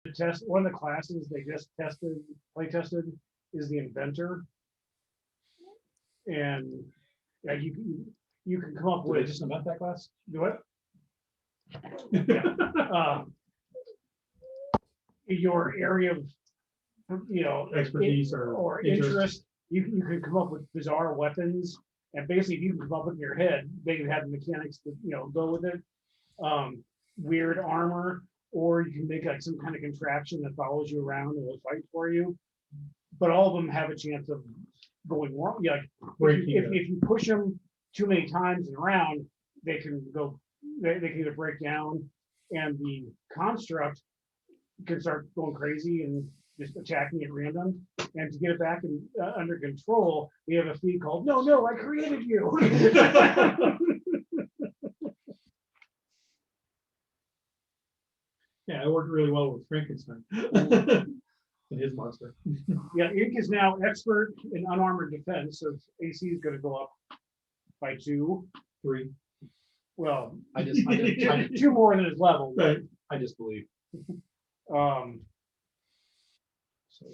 test one of the classes they just play tested is the inventor, and yeah, you can come up Did they with just invent that class? what your area of Expertise or interest. You can come up with bizarre weapons, and basically if you can come up with in your head, they can have the mechanics to go with it. Weird armor, or you can make like some kind of contraption that follows you around and will fight for you. But all of them have a chance of going wrong. Yeah, like if you push them too many times and around, they can go. They can either break down, and the construct can start going crazy and just attacking at random. And to get it back under control, we have a feat called "No, I created you." Yeah, it worked really well with Frankenstein and his monster. Yeah, Ink is now expert in unarmored defense, so its AC is going to go up by 2. 3. Well, I just 2 more than his level. Right. I just believe. Um, So,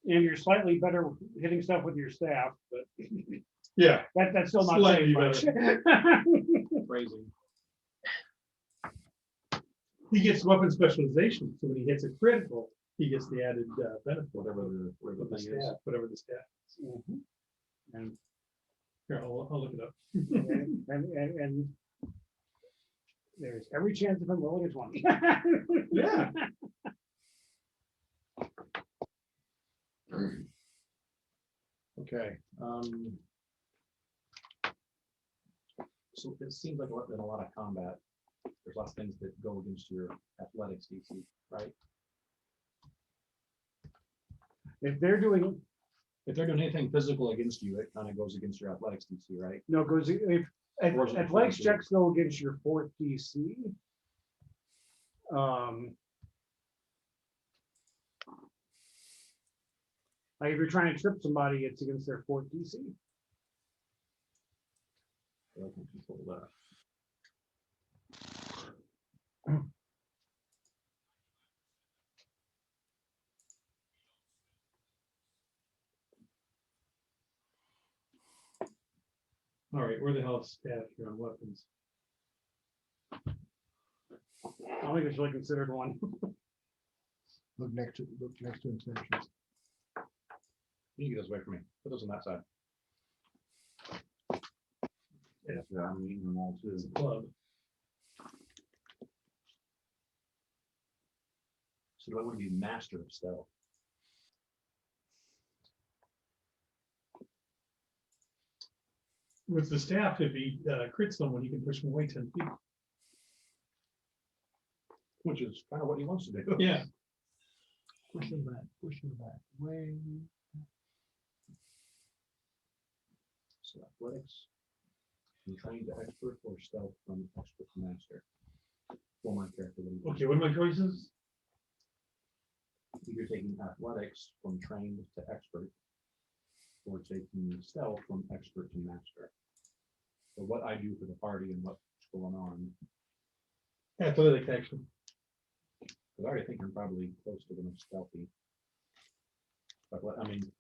and you're slightly better hitting stuff with your staff, but yeah, that's still not slightly saying much. crazy. He gets weapon specialization, so when he hits a critical, he gets the added benefit, whatever the thing is, whatever the stat. Mhm. And Here, I'll look it up. and there's every chance of him rolling a 20. Yeah. Okay. So it seems like in a lot of combat, there's lots of things that go against your athletics DC, right? If they're doing anything physical against you, it kind of goes against your athletics DC, right? no, goes if athletics checks go against your 4th DC. Like if you're trying to trip somebody, it's against their 4th DC. I can control that. All right, where the hell is stat here on weapons? I don't think it's really considered one. Look next to inspections. You get those away from me. Put those on that side. Yeah, I'm eating them all too. As a club. So do I want to be master of stealth? With the staff, if he crits someone, he can push them away 10 feet. Which is kind of what he wants to do. Yeah. Push him back, way. So athletics, from trained to expert, or stealth from expert to master. For my character. Okay, what are my choices? You're taking athletics from trained to expert, or taking stealth from expert to master. So what I do for the party and what's going on. Athletic action. Because I already think I'm probably close to the most stealthy. But I mean,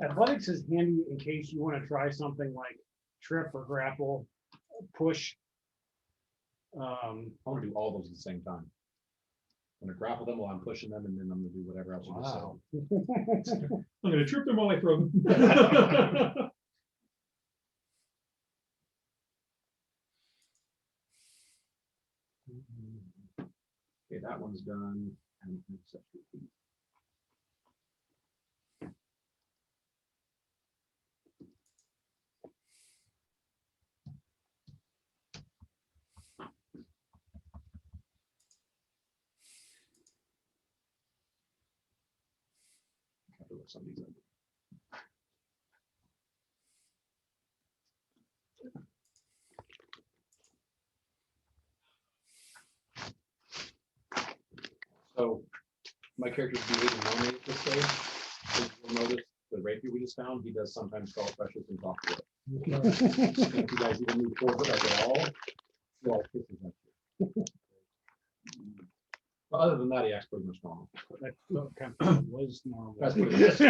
Athletics is handy in case you want to try something like trip or grapple, push. I want to do all those at the same time. I'm going to grapple them while I'm pushing them, and then I'm going to do whatever else. Wow. I'm going to trip them while I throw them. Okay, that one's done. And some of these. So my character's behaving normally at this stage. As you'll notice the rapier we just found, he does sometimes call precious and talk to it. If you guys even move forward like at all, well, this is But other than that, he acts pretty much normal. That kind of was normal. That's pretty much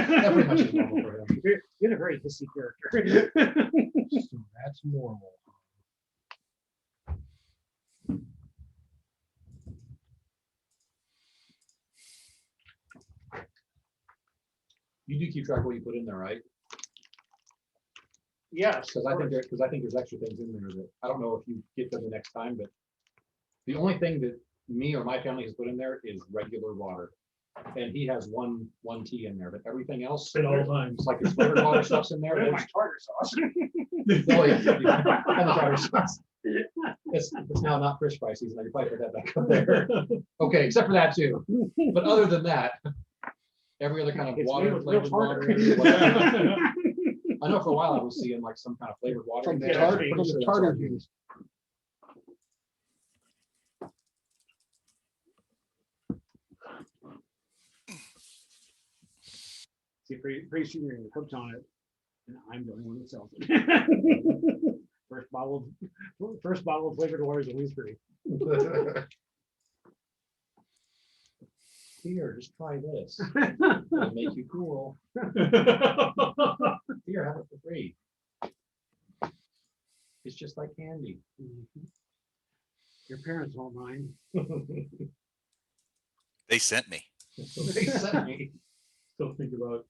is normal for him. You're a very hissy character. So that's normal. You do keep track of what you put in there, right? Yes. Because I think there's extra things in there that I don't know if you get them the next time, but the only thing that me or my family has put in there is regular water. And he has one tea in there, but everything else, At all times. it's like his flavored water stuff's in there. Where's my There's- tartar sauce? Oh, yeah. And the tartar sauce. It's now not fish fry season. I can probably put that back up there. Okay, except for that too. But other than that, every other kind of It's water, made with real flavored water. tartar. whatever. I know for a while I was seeing like some kind of flavored water. From in the there. tartar, Pretty from sure the that's all tartar it is. juice. See, pretty soon you're gonna get hooked on it, and I'm the only one that sells it. First bottle of flavored water is always free. Here, just try this. It'll make you cool. Here, have it for free. It's just like candy. Your parents won't mind. They sent me. They sent me. Still think about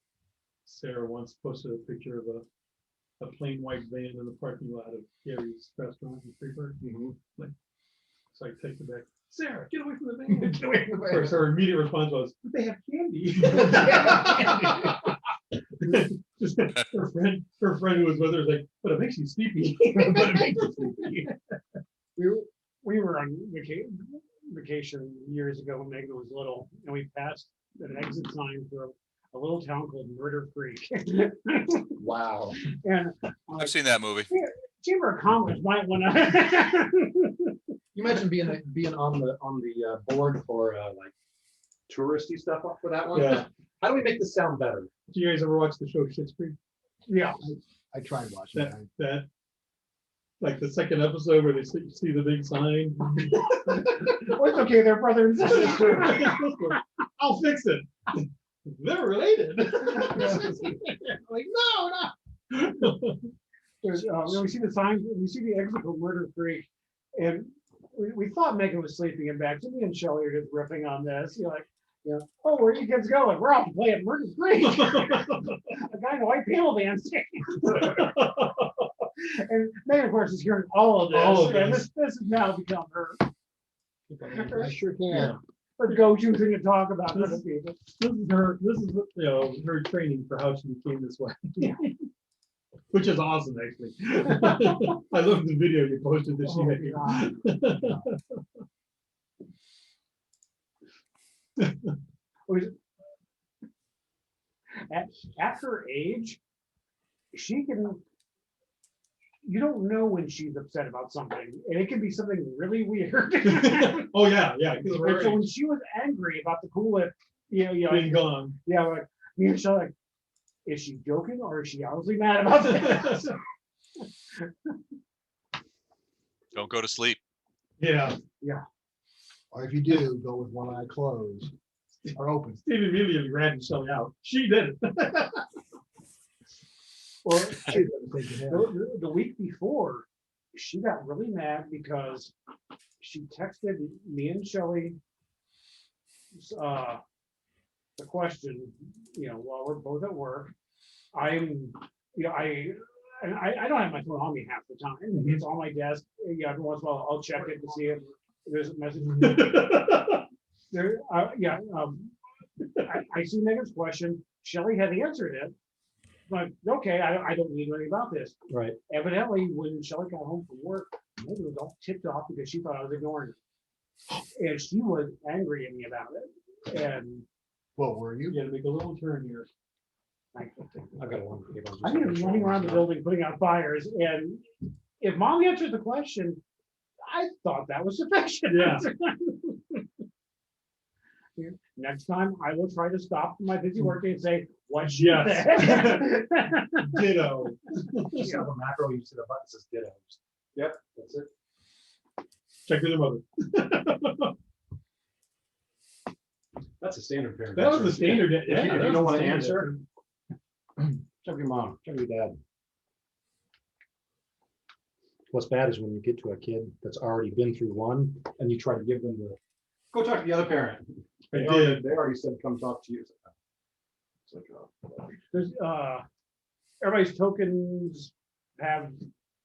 Sarah once posted a picture of a plain white van in the parking lot of Gary's restaurant in Freeburg. Mhm. So I texted back, Sarah, get away from the van. Get away from the Of course, van. her immediate response was, but they have candy. her friend who was with her was like, but it makes you sleepy. But it makes you sleepy. We were on vacation years ago when Megan was little, and we passed an exit sign for a little town called Murder Creek. Wow. And I've seen that movie. Chamber of Commerce might want to. You imagine being on the board for like touristy stuff for that one. Yeah. How do we make this sound better? Do you guys ever watch the show Schitt's Creek? Yeah. I tried watching That, that. that, like the second episode where they see the big sign. Well, it's okay, they're brother and sister. I'll fix it. They're related. Like, no. There's, we see the sign, we see the exit for Murder Creek, and we thought Megan was sleeping in back. So me and Shelley are just riffing on this. You're like, oh, where are you kids going? We're off to play at Murder Creek. A guy in a white panel band singing. And Megan, of course, is hearing all of this. All of And this. this has now become her I sure can. go-to thing to talk about to other people. This is her training for how she became this way. Yeah. Which is awesome, actually. I love the video you posted that she Oh, made. God. At her age, she can, you don't know when she's upset about something, and it can be something really weird. Oh, yeah, yeah. 'cause of her And so when age she was angry about the Cool Whip, being gone. yeah, like me and Shelley, like, is she joking or is she honestly mad about this? Don't go to sleep. Yeah. Or if you do, go with one eye closed or open. Steve immediately ran Shelley out. She did it. Well, Take a hit. the week before, she got really mad because she texted me and Shelley the question, while we're both at work. I don't have my phone on me half the time. It's on my desk. Every once in a while I'll check it to see if there's a message. There, I see Megan's question. Shelley had answered it. Like, okay, I don't need anything about this. Right. Evidently, when Shelley got home from work, Megan was all tipped off because she thought I was ignoring her. And she was angry at me about it. And What were You you? gotta make a little turn here. I've got one. I mean, running around the building putting out fires. And if Mom answered the question, I thought that was sufficient. Yeah. Next time, I will try to stop my busy working and say, what she Yes. said. Ditto. You see the macro, you see the button says dittos. Yep, that's it. Check with your mother. That's a standard paragraph. That was the standard. If you- Yeah, if that you was don't the want to standard. answer, check your mom, check your dad. What's bad is when you get to a kid that's already been through one and you try to give them the, go talk to the other parent. I They already- did. They already said, come talk to you. It's like, There's, everybody's tokens have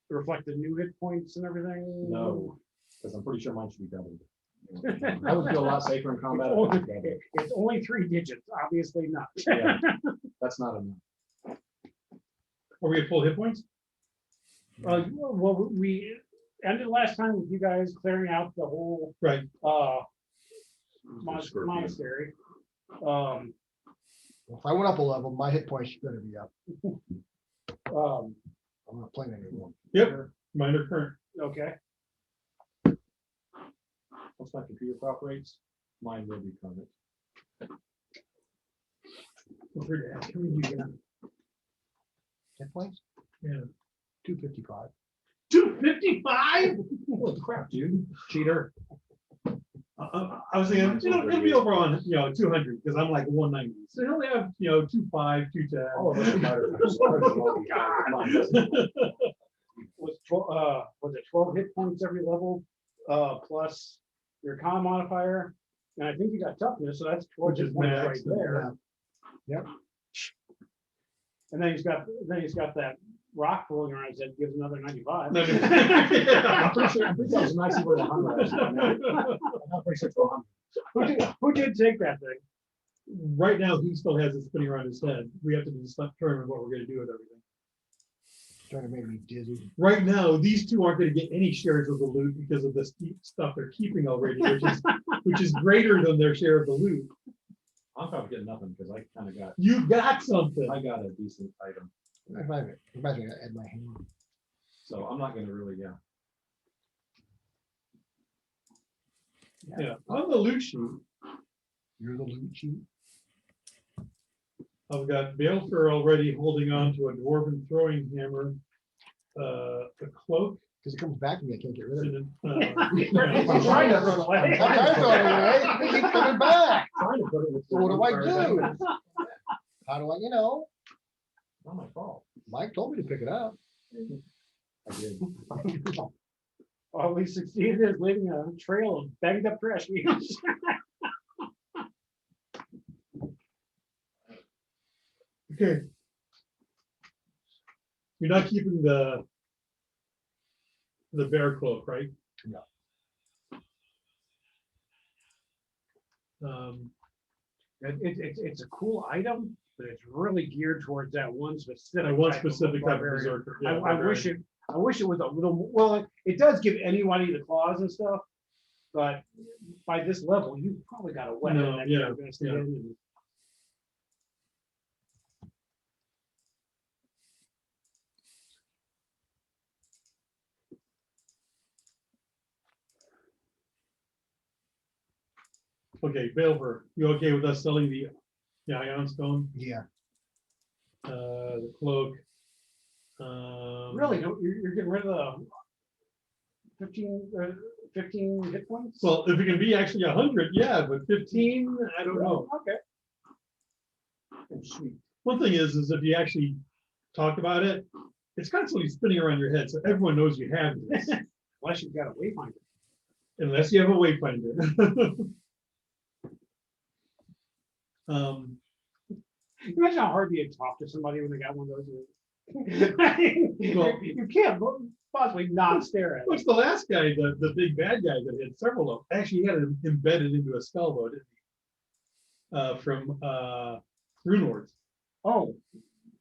reflected new hit points and everything. no, because I'm pretty sure mine should be doubled. I would feel a lot safer in It's combat. if it only, was doubled. it's only 3 digits, obviously not. Yeah, that's not enough. Are we at full hit points? Well, we ended last time with you guys clearing out the whole, Right. Scorpion. monastery. If I went up a level, my hit points should better be up. Um, I'm not playing anymore. Yep. Mine are current. okay, Once my computer cooperates, mine will be current. Hit points? Yeah. 255. 255? Holy crap, dude. Cheater. I was thinking, it'll be over on, 200, because I'm like 190. So he'll have, 25, 210. All of us are better. Was it 12 hit points every level, plus your con modifier? And I think you got toughness, so that's 12 Which is hit points right max, there. Yep. And then he's got that rock rolling around his head, gives another 95. I'm pretty sure that was nice over the 100. I'm not pretty sure it's 100. Who did take that thing? Right now, he still has it spinning around his head. We have to determine what we're gonna do with everything. Trying to make me dizzy. Right now, these two aren't gonna get any shares of the loot because of the stuff they're keeping already, which is greater than their share of the loot. I'm probably getting nothing because I kind of got, You got something. I got a decent item. Imagine I had my hand. So I'm not gonna really, Yeah, on the loot sheet, You're the loot sheet. I've got Balefur already holding on to a dwarven throwing hammer, a cloak. Because it comes back to me, I can't get rid of it. and He's I'm trying to run away. I'm trying to throw it away. They keep coming back. trying to put it with. So what do I do? How do I, Not my fault. Mike told me to pick it up. I did. All we succeeded is leaving a trail of banged up trash cans. Okay. You're not keeping the bear cloak, right? No. It's a cool item, but it's really geared towards that one specific. That one type of specific type of barbarian. berserker. Yeah, I barbarian. wish it was a little, well, it does give anybody the claws and stuff, but by this level, you've probably got a weapon No, that yeah, you're invested yeah. in. and- Okay, Balefur, you okay with us selling the ion stone, Yeah. the cloak? Really, you're getting rid of the 15 hit points? Well, if it can be actually 100, yeah, but 15, I don't know. Okay. Sweet. One thing is if you actually talk about it, it's constantly spinning around your head, so everyone knows you have this, Unless you've got a wayfinder. unless you have a wayfinder. Imagine how hard you talk to somebody when they got one of those. Well- You can't possibly not stare at it. What's the last guy, the big bad guy that had several of them? Actually, he had it embedded into a spell though, didn't he? From Runelords. Oh,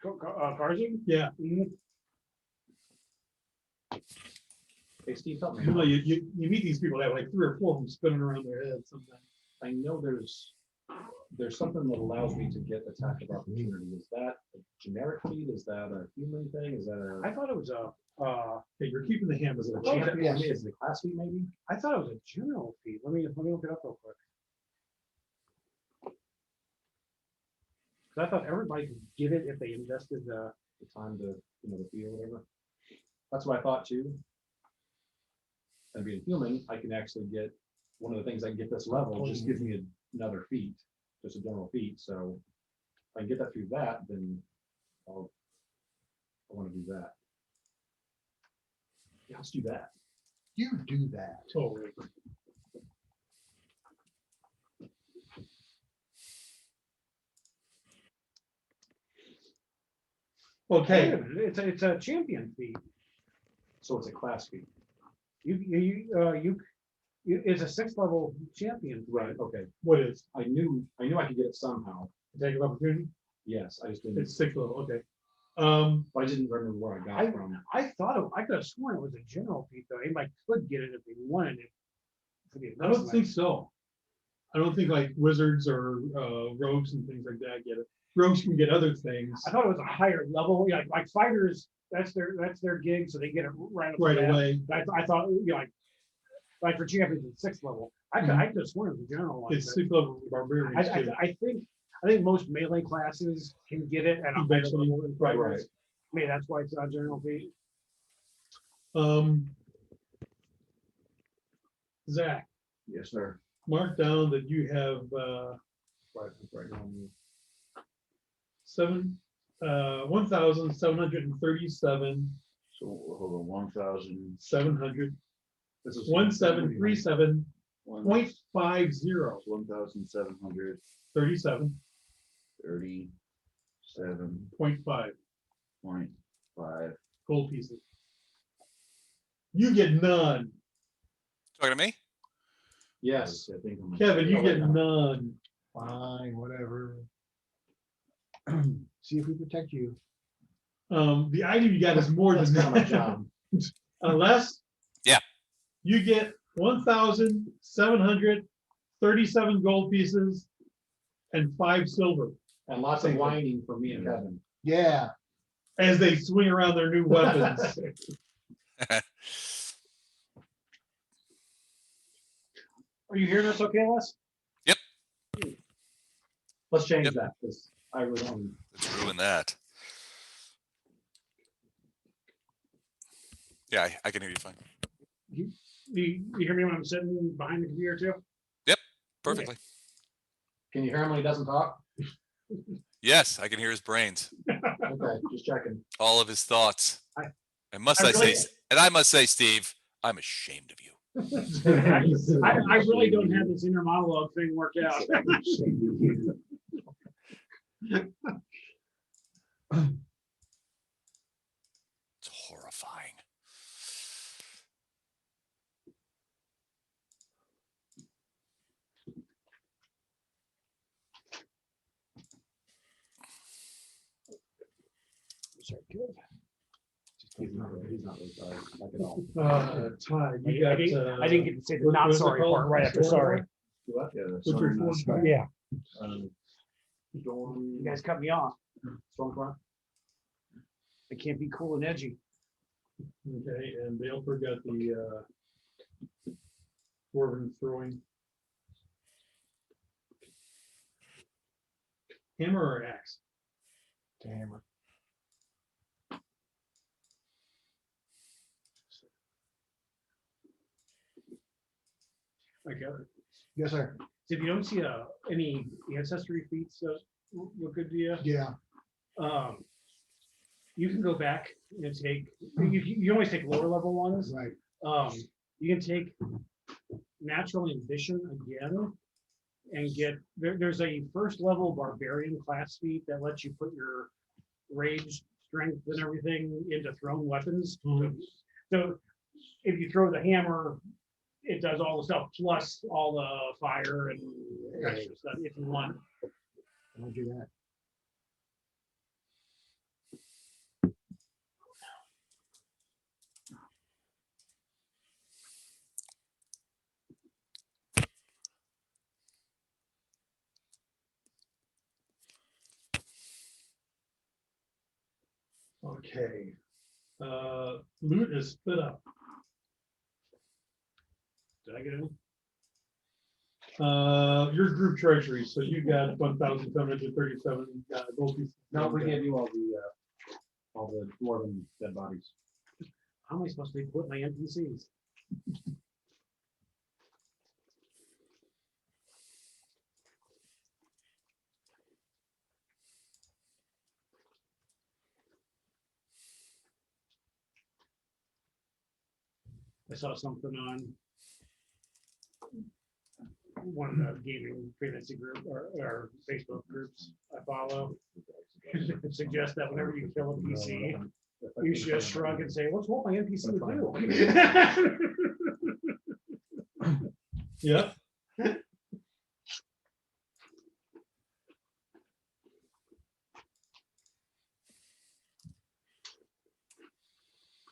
Garzing? Yeah. Mhm. Hey, Steve, help me. You know, out. you meet these people that have like 3 or 4 of them spinning around their heads sometimes. I know there's something that allows me to get attack of opportunity. Is that a generic feat? Is that a human thing? Is that I thought it was Okay, you're keeping the hammers. a in chance? check. yes. Is it a class feat maybe? I thought it was a general feat. Let me look it up real quick. 'Cause I thought everybody could get it if they invested the. The time to, the fee or whatever. That's what I thought too. And being human, I can actually get, one of the things I can get this level just gives me another feat. just a general feat, so if I can get that through that, then I wanna do that. Yeah, let's do that. You do that. Totally. Wait a Okay, minute, it's a champion feat. So it's a class feat. It's a 6th level champion. Right, okay. what is, I knew I could get it somehow. take of opportunity? Yes, I just didn't, It's 6th level, okay. but I didn't remember where I got it from. I could have sworn it was a general feat though. Anybody could get it if they wanted it. For the I don't think investment. so. I don't think like wizards or rogues and things like that get it. Rogues can get other things I thought it was a higher level, yeah, like fighters, that's their gig, so they get it right up. right away. I thought, you know, like for champions at 6th level, I could have sworn it was a general one. It's but 6th level barbarians too. I think most melee classes can get it at a higher Eventually, level than right, fighters. Maybe that's why it's not general feat. Zach, Yes, sir. mark down that you have Right on. 1,737, So hold on, 1,000. 700, This is 1737.50, 1,737 37.5 point 5. gold pieces. You get none. Talking to me? Yes. I think I'm. Kevin, you get none. Fine, whatever. See if we protect you. The item you got is more That's than kind of my that. job. Unless. Yeah. You get 1,737 gold pieces and 5 silver And lots of whining for me and Kevin. Yeah, as they swing around their new weapons. Are you hearing us okay, Les? Let's change Yep. that, because I was on. Let's ruin that. Yeah, I can hear you fine. You hear me when I'm sitting behind the computer too? Perfectly. Can you hear him when he doesn't talk? Yes, I can hear his brains, Okay, just checking. all of his thoughts. I And must I I really- say, and I must say, Steve, I'm ashamed of you. I really don't have this inner monologue thing worked out. It's horrifying. He's not really sorry, like at all. Ty, you got. I didn't get to say the what- not what's it sorry called? part right after sorry. Yeah, What's your sorry, form? not- Yeah, Storm. you guys cut me off. Stormfront. I can't be cool and edgy. Okay, and Baleford got the dwarven throwing. Hammer or axe? hammer. Okay. Yes, sir. So if you don't see any ancestry feats that look good to you, Yeah, you can go back and take, you always take lower level ones. right. You can take natural ambition again and get, there's a 1st level barbarian class feat that lets you put your rage, strength and everything into thrown weapons. So if you throw the hammer, it does all the stuff plus all the fire and extra stuff if you want. I'll do that. Okay. Loot is split up. Did I get any? Your group treasury, so you got 1,737 gold pieces. No, we gave you all the dwarven dead bodies. How am I supposed to put my NPCs? I saw something on one of the gaming pregnancy group or Facebook groups I follow. It suggests that whenever you kill a PC, you should just shrug and say, "What's what my NPC would do?" Yeah.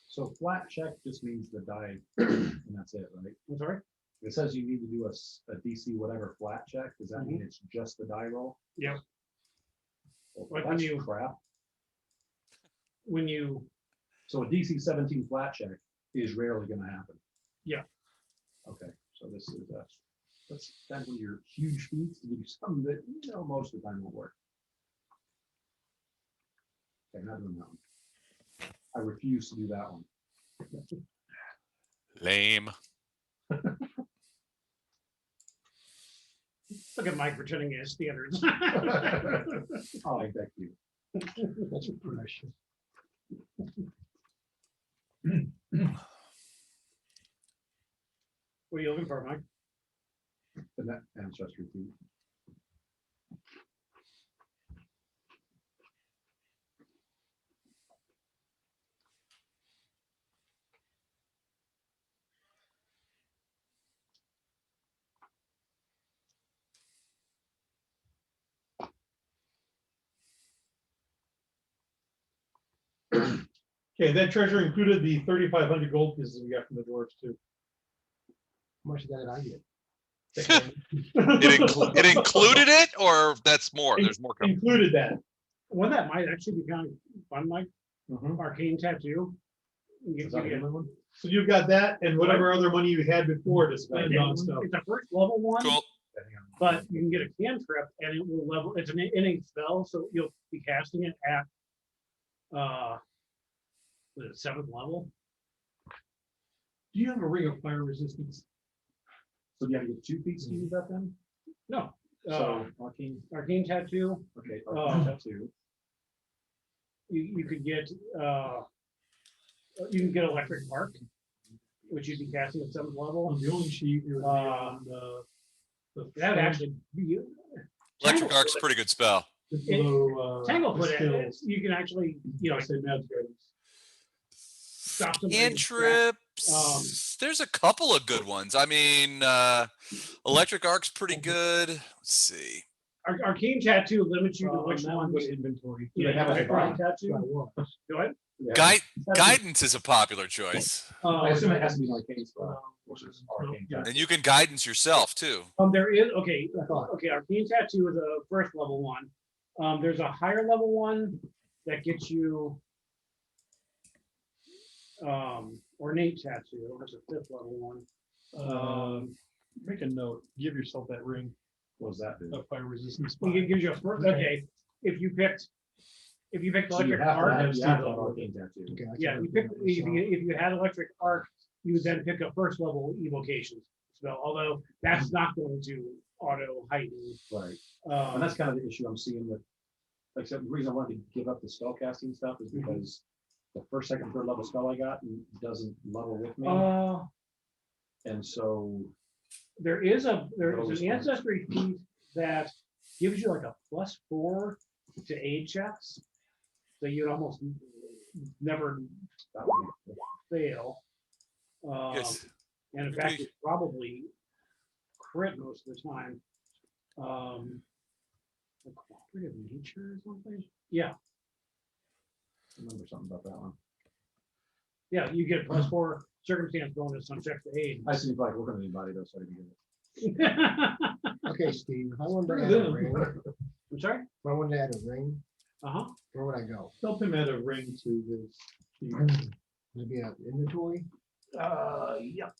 So flat check just means the die, and that's it, right? I'm sorry. It says you need to do a DC whatever flat check. Does that mean it's just the die roll? Yep. Well, Like when that's you- crap. When you, So a DC 17 flat check is rarely gonna happen. Yeah. Okay, so this is, that's when your huge feats to do something that, most of the time won't work. Okay, not doing that one. I refuse to do that one. Lame. look at Mike pretending he has standards. Oh, I beg you. That's precious. What are you looking for, Mike? And that ancestry feat. Okay, that treasure included the 3,500 gold pieces we got from the dwarves too. How much of that I get? It included it, or that's more? There's more coming. Included that. One that might actually be kind of fun, Mike, Mhm. arcane tattoo. You Is that a get- human one? So you've got that and whatever other money you had before to spend on stuff. It's a first level one, Cool. but you can get a cantrip and it will level, it's an innate spell, so you'll be casting it at the 7th level. Do you have a ring of fire resistance? So you have to get 2 feats to use that then? No, So arcane, arcane tattoo, okay, Oh. arcane tattoo. you could get you can get electric arc, which you'd be casting at 7th level. On the only sheet, it would be on the. That actually be Electric arc's a pretty good spell. Below, Tanglefoot, skills. you can actually, I say magic items. stop somebody. in its Cantrips. There's a couple of good ones. I mean, electric arc's pretty good. Let's see. Arcane tattoo limits you to which That ones. would go to inventory. Yeah, have a arcane divine? tattoo. Go ahead. Guide, guidance is a popular choice, I assume it has to be an arcane spell, which is arcane. Yeah. tattoo. and you can guidance yourself too. There is, okay, arcane tattoo is a first level one. There's a higher level one that gets you ornate tattoo, that's a 5th level one. Make a note, give yourself that ring What does that do? of fire resistance. It gives you a first, okay, if you picked So you electric have to arc, have- you have to have arcane tattoo. Okay, I yeah, can't you pick, remember, if so- you had electric arc, you would then pick a first level evocation spell, although that's not going to auto heighten. Right. And that's kind of the issue I'm seeing with, like I said, the reason I wanted to give up the spell casting stuff is because the first, second, third level spell I got doesn't level with me. And so, There is Those an ones. ancestry feat that gives you like a +4 to aid checks. So you'd almost never that would be- fail. Yes. And in Could fact, be. it's probably crit most of the time. The cooperative nature or something? Yeah, I remember something about that one. yeah, you get +4 circumstance bonus on checks to aid. I just didn't feel like working on anybody though, so I didn't get it. Okay, Steve, if I wanted to add Yeah. a ring, if I'm sorry? I wanted to add a ring, Uh-huh. where would I go? Help him add a ring to his. Would it be an inventory? Yep.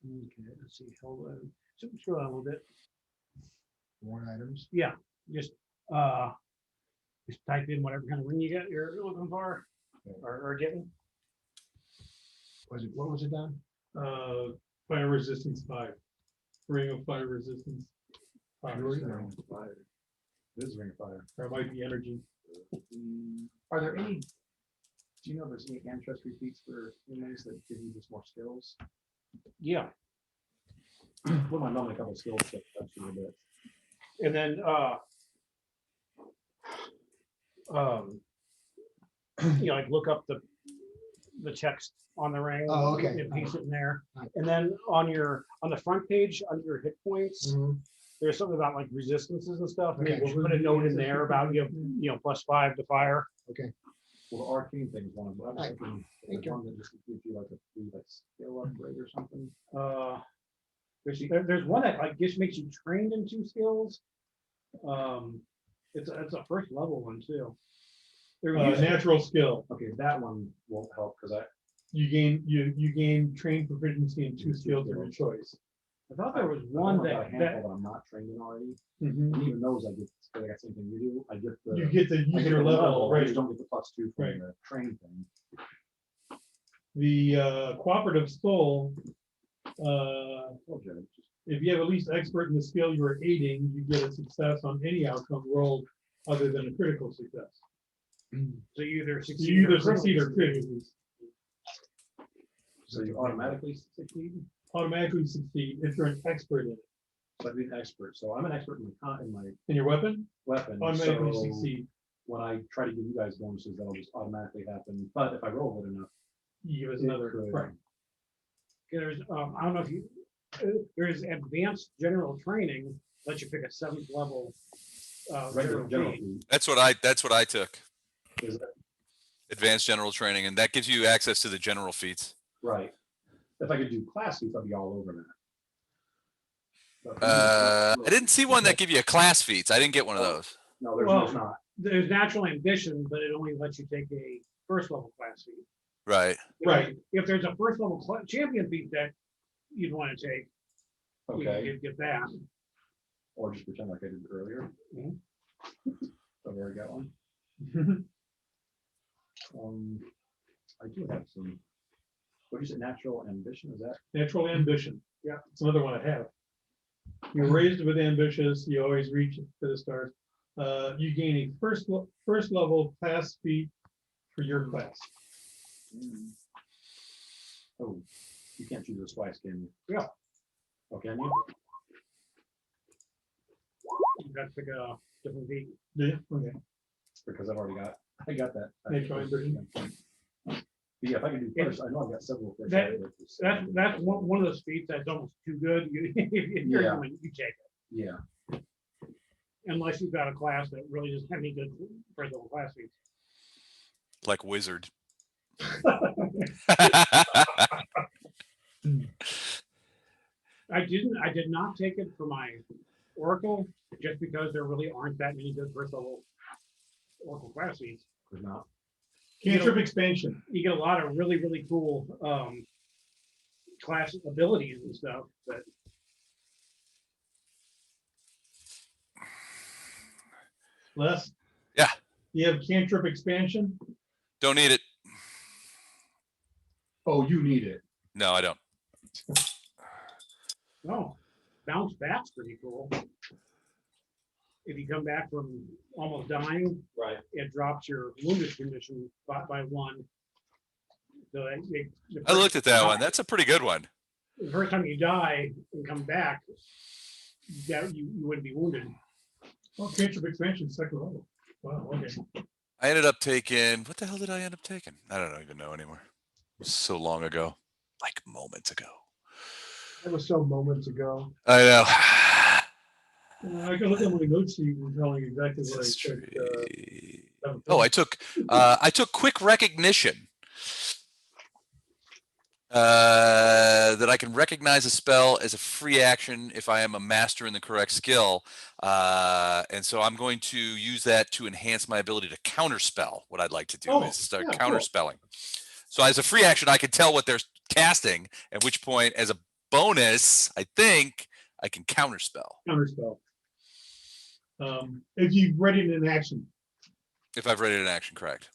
Okay, let's see, hold on. So scroll down a little bit. Warrant items? Just type in whatever kind of ring you're looking for or getting. What was it done? Fire resistance 5. Ring of fire resistance. 5. Ring Ring of of Fire. It is a ring of fire. Or it might be energy. Are there any Do you know if there's any ancestry feats for humans that give you just more skills? Yeah, Put my mom a couple skills that touch you a bit. and then, you know, like look up the text on the ring. Oh, okay. And paste it in there. Right. And then on the front page, under your hit points, Mhm. there's something about like resistances and stuff. Maybe Okay. we'll put a note in there about you know, +5 to fire. Okay, Well, the arcane thing is one of them. I was Right. thinking, if Thank there's you. one that just gives you like a free like skill upgrade or something. There's one that like just makes you trained in 2 skills. It's a first level one too. There used to- Natural skill. Okay, that one won't help because You gain trained proficiency in 2 skills of your choice. I thought there was I've one only got a that handful that I'm not trained in already. Mhm. And even those I get, I got same thing you do. I get the. You get to I use get your the level I already. just don't get the +2 from Right. the train thing. The cooperative soul, Okay, just- if you have at least expert in the skill you are aiding, you get a success on any outcome rolled other than a critical success. so you either succeed. You either or critical succeed or succeed. critically So you automatically succeed? automatically succeed if you're an expert in it. So I'd be an expert. So I'm an expert in my In your weapon, weapon. automatically so succeed. when I try to give you guys bonuses, that'll just automatically happen. But if I roll good enough, You give us it another, could- right. There's, I don't know if you, there's advanced general training, lets you pick a 7th level. Regular general feat. feat. That's what I took. Is it? Advanced general training, and that gives you access to the general feats. Right. If I could do class feats, I'd be all over that. But I didn't see one that give you a class feats. I didn't get one of those. No, there's Well, not. There's natural ambition, but it only lets you take a 1st level class feat. Right. Right. If there's a 1st level champion feat that you'd want to take, Okay. you get that. Or just pretend like I did earlier. Mhm. I've already got one. I do have some. What is it? Natural ambition? Is that? Natural ambition. Yeah. It's another one I have. You're raised with ambitious, you always reach for the stars. You gain a first level class feat for your class. Oh, you can't choose this twice, can you? Yeah. Oh, can you? You got to pick a different feat. Yeah, okay. Because I got that. Natural ambition. But yeah, if I can do first, I know I've got several. first That- items. That's one of those feats that's almost too good. If you're Yeah. human, you take it. Yeah, Unless you've got a class that really doesn't have any good first level class feats. Like wizard. I did not take it for my Oracle, just because there really aren't that many good first level Oracle class feats. there's not. Cantrip expansion. You get a lot of really, really cool class abilities and stuff, but Les? Yeah. You have cantrip expansion? Don't need it. Oh, you need it. No, I don't. no, bounce back's pretty cool. If you come back from almost dying, Right. it drops your wounded condition by 1. So I looked at that one. That's a pretty good one. The first time you die and come back, that you wouldn't be wounded. Oh, cantrip expansion, 2nd level. Wow, okay. I ended up taking, what the hell did I end up taking? I don't even know anymore. It was so long ago, like moments ago. that was so moments ago. I know. I can look at my notes sheet and tell you exactly what I It's took. true. Oh, I took quick recognition. That I can recognize a spell as a free action if I am a master in the correct skill. And so I'm going to use that to enhance my ability to counterspell. What I'd like to do is start yeah, cool. counterspelling. So as a free action, I can tell what they're casting, at which point, as a bonus, I think I can counterspell. Counterspell. If you've read it in action, If I've read it in action, correct.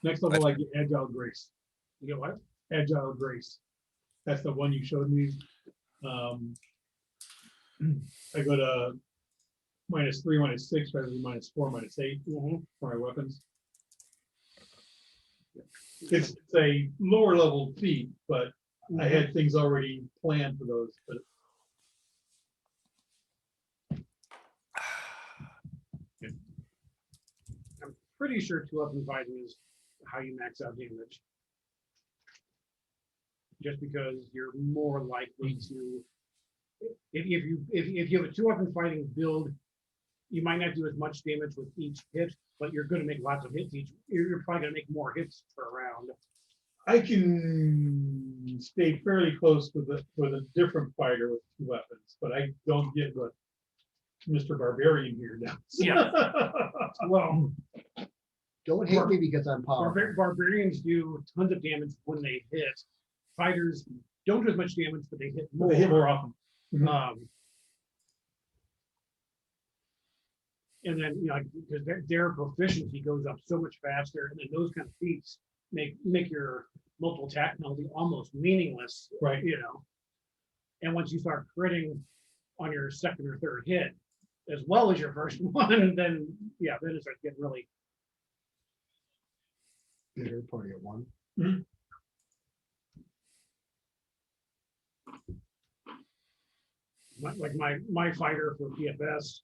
next level, I get agile grace. You get what? Agile grace. That's the one you showed me. I go to -3, -6, rather than -4, -8 for my weapons. It's a lower level feat, but I Mm-hmm. had things already planned for those, but I'm pretty sure 2-weapon fighting is how you max out damage. Just because you're more likely to, if you have a 2-weapon fighting build, you might not do as much damage with each hit, but you're going to make lots of hits each. You're probably going to make more hits per round. I can stay fairly close with a different fighter with 2 weapons, but I don't get what Mr. Barbarian here does. Yeah. Well, Don't hate me because I'm powerful. barbarians do tons of damage when they hit. Fighters don't do as much damage, but they hit more. They hit more often. And then, you know, because their proficiency goes up so much faster, and then those kind of feats make your multiple attack penalty almost meaningless, Right. you know. And once you start critting on your second or third hit, as well as your first one, then yeah, then it starts getting really. Bitter party at one. Like my fighter for PFS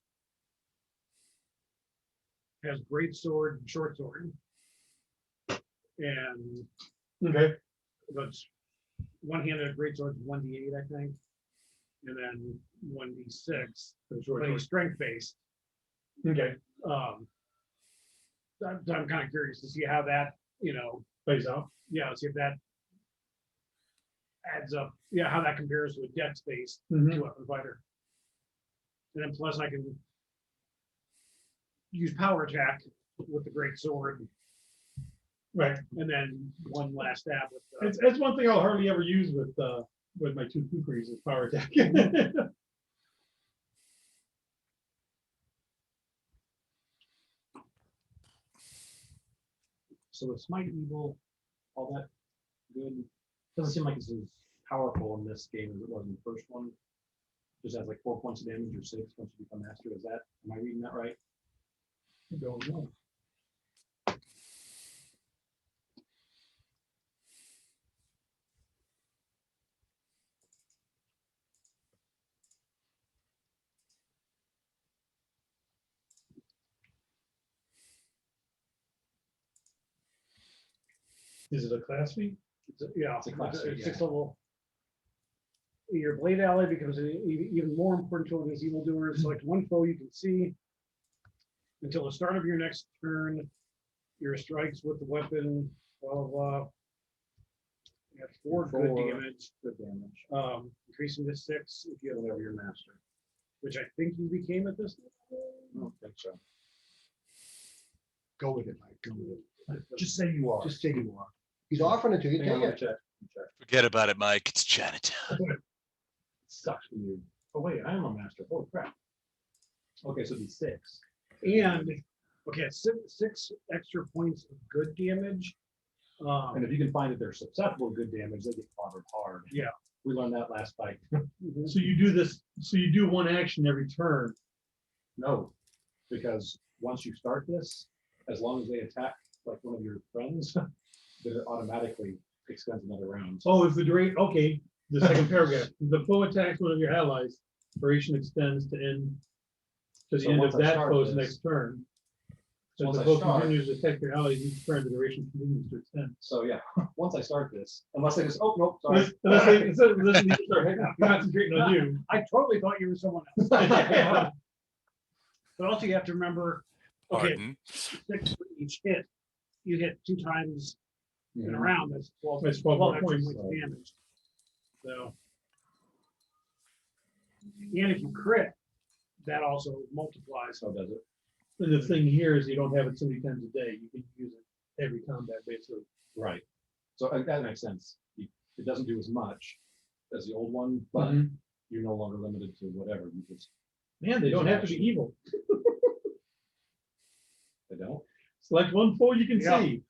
has great sword and short sword, and Okay. that's one-handed great sword 1d8, I think, and then 1d6. But he's strength based. Okay. I'm kind of curious to see how that, you know, Plays out. yeah, see if that adds up, yeah, how that compares to a dex based Mhm. 2-weapon fighter. And then plus I can use power attack with the great sword, Right. and then one last stab with the, It's one thing I'll hardly ever use with my 2 kukris is power attack. So is Smite Evil all that good? Doesn't seem like it's as powerful in this game as it was in the first one. Just has like 4 points of damage or 6 once you become master. Is that, am I reading that right? I don't know. Is it a class feat? yeah, It's a class feat, it's 6th yeah. level. Your blade ally becomes even more important to these evildoers. Select one foe you can see. Until the start of your next turn, your strikes with the weapon, blah, blah, blah. You have 4 good 4 damage, good damage. increasing to 6 if you have, Whenever you're master. which I think you became at this. I don't think so. Go with it, Mike. Go with it. Just say you are. Just say you are. He's offering it to you. Hang on, Take let me it. check. Check. Forget about it, Mike. It's Chinatown. Sucks for you. Oh wait, I am a master. Holy crap. Okay, so it'd be 6. And, okay, 6 extra points of good damage. And if you can find that they're susceptible to good damage, they get clobbered hard. Yeah. We learned that last fight. So you do this, so you do one action every turn. No, because once you start this, as long as they attack like one of your friends, then it automatically extends another round. Oh, is the duration, okay, the second paragraph, the foe attacks one of your allies, duration extends to end. To the So end of once I that start foe's this- next turn. So As once the I foe start- continues to attack your allies each turn, the duration continues to extend. So yeah, once I start this, unless they just, oh, nope, sorry. Unless they start concentrating on you. I totally thought you were someone else. Yeah. But also you have to remember, okay, Pardon. 6 for each hit. You hit 2 times in a Mhm. round, that's 12, That's 12 more extra points. of damage. So. And if you crit, that also multiplies. So does it. And the thing here is you don't have it so many times a day. You can use it every combat basically. Right. So that makes sense. It doesn't do as much as the old one, but Mhm. you're no longer limited to whatever. You just, Man, they don't have to be evil. they don't. Select one foe you can Yeah. see.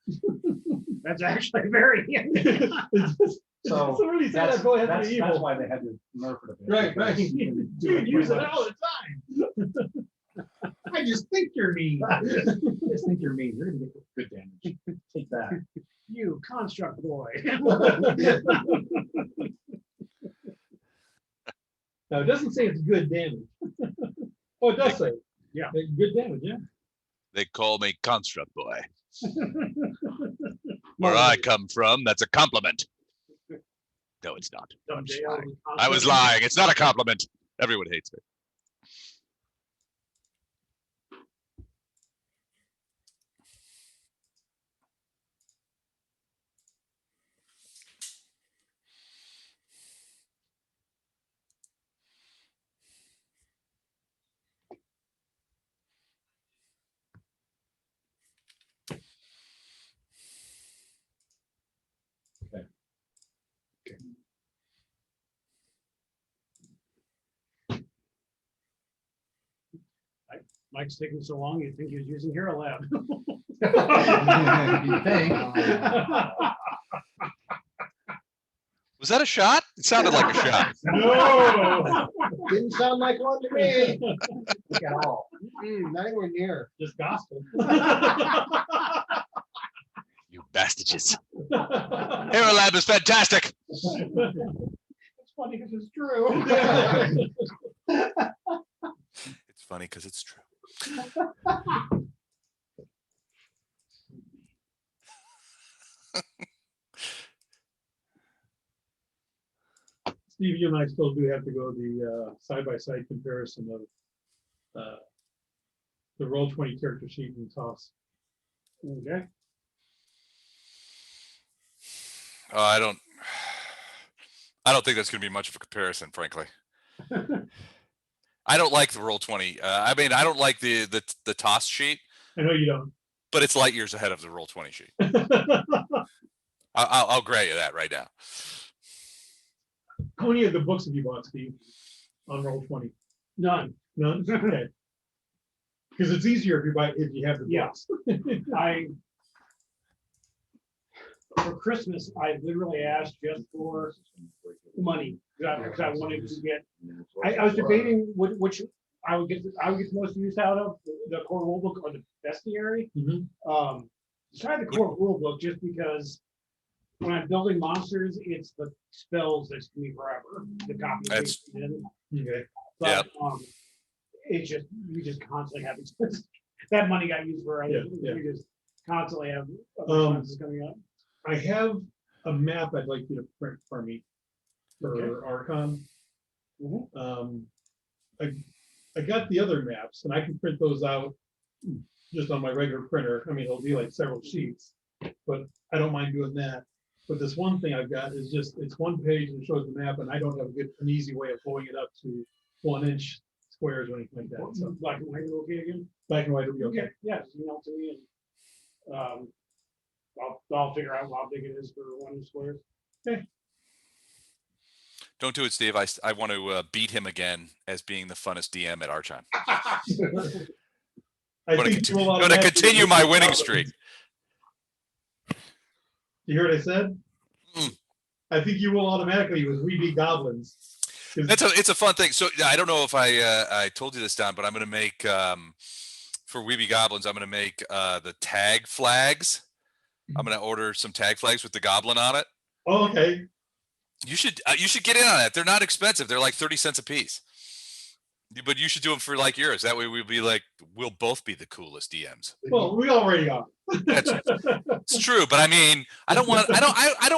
That's actually very. It's just- it So doesn't really say That's, that foe has to that's, be that's evil. why they had to nerf it a bit. Right, right. because you can do You use it pretty all much. the time. I just think you're mean. I just think you're mean. You're gonna get good damage. Take that. You construct boy. Now, it doesn't say it's good damage. Oh, it does say. Yeah. Good damage, yeah. They call me Construct Boy. Where I come from, that's a compliment. No, it's not. I'm just lying. I was lying. It's not a compliment. Everyone hates me. Mike's taking so long, you'd think he was using Hero Lab. You think? Was that a shot? It sounded like a shot. No. Didn't sound like one to me. Look at all. Not anywhere near. Just gospel. You bastages. Hero Lab is fantastic. It's funny because it's true. It's funny because it's true. Steve, you and I still do have to go the side-by-side comparison of the Roll20 character sheet and toss. Okay. I don't think that's going to be much of a comparison, frankly. I don't like the Roll20. I mean, I don't like the toss sheet, I know you don't. but it's light years ahead of the Roll20 sheet. I'll grant you that right now. How many of the books have you bought, Steve, on Roll20? None. None? Okay. Because it's easier if you have the Yeah. books. For Christmas, I literally asked just for money because I wanted to get. I was debating which I would get the most use out of, the core rule book or the bestiary. Mhm. Try the core rule book just because when I'm building monsters, it's the spells that's me forever. The copy That's- paste in. Okay. But it's just we just constantly have expenses. That money got used for other. Yeah. We just constantly have other expenses coming up. I have a map I'd like you to print for me for Archon. Mhm. I got the other maps and I can print those out just on my regular printer. I mean, it'll be like several sheets, but I don't mind doing that. But this one thing I've got is just, it's one page and it shows the map and I don't have an easy way of blowing it up to 1-inch squares or anything like that. So Black and white, okay again? black and white will be okay. Okay, yeah, just email to me and I'll figure out how big it is for 1 inch squares. Don't do it, Steve. I want to beat him again as being the funnest DM at Archon. I I'm think you will going to automatically- continue my winning streak. You hear what I said? Mm. I think you will automatically with We Be Goblins. 'Cause It's a fun thing. So I don't know if I told you this, Don, but I'm going to make for Weeby Goblins. I'm going to make the tag flags. I'm going to order some tag flags with the goblin on it. Oh, okay. You should get in on that. They're not expensive. They're like 30 cents a piece. But you should do them for like yours. That way we'll both be the coolest DMs. Well, we already are. It's true, but I mean, I don't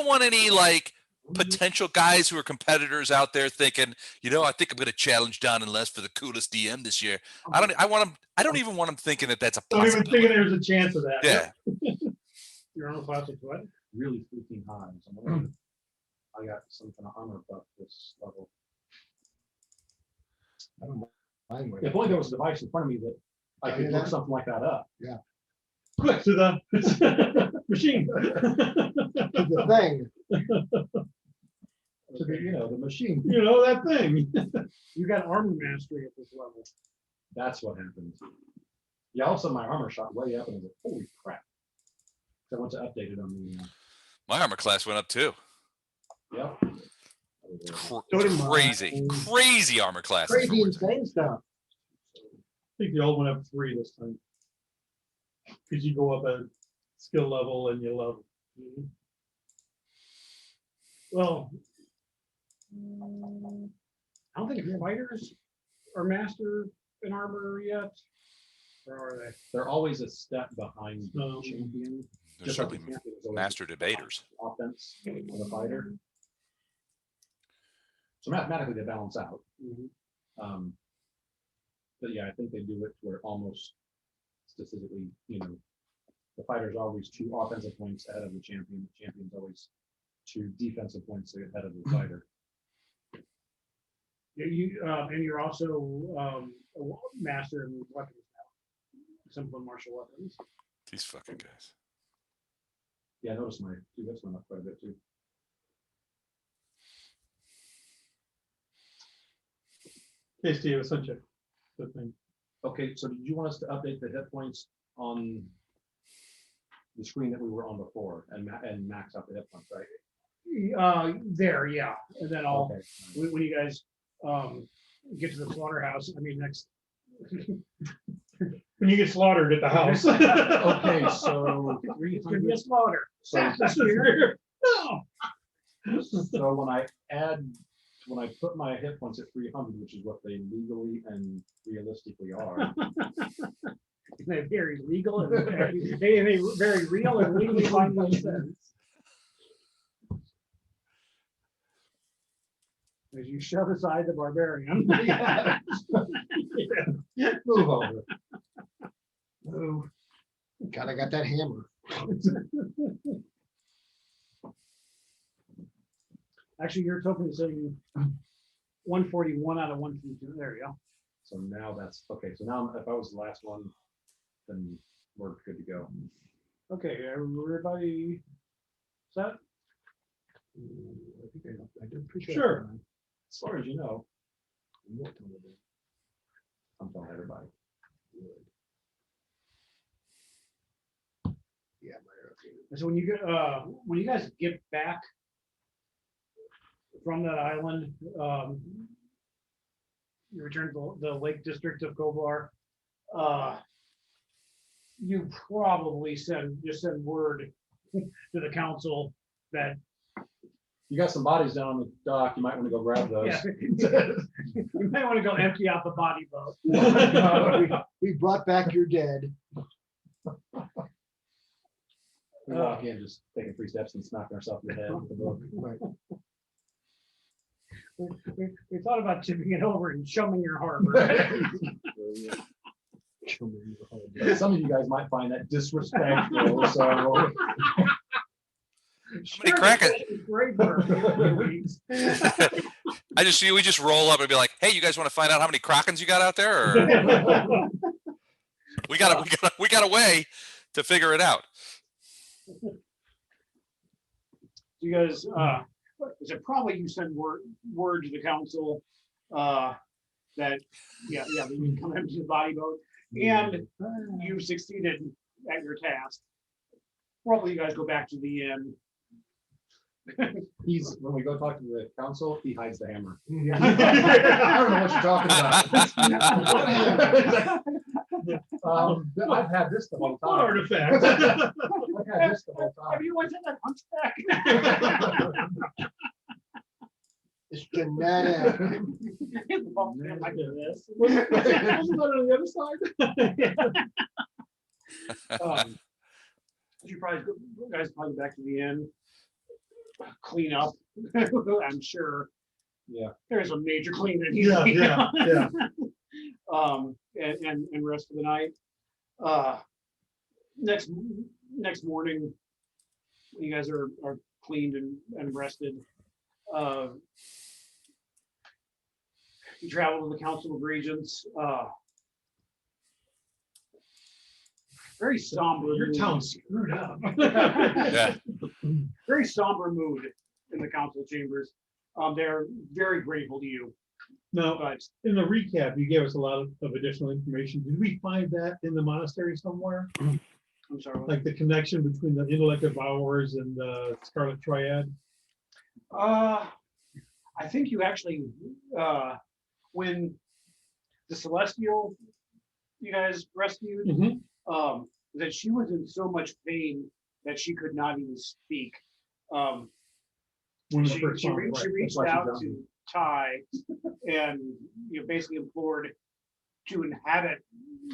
want any like potential guys who are competitors out there thinking, I think I'm going to challenge Don and Les for the coolest DM this year. I don't even want them thinking that that's a Don't even possibility. think there's a chance of that. Yeah. Your own class of what? Really freaking high. So I got some kind of armor buff this level. I don't mind with If it. only there was a device in front of me that I could look something like that up. Quick to the machine. The thing. To the machine. You know that thing. You got armor mastery at this level. That's what happened. Yeah, all of a sudden my armor shot way up and I was like, holy crap. So I went to update it on the, My armor class went up too. yeah. So did mine. Crazy armor class. Crazy insane stuff. I think the old one up 3 this time. Because you go up a skill level and you level. Mhm. Well, I don't think fighters are master in armor yet, or are they? They're always a step behind the Um, champion. They're Just like the certainly champion is always master debaters. offense of the fighter. So mathematically they balance out. Mhm. But yeah, I think they do it where almost statistically, the fighter's always 2 offensive points ahead of the champion. The champion's always 2 defensive points ahead of the fighter. Yeah, you, and you're also a master in weapons now, simple martial weapons. These fucking guys. Yeah, I noticed my 2 hits went up quite a bit too. Okay, Steve, I sent you the thing. Okay, so did you want us to update the hit points on the screen that we were on before and max out the hit points, right? There, yeah, and then I'll, Okay. when you guys, get to the slaughterhouse, I mean, next. When you get slaughtered at the house. Okay, so It's gonna be a slaughter. So, No. so when I put my hit points at 300, which is what they legally and realistically are, They're very legal and they very real and legally find no sense. As you shove aside the barbarian. move over. Move. God, I got that hammer. Actually, your token is saying 141 out of 152. There you go. So now that's okay. So now if I was the last one, then we're good to go. Okay, everybody set? I think I did pretty Sure. As far as you know, You won't tell me that. I'm telling everybody. Yeah, my okay. So when you guys get back from that island, you return to the Lake District of Kovar, you probably just send word to the council that You got some bodies down on the dock. You might want to go grab those. yeah, you might want to go empty out the body boat. We brought back your dead. We walk in, just taking 3 steps and smacking ourselves in the head with the book. Right. We thought about tipping it over and chumming your harbor. Some of you guys might find that disrespectful, so. How many Kraken? Great for a few weeks. We just roll up and be like, hey, you guys want to find out how many Krakens you got out there? Or we got a way to figure it out. You guys, is it probably you send word to the council that yeah, that you can come empty the body boat and you succeeded at your task. Probably you guys go back to the inn. When we go talk to the council, he hides the hammer. Yeah. I don't know what you're talking about. I've had this the whole What time. artifact? I've had this the whole time. Have you went to that hunchback? It's genetic. I do this. Wasn't that on the other side? You probably guys probably back to the inn, clean up. I'm sure. Yeah. There's a major clean that needs Yeah, to be yeah, done. yeah. And rest of the night. Next morning, you guys are cleaned and rested. You travel to the Council of Regents. Very somber. Your mood. town's screwed up. Yeah. Very somber mood in the council chambers. They're very grateful to you. Now, But in the recap, you gave us a lot of additional information. Did we find that in the monastery somewhere? I'm sorry. Like the connection between the intellect of hours and the Scarlet Triad? I think you actually, when the Celestial you guys rescued, Mhm. that she was in so much pain that she could not even speak. When the She, first she, song, re- she right. reached why she out drowned to Ty and basically implored to inhabit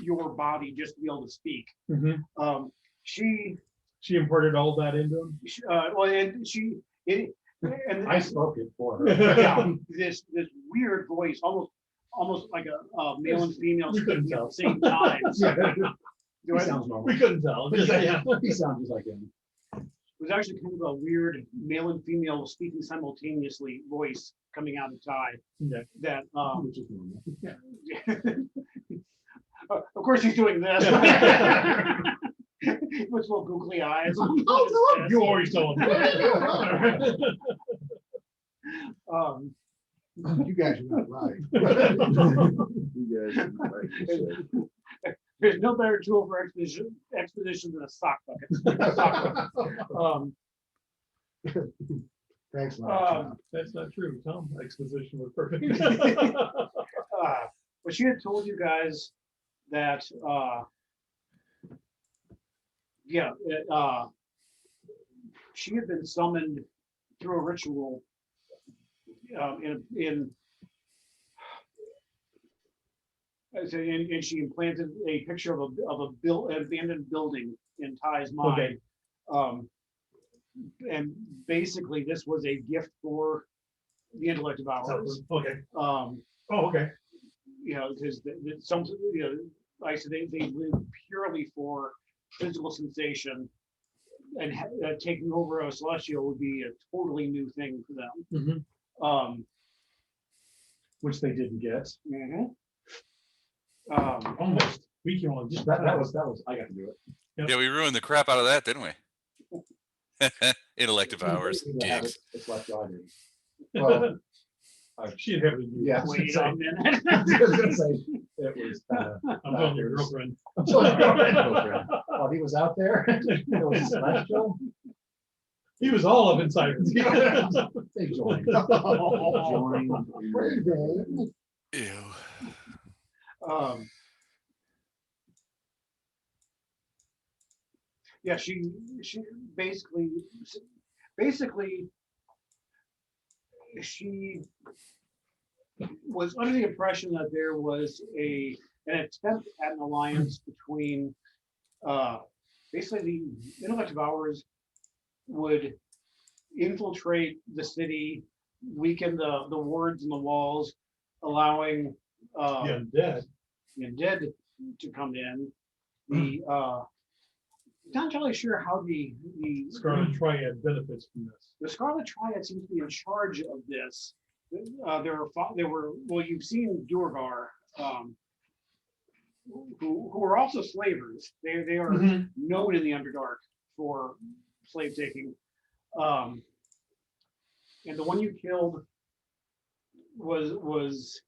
your body just to be able to speak. Mhm. She, She imported all that into him. well, and she, and I spoke it for her. yeah, this weird voice, almost like a male and female We couldn't speaking at tell. the same time. He sounds normal. We couldn't tell. Just, yeah. He sounds just like him. It was actually kind of a weird male and female speaking simultaneously voice coming out of Ty Yeah. that Which is normal. of course he's doing this with little googly eyes. You always tell him. You guys are not right. You guys, like you said, There's no better tool for expedition than a sock bucket. A sock bucket. Thanks, Lon. That's not true. Tom's exposition was perfect. But she had told you guys that, she had been summoned through a ritual and she implanted a picture of an abandoned building in Ty's mind. And basically, this was a gift for the intellect of ours. Okay. Oh, okay. Because some, like I said, they live purely for physical sensation, and taking over a celestial would be a totally new thing for them. Mhm. Which they didn't get. Almost. We can only just That was, I got to do it. Yeah, we ruined the crap out of that, didn't we? Intellective hours, Basically, they have gigs. it- It's like driving. Well, She'd have to do. Yeah. Wait a minute. I was gonna say, it was. I'm telling your girlfriend. I'm telling your girlfriend. While he was out there, it was a celestial. He was all of inside. They joined. Joined. Ew. Yeah, she basically she was under the impression that there was an attempt at an alliance between basically the intellect of ours would infiltrate the city, weaken the wards and the walls, allowing Yeah, dead. the undead to come in. Not entirely sure how the Scarlet Triad benefits from this. the Scarlet Triad seems to be in charge of this. There were well, you've seen Durgar, who are also slavers. They are Mhm. known in the Underdark for slave taking. And the one you killed was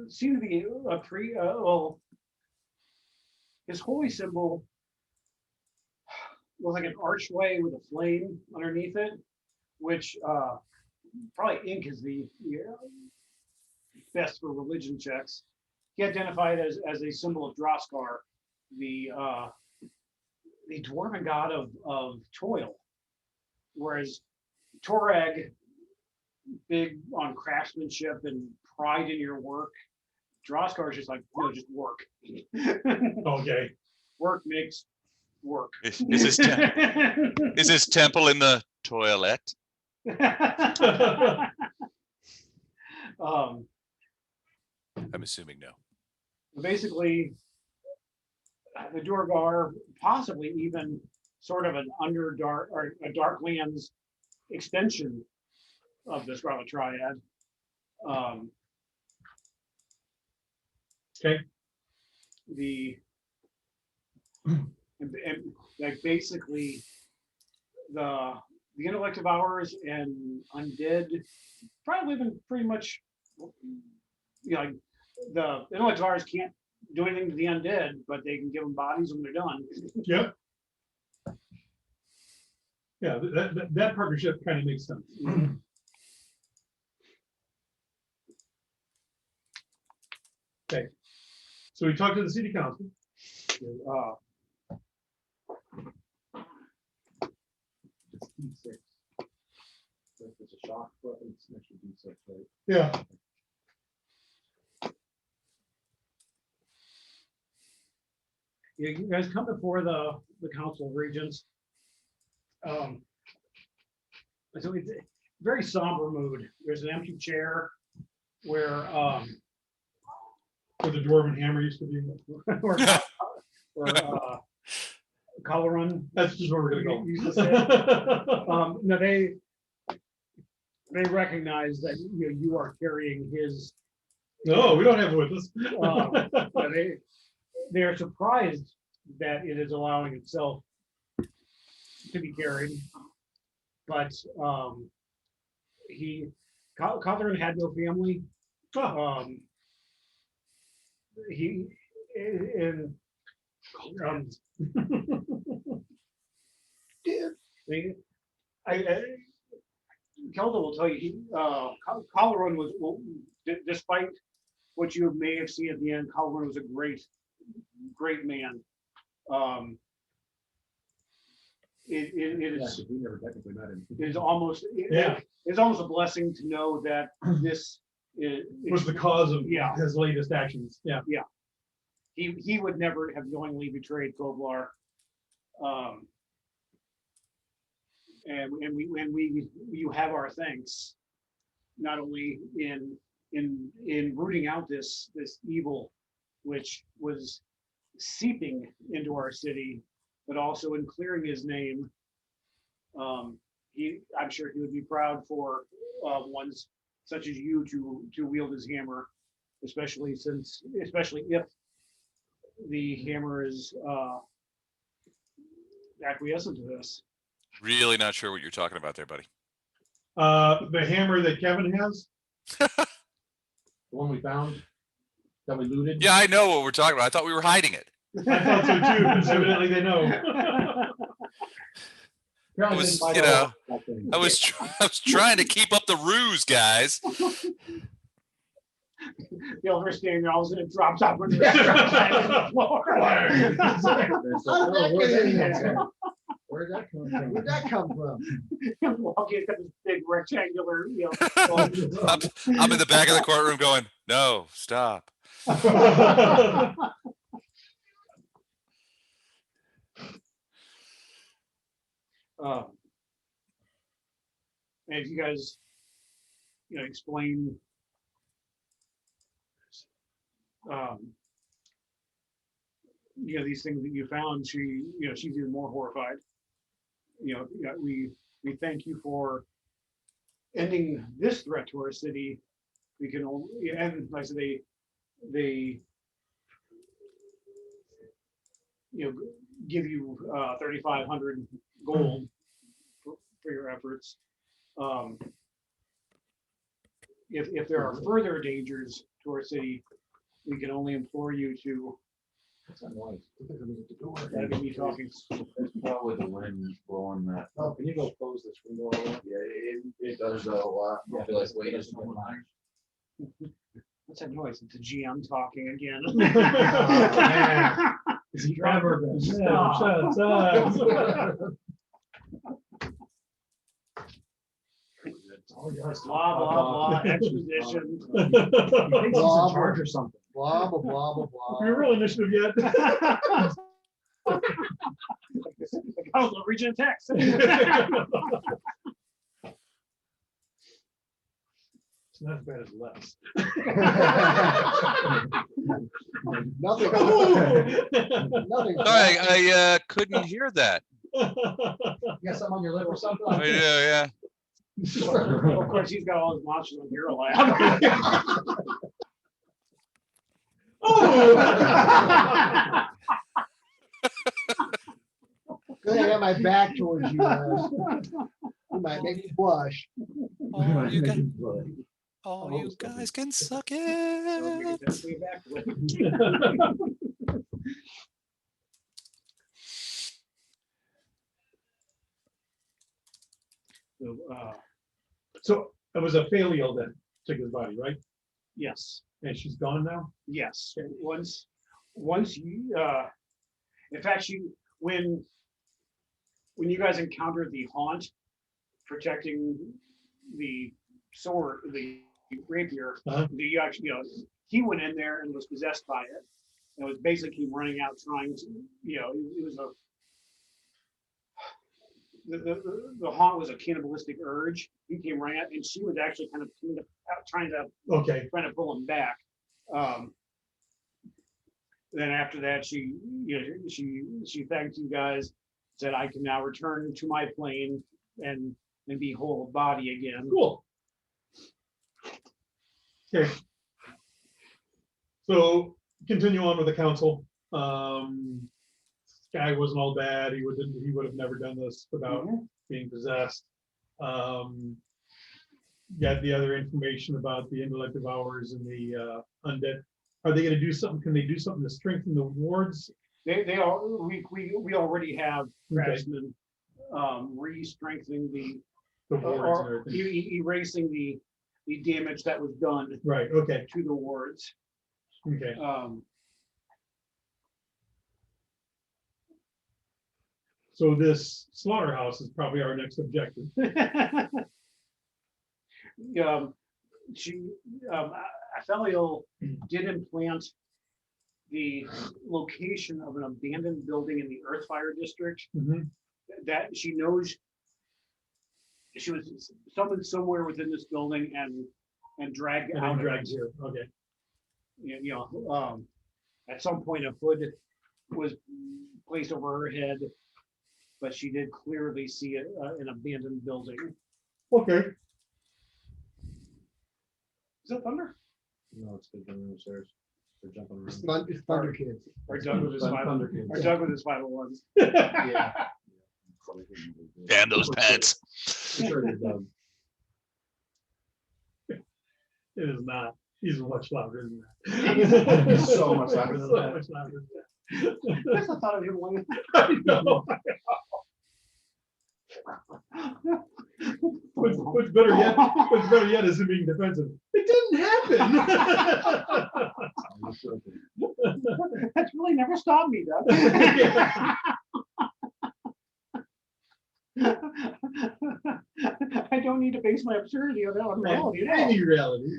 seemed to be well, his holy symbol was like an archway with a flame underneath it, which probably ink is the best for religion checks. He identified as a symbol of Droskar, the dwarven god of toil, whereas Torag, big on craftsmanship and pride in your work. Droskar is just like, just work. Okay. Work makes work. Is this temple in the toilet? I'm assuming no. Basically, the Durgar, possibly even sort of an Underdark or a Darklands extension of the Scarlet Triad. Okay. And like basically the intellect of ours and undead probably live in pretty much, like the intellect of ours can't do anything to the undead, but they can give them bodies when they're done. Yep. Yeah, that partnership kind of makes sense. Okay. So we talked to the city council. It's D6. So if it's a shock weapon, it's an extra D6, right? Yeah. You guys come before the Council of Regents. So it's a very somber mood. There's an empty chair where Where the dwarven hammer used to be. where Coloran That's just where we're gonna used to sit. go. No, they recognize that you are carrying his. No, we don't have it with us. They are surprised that it is allowing itself to be carried, but Coloran had no family. He and Kelda will tell you, Coloran was, despite what you may have seen at the end, Coloran was a great man. It is. We never technically met him. It is almost. Yeah. It's almost a blessing to know that this Was the cause of Yeah. his latest actions. Yeah. He would never have knowingly betrayed Koblar. And you have our thanks, not only in rooting out this evil, which was seeping into our city, but also in clearing his name. I'm sure he would be proud for ones such as you to wield his hammer, especially if the hammer is acquiescent to this. Really not sure what you're talking about there, buddy. The hammer that Kevin has. The one we found, that we looted. Yeah, I know what we're talking about. I thought we were hiding it. I thought so too, because evidently they know. I was, you know, I was trying to keep up the ruse, guys. The elder standing there, all of a sudden it drops out from the floor. Where'd that come from? Where'd that come from? Walking, got this big rectangular, I'm in the back of the courtroom going, no, stop. And you guys, explain these things that you found, she's even more horrified. We thank you for ending this threat to our city. We can only, and like I said, they give you 3,500 gold for your efforts. If there are further dangers to our city, we can only implore you to. That's unwise. That'd be me talking. That's probably the wind blowing that. Oh, can you go close this window all the way? Yeah, it does that a lot. I feel like wait just one line. What's that noise? It's a GM talking again. Trevor, Blah blah blah. Exposition. Blah, Charge or something. blah, blah, blah, blah, blah. Are we real initiative yet? Council of Regent Text. It's not as bad as less. Nothing. Nothing. Sorry, I couldn't hear that. You got something on your lip or something? I do, yeah. Of course, he's got all his monsters on Hero Lab. Good, I got my back towards you guys. You might make me blush. Oh, you guys can suck it. So it was a Phaliel that took his body, right? Yes. And she's gone now? Yes. Once you, in fact, when when you guys encountered the haunt protecting the sword, the rapier, you actually, he went in there and was possessed by it. And was basically running out trying to, it was the haunt was a cannibalistic urge. He came running out, and she was actually kind of trying to pull him back. Then after that, she thanked you guys, said, "I can now return to my plane and be whole of body again." Cool. Okay. So continue on with the council. Guy wasn't all bad. He would have never done this without being possessed. Got the other information about the intellect devours and the undead. Are they going to do something? Can they do something to strengthen the wards? They are. We already have craftsmen re-strengthening the wards and or everything. erasing the damage that was done Right. Okay. to the wards. Okay. So this slaughterhouse is probably our next objective. Atheliel did implant the location of an abandoned building in the Earthfire district that she knows she was summoned somewhere within this building and dragged out. Here. Okay. At some point a hood was placed over her head, but she did clearly see an abandoned building. Okay. Is that thunder? No, it's the jumping upstairs. They're jumping around. It's Thunder Kids. Or Doug with his Thunder 501. Kids. Or Doug with his 501s. Yeah. Damn those pets. Sure it does. It is not. He's much louder than that. He's so much louder than that. Much louder than that. I thought of him one. I know. What's better yet is him being defensive. It didn't happen. That's really never stopped me, Doug. I don't need to base my absurdity on reality. Any reality.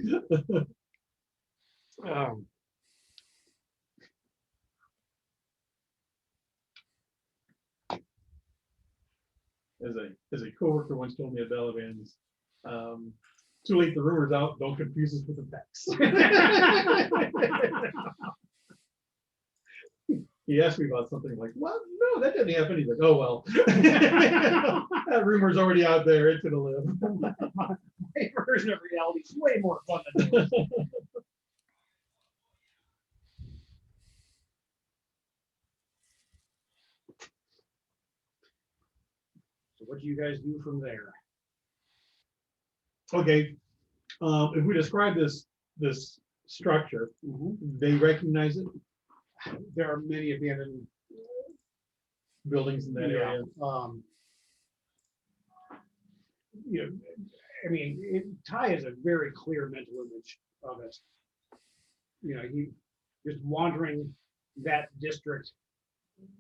As a coworker once told me at Bellavans, too late, the rumor's out, don't confuse us with the facts. He asked me about something like, well, no, that didn't happen. He's like, oh, well. That rumor's already out there, it's gonna live. My version of reality is way more fun than this. So what do you guys do from there? Okay, if we describe this structure, they recognize it, There are many abandoned buildings in that area. I mean, Ty has a very clear mental image of it. He just wandering that district.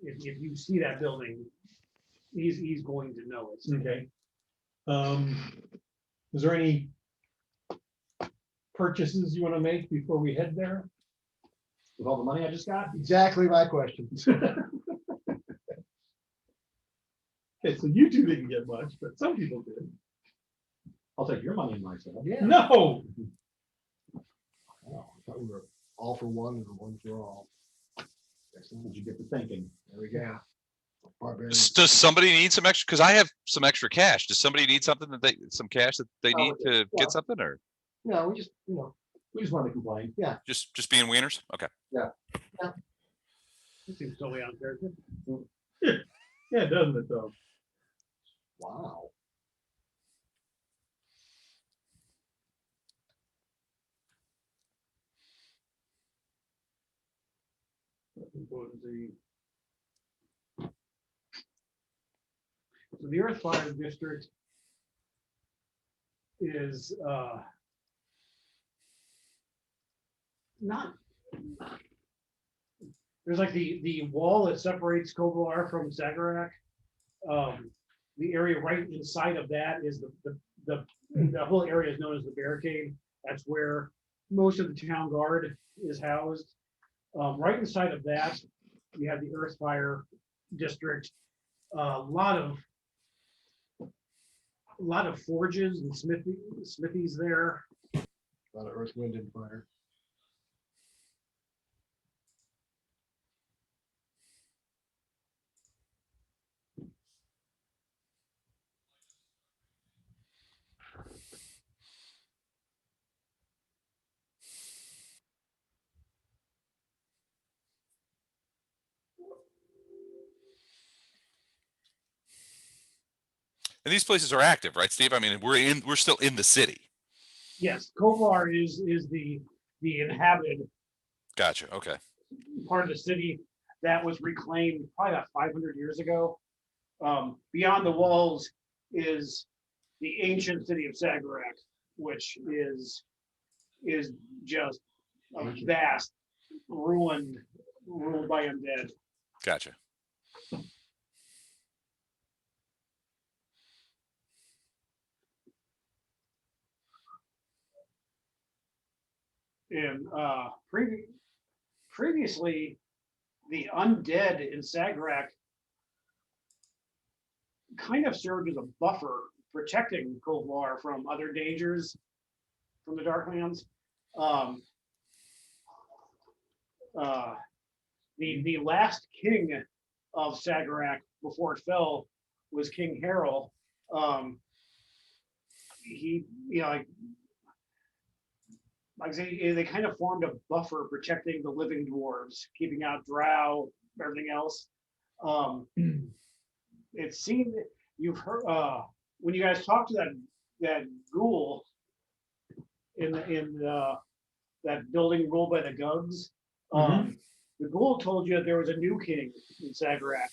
If you see that building, he's going to know it. Okay. Is there any purchases you want to make before we head there? With all the money I just got? Exactly my question. Okay, so you two didn't get much, but some people did. I'll take your money and myself. Yeah. No. Oh, I thought we were all for one or one for all. Did you get the thinking? There we go. Barbarians. Does somebody need some extra? Because I have some extra cash. Does somebody need something some cash that they need to get something, or No, we just, We just wanted to complain. just being wieners? Okay. It seems totally out of character. Yeah, doesn't it though? wow. So the Earthfire district is not. There's like the wall that separates Kovalar from Zagorak The area right inside of that is the whole area is known as the barricade. That's where most of the town guard is housed. Right inside of that, you have the Earth Fire District. A lot of forges and smithies there. A lot of earth, wind, and fire. And these places are active, right, Steve? I mean, we're still in the city. Yes, Kovar is the inhabited Gotcha. Okay. part of the city that was reclaimed probably about 500 years ago. Beyond the walls is the ancient city of Sagarak, which is just a vast ruined, ruled by undead. Gotcha. And previously, the undead in Sagarak kind of served as a buffer, protecting Kovar from other dangers from the Darklands. The last king of Sagarak before it fell was King Harald. He, like I say, they kind of formed a buffer protecting the living dwarves, keeping out drow, everything else. It seemed you've heard when you guys talked to that ghoul in that building ruled by the Gugs. The ghoul told you that there was a new king in Sagarak,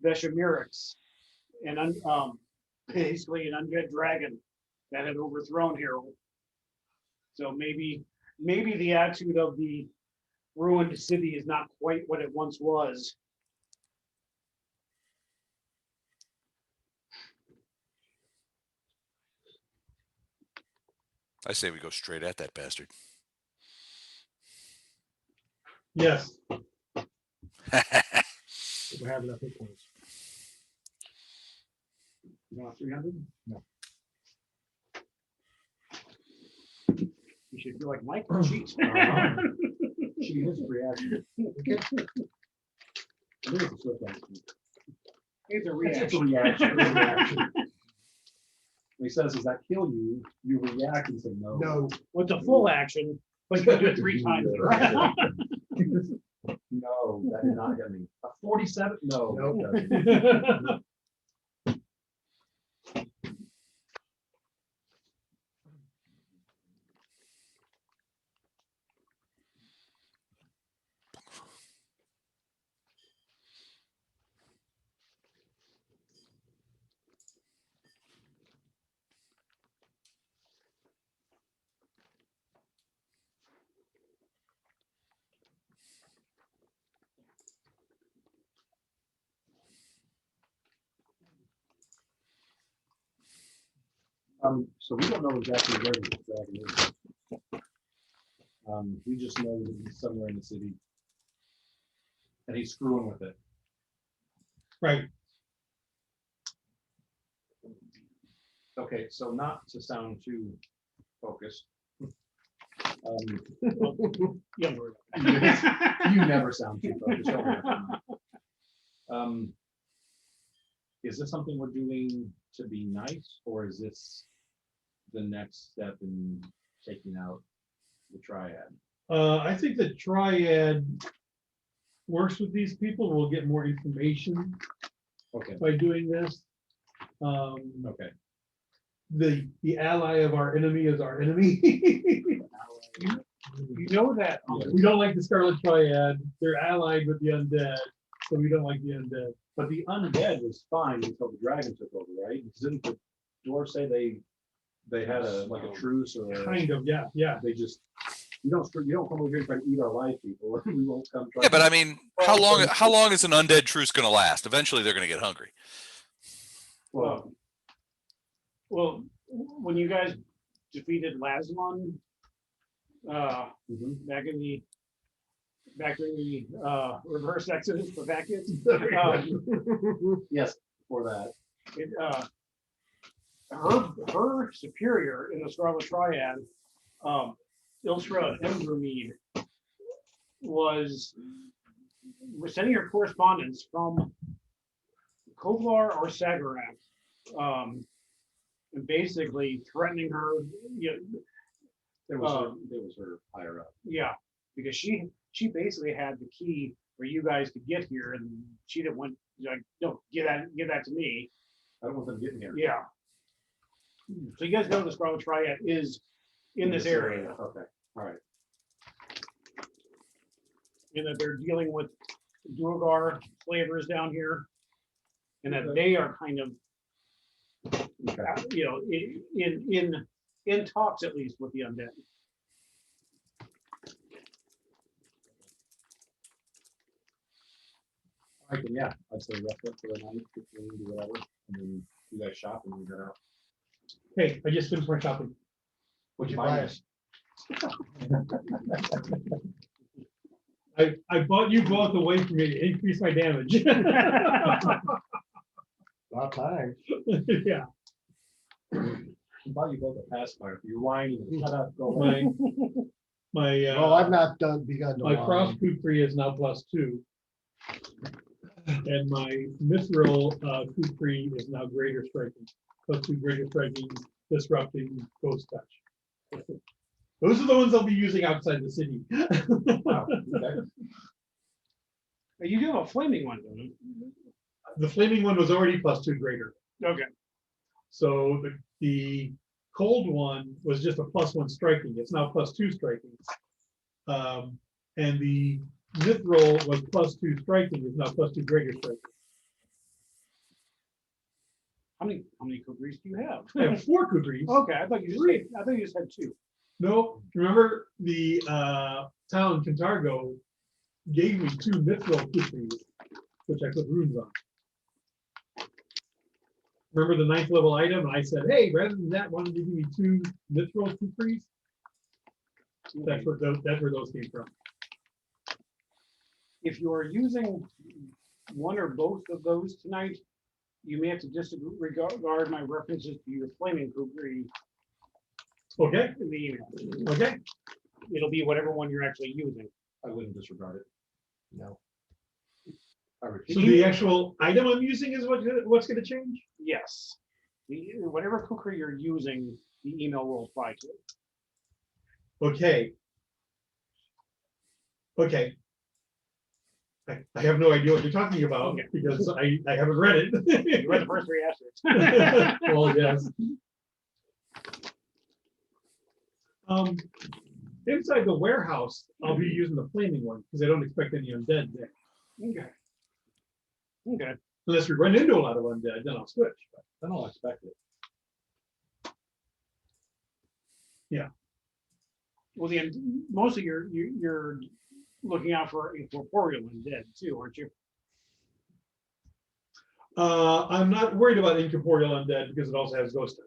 Veshamirix, and basically an undead dragon that had overthrown Harold. So maybe the attitude of the ruined city is not quite what it once was. I say we go straight at that bastard. Yes. If we have enough hit points. You want 300? No. You should feel like Mike. Cheat. She is a reaction. There's a swift action. It's a It's a reaction. reaction. When he says, does that kill you? You react and say no. No, Well, it's a full action, but you can do it 3 times. No, that did not get me. A 47? No. Nope. that doesn't. So we don't know exactly where the dragon is. We just know that he's somewhere in the city. And he's screwing with it. Right. Okay, so not to sound too focused. Yeah, we're- You never sound too focused. Don't worry. Is this something we're doing to be nice, or is this the next step in taking out the triad? I think the triad works with these people. We'll get more information Okay, by doing this. okay. The ally of our enemy is our enemy. You know that We don't like the Scarlet Triad. They're allied with the undead, so we don't like the undead. But the undead was fine until the dragon took over, right? Didn't the dwarf say they had a truce, or Kind of, yeah. they just, you don't come over here and try to eat our life, people. We won't come try. Yeah, but I mean, how long is an undead truce going to last? Eventually, they're going to get hungry. Well, when you guys defeated Lasmon, Mhm. back in the reverse exodus for back kids, Yes, for that. it, her superior in the Scarlet Triad, Ilstra Endromede, was sending her correspondence from Kovlar or Sagarak, and basically threatening her. It was her higher up. Yeah, because she basically had the key for you guys to get here, and she didn't want, like, no, give that to me. I don't want them getting here. Yeah. So you guys know the Scarlet Triad is in this area, Okay, all right. and that they're dealing with Duergar slavers down here, and that they are kind of, Okay. in talks at least with the undead. I can, yeah, I'd say rest up for the night, do whatever, and then you guys shop and we get out. Hey, I just finished my shopping. What'd you buy us? I bought you both away from me to increase my damage. About time. Yeah, I bought you both a pacifier. You're whining. Shut up, go my, away. my, Well, I've not begun to. my whine. cross kukri is now +2. And my mithril kukri is now greater striking, +2 greater striking, disrupting, ghost touch. Those are the ones I'll be using outside the city. Wow, okay. You do have a flaming one, don't you? The flaming one was already +2 greater. Okay. So the cold one was just a +1 striking. It's now +2 striking. And the mithril was +2 striking. It's now +2 greater striking. How many kukris do you have? I have 4 kukris. Okay, I thought you just had 2. No, remember the town Cantargo gave me 2 mithril kukris, which I put runes on. Remember the 9th level item? And I said, hey, rather than that, why don't you give me 2 mithril kukris? That's where those came from. If you are using one or both of those tonight, you may have to disregard my references to your flaming kukri Okay, in the email. okay. It'll be whatever one you're actually using. I wouldn't disregard it. No. I would. So the actual item I'm using is what's going to change? Yes. Whatever kukri you're using, the email will apply to it. Okay. Okay. I have no idea what you're talking about Okay. because I haven't read You it. read the first 3 asterisks. Well, yes. Inside the warehouse, I'll be using the flaming one because I don't expect any undead there. Okay. Okay. Unless we run into a lot of undead, then I'll switch. I don't expect it. Well, mostly you're looking out for incorporeal undead too, aren't you? I'm not worried about incorporeal undead because it also has ghost touch.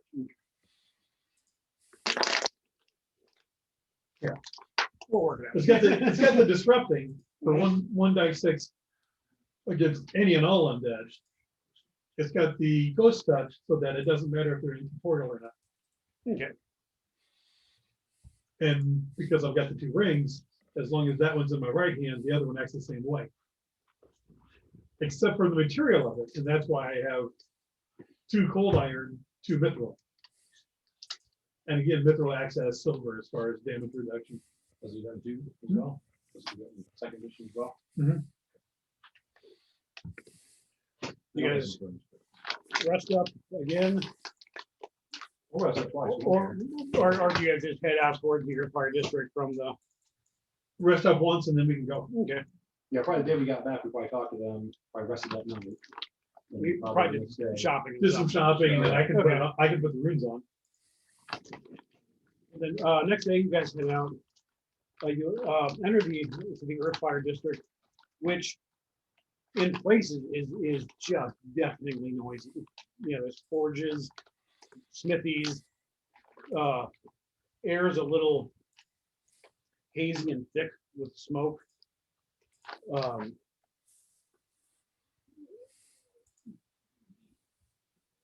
Yeah. We'll work it out. It's got the disrupting for one dice 6 against any and all undead. It's got the ghost touch so that it doesn't matter if they're incorporeal or not. Okay. And because I've got the 2 rings, as long as that one's in my right hand, the other one acts the same way. Except for the material of it, and that's why I have 2 cold iron, 2 mithril. And again, mithril acts as silver as far as damage reduction. Does he then do as well? Does he do it in the second mission as well? You guys rest up again, Or rest up twice. or do you guys just head out towards your fire district from the? Rest up once and then we can go. Okay. Yeah, probably the day we got back, we probably talked to them, probably rested that night. And We probably probably the did next day. shopping. and Do some stuff. shopping and then I can put Okay. I can put the runes on. And then next day you guys head out. You enter the Earth Fire District, which in places is just definitely noisy. You know, there's forges, smithies, air is a little hazy and thick with smoke.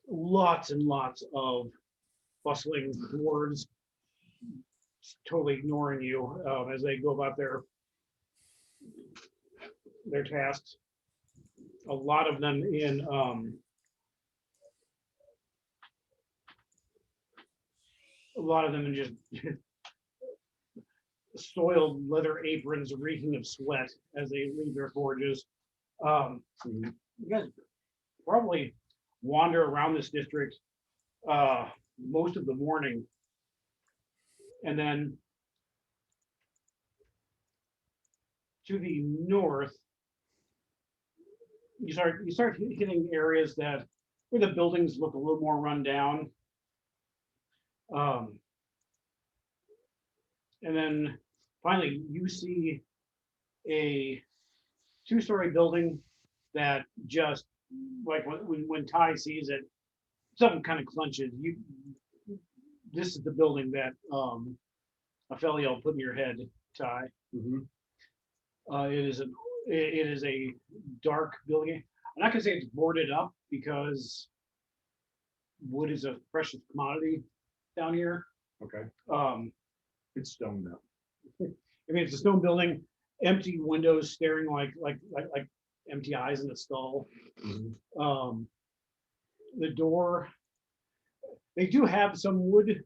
Lots and lots of bustling dwarves totally ignoring you as they go about their tasks. A lot of them in just soiled leather aprons reeking of sweat as they leave their forges. You guys probably wander around this district most of the morning, and then to the north you start hitting areas that where the buildings look a little more run down, and then finally you see a two-story building that just like when Ty sees it, something kind of clenches. This is the building that Ophelia put in your head, Ty. It is a dark building. I'm not gonna say it's boarded up because wood is a precious commodity down here. Okay, Um, it's stone now. I mean, it's a stone building, empty windows staring like empty eyes in a skull. The door, they do have some wood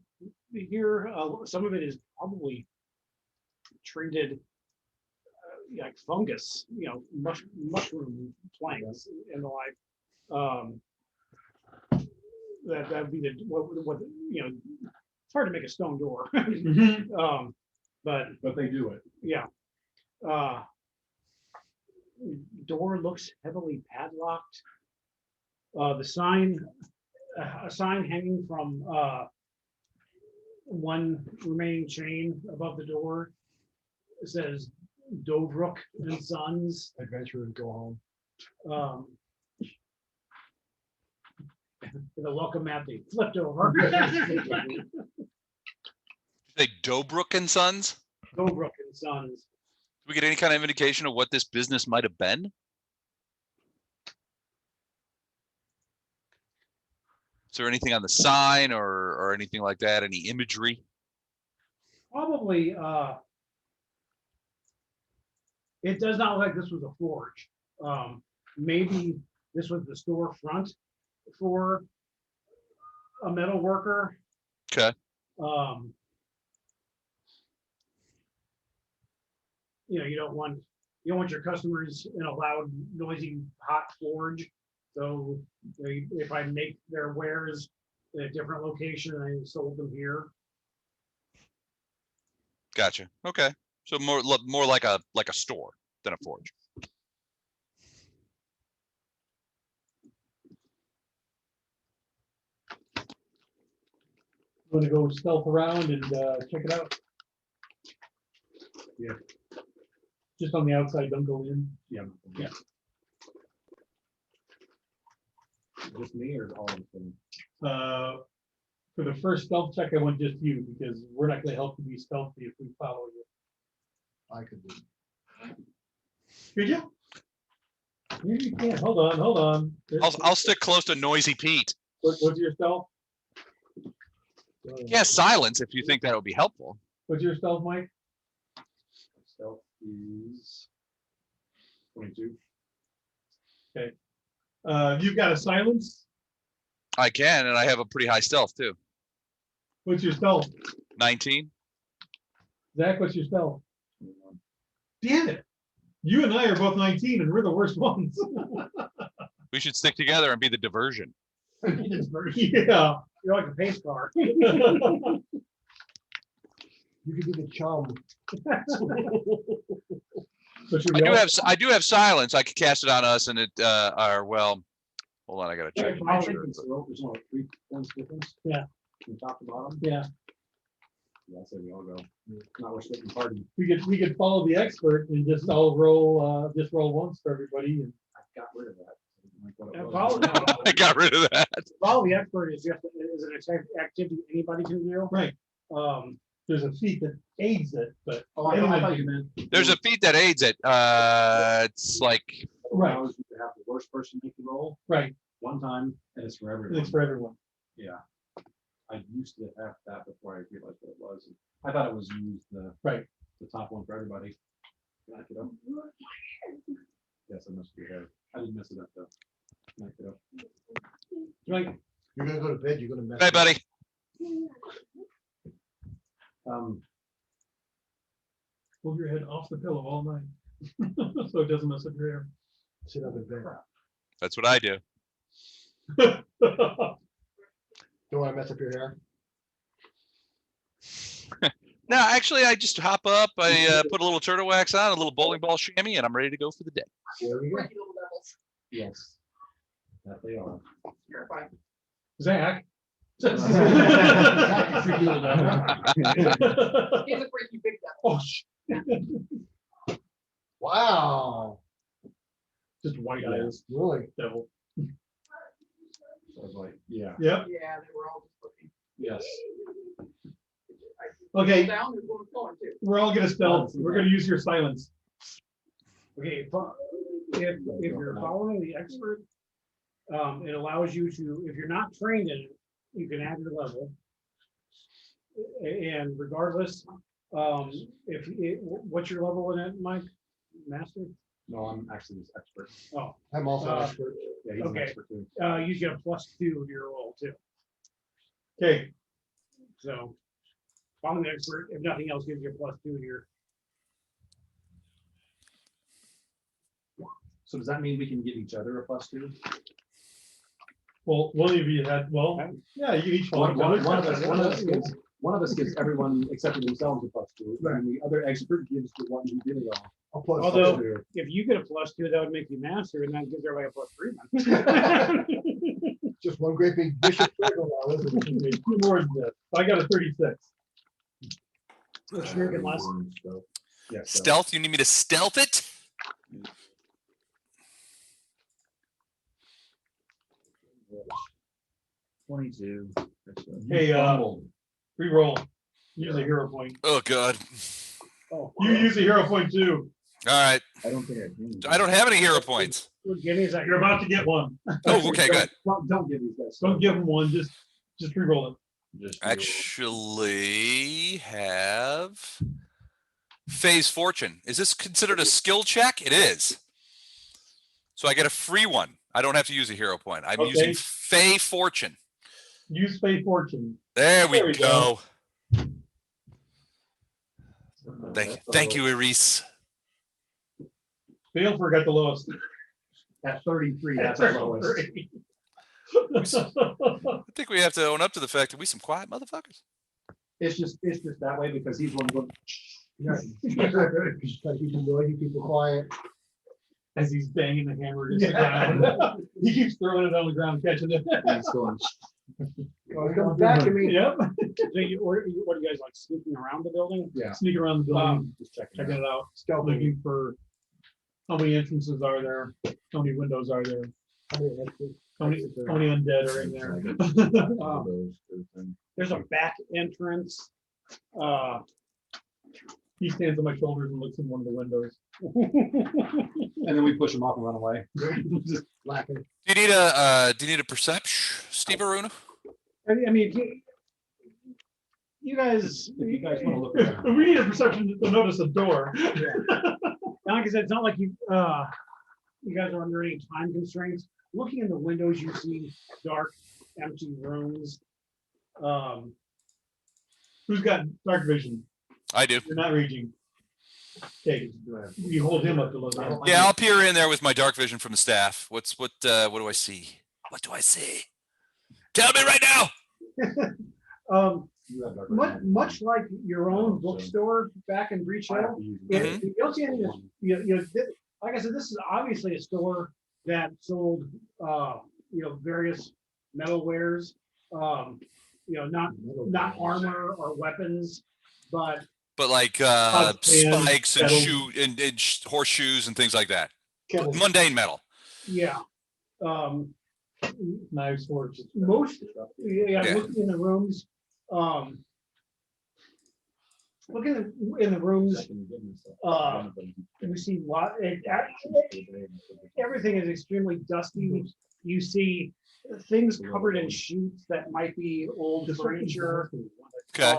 here. Some of it is probably treated like fungus, you know, mushroom planks and the like. That would be what you know. It's hard to make a stone door, but But they do it. yeah. Door looks heavily padlocked. The sign, a sign hanging from one remaining chain above the door, it says Dovrook and Sons. Adventurers go home. The welcome mat they flipped over. Say Dobrook and Sons. Dovrook and Sons. Do we get any kind of indication of what this business might have been? Is there anything on the sign or anything like that? Any imagery? Probably, it does not look like this was a forge. Maybe this was the storefront for a metal worker. Okay. You know, you don't want your customers in a loud, noisy, hot forge. So if I make their wares in a different location and I sold them here. Gotcha. Okay. So more like a store than a forge. Want to go stealth around and check it out? Yeah. Just on the outside, don't go in. Yeah. Yeah. Just me or all of them? For the first stealth check, I want just you because we're not going to help you be stealthy if we follow you. I could do. Could you? You can't. Hold on. I'll stick close to Noisy Pete. What's your stealth? Yeah, silence if you think that would be helpful. What's your stealth, Mike? Stealth is 22. You've got a silence. I can, and I have a pretty high stealth too. What's your stealth? 19. Zach, what's your stealth? Damn it. You and I are both 19 and we're the worst ones. We should stick together and be the diversion. Yeah. You're like a pace car. You could be the chum. I do have silence. I could cast it on us, and it well. Hold on, I gotta check. to I make think sure, There's only 3 points difference. Yeah. From top to bottom. Yeah. Yeah, I say we all go. Not we're splitting party. We could follow the expert and just all roll just roll once for everybody. And I got rid of that. Like what it And was. I got rid of that. follow the expert is is an activity anybody can do. Right. Um, There's a feat that aids it, but. Oh, I thought you meant. There's a feat that aids it. It's like, Right. Allows you to have the worst person make the roll Right, one time, and it's for everyone. it's for everyone. Yeah. I used to have that before I realized what it was. I thought it was used Right. the top one for everybody. Knock it up. Yes, I must be there. I didn't mess it up though. Knock it up. like, You're gonna go to bed, you're gonna mess. hey, it up. buddy. Hold your head off the pillow all night. So it doesn't mess up your Sit up in bed. That's what I do. hair. Don't wanna mess up your hair. No, actually, I just hop up. I put a little turtle wax on, a little bowling ball chamois, and I'm ready to go for the day. There we go. Yes. That they are. Zach. Oh, Wow, just white eyes, really? devil. So I was like, yeah, Yep, Yeah, they were all just looking. yes. okay, Down, they're going too. we're all gonna stealth. We're gonna use your silence. okay, if you're following the expert, it allows you to, if you're not trained in it, you can add your level. And regardless, what's your level in it, Mike? Master? No, I'm actually this expert. Oh, I'm also an Uh, expert. Yeah, he's an Okay. expert too. you get a +2 to your roll too. Okay, So following the expert, if nothing else, gives you a +2 to your. So does that mean we can give each other a +2? well, one of you had, well, yeah, you each. One follow of us gives everyone except for themselves a +2, and the other expert gives the one who did it all. I'll plus Although- two. If you get a +2, that would make you master, and that gives everybody a +3 then. Just one great big vicious circle now, isn't it? Two more than this. I got a 36. Which you're getting less. Yes. Stealth? You need me to stealth it? 22. Hey, re-roll. Use a hero point. Oh, God. Oh, You use a hero point too. All right. I don't think I can. I don't have any hero points. Gimme is that You're about to get one. Oh, okay, good. Don't give these guys. Don't give them one, just re-roll it. Just Actually have phase fortune. Is this considered a skill check? It is. So I get a free one. I don't have to use a hero point. I'm Okay. using Fey Fortune. Use Fey Fortune. There we There we go. go. Thank you, Eris. Fail forgot the lowest. At 33, that's the lowest. I think we have to own up to the fact that we some quiet motherfuckers. It's just that way because he's one going Yeah. Just try to keep the noisy people quiet. As he's banging the hammer against the ground. He keeps throwing it on the ground, catching it. he's going. Oh, it comes back to me. Yep. So what are you guys like sneaking around the building? Yeah, Sneak around the building, just checking. checking it out, Stealth. looking for how many entrances are there, how many windows are there, how many undead are in there. There's a back entrance. He stands on my shoulders and looks in one of the windows. And then we push him off and run away. Just laughing. Do you need a perception, Steve Aruna? I mean, you guys, If you guys want to look around. We need a perception to notice a door. like I said, it's not like you guys are under any time constraints. Looking in the windows, you see dark, empty rooms. Who's got dark vision? I do. You're not reaching. Okay, you hold him up to look. at. Yeah, I'll peer in there with my dark vision from the staff. What do I see? What do I see? Tell me right now. You have dark Much like your own bookstore back in Breach I have Hill, to use if you don't see any, like I said, this is obviously a store that sold, various metalwares, not armor or weapons, but But like Pots, pans, spikes and kettle. horseshoes and things like that. Kettle. Mundane metal. Yeah. Knives, forks. Most, yeah, Yeah. looking in the rooms, looking in the rooms, you see everything is extremely dusty. You see things covered in sheets that might be old furniture. Okay.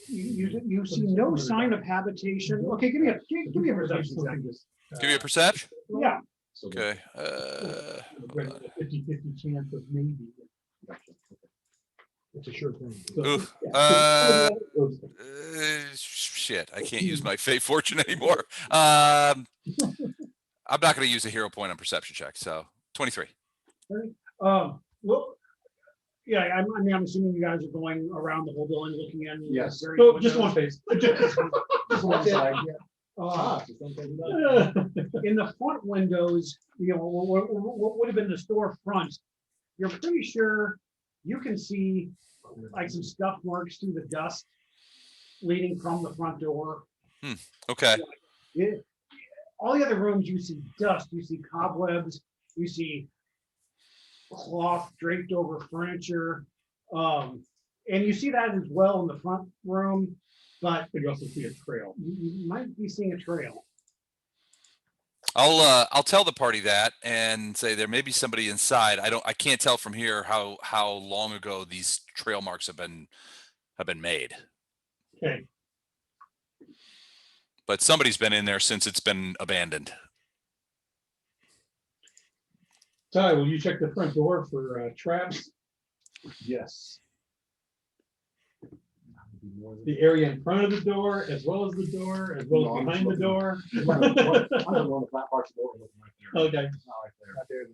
You see no sign of habitation. Okay, give me a perception check. Give me a perception. Yeah, Okay. 50-50 chance of maybe. It's a sure thing. Oof. Shit, I can't use my fate fortune anymore. I'm not going to use a hero point on perception check. So 23. well, yeah, I mean, I'm assuming you guys are going around the whole building looking in. Yes. various So just one windows. face. Just one side, yeah. In the front windows, you know, what would have been the store front, you're pretty sure you can see like some scuff marks through the dust leading from the front door. Okay. All the other rooms, you see dust, you see cobwebs, you see cloth draped over furniture. And you see that as well in the front room, but You also see a trail. you might be seeing a trail. I'll tell the party that and say there may be somebody inside. I can't tell from here how long ago these trail marks have been made. Okay. But somebody's been in there since it's been abandoned. Ty, will you check the front door for traps? Yes. The area in front of the door, as well as the door, as well as behind the door? I'm on the flat parts of the door, looking right there. Okay. It's not right there. Not there.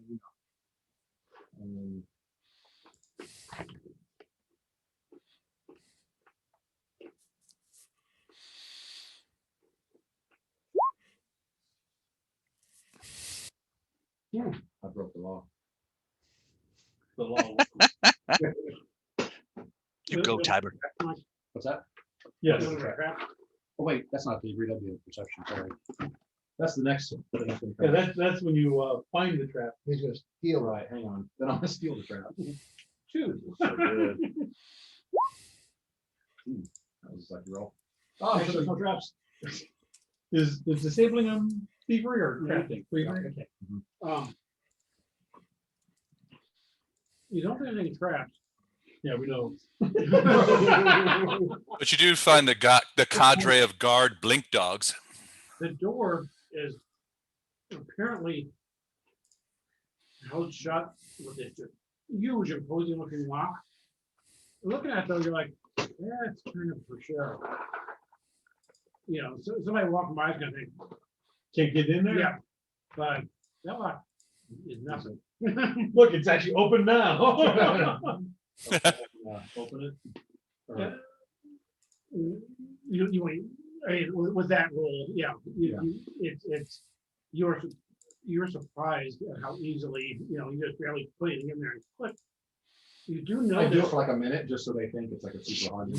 And I broke the law. The law. You go, Tiber. What's that? Yes. Oh, wait, that's not the RW perception, sorry. That's the next one. Yeah, that's when you find the trap. He's gonna steal it. Right, hang on. Then I'm gonna steal the trap. Choose. So good. That was like roll. Oh, Make sure there's no traps. Is disabling them thievery or crafting? Thievery? Okay. You don't think there's any traps. Yeah, we don't. But you do find the cadre of guard blink dogs. The door is apparently held shut with this huge imposing looking lock. Looking at it though, you're like, yeah, it's kind of for sure. You know, so somebody walking by is gonna think, Can't get in there? yeah, but that lock is nothing. Look, it's actually open now. Open it. Yeah. You I mean, with that roll, yeah, you're surprised at how easily, you know, you just barely put it in there and click. You do I do it notice. for like a minute, just so they think it's like a super hard.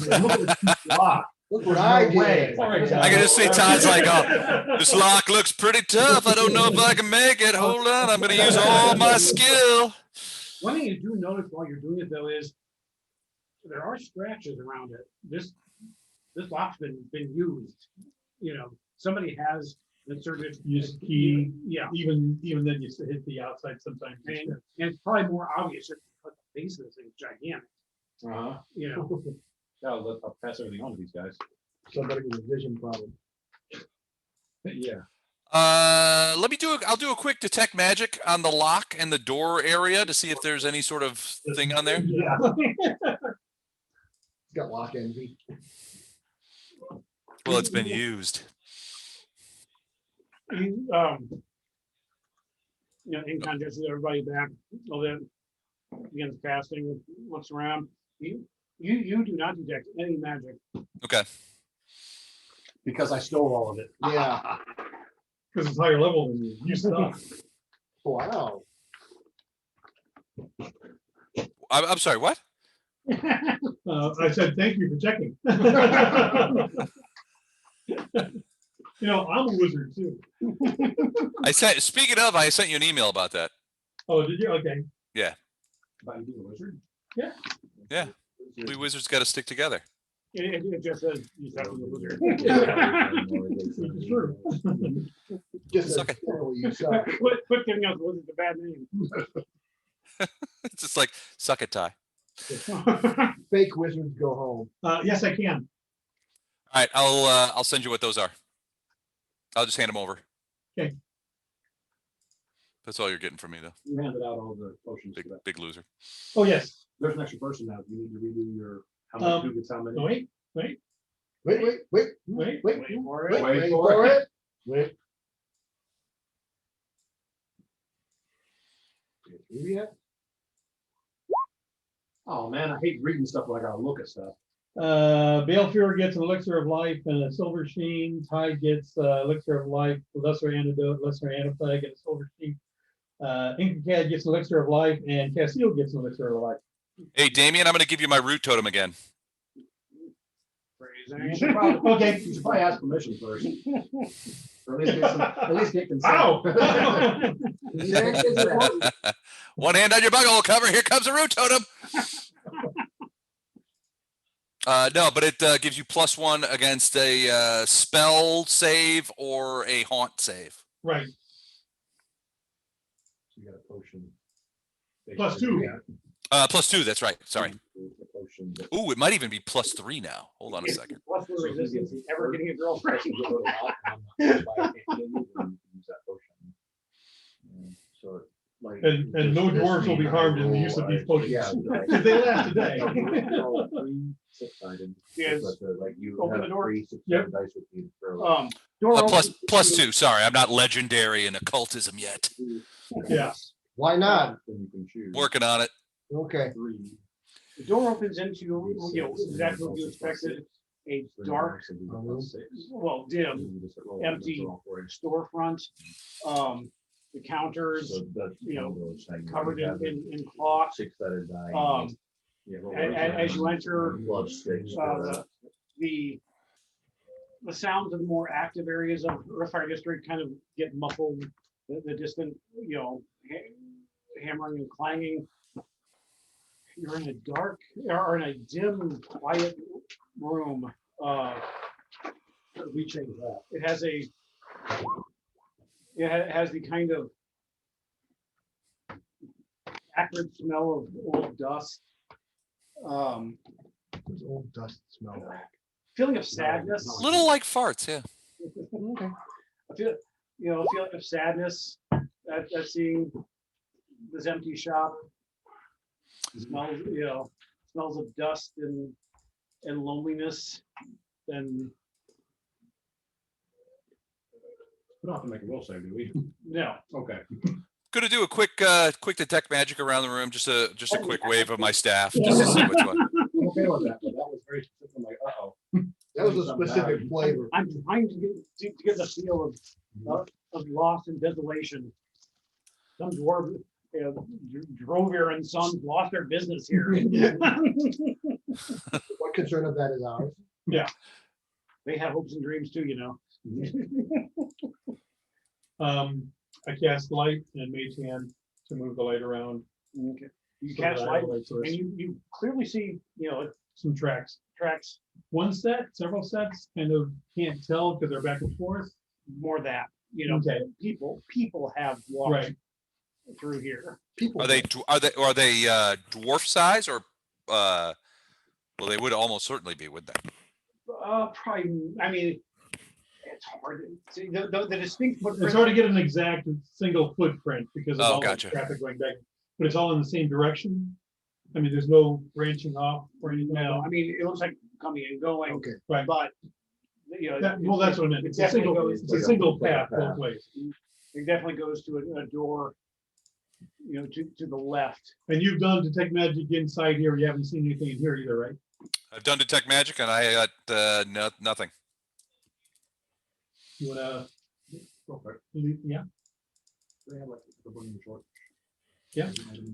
Look what I No way. did. All right, I can just see Todd's like, oh, this lock looks pretty tough. I don't know if I can make it. Hold on, I'm going to use all my skill. One thing you do notice while you're doing it though is there are scratches around it. This lock's been used. You know, somebody has inserted. Use key. Yeah, Even then you still hit the outside sometimes. and it's probably more obvious if the base of this thing is gigantic. Uh-huh. You know, Yeah, I'll pass everything on to these guys. Somebody with a vision problem. Yeah. I'll do a quick detect magic on the lock and the door area to see if there's any sort of thing on there. Yeah. He's got lock envy. Well, it's been used. you know, in context with everybody back, so that against casting, looks around. You do not detect any magic. Okay. Because I stole all of it. Yeah. Because it's higher level than you. You suck. Wow. I'm sorry, what? I said, thank you for checking. You know, I'm a wizard too. Speaking of, I sent you an email about that. Oh, did you? Okay. About you being a wizard? Yeah. We wizards got to stick together. It just says you have to be a wizard. It's true. Just Suck as it. simple, you suck. Quit giving us wizards a bad name. It's just like suck it, Ty. Fake wizards go home. Yes, I can. All right, I'll send you what those are. I'll just hand them over. Okay. That's all you're getting from me, though. You handed out all the potions. Big for that. big loser. Oh, yes. There's an extra person now. You need to redo your, how many, who gets how many? No, wait. Wait. Wait. Wait for it. Wait for it. Wait. Through yet? Oh, man, I hate reading stuff when I gotta look at stuff. Balefewer gets an elixir of life and a silver sheen. Ty gets elixir of life, lesser antidote, lesser antiplague, and a silver sheen. Inkcad gets an elixir of life, and Castile gets an elixir of life. Hey, Damien, I'm going to give you my root totem again. You should probably, Okay. you should probably ask permission first. Or at least get consent. Ow! Consent is important. One hand on your buggle cover. Here comes a root totem. No, but it gives you +1 against a spell save or a haunt save. Right. You got a potion. +2. Yeah. +2. That's right. Sorry. The potion that- Ooh, it might even be +3 now. Hold on a second. What's the resistance to ever getting a girlfriend? So, like, And no dwarves will be harmed in the use of these potions. Yeah. Because they last a day. 6 items. Yes. But, like you Open have the door. 3 6 Yep. dice with you. throw. Door +2. Sorry, I'm not legendary in occultism yet. Yeah. Why not? Then you can choose. Working on it. Okay. 3. The door opens into, you know, exactly what you expected, a dark, well, dim empty storefront. The counters, you know, covered in cloth. 6-sided die. As you enter, Plus 6. the sounds of the more active areas of Earthfire District kind of get muffled. The distant, you know, hammering and clanging. You're in a dark, or in a dim, quiet room. We change that. It has the kind of acrid smell of old dust. There's old dust smell like. Feeling of sadness. Little like farts, yeah. I feel, you know, a feeling of sadness at seeing this empty shop. Smells, you know, smells of dust and loneliness. And We don't have to make a will save, do we? no, Okay. Gonna do a quick detect magic around the room. Just a quick wave of my staff, just to see which one. I'm okay with that, but that was very specific. I'm like, uh-oh. That was a specific flavor. I'm trying to get the feel of loss and desolation. Some dwarf, you know, Drover and Sons lost their business here. What concern of that is ours? They have hopes and dreams too, you know. I cast light and mage hand to move the light around. Okay. You so catch that I light, have light source. and you clearly see, you know, Some tracks. tracks One set, several sets, kind of can't tell because they're back and forth. more that, you know, Okay. people have walked Right. through here. People. Are they dwarf size or well, they would almost certainly be, wouldn't they? Probably, I mean, it's hard to see the distinct footprint. It's hard to get an exact single footprint because of Oh, all the gotcha. traffic going back, but it's all in the same direction. I mean, there's no branching off or anything. No, I mean, it looks like coming and going, Okay. Right. but, you know. Well, that's what I meant. It It's a definitely single, goes, it's a single path both ways. it definitely goes to a door, you know, to the left. And you've done detect magic inside here. You haven't seen anything in here either, right? I've done detect magic and I got nothing. You wanna, Okay. yeah, They have like the burning short. yeah,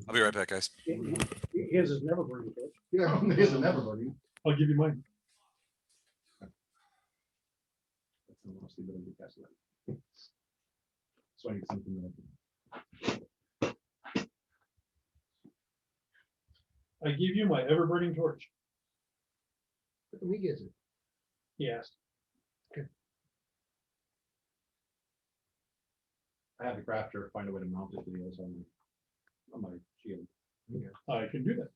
I'll be right back, guys. His is never burning. Yeah, it isn't ever burning. I'll give you mine. I lost the ability to cast light. So I need something that I give you my ever burning torch. What week is it? He asked. I had the crafter find a way to mount it to the other side on my shield. I can do that.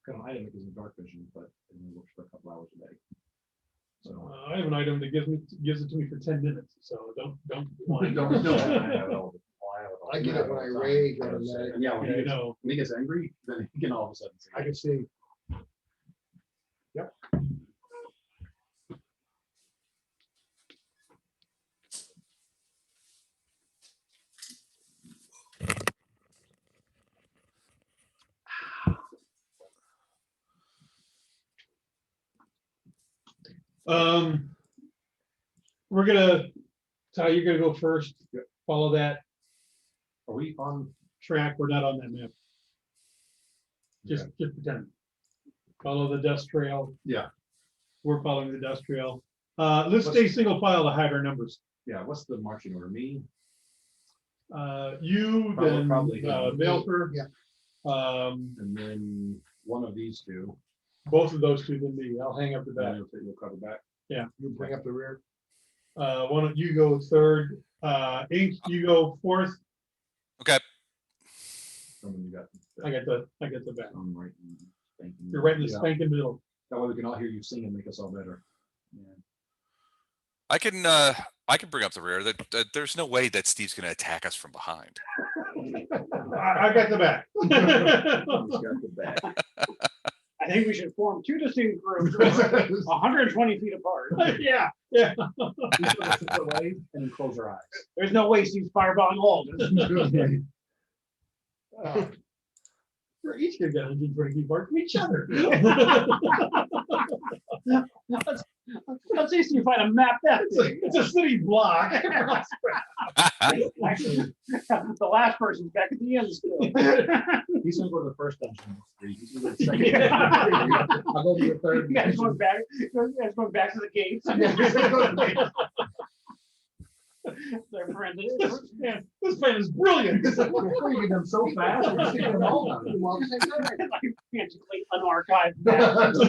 Kind of item it is in dark vision, but it only works for a couple hours a day. So. I have an item that gives it to me for 10 minutes, so don't whine. Don't know. I have it all. I get it when I rage automatic. Yeah, when You he gets, know, when he gets angry, then he can all of a sudden see. I can see. We're gonna, Ty, you're gonna go first. Yep. Follow that Are we on? track. We're not on that map. Just pretend. Follow the dust trail. Yeah. We're following the dust trail. Let's stay single file to hide our numbers. Yeah, what's the marching order? Me? You, Probably- then probably, Belfer. Yeah. And then one of these two. Both of those two, then me. I'll hang up the back. And you'll cover back. You bring up the rear. Why don't you go third? Ink, you go fourth. Okay. And then you got. I got the back. I'm right. in spanking. You're right in the Yeah. spanking middle. That way we can all hear you sing and make us all better. I can bring up the rear. That there's no way that Steve's going to attack us from behind. I got the back. He's got the back. I think we should form two distinct groups, 120 feet apart. Yeah. We put us away and then close our eyes. There's no way Steve's fireballing all of us. We're each gonna get 120 feet apart from each other. Let's see if you find a map that big. It's a city block. Actually, the last person's back at the end still. He's gonna go to the first dungeon. He's gonna go to the second. Yeah. I'll go to the third. You guys dungeon. going back to the gates. Their friend is. Man, this plan is brilliant. Before you get them so fast, we're sticking them all down. Like magically unarchived map.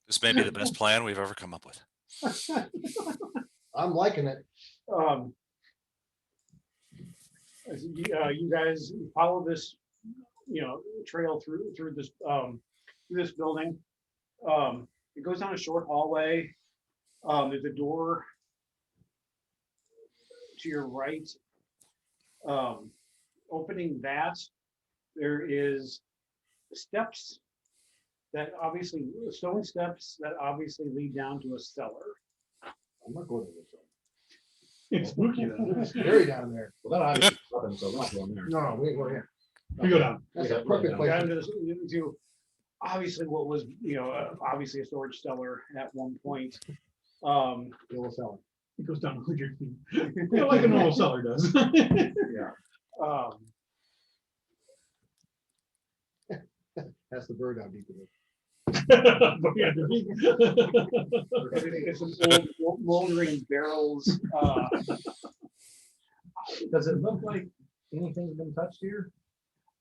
This may be the best plan we've ever come up with. I'm liking it. You guys follow this, trail through this building. It goes down a short hallway. There's a door to your right. Opening that, there is steps that obviously, stone steps that obviously lead down to a cellar. I'm not going to this one. It's spooky though. It's scary down there. Well, that obviously happened, so we're not going there. No, we ain't going here. We go down. That's Yeah, a perfect yeah. place. Down to obviously what was, obviously a storage cellar at one point. Little cellar. It goes down 100 feet. Like a normal cellar does. Yeah. That's the bird out deep in it. It's some old moldering barrels. Does it look like anything's been touched here?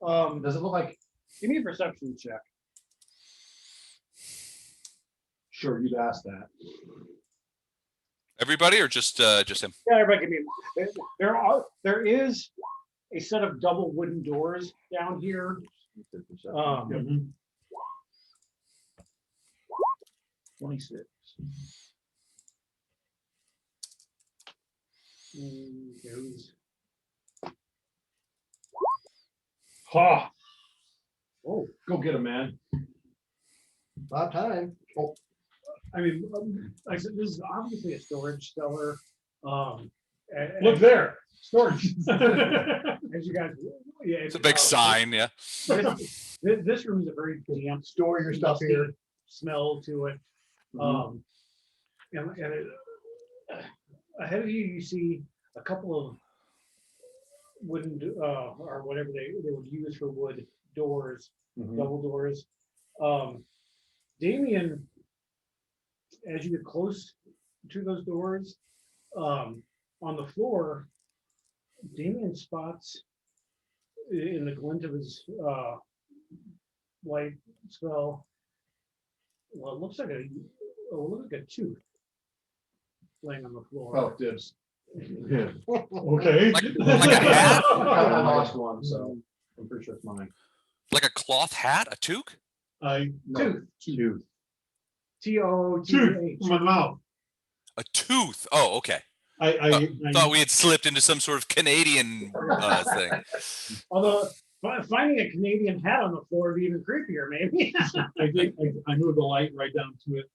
Does it look like? Give me a perception check. Sure, you'd ask that. Everybody or just him? Yeah, everybody give me. There is a set of double wooden doors down here. Mhm. 26. Ha! Oh, go get him, man. About time. Oh, I mean, like I said, this is obviously a storage cellar. Look there, storage. As you guys, yeah, It's a big sign, yeah. This room is a very damp, store your stuff musty here. smell to it. And it, ahead of you, you see a couple of wooden or whatever they would use for wood doors, Mhm. double doors. Damien, as you get close to those doors, on the floor, Damien spots in the glint of his light spell, well, it looks like a tooth laying on the floor. Oh, dibs. Okay. Like a hat? I lost one, so I'm pretty sure it's mine. Like a cloth hat, a toque? No, tooth. Tooth T-O-T-H. from my mouth. A tooth. Oh, okay. I Thought we had slipped into some sort of Canadian thing. Although finding a Canadian hat on the floor would be even creepier, maybe. I moved the light right down to it.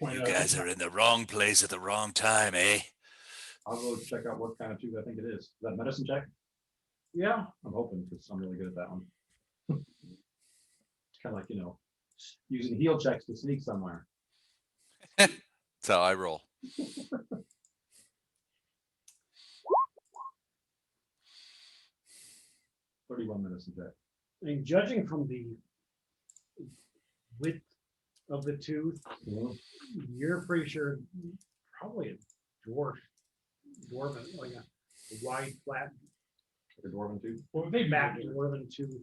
You guys are in the wrong place at the wrong time, eh? I'll go check out what kind of tooth I think it is. Is that medicine check? Yeah. I'm hoping, because I'm really good at that one. It's kind of like, using heal checks to sneak somewhere. That's how I roll. 31 medicine check. I mean, judging from the width of the tooth, you're pretty sure probably a dwarven, like a wide, flat, Like a dwarven tooth. well, they back dwarven tooth.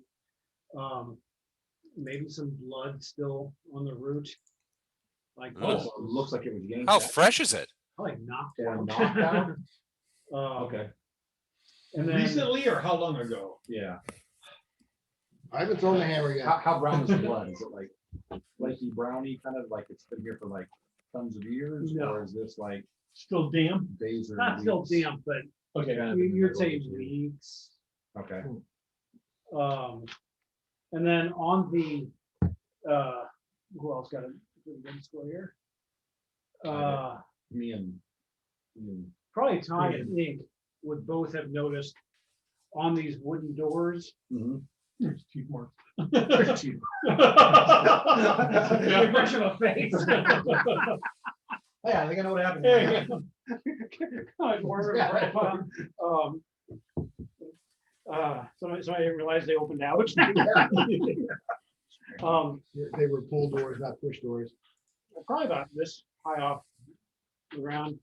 Maybe some blood still on the root. Like, Oh, it looks like it was yanked. How out. fresh is it? probably knocked Or out. knocked out? Okay. Okay, And then, Recently or how long ago? yeah. I haven't thrown the hammer yet. How brown is the blood? Is it like flaky browny, kind of like it's been here for like tons of years? No. Or is this like Still damp? days or not still weeks? damp, but Okay. Kind of in the you'd middle say of the two. weeks. Okay. And then on the, who else got a good score here? Me and Probably Ty and Ink would both have noticed on these wooden doors. There's teeth marks. Expression of face. Hey, I think I know what happened. Hey. Somebody didn't realize they opened out. They were pull doors, not push doors. Probably about this high off the ground,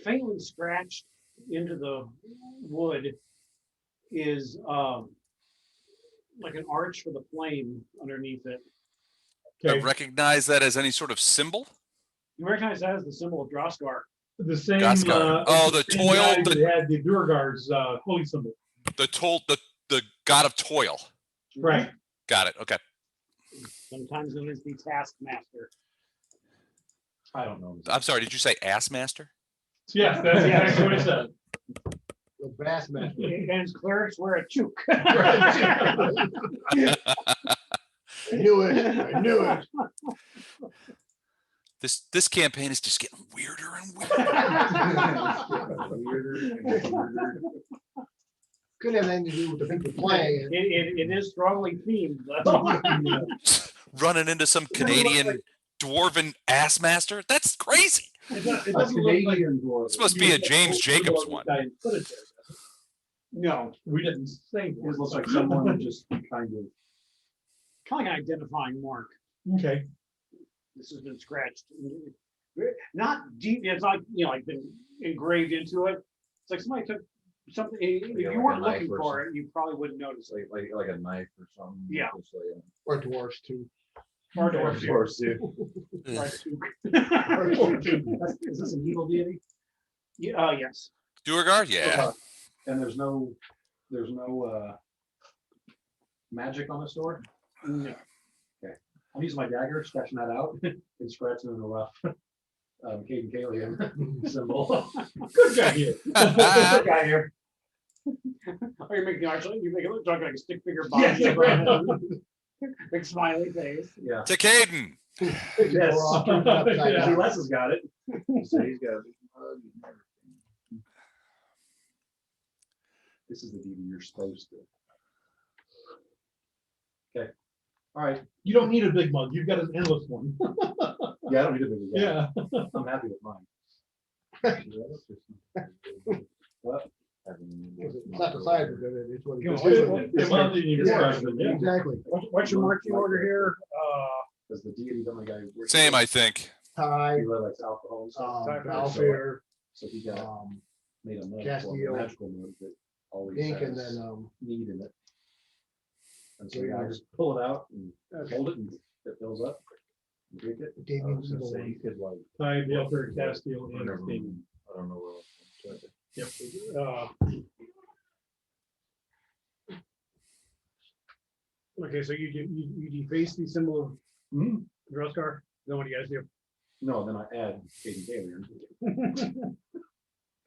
faintly scratched into the wood is like an arch for the flame underneath it. I Okay. recognize that as any sort of symbol. You recognize that as the symbol of Droskar. The same. Goskar. Oh, the same toil, guy the- that had the Durgar's holy symbol. The god of toil. Right. Got it. Okay. Sometimes known as the Taskmaster. I don't know. I'm sorry. Did you say ass master? Yes, that's exactly what it said. The Bassmaster. And his clerics wear a toque. I knew it. I knew it. This campaign is just getting weirder and weirder. Weirder and weirder. Couldn't have anything to do with the people playing. It is strongly themed, though. Running into some Canadian dwarven ass master. That's crazy. It A doesn't look like, Canadian dwarf. It's supposed to be a James Jacobs one. no, We didn't say. It looks like someone just kind of. kind of an identifying mark. Okay. This has been scratched. Not deep, it's like, like been engraved into it. It's like somebody took something, if Yeah, you like a weren't knife looking or for it, you probably wouldn't notice it. Like a knife or something. Yeah. Just like Or dwarfs too. Or a- dwarf Or suit. Is this an evil deity? Yeah, yes. Duergar? Yeah. And there's no magic on the sword. No. I'm using my dagger, scratching that out and scratching in a rough Caden Kalian symbol. Good guy here. Good guy here. Or you make it look like a stick figure Yes, body. right. Big smiley face. Yeah. To Caden. Yes. Yeah. See, Les has got it. So he's got a big mug and everything. This is the DD you're supposed to. Okay. All right. You don't need a big mug. You've got an endless one. Yeah, I don't need a big one. Yeah. I'm happy with mine. What? It's not the size of it, it's what it You know, is. what- Yeah. Exactly. What's your marching order here? Because the deity, the guy. Same, I think. Ty, He likes alcohol and stuff. Alfair, So he got made a note for Castile, a magical note that always ink, and has then, need in it. And so so I you- just pull it out and hold it and it fills up. You drink it. Gave me I was gonna the say, one. you could like. Ty, Delfer, Castile, and whatever, Stevens. I don't know where. else. Yep. Okay, so you deface the symbol of Mhm. Droskar, then what do you guys do? No, then I add Caden Taylor.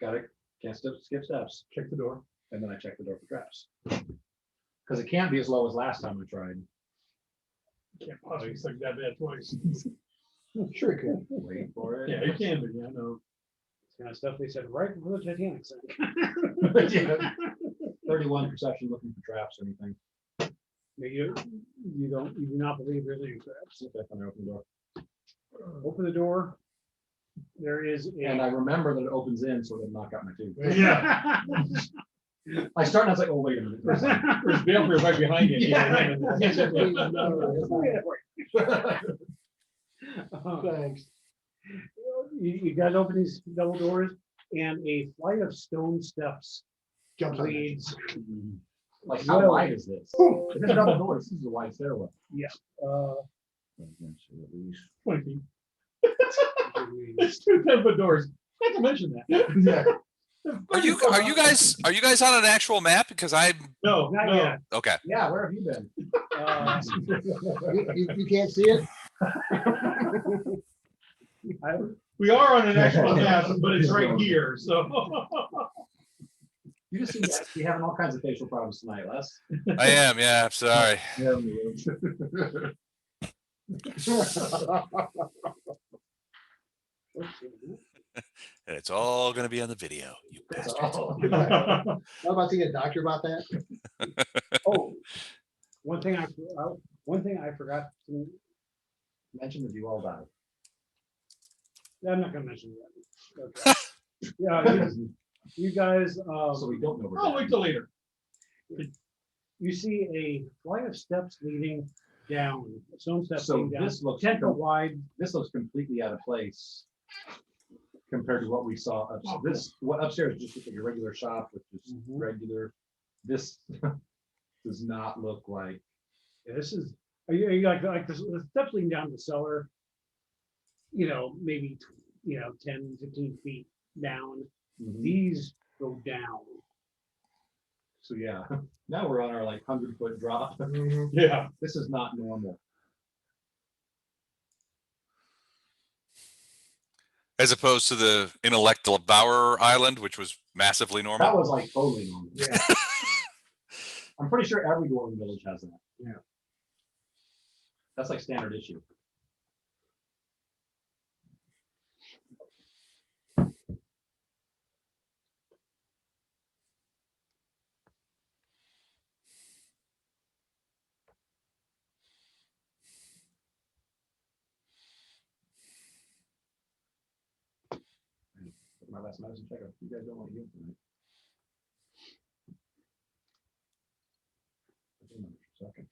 Got it. Can't skip steps. Check the door. And then I check the door for traps. Because it can't be as low as last time I tried. Can't possibly suck that bad twice. Sure it could. Wait for it. Yeah, it can be, yeah, no. It's kind of stuff they said right before the Titanic sank. Yeah. 31 perception looking for traps or anything. You do not believe there's any traps. See if I can open the door. Open the door. There is And I a. remember that it opens in so it doesn't knock out my tooth. Yeah. I start and I was like, oh, wait a minute. There's Delfer right behind you. Yeah. Thanks. You guys open these double doors and a flight of stone steps Jumps on it. leads. Like, how wide is this? If it's double doors, this is a wide stairwell. Uh, 20 feet. It's 2 10-foot doors. Not to mention that. Yeah. Are you guys on an actual map? Because I'm No, Not no. yet. okay. Yeah, where have you been? You can't see it? We are on an actual map, but it's right here, so. You just seem to be having all kinds of facial problems tonight, Les. I am. Yeah. I'm sorry. And it's all going to be on the video. You bastards. How about seeing a doctor about that? Oh, one thing I forgot to, Mention that you all died. I'm not gonna mention that. Okay. Yeah, you guys, So we don't know. where I'll that wait is. till later. you see a flight of steps leading down, stone steps So leading down, this looks 10 foot wide. This looks completely out of place compared to what we saw upstairs. What upstairs just looks like a regular shop with just Mhm. regular. This does not look like. Yeah, this is, are you like the steps leading down to the cellar? You know, maybe, 10, 15 feet down. These go down. So yeah, now we're on our like 100-foot drop. Yeah. This is not normal. As opposed to the Intellect Bower Island, which was massively That normal. was like totally normal. Yeah. I'm pretty sure every dwarven village has that. Yeah. That's like standard issue. My last medicine check. You guys don't want to heal tonight. Second.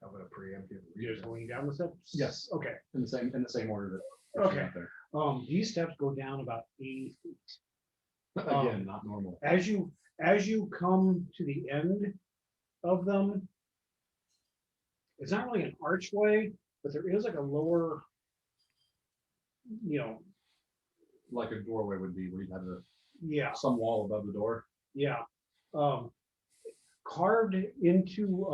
How about a preemptive? You're just going down the steps? Yes. Okay. In the same order that. Okay. out there. These steps go down about 80 feet. Again, not normal. As you come to the end of them, it's not really an archway, but there is like a lower, Like a doorway would be where you have yeah, some wall above the door. yeah. Carved into,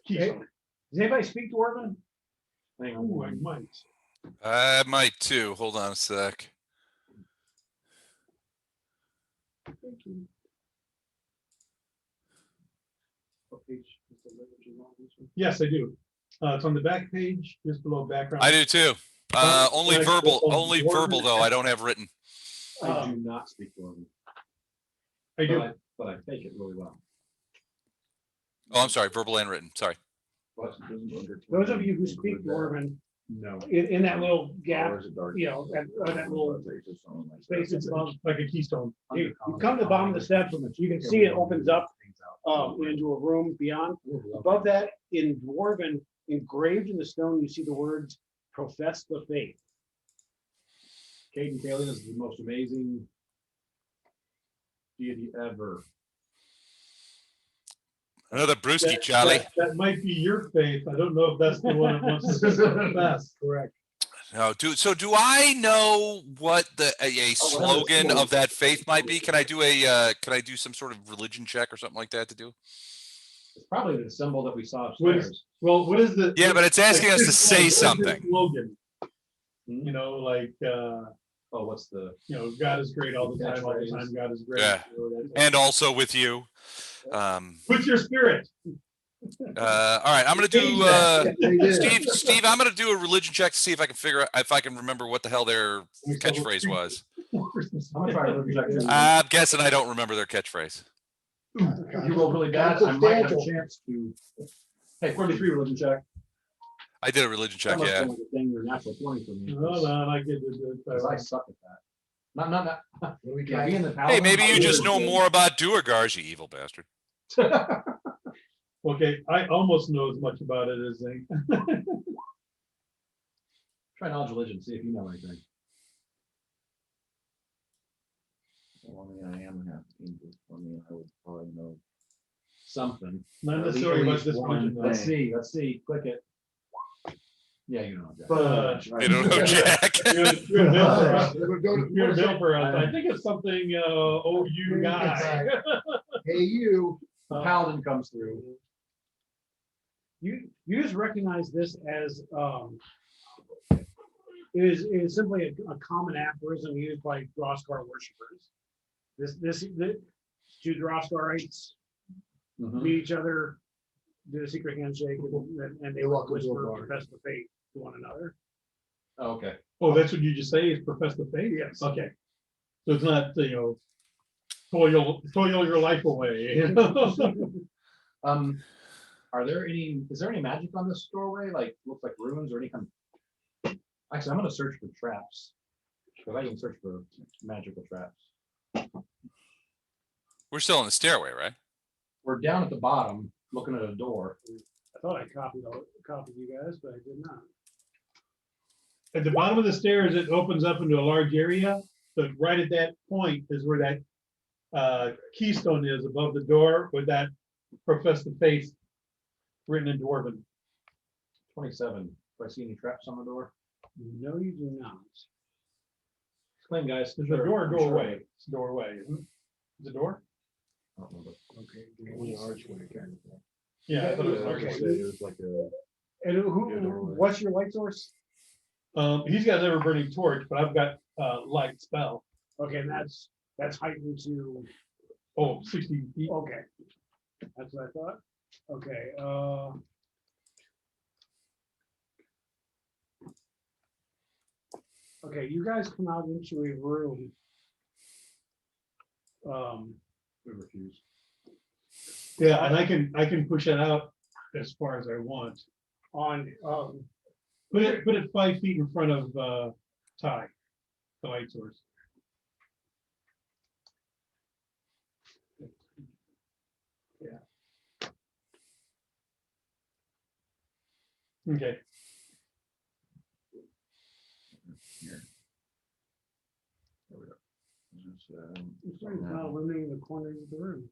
Keystone. does anybody speak Dwarven? Hang Ooh, I on. might. I might too. Hold on a sec. What page is the language you want this one? Yes, I do. It's on the back page, just below background. I do too. Only Right, verbal. well, Only Dwarven- verbal though. I don't have written. I do not speak Dwarven, I do. but I take it really well. Oh, I'm sorry. Verbal and written. Sorry. But Those of you who speak Dwarven No. in that little Or gap, is it dark? you know, that little space that's above. Like a keystone. You come to the bottom of the steps, you can see it opens up into a room beyond. Above that, in Dwarven, engraved in the stone, you see the words "Profess the Faith." Caden Kaling is the most amazing deity ever. Another brewski, That- Charlie. That might be your faith. I don't know if that's the one that wants to pass. Correct. No, do I know what a slogan of that faith might be? Can I do some sort of religion check or something like that to do? It's probably the symbol that we saw What is- upstairs. Well, what is the? Yeah, but it's asking us to what say is the something. Slogan, Hmm? you know, like, Oh, what's the? you know, God is great all the time, all the time, God is great. Yeah. you know, that- And also with you. With your spirit. All right, I'm gonna do They did. Steve, I'm gonna do a religion check to see if I can figure out if I can remember what the hell their catchphrase was. I'm gonna try to reject it. I'm guessing I don't remember their catchphrase. You roll really bad. I might have a chance to. Hey, 43 religion check. I did a religion check, That must yeah. be like a thing, your natural 20 for me. Hold on, I get to Because I suck at that. Not. Yeah, being the Hey, paladin, maybe you I'm just really know good. more about Duergars, you evil bastard. Okay, I almost know as much about it as they. Try knowledge religion, see if you know anything. Well, I mean, I am half English. I mean, I would probably know. Something. Not At necessarily least about this one religion. thing. though. Let's see, click it. Yeah, you know. Jack. Fudge. You don't know Jack. You're a bill for us. It would go to- You're a bill for us. I think it's something, oh, you guy. Hey, you. The paladin comes through. You just recognize this as it is simply a common aphorism used by Droskar worshippers. The two Droskarites Mhm. meet each other, do a secret handshake, and they They walk into a whisper, bar. profess the faith to one another. Oh, okay. Oh, that's what you just say is profess the faith? Yes. Okay. So it's not, you know, toil your life away. You know? Is there any magic on this doorway? Like, looks like runes or any kind of. Actually, I'm gonna search for traps. Because I can search for magical traps. We're still in the stairway, right? We're down at the bottom, looking at a door. I thought I copied you guys, but I did not. At the bottom of the stairs, it opens up into a large area, but right at that point is where that keystone is above the door with that profess the faith written in Dwarven. 27. Do I see any traps on the door? No, you do not. Explain, guys. There's a door, I'm go sure. away. It's a doorway, isn't it? Is it a door? I don't know, but Okay. The archway kind of thing. Yeah, I thought it was Okay. large. There's like a. And Yeah, who? doorway. What's your light source? He's got an ever burning torch, but I've got light spell. Okay, and that's heightened to. Oh, 60 feet. Okay, that's what I thought. Okay. Okay, you guys come out into a room. we refuse. Yeah, and I can push it out as far as I want. On Put it 5 feet in front of Ty, the light source. Yeah. Okay. There we go. it's kind of eliminating the corners of the room.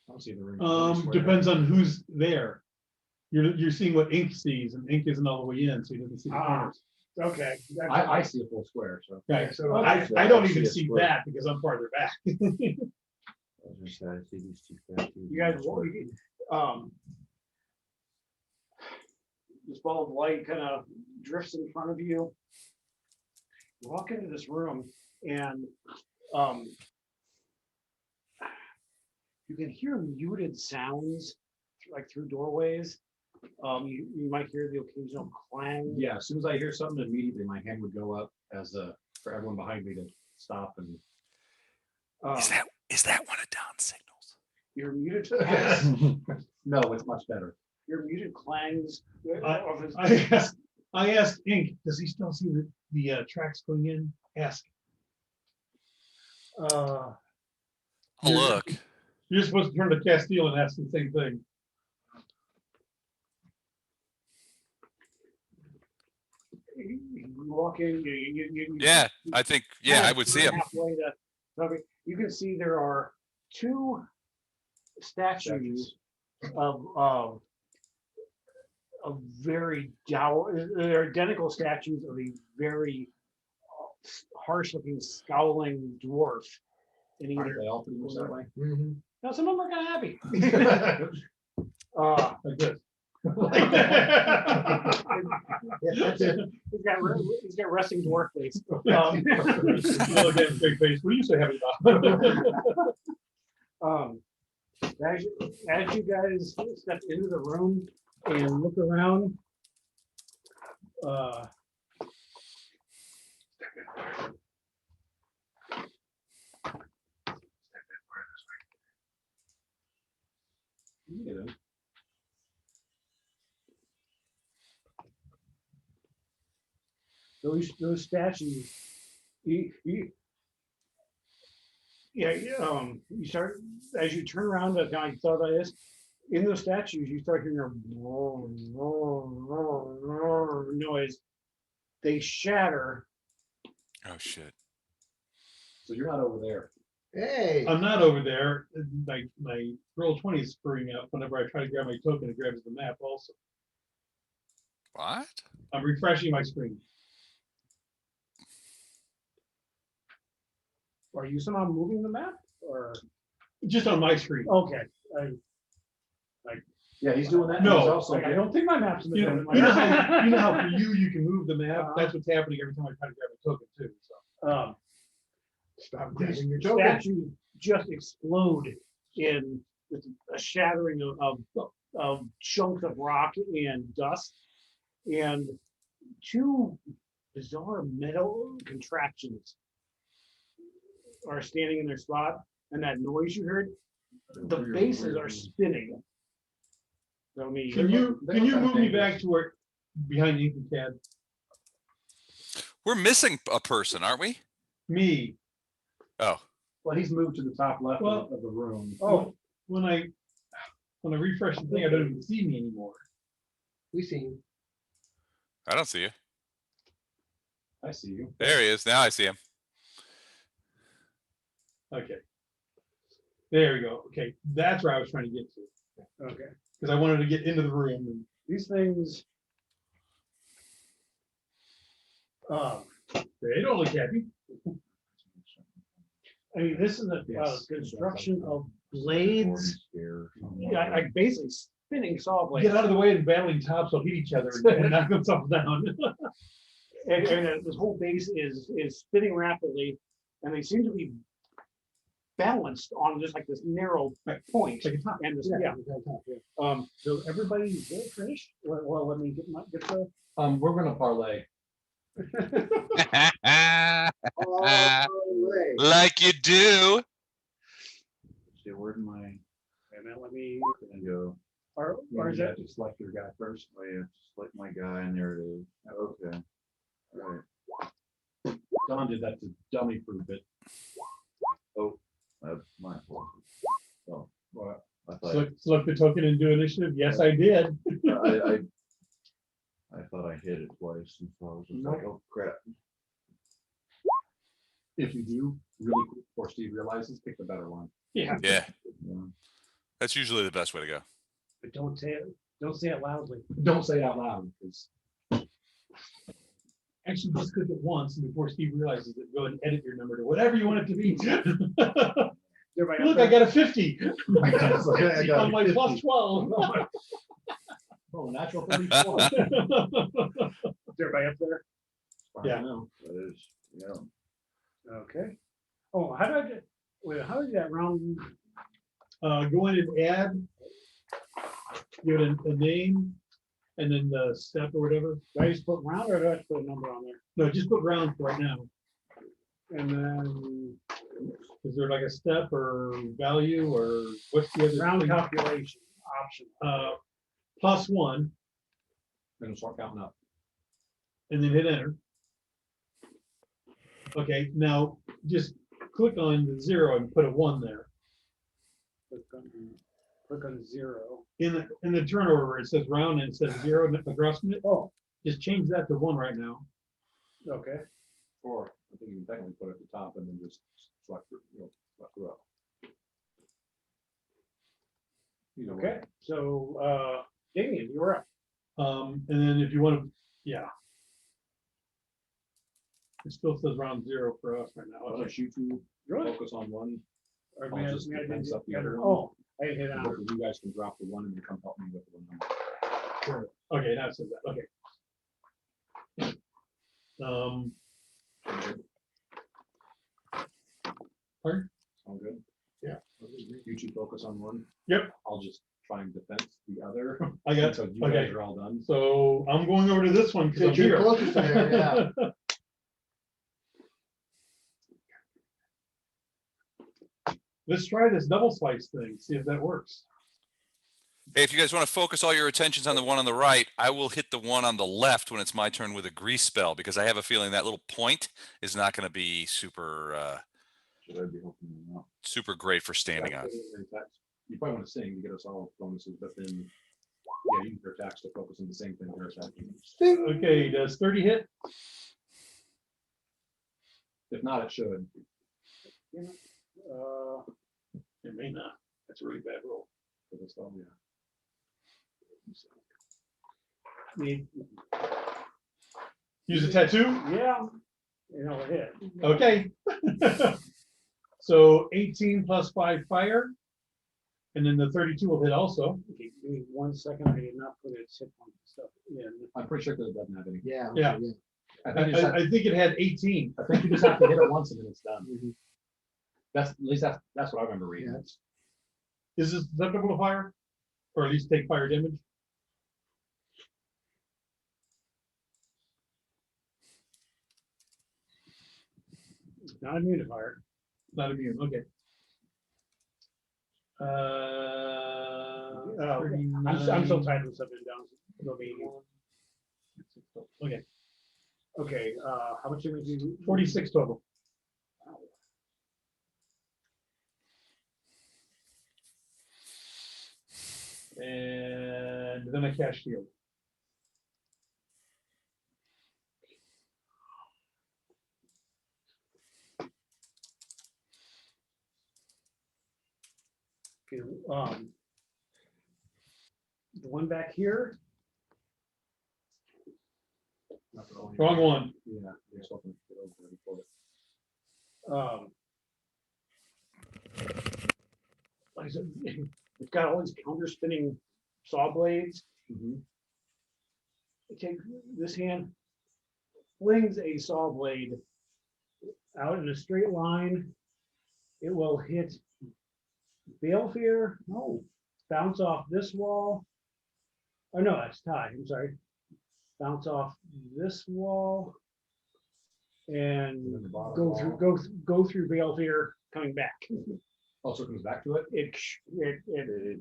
I don't see the room. Depends on who's there. You're seeing what ink sees, and ink isn't all the way in, so he doesn't see the Ah, corners. Okay. I see a full square, so. Right, so I don't I even see a see square. that because I'm farther back. I was gonna say, I see these two statues. You guys, this ball of light kind of drifts in front of you. You walk into this room and you can hear muted sounds like through doorways. You might hear the occasional clang. Yeah, as soon as I hear something, immediately my hand would go up as for everyone behind me to stop and. Is that one of Don's signals? Your muted No, it's much better. your muted clangs. I I asked Ink, does he still see the tracks going in? Ask. Uh, I'll look. You're supposed to turn to Castile and ask the same thing. you walk in, Yeah, I think, yeah, I would see him. halfway to- okay, you can see there are two statues of very they're identical statues of a very harsh looking scowling dwarf. In Aren't either, they all pretty much that way? Mhm. now some of them are kind of happy. Like this. Yeah, that's it. He's got resting dwarf face. Look at his big face. What are you so happy about? As you guys step into the room and look around, Yeah. those statues, you start, as you turn around to kind of thought about this, in those statues, you start hearing a noise. They shatter. Oh, shit. So you're not over there. Hey, I'm not over there. My roll 20 is screwing up whenever I try to grab my token. It grabs the map also. What? I'm refreshing my screen. Are you somehow moving the map? Or Just on my screen. okay, Yeah, he's doing that. No. He's also I don't think my map's in the You middle. know how for you can move the map? That's what's happening every time I try to grab a token too. So. stop These grabbing your token. statues just explode in a shattering of chunks of rock and dust, and two bizarre metal contraptions are standing in their spot, and that noise you heard, the bases are spinning. So me, Can you move me back to where behind Ink and Cad? We're missing a person, aren't we? Me. Oh, Well, he's moved to the top left Well- of the room. Oh, when I refresh the thing, I don't even see me anymore. We see you. I don't see you. I see you. There he is. Now I see him. Okay. There we go. Okay, that's where I was trying to get to. okay, Because I wanted to get into the room. And these things. they don't look happy. I mean, this is a Yes. construction of blades. Yeah, I basically spinning saw blades. Get out of the way and battling tops will hit each other and knock themselves down. And this whole base is spinning rapidly, and they seem to be balanced on just like this narrow point. Like a top. And this, Yeah. yeah. So everybody's finished. Well, let me get the. We're gonna parlay. Like you do. See, where'd my, And then let me. gonna go? Or Or is you that? have to select your guy first. Oh, yeah, select my guy and there it is. Okay. All right. Don did that to dummy proof it. Oh, that's my fault. Oh, well, I thought, Select the token and do initiative. Yes, I did. I thought I hit it twice and so I was just like, oh crap. If you do, really quick before Steve realizes, pick the better one. Yeah. Yeah, Yeah. that's usually the best way to go. But don't say it. Don't say it loudly. Don't say it out loud because Actually, just click it once and before Steve realizes it, go ahead and edit your number to whatever you want it to be. Everybody Look, up I got a 50 I got on my 50. plus 12. oh, natural 34. Is everybody up there? Yeah. That is, yeah. Okay. Oh, how do I get? Wait, how did that round? Go in and add, give it a name, and then the step or whatever. Do I just put round or do I have to put a number on there? No, just put round for right now. And then Is there like a step or value or what's the other? round thing? calculation option. +1. Gonna start counting up. and then hit enter. Okay, now just click on the 0 and put a 1 there. Click on 0. In the turnover where it says round and it says 0 across from it, Oh, just change that to 1 right now. okay. Or I think you can technically put it at the top and then just select, select row. Either way. Okay, so, Damien, you're up. And then if you want to, yeah. It still says round 0 for us right now. I'll Okay. let you two Really? focus on one. Or I'll may I- just may I defense do up the the other other- one. Oh, I hit And on. both of you guys can drop the one and then come help me with the one number. Sure. Okay, now it says that. Okay. Pardon? Sound good? Yeah. You two focus on one. Yep. I'll just try and defense the other. I got, until you okay. guys are all done. So I'm going over to this one because I'm Since you're here. closest to there, yeah. Let's try this double slice thing, see if that works. Hey, if you guys want to focus all your attentions on the one on the right, I will hit the one on the left when it's my turn with a grease spell, because I have a feeling that little point is not going to be super, Should I be helping you out? super great for standing on. You probably want to sing to get us all bonuses, but then, yeah, you can your attacks to focus on the same thing they're attacking. Okay, does 30 hit? If not, it should. It may not. That's a really bad roll. For this level, yeah. Use a tattoo? Yeah, it hit. Okay. So 18 plus 5 fire. And then the 32 will hit also. Okay, give me 1 second, I did not put its hit point stuff in. I'm pretty sure that it doesn't have any. Yeah. Yeah. I I, think, you just have, I think it had 18. I think you just have to hit it once and then it's done. Mhm. At least that's what I remember reading. Yeah. Is this susceptible to fire? Or at least take fire damage? Not immune to fire. Not immune, okay. I'm so tired of something down. It'll be- Okay, Okay, how much damage do you? 46 total. And then I cast shield. Okay, the one back here, Not the only- Wrong one. Yeah, you're supposed to get over there before it. like I said, it's got all these counter spinning saw blades. Mhm. Take this hand, flings a saw blade out in a straight line. It will hit Balefear, no, bounce off this wall. Oh, no, that's Ty, I'm sorry. Bounce off this wall. And And then the bottom go through, wall. go through Balefear, coming back. Also comes back to it. It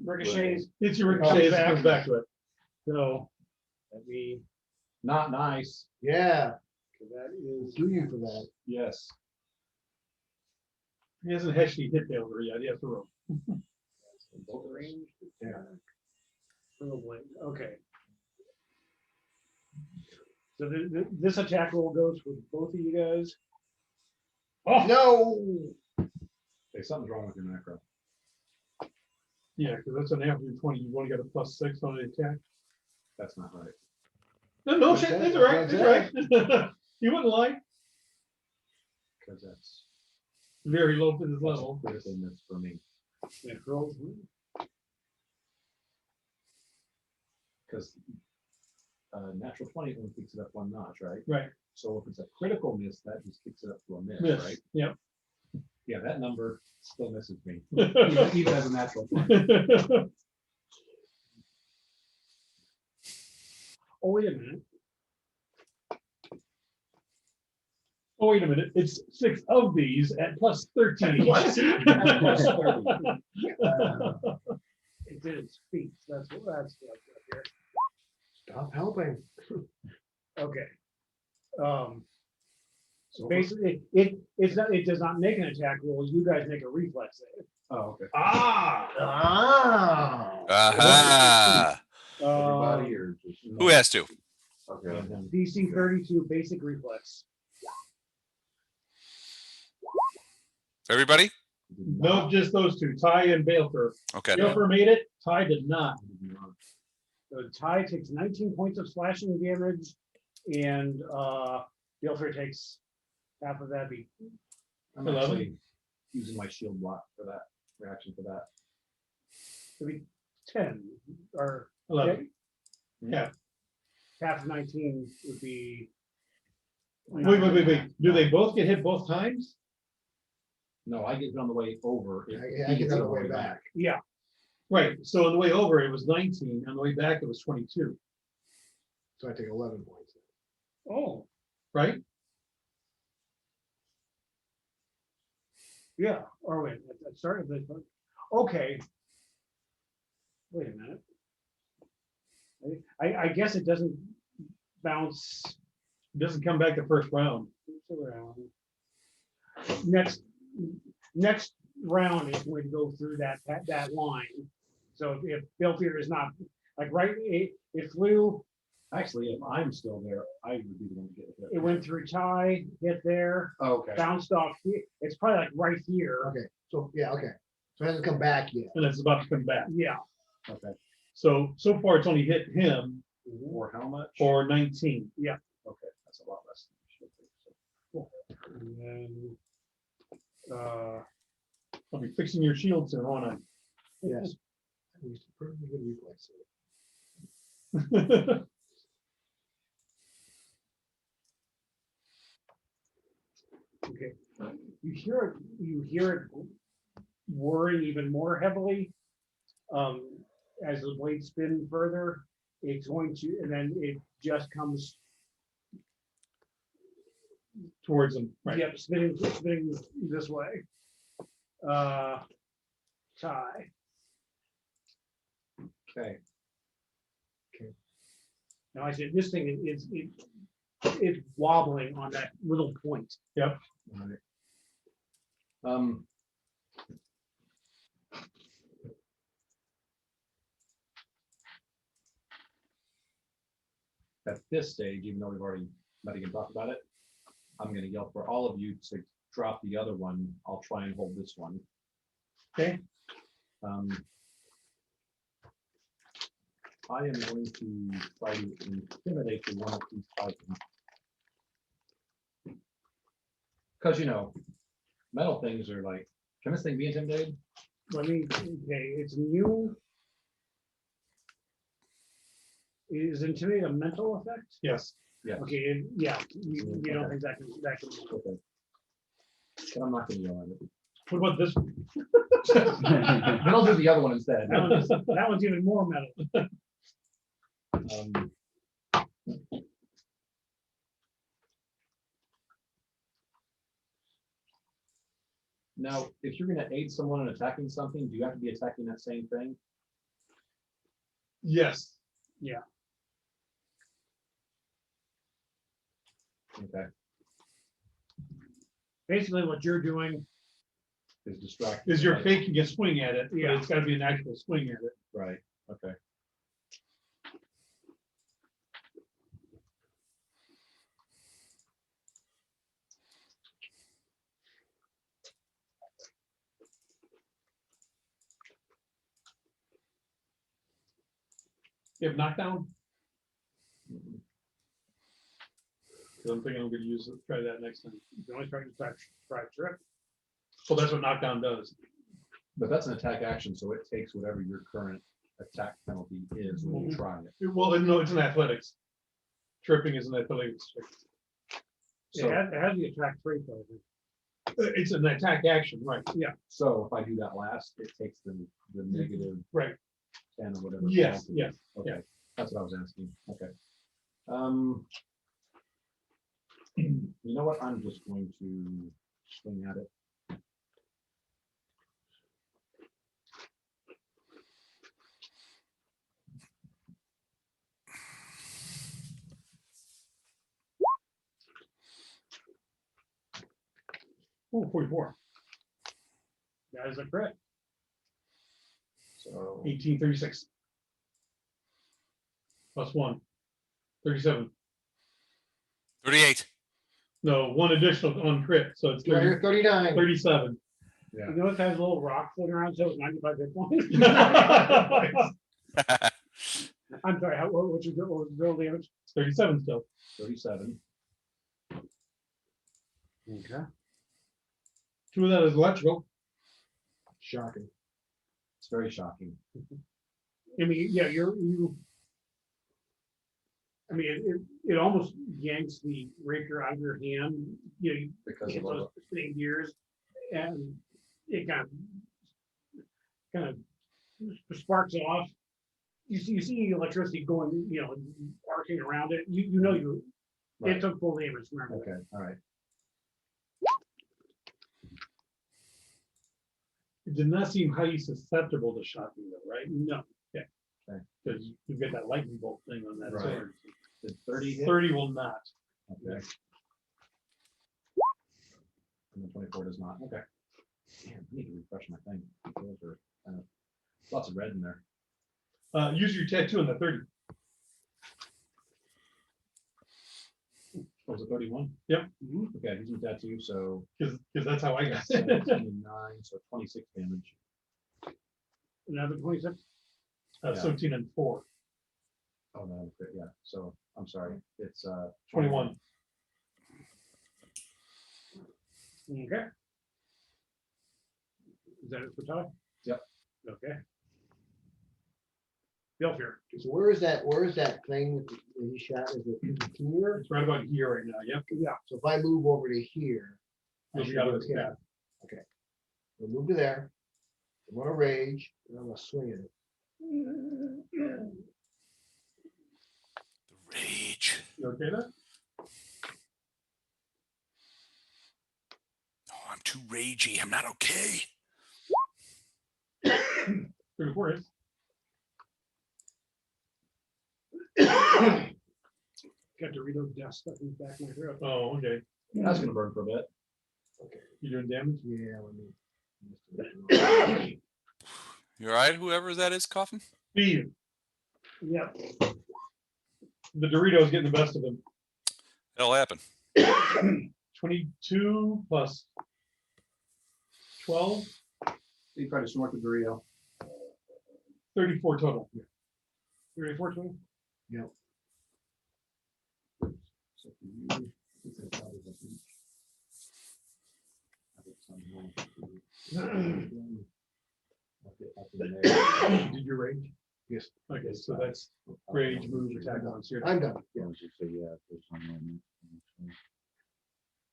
ricochets, It's your ricochet, it comes back to it. so let me, Not nice. Yeah. that is. Do you for that? Yes. He hasn't actually hit the over yet, he has to roll. Range. Yeah. Probably, okay. So this attack roll goes for both of you guys. Oh, No. Hey, something's wrong with your macro. yeah, because that's an average of 20, you've only got a +6 on the attack. That's not right. No, shit, that's all right, that's right. You wouldn't lie. Because that's Very low for this level. critical miss for me. It rolls. Because natural 20 only kicks it up one notch, right? Right. So if it's a critical miss, that just kicks it up to a miss, Yes, right? yep. Yeah, that number still misses me. Even as a natural 20. Oh, wait a minute. Oh, wait a minute, it's 6 of these at +13. It did its feet. That's what that's up here. Stop helping. Okay. So basically, it does not make an attack roll. You guys make a reflex save. Oh, okay. Ah, Ah. Aha. Everybody or just? Who has to? Okay. DC 32 basic reflex. Everybody? no, just those two, Ty and Balefur. Okay. Balefur made it, Ty did not. So Ty takes 19 points of slashing damage, and Bilfer takes half of that. I'm 11. actually using my shield block for that reaction for that. It'd be 10 or 11. Yeah. half of 19 would be. Wait. Do they both get hit both times? No, I get it on the way over. if I he get gets on it the way back. Yeah, Right, so on the way over, it was 19, on the way back, it was 22, So I take 11 points. oh, right? yeah, or wait, I started this, okay. Wait a minute. I guess it doesn't bounce It doesn't come back the first round. around. Next round is going to go through that line. So if Belfier is not, like, right, it flew, Actually, if I'm still there, I would be the one to get it. it went through Ty, hit there, Okay. bounced off here. It's probably like right here. Okay, so, yeah, okay. So it hasn't come back yet. And it's about to come back. Yeah. Okay. So far, it's only hit him Or how much? for 19. Yeah. Okay, that's a lot less. Than it should be, so. And then, I'll be fixing your shield soon, won't I? Yes. At least a pretty good reflex. okay, you hear it whirring even more heavily. As the blades spin further, it's going to, and then it just comes, Towards him, right? yep, spinning this way. Tie. Okay. Now I said, this thing is wobbling on that little point. All right. At this stage, even though we've already not even talked about it, I'm gonna yell for all of you to drop the other one. I'll try and hold this one. Okay. I am going to try to intimidate the one of these titans. Because metal things are like, can this thing be intimidated? Let me, okay, it's new. Is intimidate a mental effect? Yes. Yeah. Okay, yeah, you don't think that can, Okay. But I'm not gonna yell at it. What about this one? Then I'll do the other one instead. that one's even more metal. Um, Now, if you're gonna aid someone in attacking something, do you have to be attacking that same thing? Yes. Okay, Basically what you're doing, is distract. Is you're faking a swing at it, Yeah. but it's gotta be an actual swing at it. Right, okay. You have knockdown? 'Cause I'm thinking I'm gonna use it, try that next time. you can only try trip. So that's what knockdown does. But that's an attack action, so it takes whatever your current attack penalty is when you try it. Well, no, it's in athletics. Tripping is an athletics. So, It has the attack trait though. It's an attack action, right? so if I do that last, it takes the negative Right. 10 or whatever. Yes, penalty. yes, Okay, that's what I was asking, okay. You know what, I'm just going to swing at it. Oh, 44. That is a crit. So 1836. Plus 1. 37. 38. No, one additional on crit, so it's 30, 39. 37. yeah, You notice it has a little rock floating around, so it's 95 hit points. I'm sorry, what's your what was the real damage? 37 still. 37. Okay. 2 of that is electrical. Shocking. It's very shocking. I mean, yeah, I mean, it almost yanks the rapier out of your hand, you know, you Because hit of all those spinning gears, and it kind of sparks off. You see electricity going, you know, arcing around it. You know it Right. took full damage. Remember? Okay, all right. It did not seem highly susceptible to shocking though, right? No. Because you get that lightning bolt thing on that Right. sword. Did 30 hit? 30 will not. Okay. And the 24 does not, okay. Damn, I need to refresh my thing. Those are kind of, lots of red in there. Use your tattoo on the 30. Was it 31? Mhm. Okay, he's in tattoo, so Because that's how I got it. 17, 9, so 26 damage. Another 26. Yeah. 17 and 4. Oh, no, okay, yeah, so, I'm sorry, it's 21. Okay. Is that it for Todd? Yep. Okay. Belfier. So where is that thing that he shot? Is it here? It's right about here right now. Yep. Yeah. So if I move over to here. I You'll be should out be of his okay. path. Okay. We'll move to there. I'm gonna rage, and I'm gonna swing at it. The rage. You okay there? Oh, I'm too ragey. I'm not okay. 34 hits. Got Doritos death stuck in the back of my throat. Oh, okay. That's gonna burn for a bit. You doing damage? Yeah, let me. You all right, whoever that is coughing? Steve, Yep. the Doritos getting the best of him. It'll happen. 22 plus 12, You try to snort the Dorito. 34 total. 34 20. Yep. So for you, it's a probably a beach. I think some up in there. Did you rage? Yes. Okay, so that's rage, move, attack on here. I'm done. Yeah, I was just say, yeah, if there's something.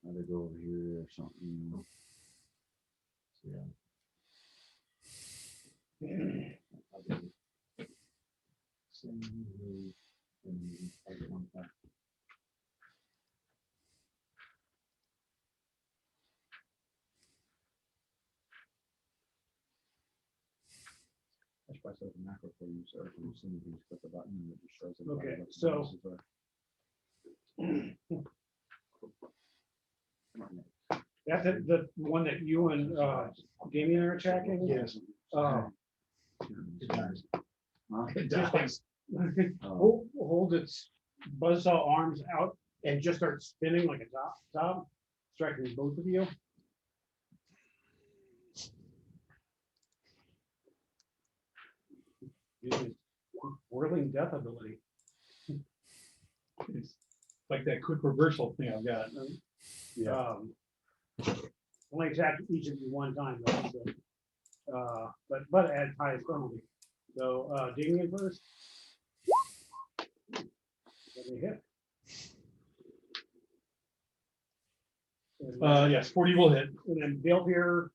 Either go over here or something. Yeah. Same move, and I get one back. I should probably set up a macro for you, so if you see me, just click the button and it just shows it. Okay, so- That's the one that you and Damien are attacking? Yes. It does. Huh? just like Oh, hold its buzzsaw arms out and just start spinning like a top, striking both of you. Using whirling death ability. It's like that quick reversal thing I've got. Only attack each of you one time though, so, but at highest penalty. So Damien first. Let me hit. And Yes, 40 will hit. then Belfier.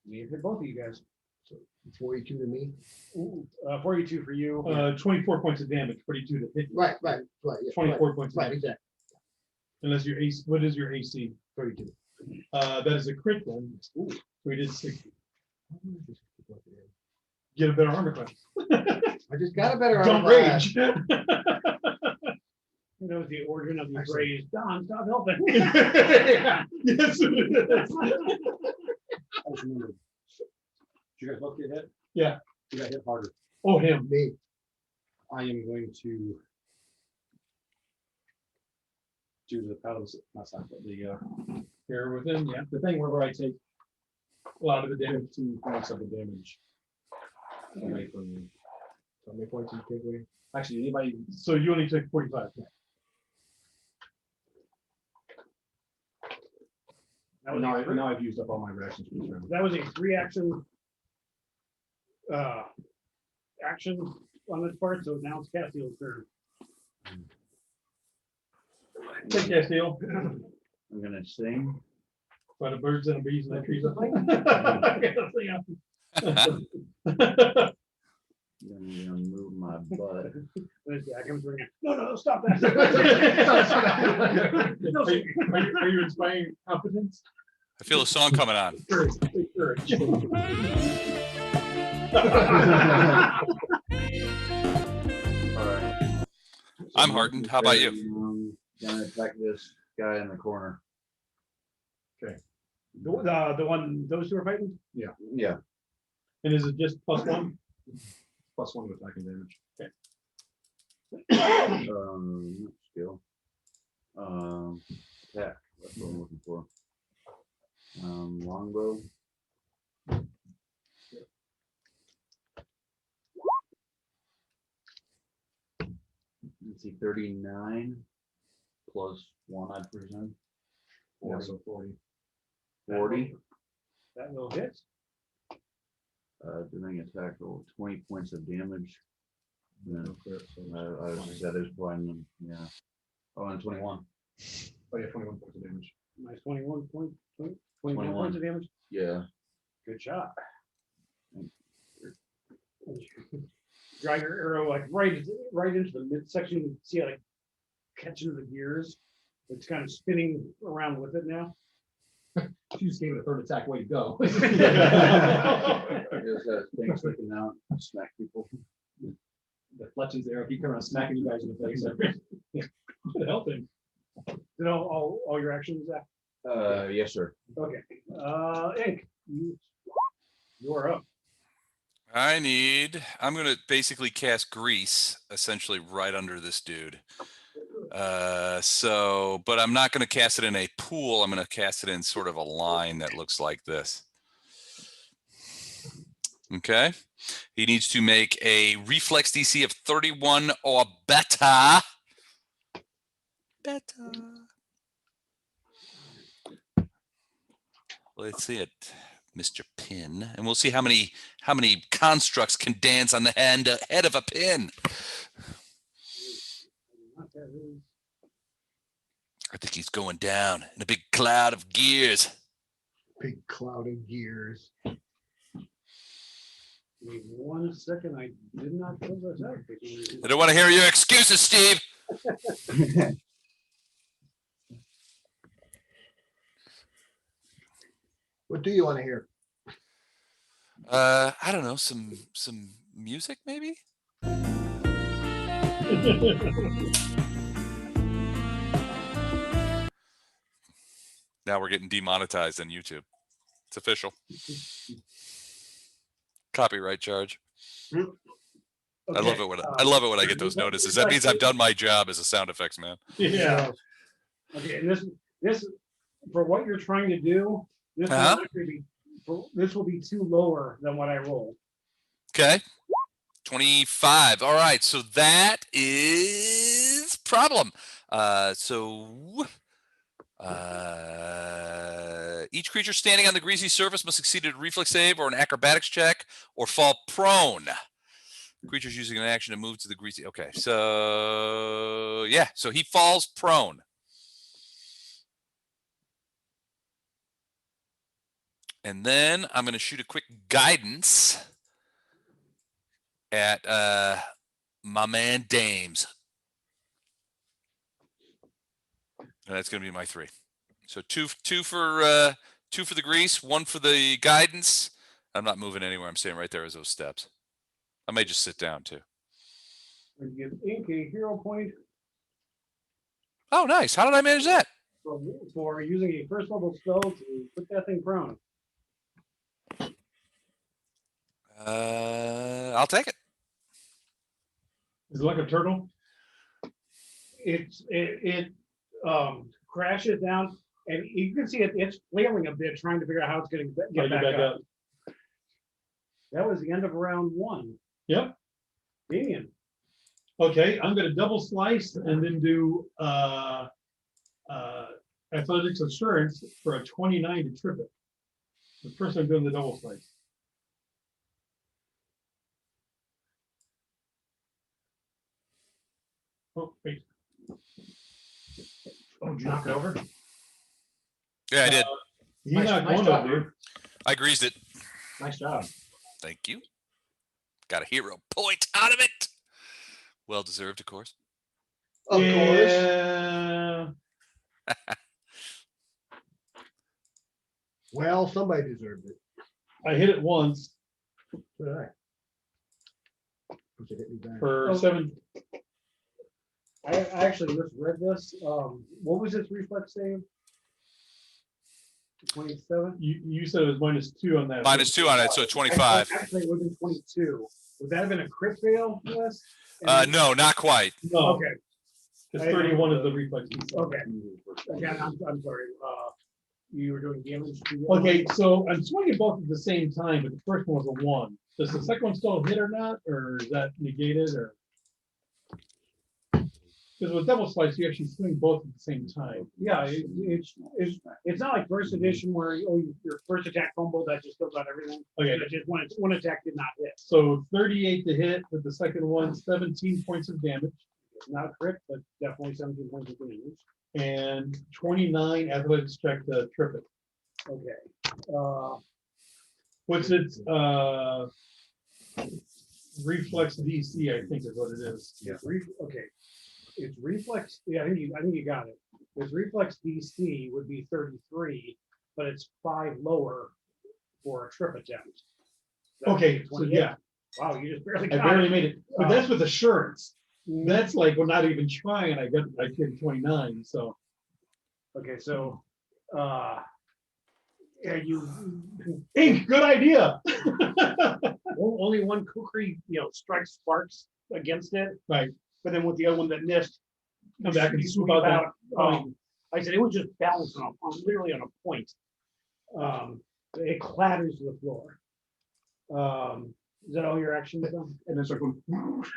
We hit both of you guys. 42 to me. Ooh, 42 for you. 24 points of damage, 42 to hit. Right. Yeah, 24 points of Right, damage. exactly. Unless your AC, what is your AC? 32. That is a crit one. So we did 60. Get a better armor class. I just got a better Don't armor class. rage. Who knows the origin of the phrase, Don, stop helping. Yeah, yes, it is. I just remembered. Did you guys both get hit? Yeah. You got hit harder. Oh, him. Me. I am going to do the paddles, not side, but the Here within, yeah. the thing wherever I take A lot of the damage. 2 points of the damage away from you. So how many points you take away? Actually, anybody, So you only took 45. That was, now, a, now I've used up all my reactions for this round. that was a 3-action action on this part, so now it's Castiel's turn. Take Castile. I'm gonna sing. By the birds and the bees and the trees. I'm gonna move my butt. Yeah, I can bring it. No, stop that. Are you inspiring competence? I feel a song coming on. Courage. Take courage. Alright. I'm heartened. How about you? Gonna attack this guy in the corner. The one those two are fighting? Yeah, And is it just +1? +1 with attacking damage. not skill. Attack, that's what I'm looking for. Longbow. Let's see, 39 +1, I presume. Yeah, so 40. 40. That will hit. Doing attack roll, 20 points of damage. Yeah, No crit, so I was that is one, yeah. Oh, and 21. oh yeah, 21 points of damage. Nice 21 points. 21 21. points of damage. Yeah. Good shot. Drive your arrow like right into the midsection. You see it like catching the gears. It's kind of spinning around with it now. You just gave it a third attack, way to go. Just that thing sticking out, smack people. The fletching's arrow, keep coming around smacking you guys in the face. Could help him. You know all your actions. Zach? Yes, sir. Okay. Ink, you're up. I'm going to basically cast grease essentially right under this dude. But I'm not going to cast it in a pool. I'm going to cast it in sort of a line that looks like this. Okay. He needs to make a reflex DC of 31 or better. Let's see it, Mr. Pin, and we'll see how many constructs can dance on the head of a pin. I think he's going down in a big cloud of gears. Big cloud of gears. Give me 1 second. I did not close this out. I don't want to hear your excuses, Steve. What do you want to hear? I don't know, some music maybe. Now we're getting demonetized on YouTube. It's official. Copyright charge. Okay, I love it when I get those notices. That means I've done my job as a sound effects man. Yeah. Okay, and this for what you're trying to do, this this will be too lower than what I rolled. Okay. 25. All right. So that is problem. Each creature standing on the greasy surface must succeed at a reflex save or an acrobatics check or fall prone. Creatures using an action to move to the greasy. Okay. So yeah. So he falls prone. And then I'm going to shoot a quick guidance at my man Dames. And that's going to be my 3. So two for the grease, 1 for the guidance. I'm not moving anywhere. I'm staying right there as those steps. I may just sit down too. And give Ink a hero point. Oh, nice. How did I manage that? for using a first level spell to put that thing prone. I'll take it. Is it like a turtle? It crashes down, and you can see it's flailing a bit, trying to figure out how it's going to Oh, get you back back up. up. That was the end of round 1. Yep. Damien. Okay, I'm gonna double slice and then do athletics assurance for a 29 to trip it. The first I'm doing the double slice. Oh, wait. Oh, did you knock it over? Yeah, I did. He Nice- knocked nice one job, over. I greased it. Nice job. Thank you. Got a hero point out of it. Well deserved, of course. Of course. Yeah. Well, somebody deserved it. I hit it once So did I. Wish it hit me back. for Oh. 7. I actually just read this. What was its reflex save? 27. You said it was -2 on that. -2 on it, so 25. Actually, it would have been 22. Would that have been a crit fail, Wes? No, not quite. No, Okay. because 31 is the reflex. Okay. Again, I'm sorry. You were doing damage. to- Okay, so I'm swinging both at the same time, but the first one was a 1. Does the second one still hit or not, or is that negated, or? Because with double slice, you actually swing both at the same time. Yeah, it's not like first edition where your first attack combo that just goes out everything. Okay, It's just one attack did not hit. so 38 to hit with the second one, 17 points of damage, It's not a crit, but definitely 17 points of damage. and 29 athletics check to trip it. Okay. What's its reflex DC, I think is what it is. Okay. It's reflex. Yeah, I think you got it. Its reflex DC would be 33, but it's 5 lower for a trip attempt. That would Okay, be so 28. yeah, Wow, you just barely I got barely it. made it, but that's with assurance. Mm, That's like, we're not even trying, I did 29, so. Okay, so yeah, you Hey, good idea. only one kukri, strikes sparks against it. Right. But then with the other one that missed, Come back and you swoop sweep out that I said it was just balancing on literally on a point. It clatters to the floor. Is that all your action with them? And then start going.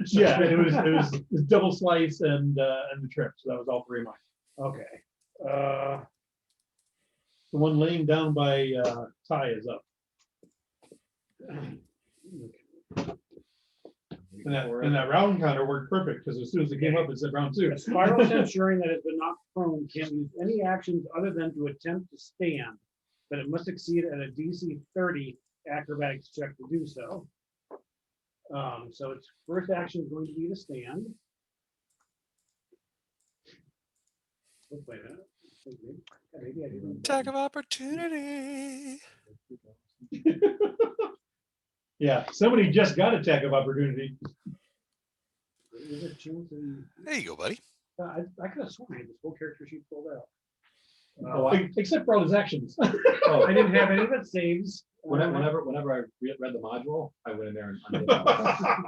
Yeah, it was double slice and the trip, so that was all 3 of mine. Okay. The one laying down by Ty is up. And that round counter worked perfect, because as soon as it came up, it said round 2. A spiral ensuring that has been knocked prone can use any actions other than to attempt to stand, but it must succeed at a DC 30 acrobatics check to do so. So its first action is going to be to stand. Oh, wait a minute. Maybe I didn't. Attack of opportunity. Yeah, somebody just got attack of opportunity. Is there a chance in- There you go, buddy. I could have sworn I had this whole character sheet filled out. Except for all his actions. Oh, I didn't have any of it saves. Whenever I read the module, I went in there and undid them all.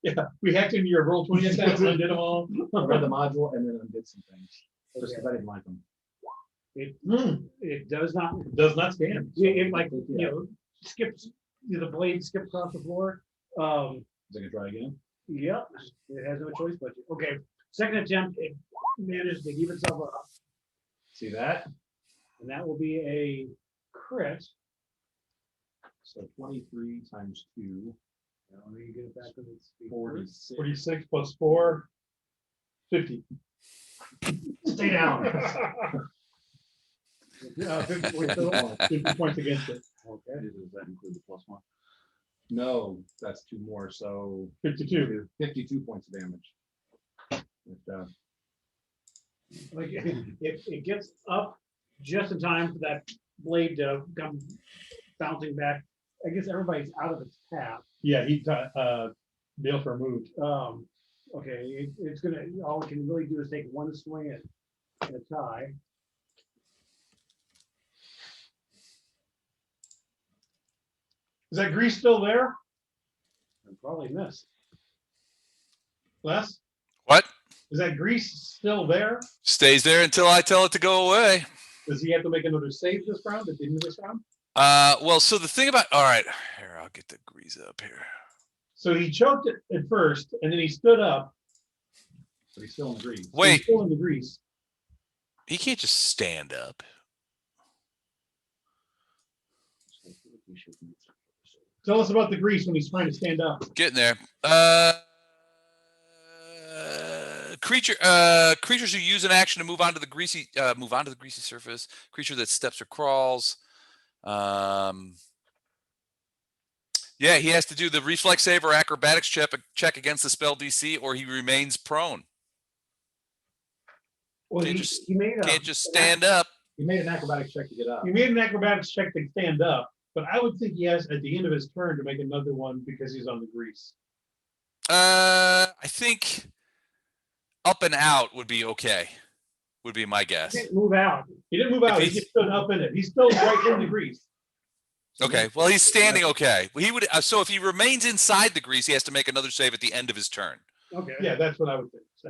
Yeah, we hacked into your roll 20 accounts and did them all. I read the module and then undid some things, just Okay. because I didn't like them. It does not, Does not stand. it like, skips, the blade skips across the floor. Is it gonna try again? Yep, it has no choice but to. Okay, second attempt, it managed to keep itself up, See that? and that will be a crit. So 23 times 2, Let me get it back to its feet. 46. 46 plus 4, 50. Stay down. 50 points total. 50 points against it. Okay, Does that include the +1? No, that's 2 more, so 52. 52 points of damage. like, it gets up just in time for that blade to come bouncing back. I guess everybody's out of its path. Yeah, Balefur moved. Okay, it's gonna, all it can really do is take one swing at and a tie. Is that grease still there, And probably miss. Les? What? Is that grease still there? Stays there until I tell it to go away. Does he have to make another save this round at the end of this round? Well, so the thing about, all right, here, I'll get the grease up here. So he choked it at first, and then he stood up. But he's still in the grease. So he's Wait, still in the grease. he can't just stand up. Tell us about the grease when he's trying to stand up. Getting there. Creatures who use an action to move onto the greasy surface. Creature that steps or crawls. Yeah, he has to do the reflex save or acrobatics check against the spell DC, or he remains prone. Well, Can't he made Can't just stand up. He made an acrobatic check to get up. He made an acrobatics check to stand up, but I would think he has at the end of his turn to make another one because he's on the grease. I think up and out would be okay. Would be my guess. Can't move out. He didn't move out. He he's- just stood up in it. He's still right in the grease. Okay, well he's standing okay. He would so if he remains inside the grease, he has to make another save at the end of his turn. Okay. Yeah, that's what I would think. So,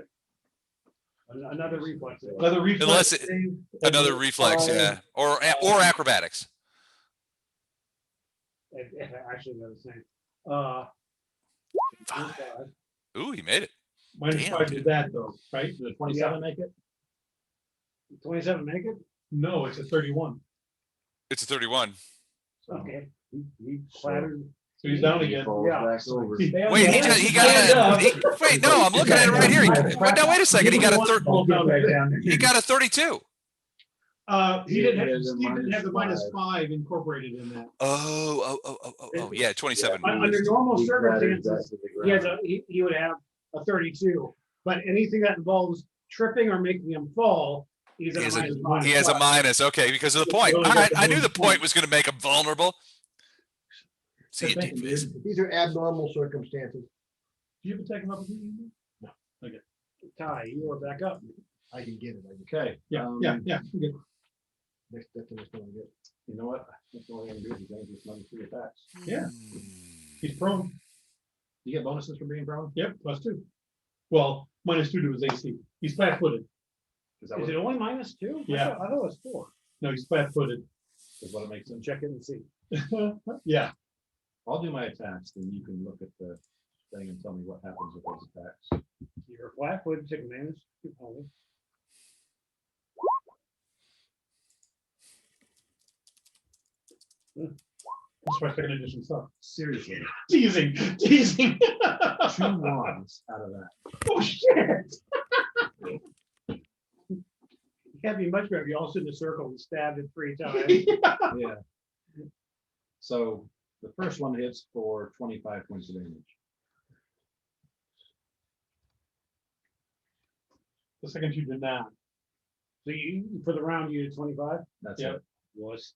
Another reflex. another reflex. Unless it- save, Another reflex, yeah, or acrobatics. Actually, they're the same. Five. Ooh, he made it. Minus Damn, 5 dude. is that though, right? Did a 27 make it? 27 make it? No, it's a 31. It's a 31. Okay. He clattered. So he's down again. Falls Yeah. back over. Wait, he got wait, no, I'm looking at it right here. Wait a second. He got a 32. He didn't have, He has a Steve didn't have the minus -5 incorporated in that. Oh, yeah, 27. Under normal He's battered circumstances, back to the he has ground. he would have a 32. But anything that involves tripping or making him fall, he's at He has a a- minus 5. He has a minus, okay, because of the point. All right, I knew the point was going to make him vulnerable. See you, Thank you, Davis. dude. These are abnormal circumstances. Do you have a take him up? No. Ty, you are back up. I can get it. I can, Okay. Yeah, um, yeah, yeah. Okay. that's the next one I get. You know what? That's all I'm gonna do is change this number 3 attacks. Yeah. He's prone. You get bonuses for being prone? Yep, +2. Well, -2 to his AC. He's flat-footed. Is that Is what, it only -2? Yeah. I thought it was 4. No, he's flat-footed. is what it makes him? Check it and see. Yeah. I'll do my attacks, then you can look at the thing and tell me what happens with those attacks. You're flat footed, take advantage. Only. That's my second edition stuff. Seriously, Teasing. 2 ones out of that. Oh, shit. It can't be much better if you all sit in a circle and stabbed it 3 times. Yeah. So the first one hits for 25 points of damage. The second two did not. So you, for the round, you did 25? That's Yep. it. Was.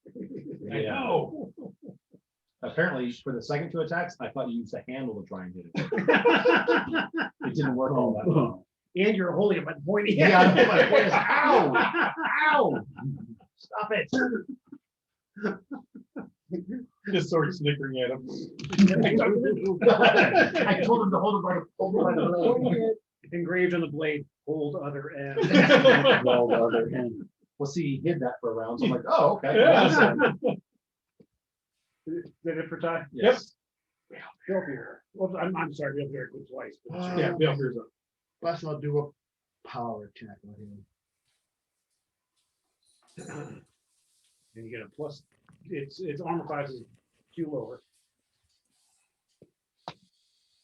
I Yeah. know. Apparently, for the second 2 attacks, I thought you used a handle to try and hit it. It didn't work all that well. And you're holding it by the pointy end. Yeah, my point is, ow, ow. Stop it. Just sort of snickering at him. I told him to hold it by the blade. Engraved on the blade, hold other end. Well, the other end. Well, see, he hid that for a round, so I'm like, oh, okay. Yeah. Did it for time? Yes. Bill here. Well, I'm sorry, Bill here twice. but- Yeah, Bill, here's up. Plus I'll do a power attack on him. And you get a plus, it's armor class is 2 lower.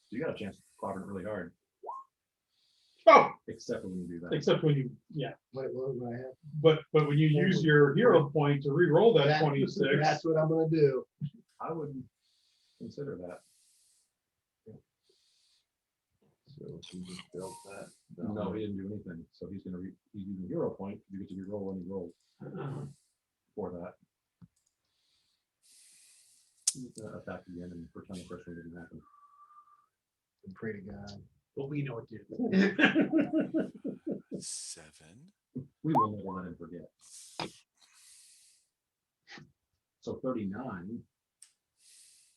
You got a chance to clobber it really hard, Oh, except for when you do that. except when you, yeah, What I have. but when you use your hero point to re-roll that 26. That's what I'm gonna do. I would consider that. So he just built that. No, he didn't do anything, so he's gonna, he's using a hero point, you get to re-roll any roll for that. He's gonna attack again and pretend the first one didn't happen. And pray to God. But we know it did. 7. We will never let him forget. So 39.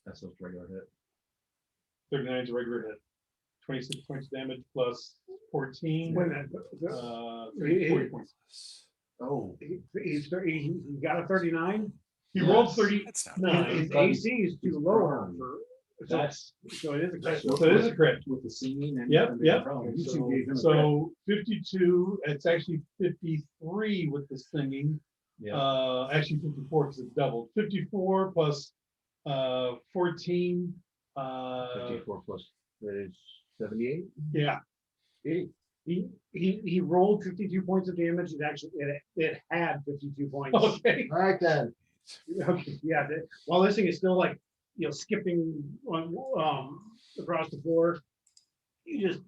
That's just regular hit. 39 is a regular hit. 26 points damage plus 14. Wait a minute. 40 points. Oh, He got a 39. He rolled That's not 39. His AC is too low for. That's So it is a crit. So it is a crit. with the singing and. Yep, and yep. prone. You two So, gave him a crit. so 52, it's actually 53 with the singing. Yeah. Actually 54 because it's doubled. 54 plus 14. 54 plus, that is 78? Yeah. He rolled 52 points of damage. It actually it had 52 points. Okay. All right then. Okay, yeah. While this thing is still like skipping on across the floor, you just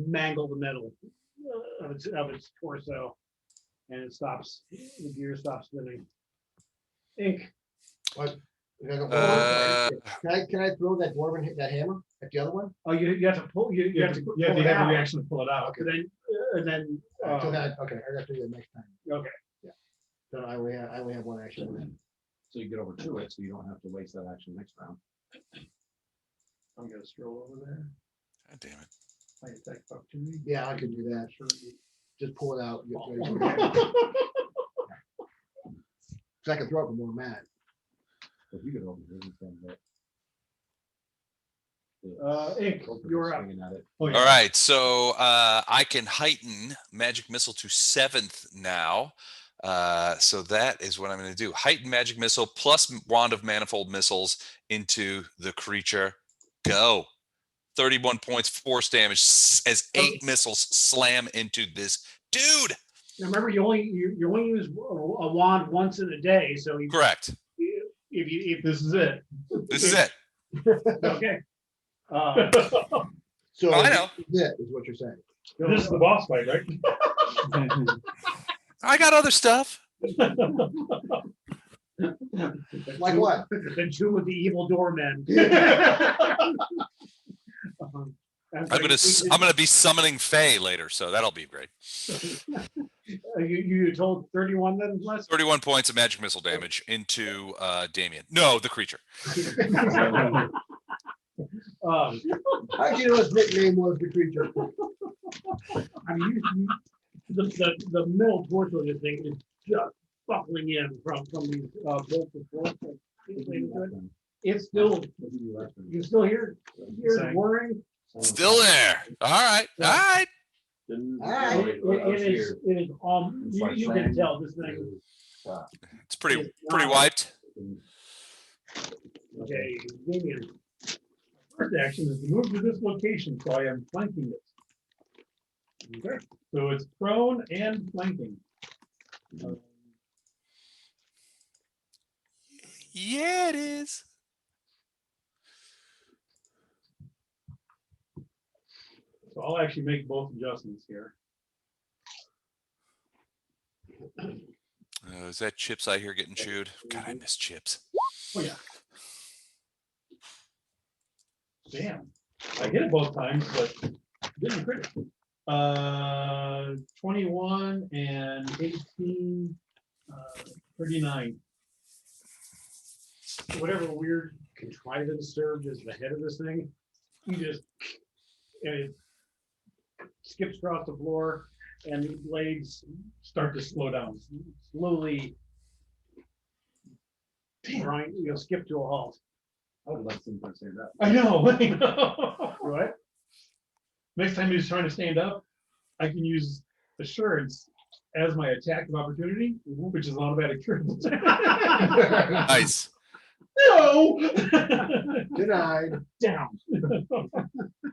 mangle the metal of its torso, and it stops. The gear stops spinning. Ink. Can Uh, I throw that dwarven that hammer at the other one? Oh, you have to pull. You have to You have pull to it have a out, reaction to pull it out. and then. So that, okay, I got to do that next time. Okay. So I only have one action then. So you get over to it, so you don't have to waste that action next round. I'm gonna stroll over there. God damn it. My attack opportunity. Yeah, I can do that. Sure. Just pull it out. Oh, So I can throw it from where I'm at. If you get over here, you can hit. Ink, you're up. Swinging at it. Oh, yeah. All right, so I can heighten magic missile to 7th now. So that is what I'm going to do. Heighten magic missile plus wand of manifold missiles into the creature. Go. 31 points, force damage as 8 missiles slam into this dude. Now remember, you only use a wand once in a day, so Correct. if This is it. This is it. okay. So Oh, I know. that is what you're saying. This is the boss fight, right? I got other stuff. Like what? The two of the evil doormen. I'm gonna be summoning Fae later, so that'll be great. You told 31 then, Les? 31 points of magic missile damage into Damien. No, the creature. How'd you know his nickname was the creature? I mean, the middle torso of this thing is just buckling in from these bolts of force. It's still, you can still hear it whirring. Still there. All right. All right. It is you can tell this thing. It's pretty wiped. Okay, Damien. First action is to move to this location, so I am flanking it. Okay. So it's prone and flanking. Yeah, it is. So I'll actually make both adjustments here. Is that Chips I hear getting chewed? God, I miss Chips. Oh yeah. Damn. I hit it both times, but didn't crit it. 21 and 18, 39. Whatever weird contrivance served as the head of this thing, you just and it skips across the floor, and the blades Start to slow down. slowly grind, skip to a halt. I would love somebody to say that. I know. I know. Right? Next time he's trying to stand up, I can use assurance as my attack of opportunity, which is an automatic critical attack. Nice. No. Denied. Down.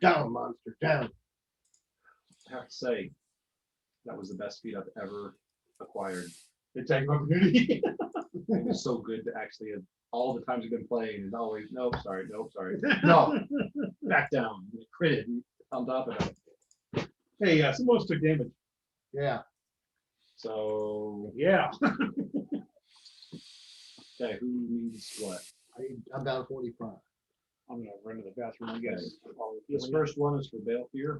Down, monster, down. I have to say, that was the best feat I've ever acquired. Attack of opportunity. It was so good to actually have all the times you've been playing and always, nope, sorry, No. back down, critted on top of it. Hey, some most took damage. Yeah. So, Yeah. okay, who needs what? I'm down 45. I'm gonna run to the bathroom, I guess. This first one is for Balefear.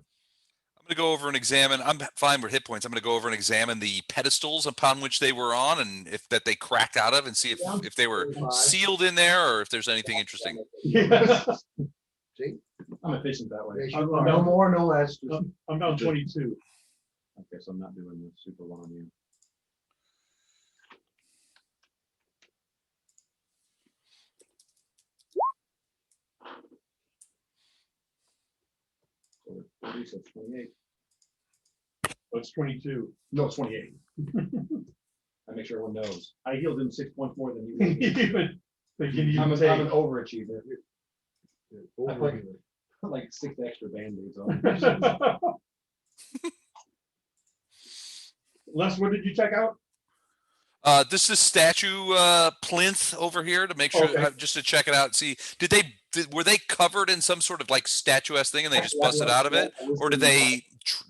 gonna go over and examine. I'm fine with hit points. I'm gonna go over and examine the pedestals upon which they were on, and if that they cracked out of, and see if they were 35. sealed in there, or if there's anything interesting. Yeah. See? I'm efficient that way. They should- I'm No down- more, no less. just- I'm down 22. Okay, so I'm not doing the super long here. So it's 40, so it's 28. Oh, it's 22. No, it's 28. I make sure everyone knows. I healed him 6 points more than you. Even- they can even I'm take- an overachiever. I Over. put like 6 extra band-aids on. Les, what did you check out? This is statue plinth over here to make sure, Okay. just to check it out. See, were they covered in some sort of like statuesque thing and they just busted out of it, or did they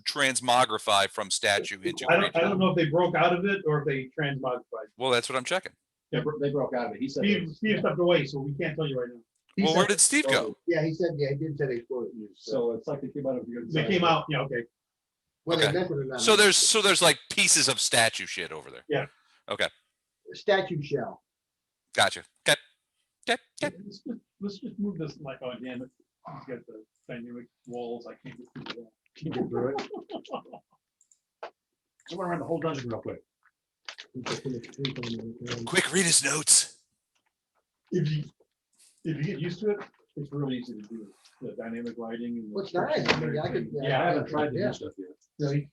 transmogrify from statue into? I don't creature? know if they broke out of it or if they transmogrified. Well, that's what I'm checking. They broke out of it. He said. Steve stepped away, so we can't tell you right now. He Well, said- where did Steve go? Yeah, he said, yeah, he did say they exploded. So it's like they came out of your. They came out, yeah, okay. Whether they Okay. meant it or not. So there's like pieces of statue shit over there. Yeah. Okay. Statue shell. Gotcha. Okay. Okay. Okay. Let's just move this like, oh, damn it. He's got the dynamic walls. I can't get through that. Can you get through it? I went around the whole dungeon real quick. Quick, read his notes. If you get used to it, it's really easy to do. The dynamic lighting and. Looks nice. I mean, I could. Yeah, I haven't tried the Yeah. new stuff yet. Really?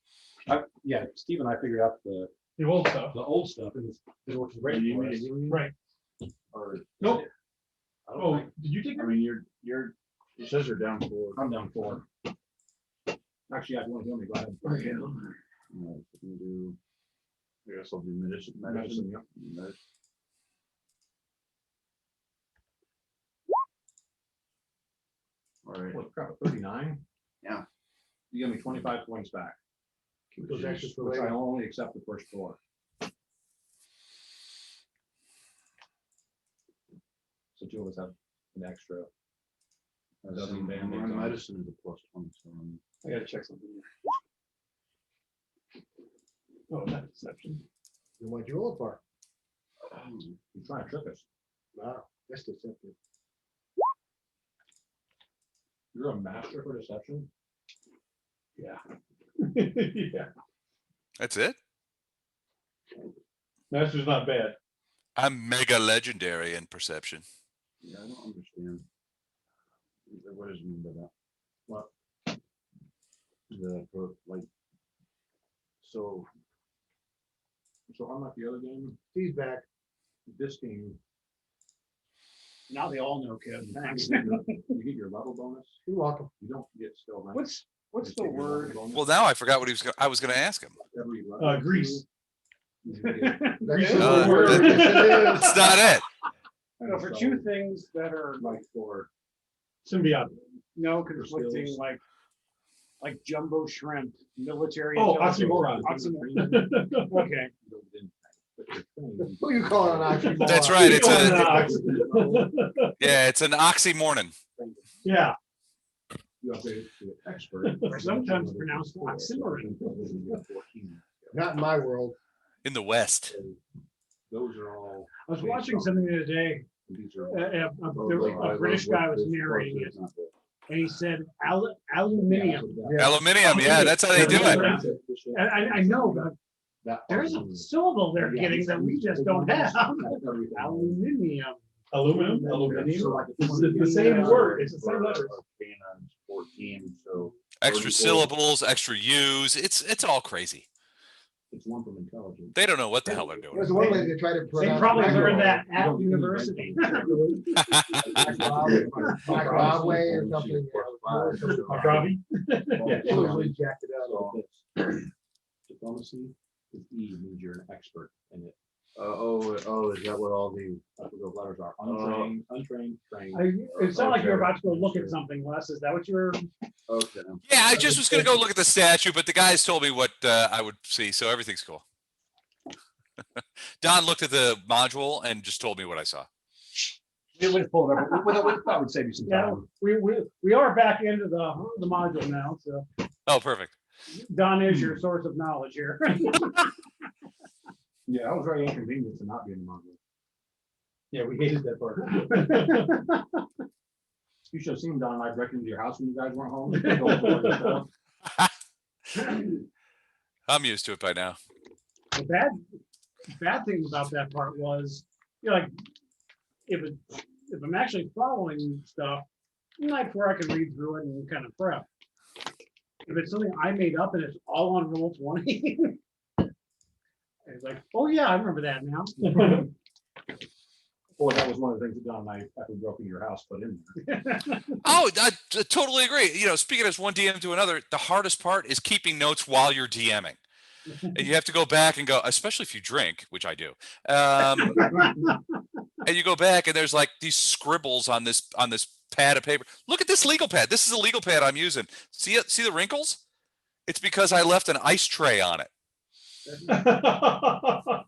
Yeah, Steve and I figured out the The old stuff. old stuff and it works great for us. Right. Or- Nope. I don't Oh, think- did you take I it? mean, you're, it says you're down 4. I'm down 4. Actually, I want to heal me. Go ahead. You can do, I guess I'll do medicine. Medicine, yep. Medicine. All right. What crap, 39? Yeah. You give me 25 points back, Keep those extras for which I later. only accept the first 4. So 2 of us have an extra. A dozen My band-aids on. medicine is a +20, so I gotta check something. Here. Oh, not deception. You want your old part? You're trying to trick us. Wow, that's deceptive. You're a master for deception. Yeah. Yeah. That's it. Master's not bad. I'm mega legendary in perception. yeah, I don't understand. What does it mean by that? What? Like, so unlike the other game, He's back. this game, Now they all know, kid. Thanks. you get your level bonus. You're welcome. You don't get skill rank. What's You the get your level word? bonus. Well, now I forgot what I was going to ask him. Every level Grease. you get- That's is the the word. word. Yes, it is. That's not it. I know, for two things that are Like for, Symbiote. no conflicting, skills. like jumbo shrimp, military. Oh, intelligence. oxymoron. Oxymoron. Okay. Who you calling an oxymoron? That's right. It's a. Yeah, it's an oxymoron. Yeah. you upgrade it to an expert. Or sometimes pronounced oxymoron. Not in my world. In the West. Those are all. I was watching something the other day, These are. a British guy was narrating it, and he said aluminium. Aluminium. Yeah, that's how they do it. And I know, but there's a syllable they're getting that we just don't have. Aluminium. Aluminum. It's the same word. It's the same letters. 14, so. Extra syllables, extra U's. It's all crazy. It's one from intelligence. They don't know what the hell they're There's doing. one way to try to They pronounce. probably macro. learned that at university. Broadway or something. Robbie? Yeah, totally jacked it up. So diplomacy is E, means you're an expert in it. Is that what all the? That's what those letters are. Untrained, trained. It sounded like you were about to go look at something, Les. Is that what you were? Okay. Yeah, I just was going to go look at the statue, but the guys told me what I would see, so everything's cool. Don looked at the module and just told me what I saw. It would pull it up. That would save you some Yeah, time. we are back into the module now, so. Oh, perfect. Don is your source of knowledge here. Yeah, that was very inconvenient to not be in the module. Yeah, we hated that part. You should have seen Don and I breaking into your house when you guys weren't home. Go for it yourself. I'm used to it by now. The bad thing about that part was, like, if I'm actually following stuff, like where I can read through it and kind of prep. If it's something I made up and it's all on roll 20, it's like, oh yeah, I remember that now. Boy, that was one of the things that Don and I, after we broke into your house, put in there. Oh, I totally agree. Speaking as one DM to another, the hardest part is keeping notes while you're DMing. And you have to go back and go, especially if you drink, which I do. And you go back and there's like these scribbles on this pad of paper. Look at this legal pad. This is a legal pad I'm using. See it? See the wrinkles? It's because I left an ice tray on it.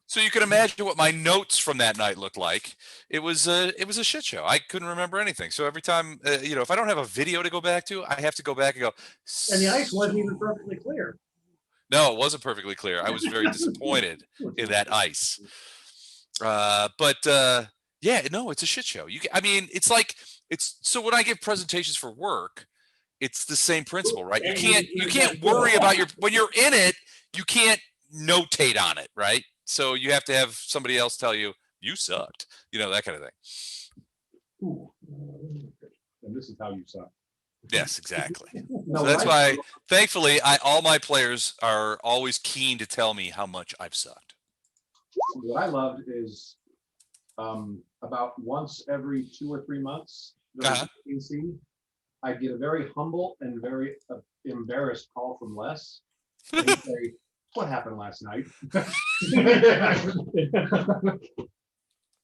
So you can imagine what my notes from that night looked like. It was a shit show. I couldn't remember anything. So every time, if I don't have a video to go back to, I have to go back and go. And the ice wasn't even perfectly clear. No, it wasn't perfectly clear. I was very disappointed in that ice. Yeah, no, it's a shit show. It's so when I give presentations for work, it's the same principle, right? You can't worry about when you're in it, you can't notate on it, right? So you have to have somebody else tell you, you sucked, that kind of thing. And this is how you suck. Yes, exactly. No, So that's why, thankfully, all my players are always keen to tell me how much I've sucked. What I loved is about once every 2 or 3 months, I get a very humble and very embarrassed call from Les. And he'd say, what happened last night?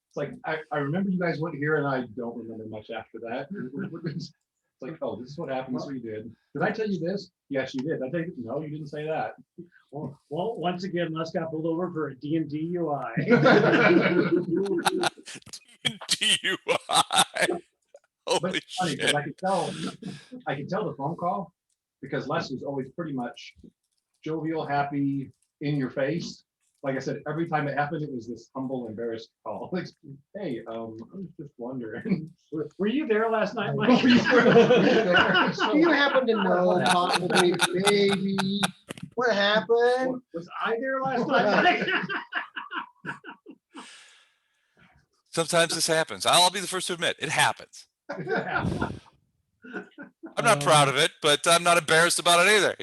It's like, I remember you guys went here and I don't remember much after that. It's like, oh, this is what happened. This is what you did. Did I tell you this? Yes, you did. Did I tell you? No, you didn't say that. Well, once again, Les got pulled over for a D&D UI. DUI. Holy But it's funny, shit. because I could tell the phone call because Les was always pretty much jovial, happy, in your face. Like I said, every time it happened, it was this humble, embarrassed call. Like, hey, I was just wondering. Were you there last night, Mike? Do you happen to know possibly, maybe, what happened? Was I there last night, Mike? Sometimes this happens. I'll be the first to admit it happens. I'm not proud of it, but I'm not embarrassed about it either,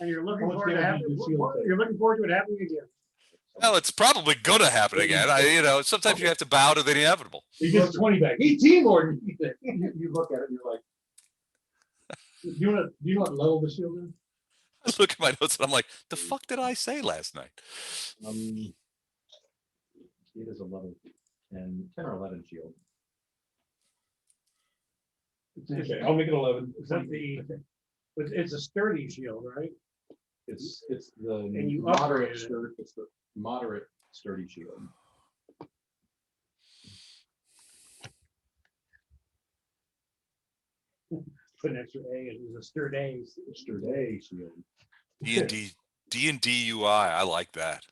And you're looking How much forward to damage did you see with it? you're looking forward to it happening again. Well, it's probably gonna happen again. Sometimes you have to bow to the inevitable. He gets 20 back. 18 more than you think. You look at it and you're like, Do you know what level the shield is? I look at my notes and I'm like, the fuck did I say last night? it is 11 and 10 or 11 shield. Okay, I'll make it 11. Is that it's a sturdy shield, right? It's the And you moderate upgraded it. it's the moderate sturdy shield. Put an extra A, it was a sturdy. Sturdy shield. D&D UI. I like that.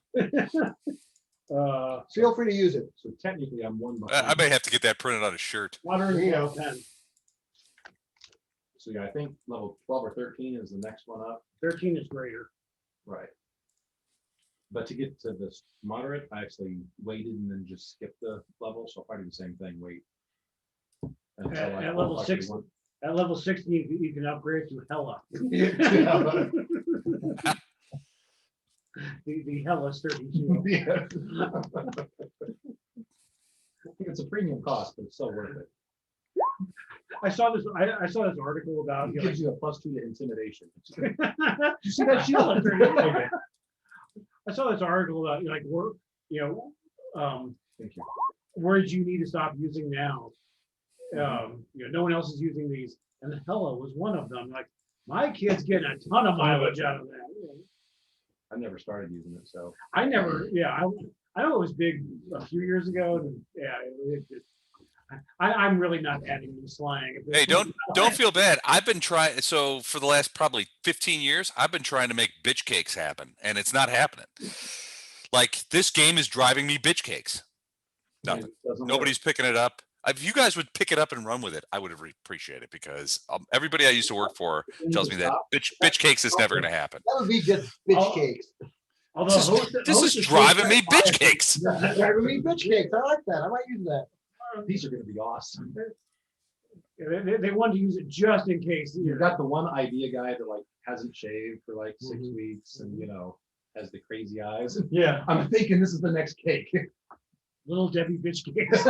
Feel free to use it. So technically I'm one I behind. may have to get that printed on a shirt. Modern Yeah. 10. So yeah, I think level 12 or 13 is the next one up. 13 is greater. Right. But to get to this moderate, I actually waited and then just skipped the level. So if I do the same thing, wait. until I At level actually 6, want- at level 16, you can upgrade to Hella. The Hella sturdy shield. Yeah. I think it's a premium cost, but it's so worth it. I saw this article about, It gives you a +2 to intimidation. you see that shield? I saw this article about Thank you. words you need to stop using now. No one else is using these, and Hella was one of them. Like, my kid's getting a ton of mileage out of that. I never started using it, so. I never, I know it was big a few years ago, and I'm really not adding any slang. Hey, don't feel bad. I've been trying. So for the last probably 15 years, I've been trying to make bitch cakes happen, and it's not happening. Like this game is driving me bitch cakes. Nothing. It doesn't work. Nobody's picking it up. If you guys would pick it up and run with it, I would have appreciate it because everybody I used to work for tells me that bitch cakes is never going to happen. That would be just bitch cakes. Although This is driving me bitch cakes. Driving me bitch cakes. I like that. I might use that. These are gonna be awesome. They wanted to use it just in case. You've got the one idea guy that like hasn't shaved for like 6 weeks and has the crazy eyes. Yeah. I'm thinking this is the next cake. Little Debbie bitch cakes.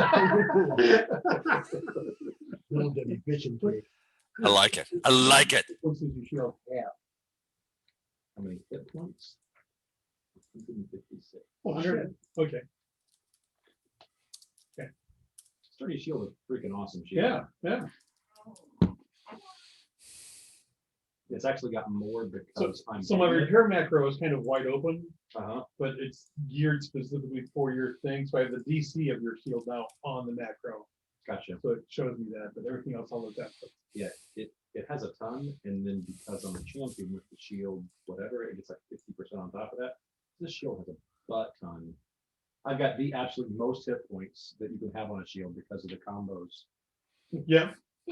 Little Debbie bitchin' cake. I like it. I like it. What's your shield have? How many hit points? 156. Oh, shit. Okay. Sturdy shield is freaking awesome shield. Yeah. Yeah. It's actually got more because I'm So my repair macro is kind of wide open, uh-huh. but it's geared specifically for your thing. So I have the DC of your shield now on the macro. Gotcha. So it shows me that, but everything else I'll look at. Yeah, it has a ton, and then because I'm a champion with the shield, whatever, it gets like 50% on top of that. This shield has a butt ton. I've got the absolute most hit points that you can have on a shield because of the combos Yeah.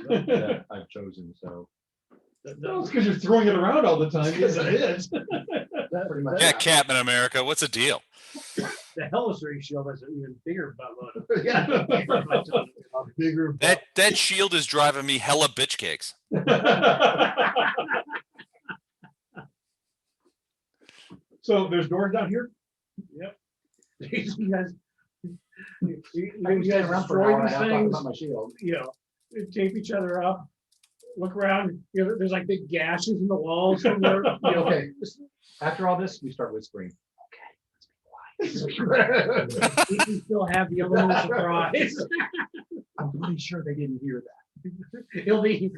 that I've chosen. So That's because you're throwing it around all the time. Yes, it is. pretty much. Yeah, Captain America. What's the deal? The Hellistree shield has an even bigger buttload. Yeah. A bigger. That shield is driving me hella bitch cakes. So there's doors down here? You guys, I can you stand guys around for an hour destroy and a these half talking things, about my shield. tape each other up, look around, there's like big gashes in the walls. Somewhere, Okay. After all this, we start whispering. You still have the element of surprise. I'm pretty sure they didn't hear that. It'll be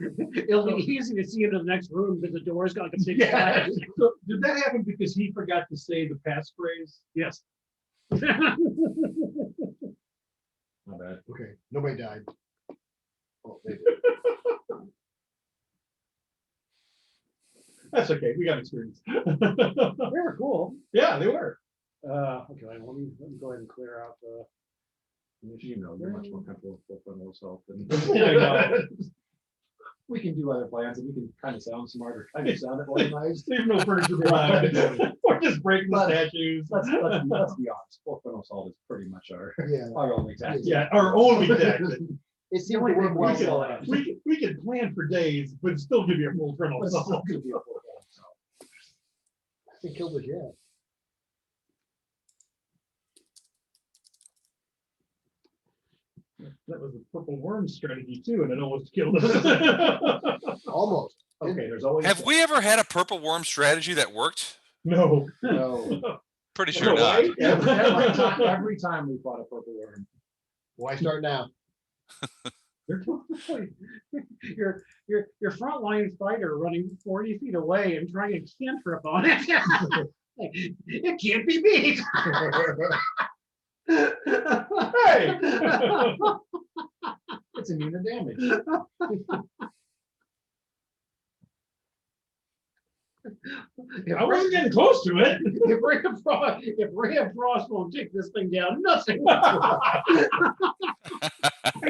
easy to see into the next room because the door's got like a big Yeah. flash. So did that happen because he forgot to say the passphrase? Yes. My bad. Okay, nobody died. Oh, they did. That's okay. We got experience. They were cool. Yeah, they were. Okay, let me go ahead and clear out the. You're much more comfortable with full assault than I know. we can do other plans and we can kind of sound smarter, kind of sound organized. There's no furniture behind. We're just breaking the statues. Let's be honest. Full frontal assault is pretty much our Yeah. only tactic. Yeah, our only tactic. It seemed to work well. We could plan for days, but still give you a full frontal But it's still assault. gonna be a full frontal assault. It killed us yet. That was a purple worm strategy too, and it almost killed us. Almost. Okay, there's always. Have we ever had a purple worm strategy that worked? No. No. Pretty sure No not. way. Every time we fought a purple worm. Why start now? Your frontline fighter running 40 feet away and trying a cantrip on it. It can't be beat. Hey! It's immune to damage. I wasn't getting close to it. If Ray of Frost won't take this thing down, nothing. I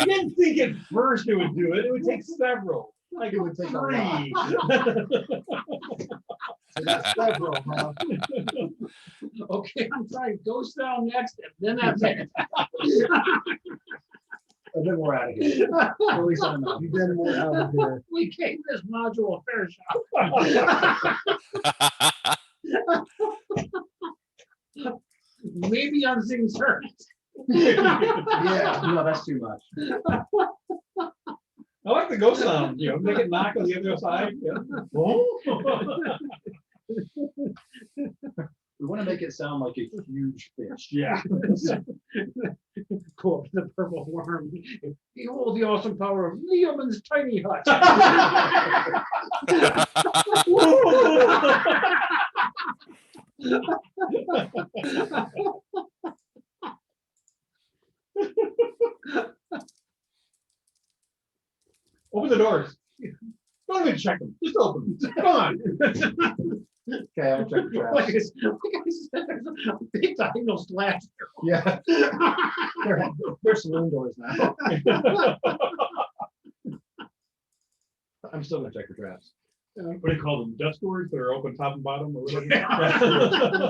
didn't think at first it would do it. It would take several. Like it would take three. So that's several, huh? Okay, I'm trying Ghost down next, and then that's it. And then we're out of here. At least I'm out. You've been more out of here. We gave this module a fair shot. Maybe on Zing's turn. Yeah. No, that's too much. I like the ghost sound, make it knock on the other side. Yeah. Oh. We want to make it sound like a huge fish. Yeah. Cool, the purple worm. Behold the awesome power of Leoman's tiny hut. Open the doors. Don't even check them. Just open them. Come on. Okay, I'll check the Like I traps. said, there's a big diagonal slash. Yeah. They're saloon doors now. I'm still gonna check the traps. What do you call them? Dust doors that are open top and bottom or whatever?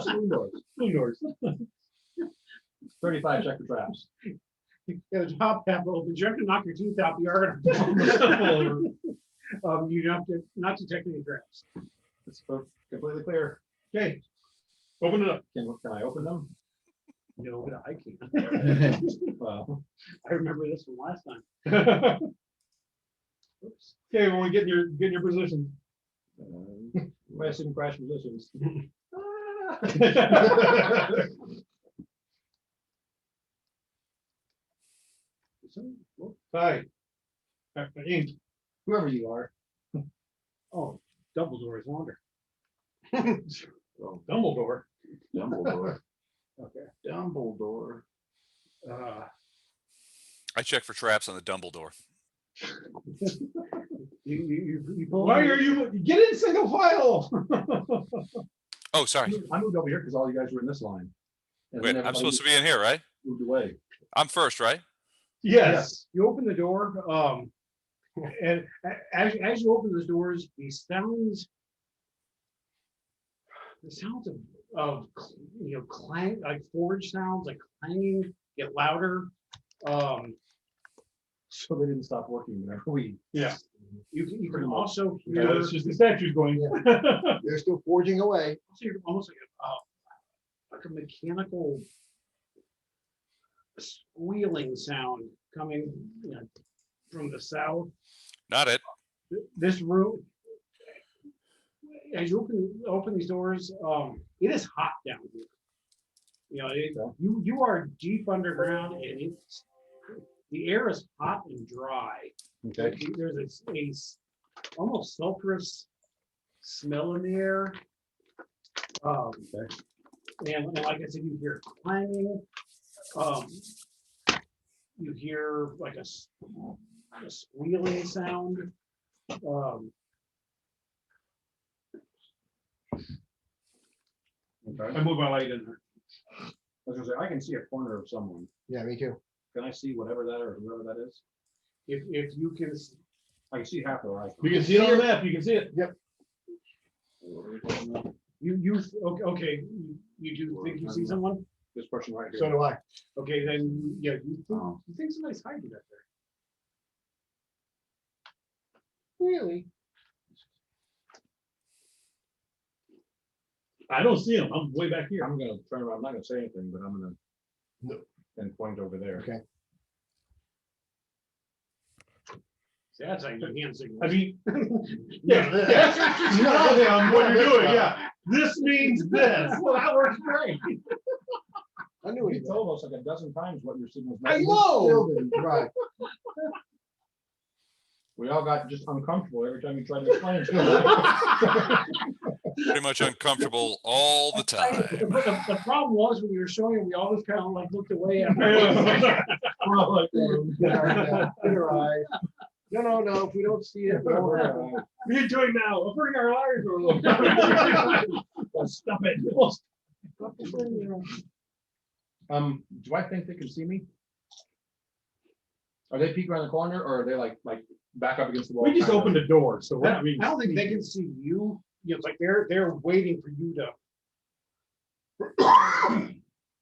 Saloon doors. Saloon doors. 35, check the traps. Yeah, the top half opens, you have to knock your teeth out, you are gonna. You have to not detect any traps. It's completely clear. Okay. Open it up. Can I open them? No, but I can't. Well, I remember this from last time. Oops. Okay, when we get in your position. Resting crash positions. Hi. Ink. Whoever you are. Oh, Dumbledore is longer. Oh, Dumbledore. Dumbledore. Okay. Dumbledore. I check for traps on the Dumbledore. You pull. Why are you get in single file? Oh, sorry. I moved over here because all you guys were in this line. And Wait, then I'm supposed to be in here, right? moved away. I'm first, right? Yes. You open the door, and as you open those doors, the sounds of clang, like forge sounds, like clanging, get louder. So they didn't stop working whenever we. Yeah. You can also Yeah, hear, it's just the statue's going. They're still forging away. almost like a mechanical squealing sound coming from the south. Not it. This room, as you open these doors, it is hot down here. You are deep underground, and the air is hot and dry. Okay. There's a almost sulfurous smell in the air. And like I said, you hear clanging. You hear like a squealing sound. I move my light in there. I was gonna say, I can see a corner of someone. Yeah, me too. Can I see whatever that or whoever that is? If you can, I can see half their eye. You can see it on the map. You can see it. Yep. okay, you do think you see someone? This person right here. So do I. Okay, then, yeah, you think somebody's hiding up there. Really? I don't see him. I'm way back here. I'm gonna turn around. I'm not gonna say anything, but I'm gonna then point over there. Okay. See, that's how you hand signal. I mean, yeah, that's tell him what you're doing. Yeah, this means this. Well, that works great. I knew he told us like a dozen times what your signals. I know. Right. We all got just uncomfortable every time you tried to explain it. Pretty much uncomfortable all the time. The problem was when you were showing it, we always kind of like looked away after. We're all like, "Get her eye." No, if we don't see it. What are you doing now? We're putting our liars over a little. Stop it. Do I think they can see me? Are they peeking around the corner or are they like back up against the wall? We just opened the door, so I that means. don't think they can see you. It's like they're waiting for you to.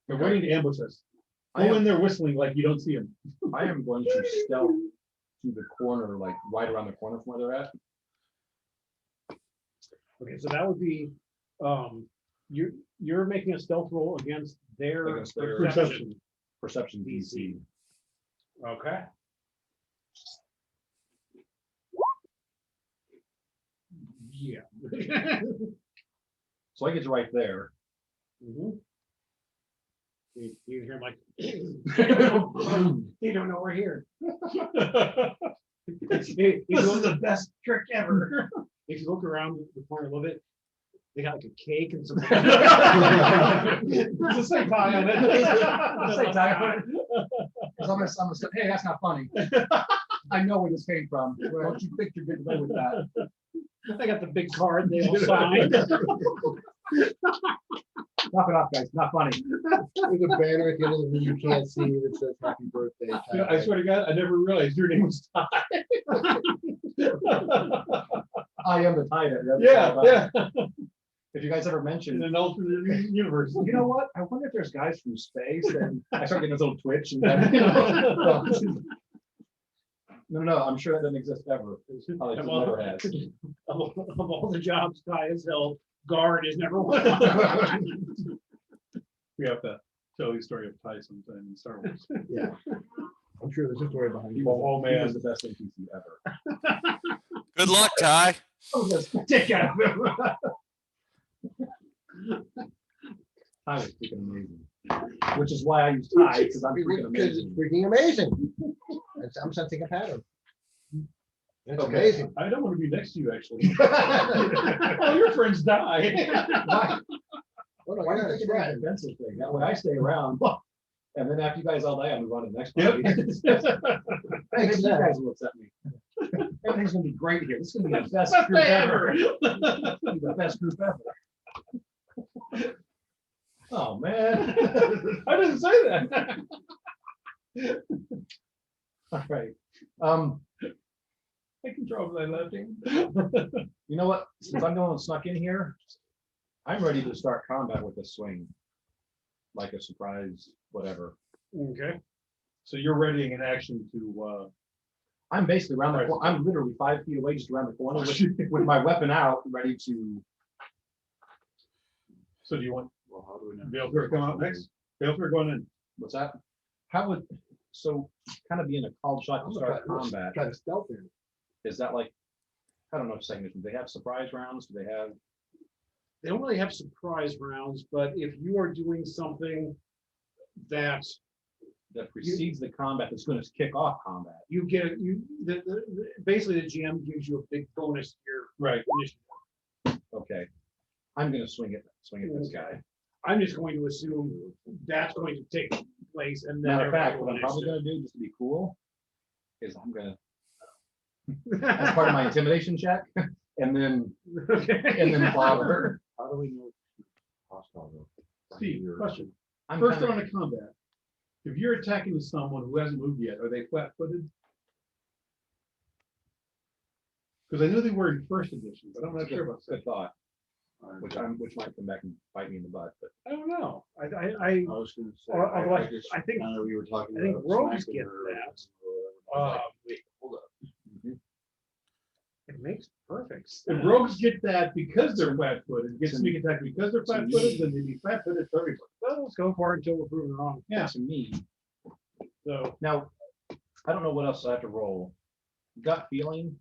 They're waiting to ambush us. I Go am- in there whistling like you don't see him. I am going to stealth to the corner, like right around the corner from where they're at. Okay, so that would be, you're making a stealth roll against their Against their perception. Perception DC. Okay. Yeah. So I get to right there. Mhm. You hear him like, they don't know we're here. This is the best trick ever. If you look around the corner a little bit, they got like a cake and some. It's a same tie on it. Say, Ty, because I'm gonna say, hey, that's not funny. I know where this came from. Don't you think you're good to go with that? I got the big card they all signed. Knock it off, guys. Not funny. There's a banner at the end of the room you can't see that says happy birthday. You know, I swear to God, I never realized your name was Ty. I am the tie. Yeah. If you guys ever In mentioned, an alternate universe. you know what? I wonder if there's guys from space, and I start getting this little twitch and then, you know. No, I'm sure that doesn't exist ever. Probably Of never has. all the jobs Ty has held, guard is never one. We have to tell the story of Ty sometime in Star Wars. Yeah. I'm sure there's a story behind He it. was, he was the best NPC ever. Good luck, Ty. Dick out of him. Ty was freaking amazing, which is why I use Ty, because I'm freaking Because it's amazing. freaking amazing. I'm sensing a pattern. It's Okay. amazing. I don't want to be next to you, actually. All your friends die. Why? Oh, no, Why yeah, do you that's think it's a right. defensive thing? That way I stay around, and then after you guys all die, I move on to the next Yep. party. Hey, you guys will upset me. Everything's gonna be great here. This is gonna be the best group ever. This is gonna be the best group ever. Oh, man. I didn't say that. All right. I can draw with my left hand. You know what? Since I'm the one who snuck in here, I'm ready to start combat with a swing. Like a surprise, whatever. Okay. So you're readying an action to, I'm basically around the, I'm literally 5 feet away, just around the corner with my weapon out, ready to. so do you want Well, how do we know? Balefire to come out next? Balefire going in. What's that? How would, so kind of being a called shot I'm to gonna start combat, try to stealth in. is that like, I don't know, second mission, do they have surprise rounds? Do they have, They don't really have surprise rounds, but if you are doing something that that precedes the combat that's gonna kick off combat? you get, basically the GM gives you a big bonus to your Right. initiative. Okay, I'm gonna swing at this guy. I'm just going to assume that's going to take place and then. Matter of fact, what I'm everyone probably will gonna do, just to be cool, is I'm gonna, initiate. as part of my intimidation check, and then Okay. bother. How do we know? Hostile though. Steve, question. I'm First kinda- round of combat. If you're attacking someone who hasn't moved yet, are they flat-footed? Because I knew they were in first edition, but I'm not sure about Good that. thought, which might come back and bite me in the butt, but I don't know. I I was gonna say. Although just I think- know you were talking I think about rogues smacking get her that. or whatever. Wait, hold up. it makes perfect sense. If rogues get that because they're flat-footed, get sneak attack because they're flat-footed, then they'd be flat-footed for everybody. Well, let's go for it until we're proven wrong. yeah, to me. So Now, I don't know what else I have to roll. Gut feeling,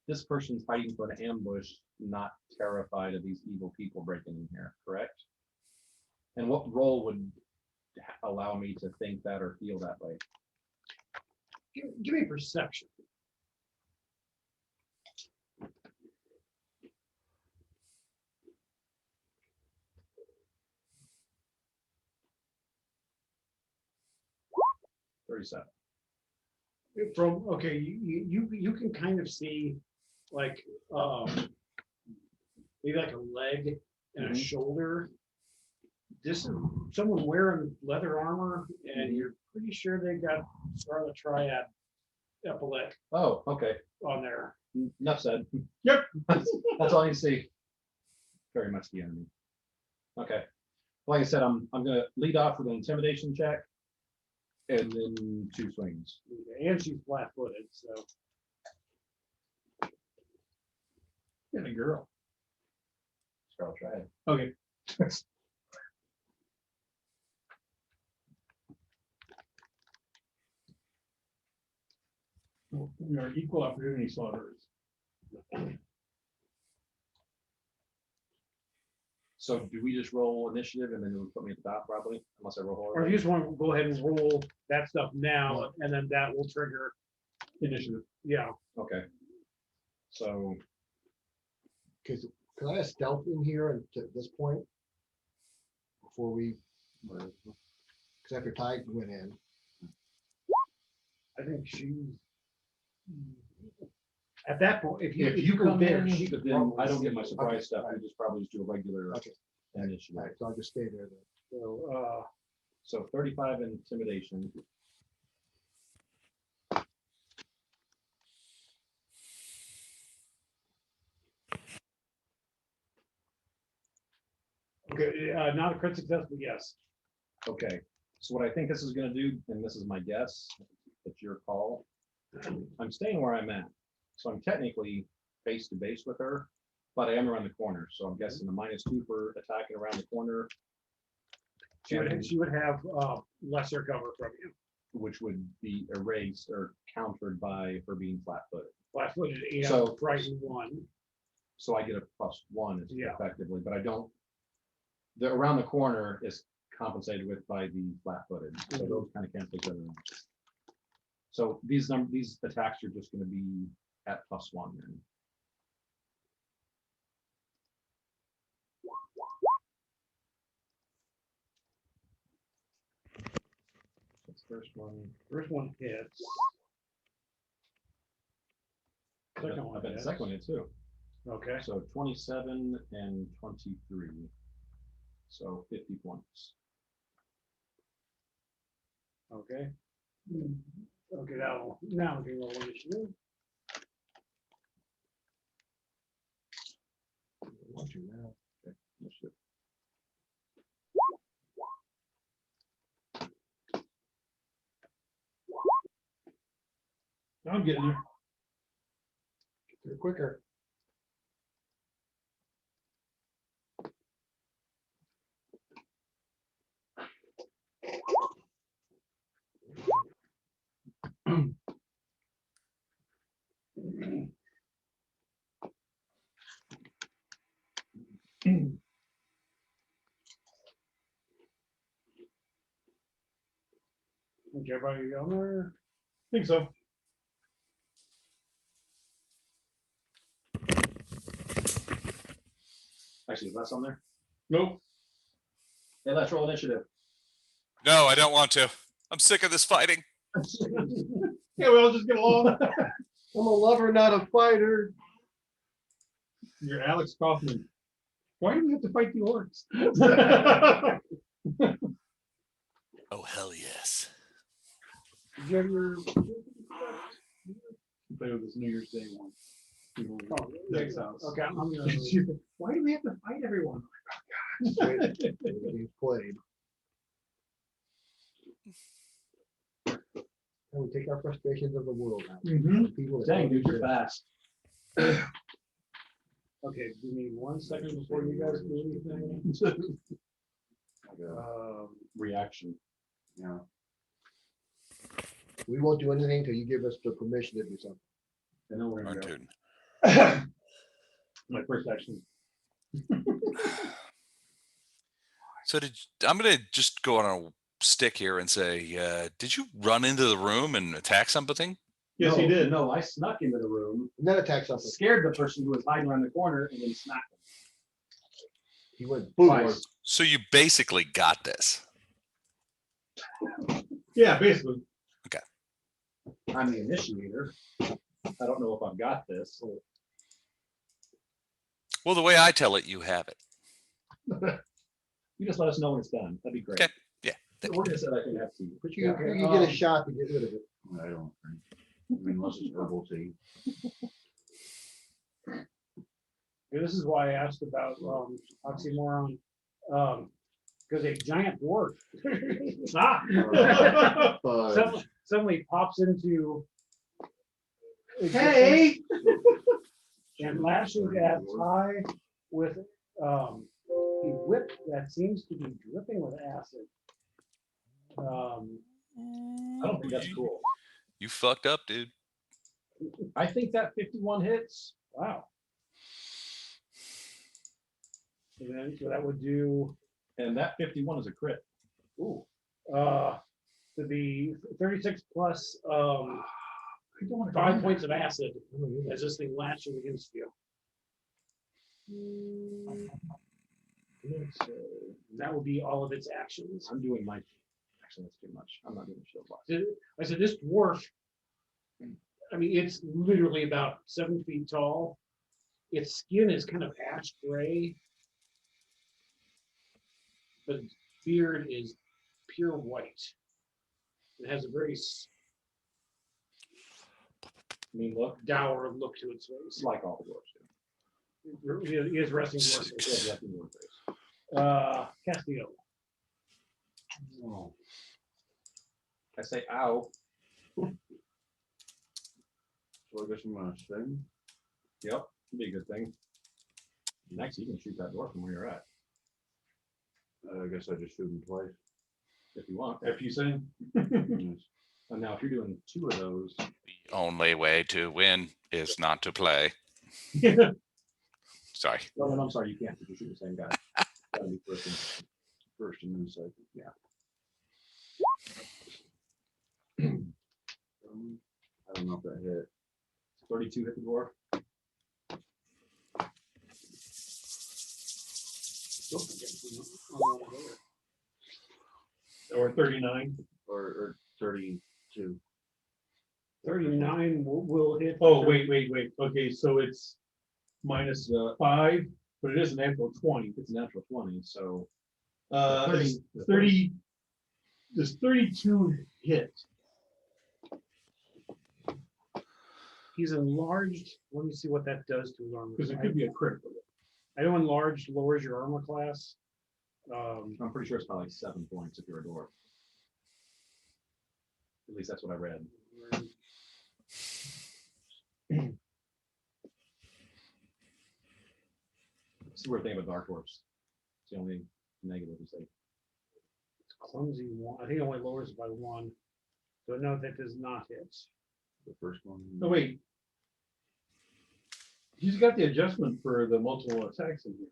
this person's fighting for an ambush, not terrified of these evil people breaking in here, correct? And what role would allow me to think that or feel that way? give me perception. $37. From, okay, you can kind of see like, maybe like a leg and a Mhm. shoulder. This is someone wearing leather armor and you're pretty sure they got Scarlet Triad epaulette Oh, okay. on there. Enough said. Yep. That's all you see. Very much the enemy. Okay. Like I said, I'm gonna lead off with an intimidation check. And then 2 swings. And she's flat footed, so. And a girl. I'll try it. Okay. We are equal opportunity slaughterers. So do we just roll initiative and then it would put me at the top probably, unless I roll Or if horribly? you just want to go ahead and roll that stuff now, and then that will trigger, Initiative. yeah. Okay. So, Because could I have stealth in here at this point? Before we, because after Ty went in, I think she's At that point, if If you go come there, in, she could then I don't probably get my see you. surprise stuff. I just probably just do a regular Okay. initiative. All right, so I'll just stay there then. So, So 35 intimidation. okay, not a crit success, but yes. Okay, so what I think this is gonna do, and this is my guess, it's your call. I'm staying where I'm at, so I'm technically face to base with her, but I am around the corner, so I'm guessing a -2 for attacking around the corner. And She would have lesser cover from you. which would be erased or countered by her being flat-footed. Flat footed, 8 out So- of frightened 1. So I get a +1 Yeah. effectively, but I don't. The around the corner is compensated with by the flat-footed, so Mhm. those kind of cancel each other out. So these attacks are just gonna be at +1 then. That's first one. First one hits. I Second bet one the hits. second one is too. Okay. So 27 and 23. So 50 points. Okay. Okay, now we can roll initiative. Want to now. Initiative. I'm getting there. They're quicker. Okay, everybody on there? Think so. Actually, is that on there? Nope. Hey, let's roll initiative. No, I don't want to. I'm sick of this fighting. Yeah, we all just get along. I'm a lover, not a fighter. You're Alex Kaufman. Why do we have to fight the orcs? Oh, hell yes. Did you have your? Play with this New Year's Day one. Oh, Next house. Okay, I'm gonna. Why do we have to fight everyone? Being played. And we take our frustrations of the world out. Mhm. People that Dang, don't dude, you're exist. fast. Okay, give me 1 second before you guys do anything. Reaction. Yeah. We won't do anything till you give us the permission to do something. I know we're Darn gonna go. tootin'. My first action. So I'm gonna just go on a stick here and say, did you run into the room and attack something? Yes, he did. No, I snuck into the room, And then attack something. scared the person who was hiding around the corner, and then smacked him. He went boom. Twice. So you basically got this. Yeah, basically. I'm the initiator. I don't know if I've got this. Well, the way I tell it, you have it. You just let us know when it's done. That'd be great. Okay. Yeah. We're gonna set that thing up to you. But you, Okay, you get a shot to get rid of it. I don't think, I mean, unless it's herbal tea. Yeah, this is why I asked about oxymoron. Because a giant dwarf But suddenly pops into. Hey! And lashes at Ty with a whip that seems to be dripping with acid. I don't think that's cool. You fucked up, dude. I think that 51 hits. Wow. And then, so that would do, And that 51 is a crit. ooh, to be 36 plus I don't want 5 points of acid as this thing lashes against you. So that would be all of its actions. I'm doing my. Actually, that's too much. I'm not doing shield block. I said this dwarf I mean, it's literally about 7 feet tall. Its skin is kind of ash gray. But its beard is pure white. It has a very I mean, look, dour look to its face. it's like all the dwarves. He is resting It's dwarf. like the dwarf face. Castillo. Oh. I say, ow. So I guess I'm gonna swing. Yep, be a good thing. Next, you can shoot that dwarf from where you're at, I guess I just shoot him twice. if you want. After you say, Yes. And now, if you're doing 2 of those, The only way to win is not to play. Sorry. well, then I'm sorry, you can't, because you shoot the same guy. Gotta be First and then second. Yeah. I don't know if that hit. 32 hit the dwarf. or 39. Or 32. 39 will hit. Oh, wait. Okay, so it's minus 5, but it is a natural 20. It's a natural 20, so. It's 30. Does 32 hit? He's enlarged. Let me see what that does to his armor. Because it could be a crit. I know enlarged lowers your armor class. I'm pretty sure it's probably 7 points if you're a dwarf. At least that's what I read. It's the weird thing about dark dwarfs. It's the only negative is they. It's clumsy one. I think it only lowers it by 1. So no, that does not hit. The first one. Oh, wait. He's got the adjustment for the multiple attacks in here.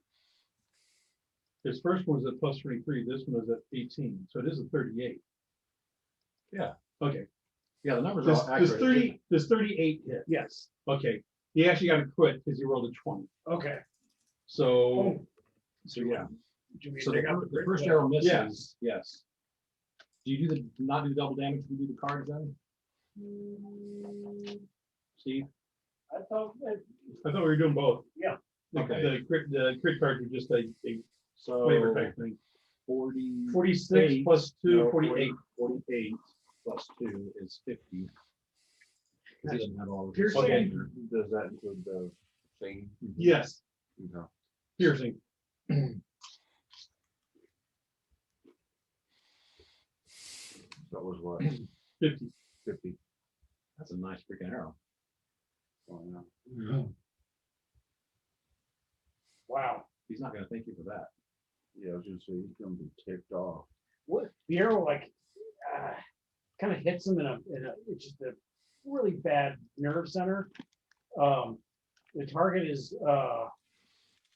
His first one was at plus 23. This one is at 18. So it is a 38. Yeah. Okay. Yeah, the numbers Does, are all accurate. does 38 hit? Yes. Okay. He actually got a crit because he rolled a 20. Okay. So, Oh, So yeah. do we So take out the crit? first arrow Yeah. misses. Yes. Do you do the not do the double damage? Do you do the cards then? Steve? I thought that- I thought we were doing both. Yeah. Okay. The crit cards were just a So flavor type thing. 40. 46 plus 2, no, 48. 48 plus 2 is 50. 'Cause he doesn't have all of his- Piercing. Okay. Does that include the thing? Yes, No. piercing. That was what, 50. 50? That's a nice freaking arrow. Oh, yeah. Wow. He's not gonna thank you for that. Yeah, I was gonna say, he's gonna be ticked off. What the arrow like kind of hits him in a it's just a really bad nerve center. The target is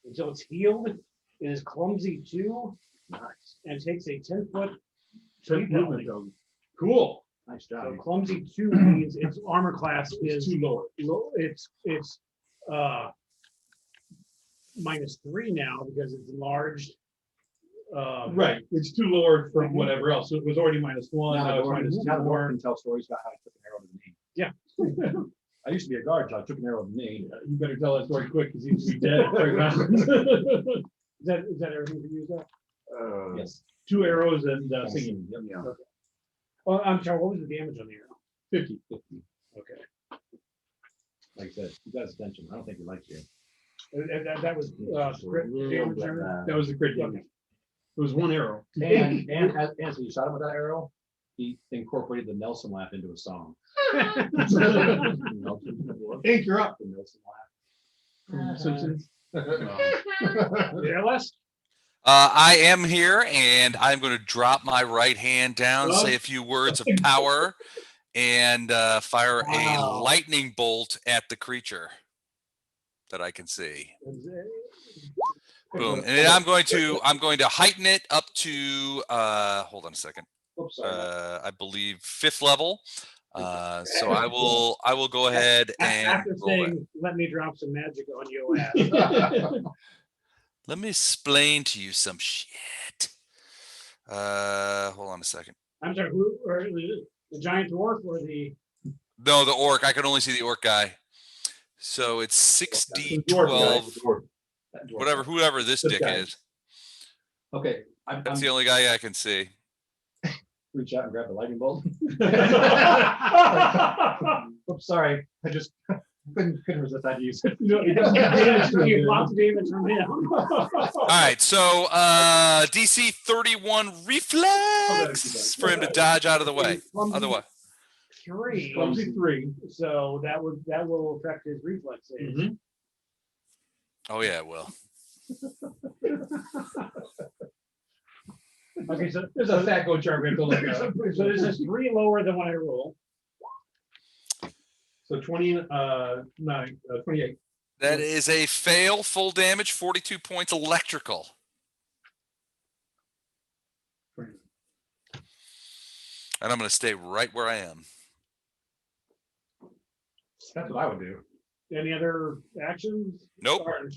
until it's healed, it is clumsy too. Nice. And takes a 10-foot 10 speed movement penalty. penalty. Cool. Nice So job. clumsy 2 means its armor class It's is too low. low. It's -3 now because it's enlarged. Right, it's too lower from whatever else. So it was already -1. Now Now the it's dwarf minus now the dwarf 4. can tell stories about how he took an arrow to the knee. Yeah. I used to be a guard, so I took an arrow to the knee. You better tell that story quick because he's dead. Right now. Is that everything for you, Zach? Yes. 2 arrows and singing. Yep. Yeah. Well, I'm sorry. What was the damage on the arrow? 50. 50. Okay. Like I said, you got his attention. I don't think he likes you. That was crit Real damage. bad. there? That was the crit damage. It was 1 arrow. And as you shot him with that arrow, he incorporated the Nelson laugh into a song. Hank, you're up. The Nelson laugh. From Simpsons. Yeah, Les? I am here, and I'm going to drop my right hand down, Well- say a few words of power, and fire Wow. a lightning bolt at the creature that I can see. Boom, and I'm going to heighten it up to hold on a second. Oops, sorry. I believe 5th level. So I will go ahead and After roll it. saying, let me drop some magic on your ass. Let me explain to you some shit. Hold on a second. I'm sorry, who, or the giant dwarf or the No, the orc. I can only see the orc guy. So it's The dwarf guy. 6d12. That dwarf Whatever, guy. whoever this This dick guy. is. Okay, That's the only guy I can see. reach out and grab the lightning bolt. Oops, sorry, I just couldn't resist. I had to use it. No, it doesn't get damage from you, lots of damage from him. All right, so DC 31 reflex for him to dodge out of the way. Otherwise, Three, Clumsy 3. so that will affect his reflex save. Mhm. oh yeah, it will. Okay, so There's a fat goat chart we have to look so at. this is 3 lower than what I roll. So 28. That is a fail, full damage, 42 points electrical. And I'm going to stay right where I am. That's what I would do. Any other actions? Nope. Or-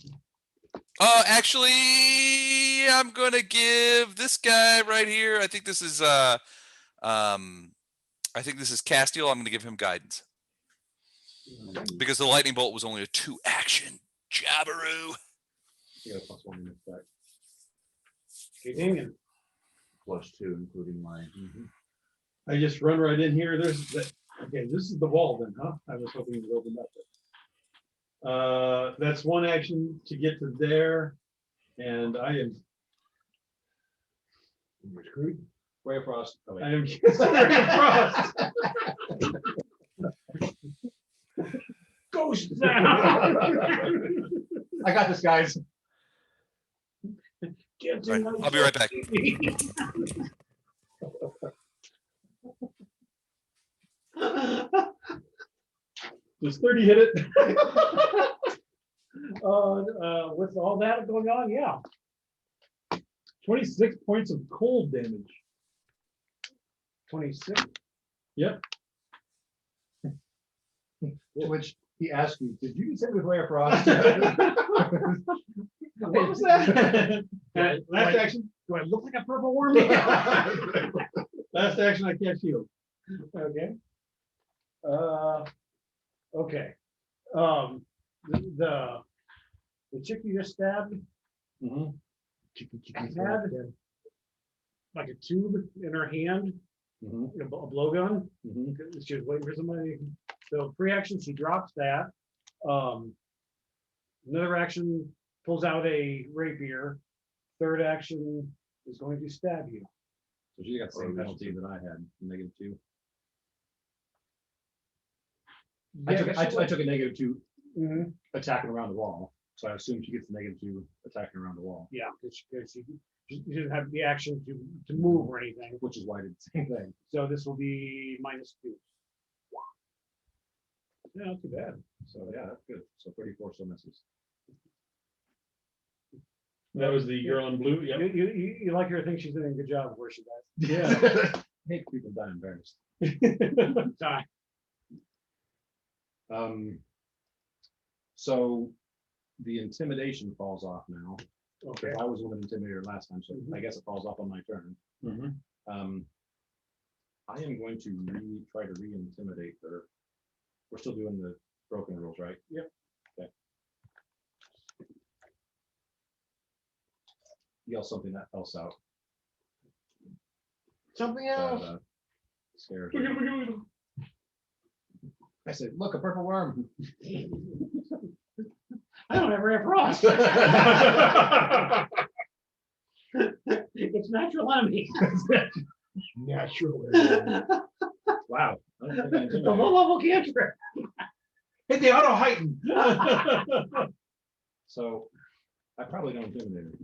Actually, I'm going to give this guy right here. I think this is Castiel. I'm going to give him guidance because the lightning bolt was only a 2 action. Jabberoo. You got a +1 in effect. Okay, Damien. +2, including my. I just run right in here. There's the, okay, this is the wall then, huh? I was hoping it would open up. That's 1 action to get to there. And I am Screwed. Ray of Frost. Oh, wait. I am frost. Ghost down. I got this, guys. Right, I'll be right back. Does 30 hit it? With all that going on, yeah. 26 points of cold damage. 26. To which he asked me, did you just hit with Ray of Frost? What was that? Last action. Do I look like a purple worm? Last action, I can't shield. Okay. Okay. The chick you just stabbed Mhm. had like a tube in her hand, Mhm. a blowgun. Mhm. She was waiting for somebody. So pre-action, she drops that. Another action pulls out a rapier. Third action is going to stab you. So she got the same penalty that I had, -2. I took a -2 Mhm. attacking around the wall, so I assume she gets the -2 attacking around the wall, Yeah, because she didn't have the action to move or anything. which is why I did the same thing. So this will be -2. Yeah, not too bad. So yeah, that's good. So 34 still misses. That was the girl in blue. Yep. You like her to think she's doing a good job where she does. Yeah. Hate people die embarrassed. Die. So the intimidation falls off now. Okay. Because I was the one that intimidated her last time, so I guess it falls off on my turn. Mhm. I am going to try to re-intimidate her. We're still doing the broken rules, right? Yep. Okay. Yell something else out. Something that, else. Scares her. I said, look, a purple worm. I don't ever have frost. It's natural enemy. Natural. Wow. I don't think I The intimidated low her. level cantrip. Hit the auto heighten. So I probably don't intimidate her.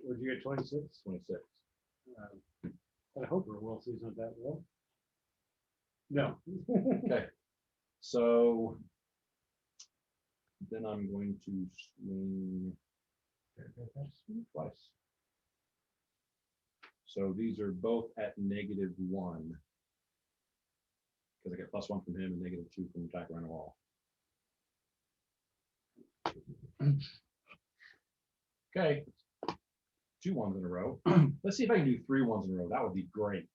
Would you get 26? 26. I hope her will sees not that well. No. Okay. So then I'm going to swing twice. So these are both at -1. Because I get +1 from him and -2 from attack around the wall. Okay. 2 1s in a row. Let's see if I can do 3 1s in a row. That would be great.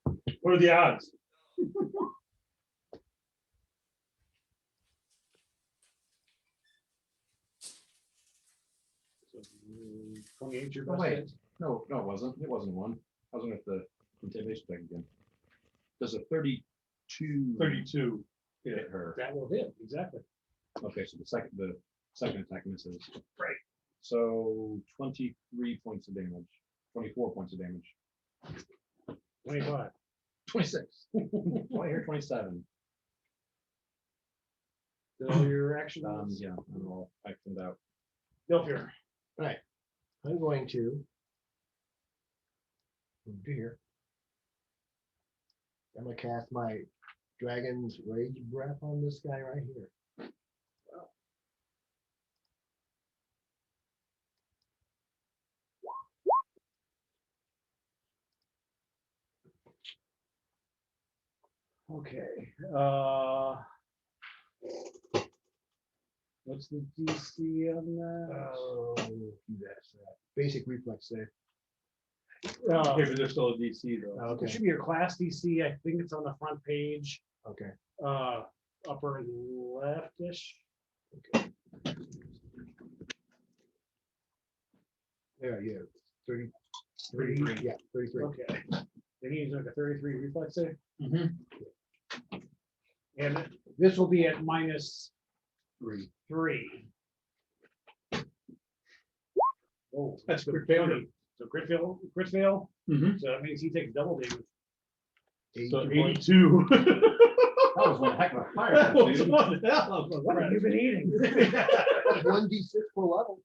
What are the odds? So, 28 your Oh, best wait. hit. No, it wasn't. It wasn't one. I was looking at the intimidation thing again. Does a 32 32. hit her? That will hit, exactly. Okay, so the second attack misses. Right. So 23 points of damage. 24 points of damage. 25. 26. Why here 27? So your actions. Yeah, I'm all actioned out. Dilfir. I'm going to move to here. I'm gonna cast my Dragon's Rage Breath on this guy right here. Okay. What's the DC on that? Oh, that's that. Basic reflex save. Okay, but there's still a DC though. It Okay, should be your class DC. I think it's on the front page, okay. upper leftish. There, yeah, 33, 33. yeah, 33. Okay. Then he's like a 33 reflex save. Mhm. And this will be at minus 3. 3. Oh, That's so crit failure. 30. So crit fail. Mhm. So that means he takes double damage. So 82 points. 82. That was one heck of a fire. What the hell? What have you been eating? 1d6 per level.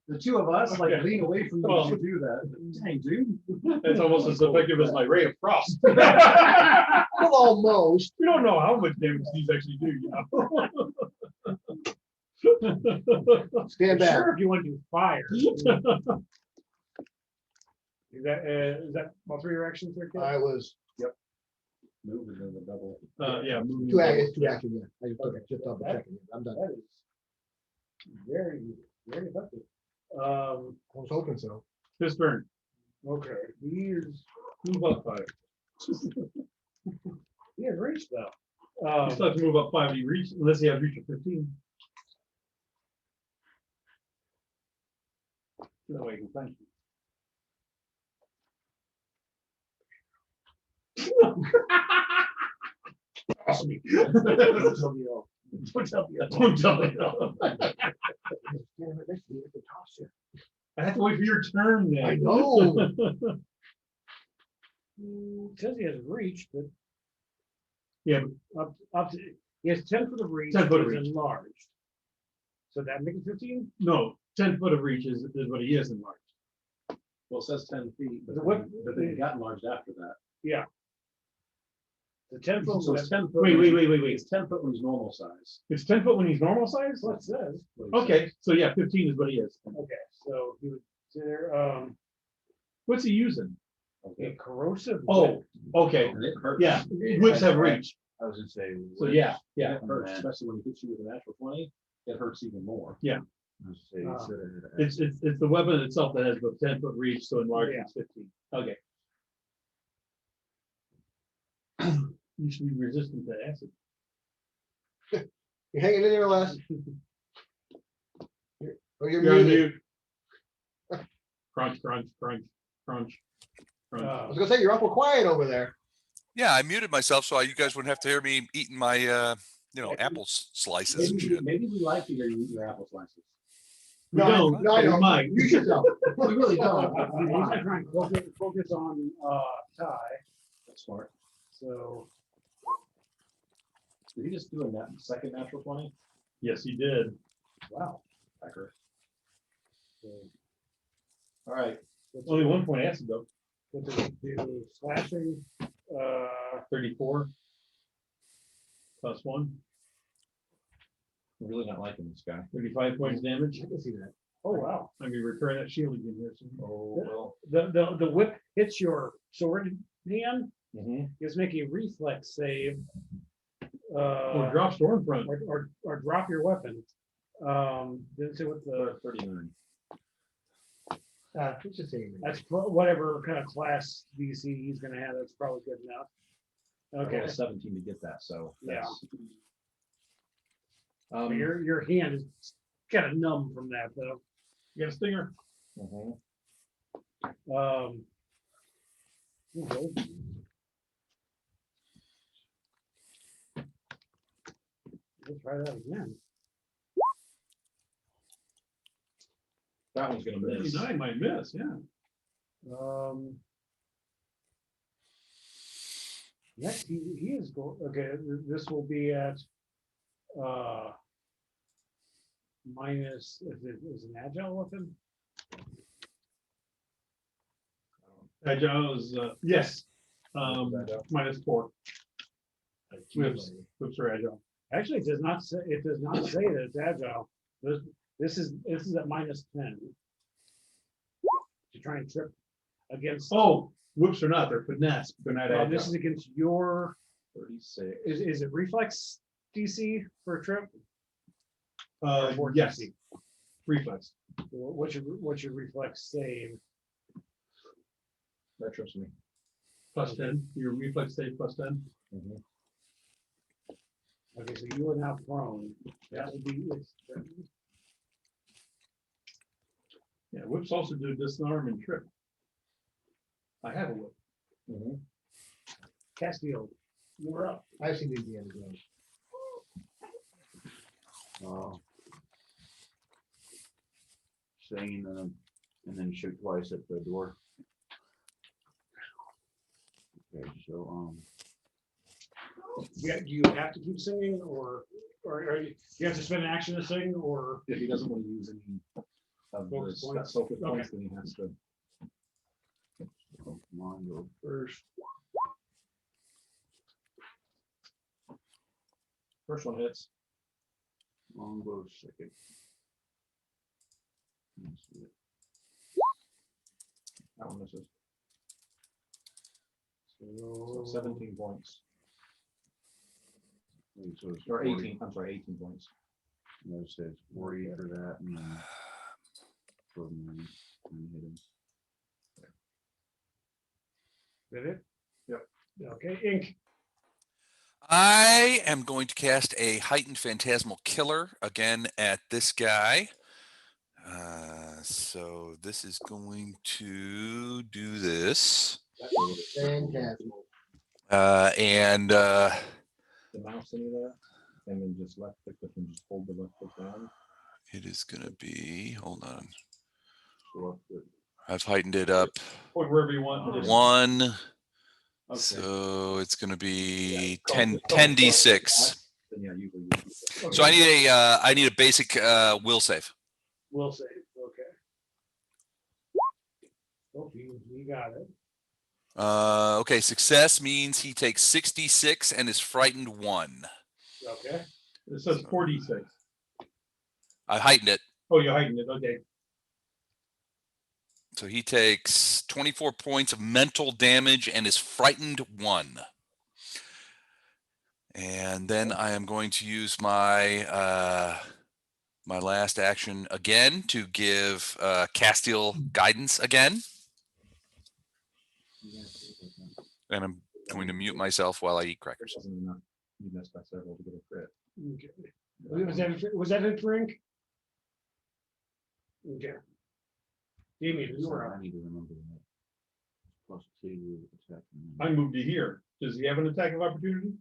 The two of us like, lean away from Well, to do that. Dang, dude. That's almost as effective as my ray of frost. Well, almost. We don't know how much damage these actually do, you know? Stand back. Sure, if you want to do fire. Is that all 3 your actions there, Kid? I was Move is in the double. Yeah. moving two double. actions, yeah. I just double checking it. I'm done. That is very, very effective. I was hoping so. His turn. Okay, here's, Move up 5. he has reached though. You still have to move up 5 to reach, unless you have reach of 15. That way you can thank you. Awesome. Don't tell me all. Don't tell me. Don't tell me. Damn it, let's see if it toss you. I have to wait for your turn then. I know. It says he has reach, but Yeah, up to, he has 10 foot of reach. 10 foot of is reach. enlarged. So that makes it 15? no, 10 foot of reach is what he is enlarged. Well, it says 10 feet, The whip- but then it got enlarged after that. The 10 foot. So it's 10 foot. Wait. It's 10 foot when he's normal size. It's 10 foot when he's normal size? What it says. Okay, so yeah, 15 is what he is. Okay, so he would consider, What's he using? a corrosive. Oh, whip. okay, And it hurts. yeah, whips have reach. I was gonna say. So yeah, yeah. It hurts, especially when he hits you with a natural 20, it hurts even more. Yeah. It's the weapon itself that has the 10 foot reach, so enlarged is 15. Okay. You should be resistant to acid. You're hanging in there, Les. Oh, you're You're on muted. mute. Crunch, crunch, crunch, crunch, crunch. I was gonna say, you're awful quiet over there. Yeah, I muted myself so you guys wouldn't have to hear me eating my, apple slices and shit. Maybe we like to hear you eat your apple slices. We No, don't, no, I we know. might. You should know. We really don't. He's gonna try and focus on, Ty, That's smart. so. Did he just do a second natural 20? Yes, he did. Wow. Pecker. So, All right. Only 1 point acid though. what does it do? Slashing, 34 plus 1, I'm really not liking this guy. 35 points damage. I can see that. oh, wow. I mean, return that shield again here. So. Oh, well. The whip hits your sword hand, Mm-hmm. just make a reflex save. Or drop Stormfront. Or drop your weapon. Didn't say what the, 39. It's just saying. That's whatever kind of class DC he's gonna have, that's probably good enough. I rolled Okay, a 17 to get that, so. Yeah. that's- but Um, your hand is kind of numb from that though. You got a stinger? mhm. Okay. Let's try that again. That one's gonna miss. 39 might miss, yeah. Next, he is going, okay, this will be at, minus, is an agile weapon? Agile is, yes, Agile. -4. Whips are agile. Actually, it does not say that it's agile. This is at -10. To try and trip against, Oh, whips are not, they're finesse, they're not this is agile. against your, 36. is it reflex DC for a trip? Or Yes, DC? reflex. What's your reflex save? That trips me. +10, your reflex save +10. Mhm. Okay, so you are now prone. That would be, Yeah, whips also do disarm and trip. I have a whip. Mhm. Castile, you're up. I actually need the end again. Sing and then shoot twice at the door. Okay, so, Yeah, do you have to keep singing or are you have to spend an action to sing or? If he doesn't want to use any of the Focus points. focus Okay. points, then he has to. come on, go first. First one hits. Longbow second. Let's see it. That one misses. So So 17 points. Wait, so it's Or 40. 18, I'm sorry, 18 points. No, it says 40 for that and then 49 and hit him. Did it? Yep. Okay, ink. I am going to cast a heightened phantasmal killer again at this guy. So this is going to do this. Fantastic. And The mouse any of that, and then just left click with and just hold the left click down. it is going to be, hold on, So up to I've heightened it up Point wherever you want. one. Okay. So it's going to be Yeah, 10, just double 10d6. Then yeah, usually. you use it. So I need a basic will save. Will save, okay. Oh, you got it. Okay, success means he takes 66 and is frightened 1. Okay. It says 46. I heightened it. Oh, you heightened it, okay. So he takes 24 points of mental damage and is frightened 1. And then I am going to use my my last action again to give Castile guidance again. And I'm going to mute myself while I eat crackers. Wasn't enough. You missed by several to get a crit. Okay. Was that a drink? Okay. Damien, you were up. I need to remember that. +2 attack. I moved to here. Does he have an attack of opportunity?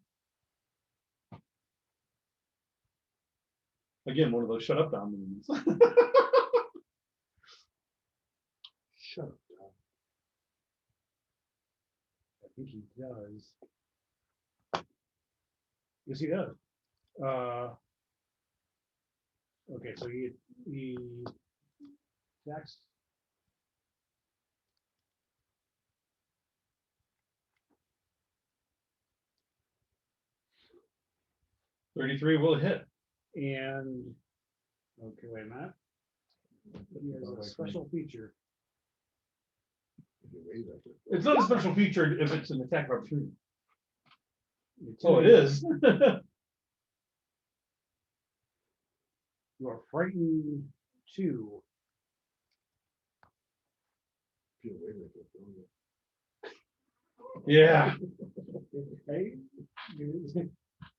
Again, one of those shut up dominants. Shut up, Tom. I think he does. Yes, he does. Okay, so he attacks. $33 will hit. And, okay, wait a minute. He has a special feature. It's not a special feature if it's an attack of opportunity. It's Oh, it is. You are frightened 2. Feel way like it, don't you? Yeah. Right?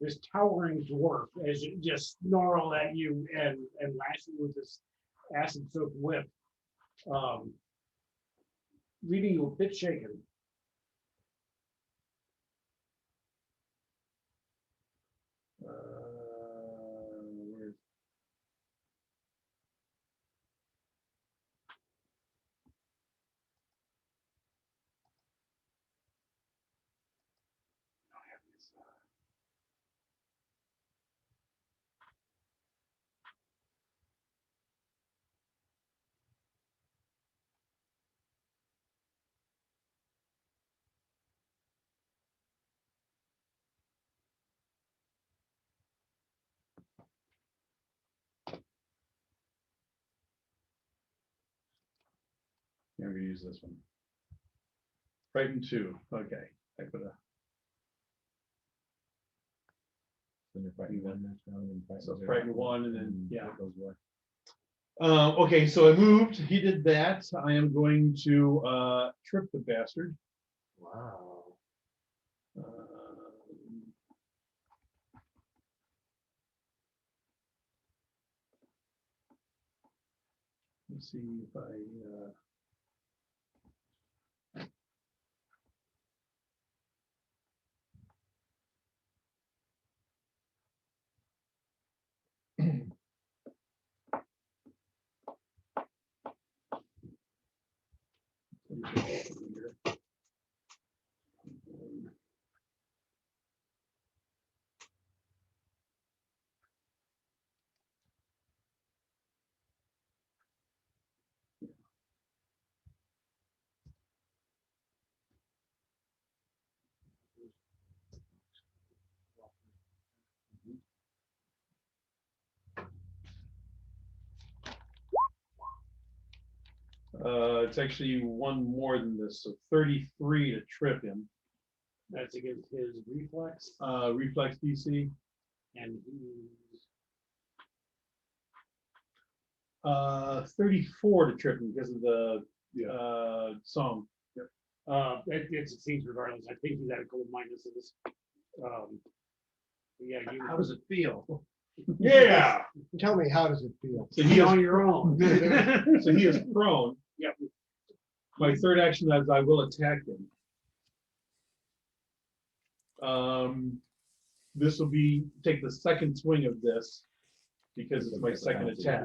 This towering dwarf as it just snarl at you and lash you with this acid soaked whip. Leaving you a bit shaken. Where's I'm gonna use this one. Frighten 2. Okay. I put a Then you're fighting one next round and fighting so zero. frighten 1 and then yeah. it goes away. Okay, so I moved. He did that. I am going to trip the bastard. Wow. Let's see if I. It's actually one more than this, so 33 to trip him. That's against his reflex. Reflex DC. And he's 34 to trip him because of the song. it succeeds regardless. I think he's at a gold minuses. Yeah, you How does it feel? Yeah. Tell me, how does it feel? So be he is, on your own. so he is prone. Yep. My third action is I will attack him. This will be take the second swing of this because it's my second attack.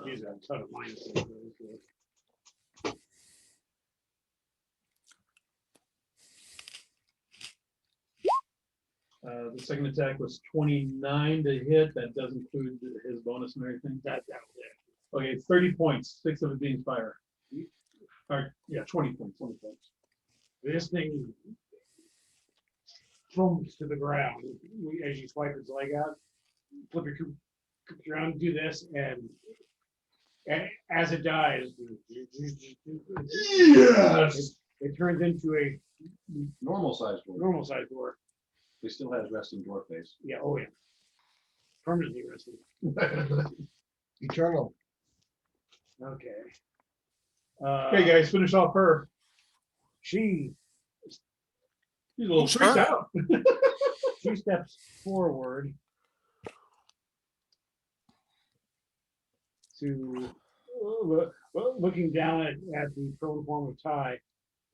He's got a ton of minuses. The second attack was 29 to hit. That does include his bonus and everything. That'll hit. Okay, 30 points, 6 of it being fire. Or, yeah, 20 points, 20 points. This thing thumps to the ground as you swipe its leg out. Flip your cup around, do this, and as it dies, Yes. it turns into a Normal size dwarf. normal sized dwarf. He still has resting dwarf face. Yeah, oh yeah. Permanently rested. Eternal. Okay. Okay, guys, finish off her. She's She's a little Who's freaked her? out. she steps forward to looking down at the prone form of Ty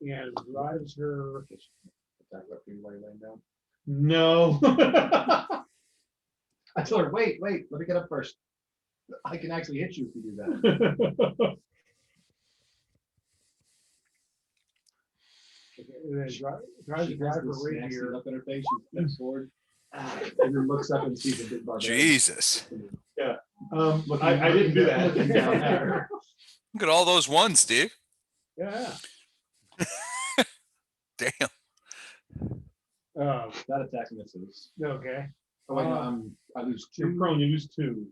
and drives her. Attack what you laying down. No. I told her, wait, let me get up first. I can actually hit you if you do that. And then tries to She drive has her this right nasty here. look on her face. She steps forward and then looks up and sees a big barbarian. Jesus. I didn't do that. Looking down at her. Look at all those ones, Steve. Yeah. Damn. That attack misses. Okay. Oh wait, no, I lose You're 2. prone, you lose 2.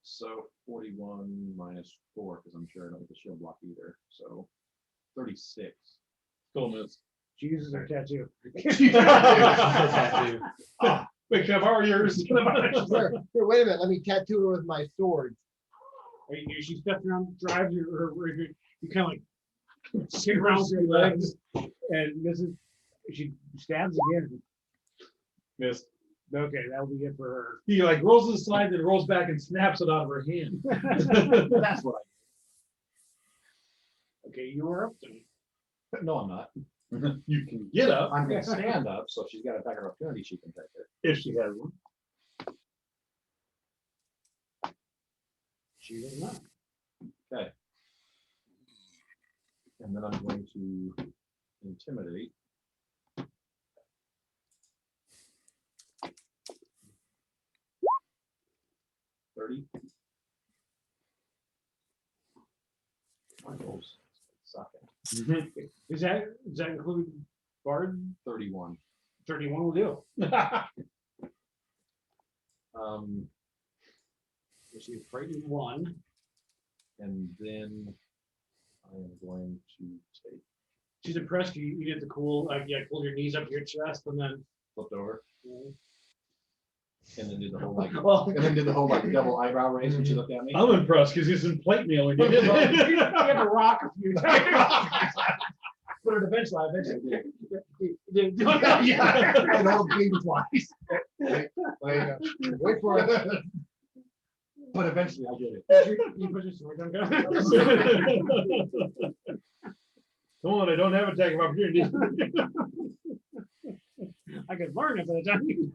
So 41 minus 4, because I'm sure I don't get the shield block either. So 36. Still miss. Jesus, our tattoo. Wait, can I borrow yours? Here, wait a minute, let me tattoo her with my sword. She steps around, drives you kind of like kick around with your legs, and she stabs again. Missed. Okay, that'll be it for her. He like rolls to the side, then rolls back and snaps it out of her hand. That's what Okay, you are up to me. no, I'm not. You can get up I'm gonna stand up, so if she's got a better opportunity, she can take it. if she has one. She does not. And then I'm going to intimidate. 30. My rolls sucking. Does that include Bard? 31. 31 will do. She's frightened one. And then I am going to take She's impressed. You did the cool, pull your knees up to your chest and then. flipped over. And then did the whole like Well, and then did the whole like double eyebrow raise when she looked at me. I'm impressed because he's in plate mail and you he did had to rock a few times. But eventually, And all game twice. Wait for it. But eventually I did it. You put your sword down. Come on, I don't have a attack of opportunity. I could learn it by the time you.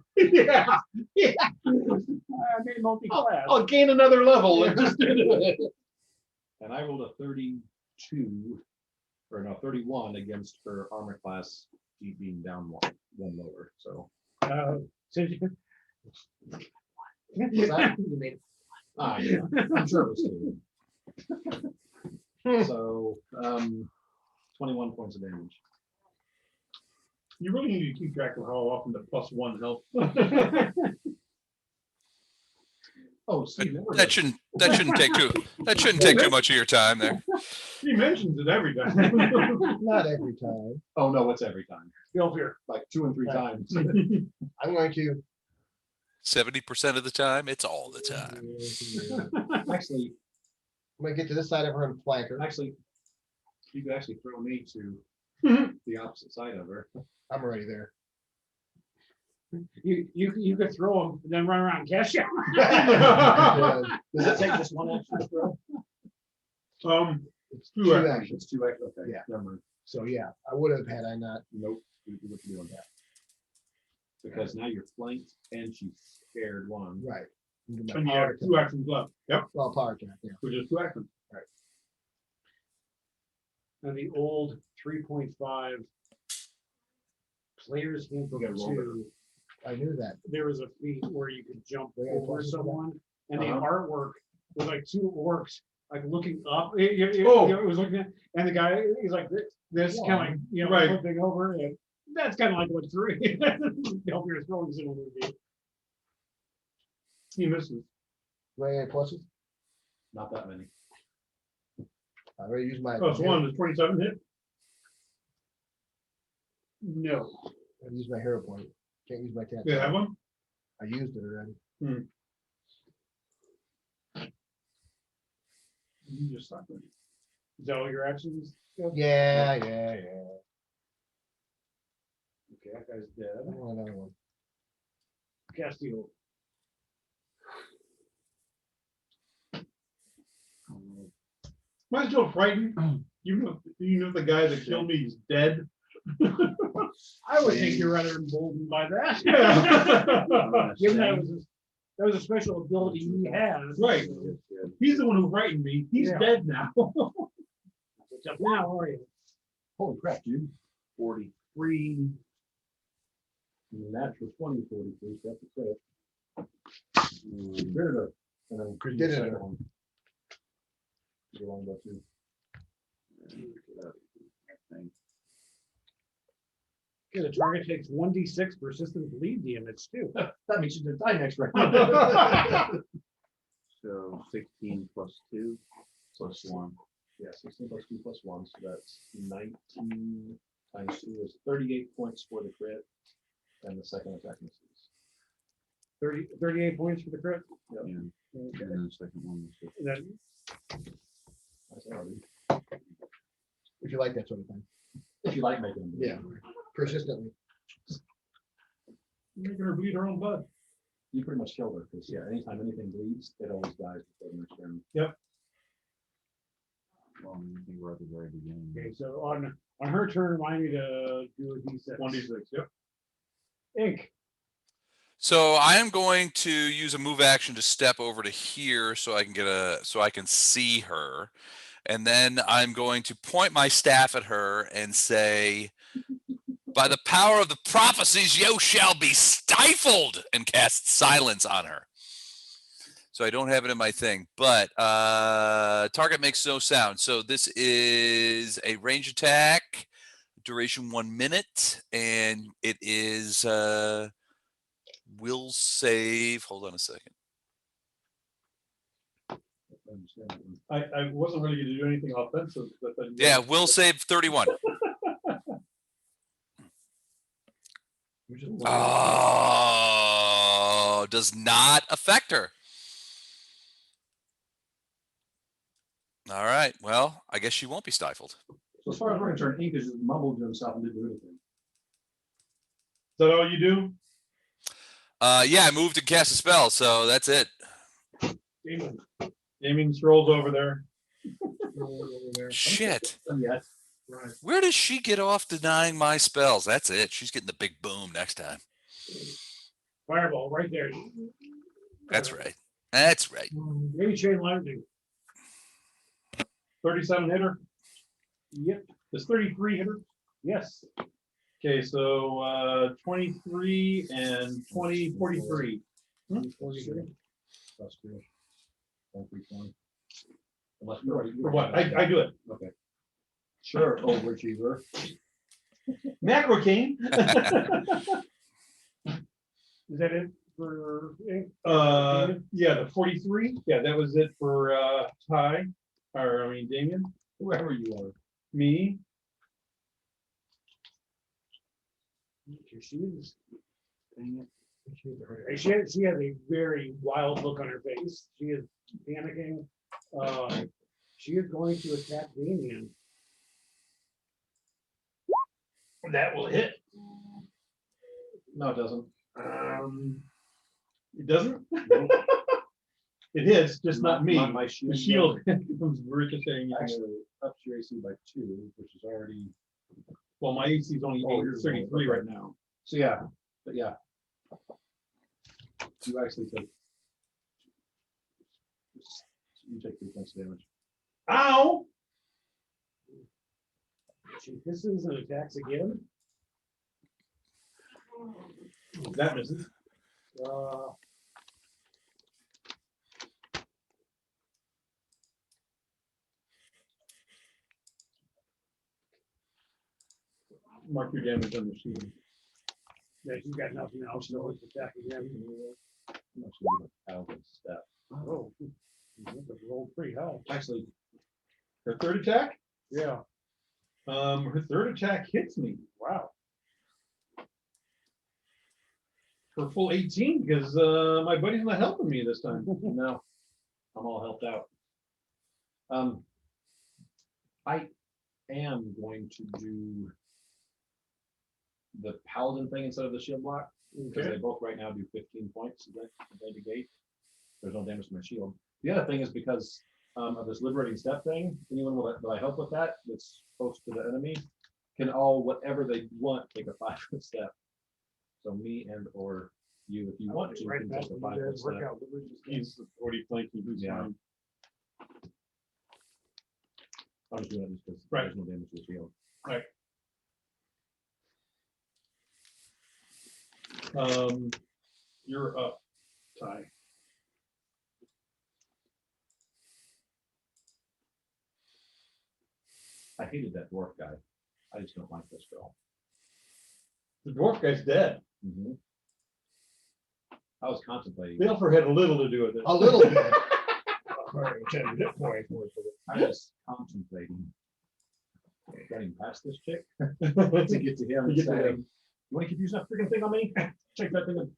Yeah, I made multi-class. I'll gain another level. And just And I rolled a 32 or no 31 against her armor class being down one lower. So So you- You made it. yeah, I'm sure it was two. So 21 points of damage. you really need to keep track of how often the +1 helps. Oh, Steve, That shouldn't take too much of your time there. He mentions it every time. Not every time. Oh no, it's every time. Feel here. Like 2 and 3 times. I'm going to. 70% of the time, it's all the time. Actually, I'm gonna get to this side of her and flank her. actually, you could actually throw me to the opposite side of her. I'm already there. You could throw them and then run around and catch you. Does it take just one extra throw? It's Two two actions. actions. It's 2 extra. Okay. Yeah. Never mind. So yeah, I would have had I not. Nope. You wouldn't be doing that. Because now you're flanked and she's scared one. Right. And you have 2 actions left. Yep, Well, power attack, yeah. which is 2 actions. And the old 3.5 players handbook You gotta roll 2, I knew that. there was a feat where you could jump Yeah, over plus someone, and the Uh-huh. artwork was like 2 orcs like looking up. Oh. It was looking at, and the guy is like this kind of like Right. flipping over, and that's kind of like what 3 help your throwing in a movie. He misses. Do I have any pluses? Not that many. I already used my. +1 is 27 hit. No, I used my hero point. Can't use my attack. You have one? I used it already. You just stop it. is that all your actions? Yeah. Okay, that guy's I dead. want another one. Castillo. Am I still frightened? You know the guy that killed me is dead. I would think you're rather emboldened by that. Yeah. Given that was a special ability he has. Right. He's the one who frightened me. He's Yeah. dead now. What's up now, how are you? Holy crap, dude. 43. Natural 20, 43. So that's a crit. Crit. And then Crit the it. second one. You're wrong about 2. Okay, the target takes 1d6 persistent bleed damage too. That means she's gonna die next round. So 16 plus 2. Plus 1. Yeah, 16 plus 2 plus 1. So that's 19 times 2 is 38 points for the crit. And the second attack misses. 38 points for the crit. Yeah. And then the second one was Then That's already- If you like that sort of thing. If you like making them. bleed. Yeah, persistently. Making her bleed her own blood. You pretty much killed her, because yeah, anytime anything bleeds, it always dies before the next round. Well, I think we're at the very beginning. Okay, so on her turn, remind me to do a D6. 1d6, yep. Ink. So I am going to use a move action to step over to here so I can see her. And then I'm going to point my staff at her and say, by the power of the prophecies, you shall be stifled, and cast silence on her. So I don't have it in my thing, but target makes no sound. So this is a range attack, duration 1 minute, and it is will save. Hold on a second. I understand that one. I wasn't really gonna do anything offensive, but then. Yeah, will save 31. Which is- Oh, does not affect her. All right. Well, I guess she won't be stifled. So as far as we're concerned, Ink is just mumbled to himself and didn't do anything. Is that all you do? Yeah, I moved and cast a spell, so that's it. Damon. Damien strolls over there. over there. Shit. Yes. Right. Where does she get off denying my spells? That's it. She's getting the big boom next time. Fireball right there. That's right. That's right. Maybe chain lightning. 37 hitter. Yep. Does 33 hitter? Yes. Okay, so 23 and 20, 43. Plus two. 1, 3, 20. Unless you already. For what? I do it. Okay. Sure, overachiever. Macro King. Is that it for ink? Yeah, the 43. Yeah, that was it for Ty. Or I mean Damien. Whoever you are. Me. Here she is. Dang it. She has a very wild look on her face. She is panicking. She is going to attack Damien. That will hit. No, it doesn't. It doesn't? It hits, just not me. My shield. The shield comes ricocheting. Actually, ups your AC by 2, which is already. Well, my AC is only Oh, yours is only- 33 right now. So yeah, but yeah. You actually take. You take 3 points of damage. Ow! She hisses and attacks again. That misses. Mark your damage on the sheet. Yeah, she's got nothing else. So it's attacking him. I'm not sure what Calvin's step. Oh, rolled pretty high. Actually, her third attack? Yeah. Her third attack hits me. Wow. For full 18, because my buddy's not helping me this time. No, I'm all helped out. I am going to do the paladin thing instead of the shield block, because Okay. they both right now do 15 points against the negate. There's no damage to my shield. The other thing is because of this liberating step thing, anyone that I help with that's close to the enemy can all, whatever they want, take a 5-foot step. So me and or you, if you want to, Right, can that's take a what you 5-foot guys work step. out. He's already flanking. Who's Yeah. fine. I was doing it just because Right. there's no damage to the shield. You're up, Ty. I hated that dwarf guy. I just don't like this girl. The dwarf guy's dead. I was contemplating. Balfour had a little to do with it. A little bit. Alright, 10 hit points worth of it. I was contemplating getting past this chick to get to him and To get to saying, him. "You want to keep using that freaking thing on me? Take that thing."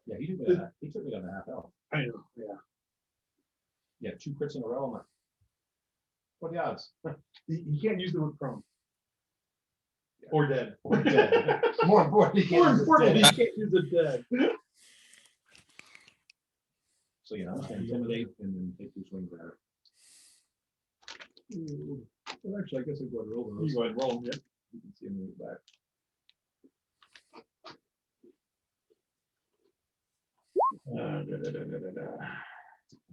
Yeah, he took me down to half health. I know, yeah. Yeah, 2 crits in a row. I'm like, what are the odds? You can't use the word prone. Or dead. Or dead. More importantly, you More can't use importantly, you it can't use it dead. So yeah, I'm gonna intimidate and then take 2 swings at it. Well, actually, I guess I'd go ahead and roll those. You go ahead and roll them, yep. You can see them move back. Da, da, da, da, da, da. I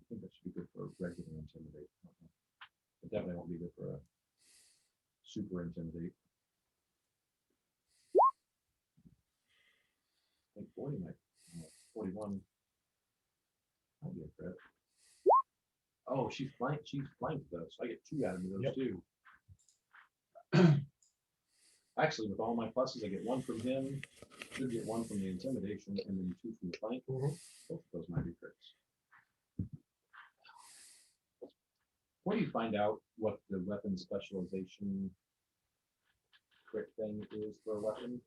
think that should be good for regular intimidate. It definitely won't be good for a super intimidate. I think 40 might, 41. Might be a crit. Oh, she's flanked though, so I get 2 out of those Yep. too. Actually, with all my pluses, I get 1 from him, should get 1 from the intimidation, and then 2 from the flank. Mhm. Both of those might be crits. Where do you find out what the weapon specialization crit thing is for a weapon?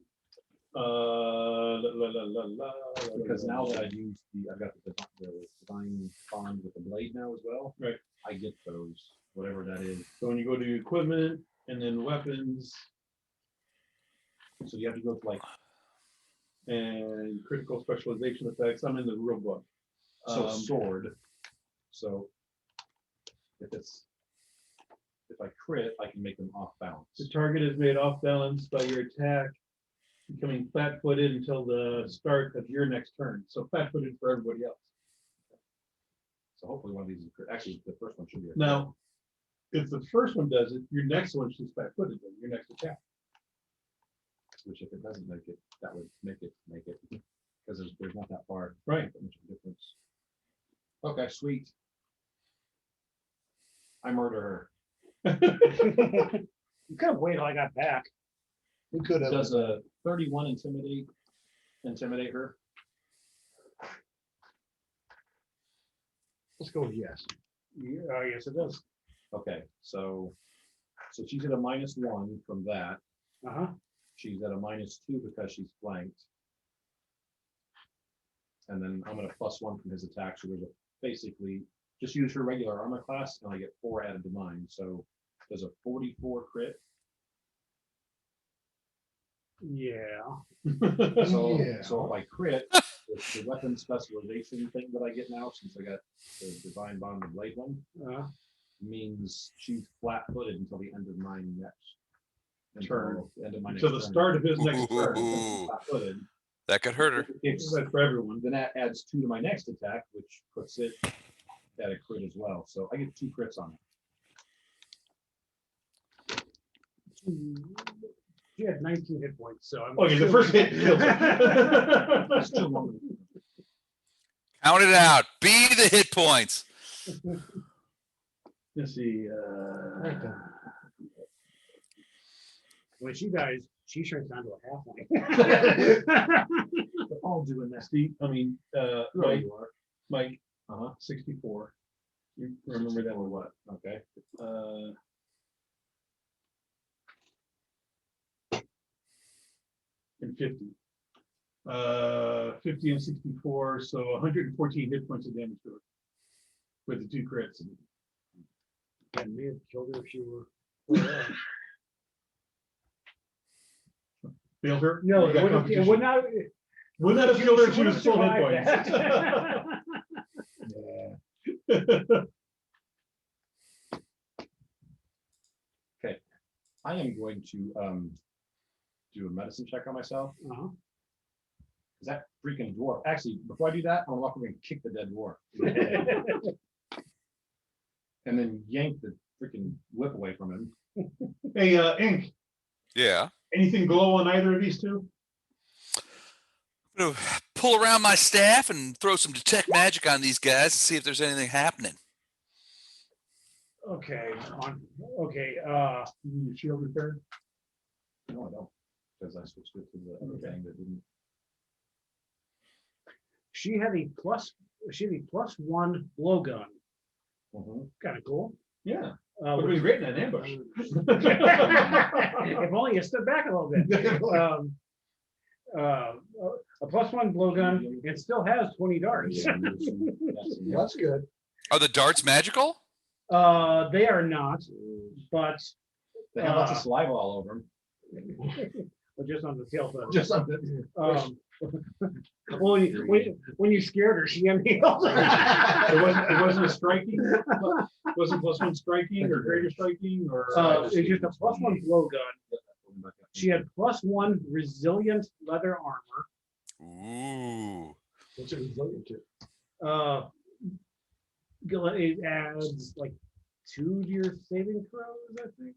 Because now that I've used I've got the divine bond with the blade now as well. Right. I get those, whatever that is. So when you go to equipment and then weapons So you have to go to like, and critical specialization effects, I'm in the real book. so sword. So if I crit, I can make them off balance. The target is made off balance by your attack, becoming flat-footed until the start of your next turn. So flat-footed for everybody else. So hopefully one of these is crit. Actually, the first one should be a crit. Now, if the first one does it, your next one should flat-footed, then your next attack. Which if it doesn't make it, that would make it, because there's not that far. Right. Not much of a difference. Okay, sweet. I murder her. You could have waited till I got back. We could have. Does a 31 intimidate her? Let's go with yes. Yeah, yes, it does. Okay, so she's at a -1 from that. Uh-huh. She's at a -2 because she's flanked. And then I'm gonna +1 from his attack, so there's a basically just use her regular armor class and I get 4 added to mine. So there's a 44 crit. Yeah. So Yeah. so if I crit, the weapon specialization thing that I get now, since I got the divine bond and blade one, means she's flat-footed until the end of my next Turn. until the end of my next So the turn. start of his next turn. Ooh. Flat-footed. That could hurt her. It's That's for everyone. then that adds 2 to my next attack, which puts it at a crit as well. So I get 2 crits on it. She had 19 hit points, so I'm. Okay, the first hit kills That's her. still long. Count it out. Be the hit points. Let's see. When she dies, she shrinks down to a halfling. They're all doing that. Steve, I mean, Right, you are. Mike, Uh-huh. 64. You remember that Or one? what? Okay. And 50. 50 and 64, so 114 hit points of damage to her. With the 2 crits. I may have killed her if she were. Failed her? No, You got it competition. would not. Would not have killed her if she was would've full hit survived points. that. Okay. I am going to do a medicine check on myself. Uh-huh. Is that freaking dwarf? Actually, before I do that, I'm gonna walk over and kick the dead dwarf in the head. And then yank the freaking whip away from him. Hey, Ink, Yeah. anything glow on either of these two? I'm gonna pull around my staff and throw some detect magic on these guys and see if there's anything happening. Okay, okay, You need your shield repaired? No, I don't, because I switched it to the other thing that didn't. she had a +1 blowgun. Kind of cool. Yeah. Uh, Would have been great in an ambush. if only you stood back a little bit. a +1 blowgun, and still has 20 darts. Yeah, there's some- That's good. Are the darts magical? They are not, but They have lots of saliva all over them. but just on the tail feather. Just something. Well, when you scared her, she inhaled. It wasn't a striking, wasn't +1 striking or greater striking or. It's just a +1 blowgun. She had +1 resilient leather armor. Ooh. What's it resilient to? It adds like 2 to your saving throws, I think.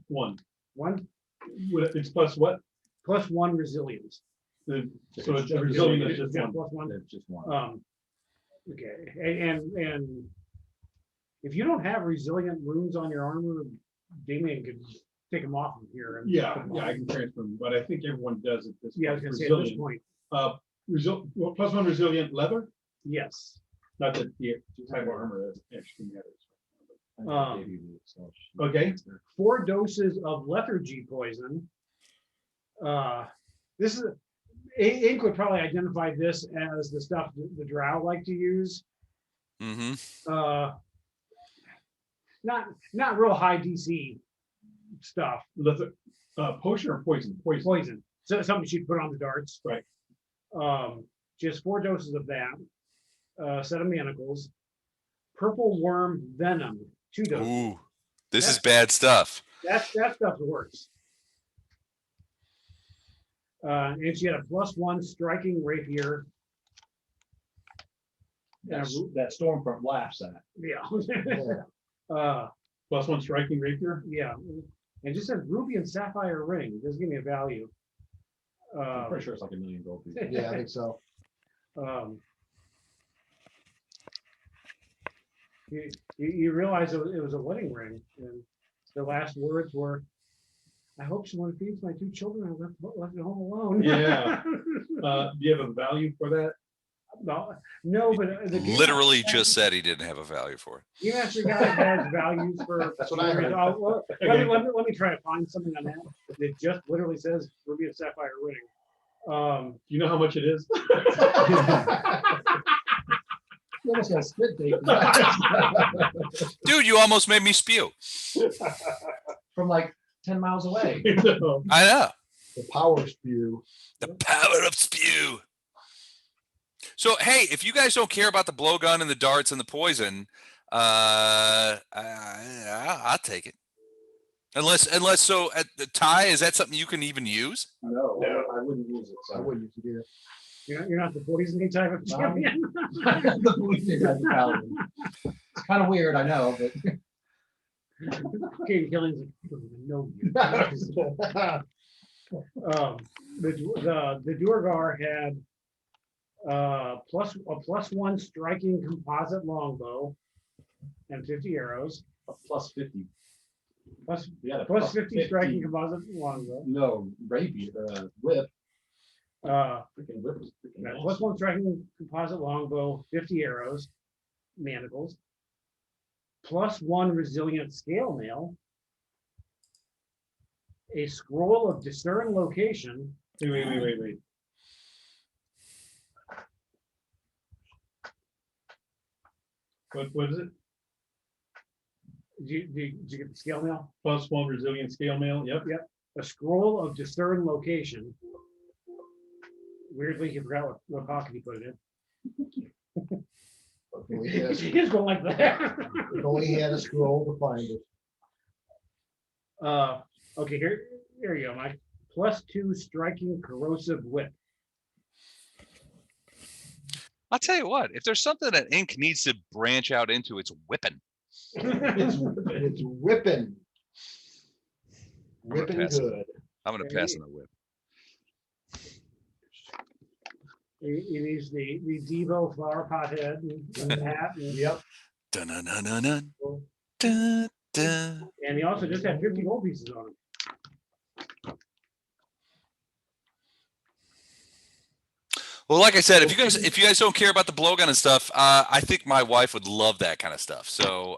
1. One It's plus what? +1 resilience. So it's resilient is just Yeah, one. +1. That's just one. Okay, and if you don't have resilient runes on your armor, Damien could take them off from here. And Yeah, put 'em yeah, on. I can transfer them, but I think everyone does at this. Yeah, I was point. gonna say at this Resilient. point, Well, +1 resilient leather, yes. not that the type of armor is actually matters. I gave you the Excel sheet. Okay. 4 doses of lethargy poison. This is Ink would probably identify this as the stuff the drow like to use. Mm-hmm. Not real high DC stuff. Leather, potion or poison? Poison. Poison. So something she'd put on the darts. Right. Just 4 doses of that. Set of manacles. Purple worm venom. 2 doses. Ooh. This is bad stuff. That stuff's worse. And she had a +1 striking rapier. That Stormfront laughs at. Yeah. +1 striking rapier. Yeah. And just says ruby and sapphire ring. Doesn't give me a value. I'm pretty sure it's like $1 million gold pieces. Yeah, I think so. You realize it was a wedding ring, and the last words were, "I hope someone feeds my 2 children. I left at home alone." Yeah. Do you have a value for that? No, but the game Literally just said he didn't have a value for it. you actually got has values for. That's what I heard. Let me try to find something on that. It just literally says ruby and sapphire ring. Do you know how much it is? You almost got a spit date. Dude, you almost made me spew. From like 10 miles away. I know. The power spew. The power of spew. So, hey, if you guys don't care about the blowgun and the darts and the poison, I'll take it. Unless so at the Ty, is that something you can even use? No, I wouldn't use it. I So. wouldn't do that. You're not the poisoning type of champion. It's kind of weird, I know, but Katie Killing's like, I don't even know you. The Duergar had a +1 striking composite longbow and 50 arrows. plus 50. Plus Yeah, plus 50 striking composite longbow. No, rapier, whip. Freaking whip is freaking Yeah, awesome. +1 striking composite longbow, 50 arrows, manacles. +1 resilient scale mail. A scroll of discern location. Wait. What is it? Did you get the scale mail? +1 resilient scale mail. Yep. A scroll of discern location. Weirdly, he forgot what pocket he put it in. He's going like that. If only he had a scroll to find it. Okay, here you go, Mike. +2 striking corrosive whip. I'll tell you what, if there's something that Ink needs to branch out into, it's whipping. It's whipping. Whipping pass it. good. I'm going to pass on the whip. He needs the Devo flower pot head and the hat. Yep. Dun-dun-dun-dun-dun. Dun-dun. And he also just had 50 gold pieces on him. Well, like I said, if you guys don't care about the blowgun and stuff, I think my wife would love that kind of stuff. So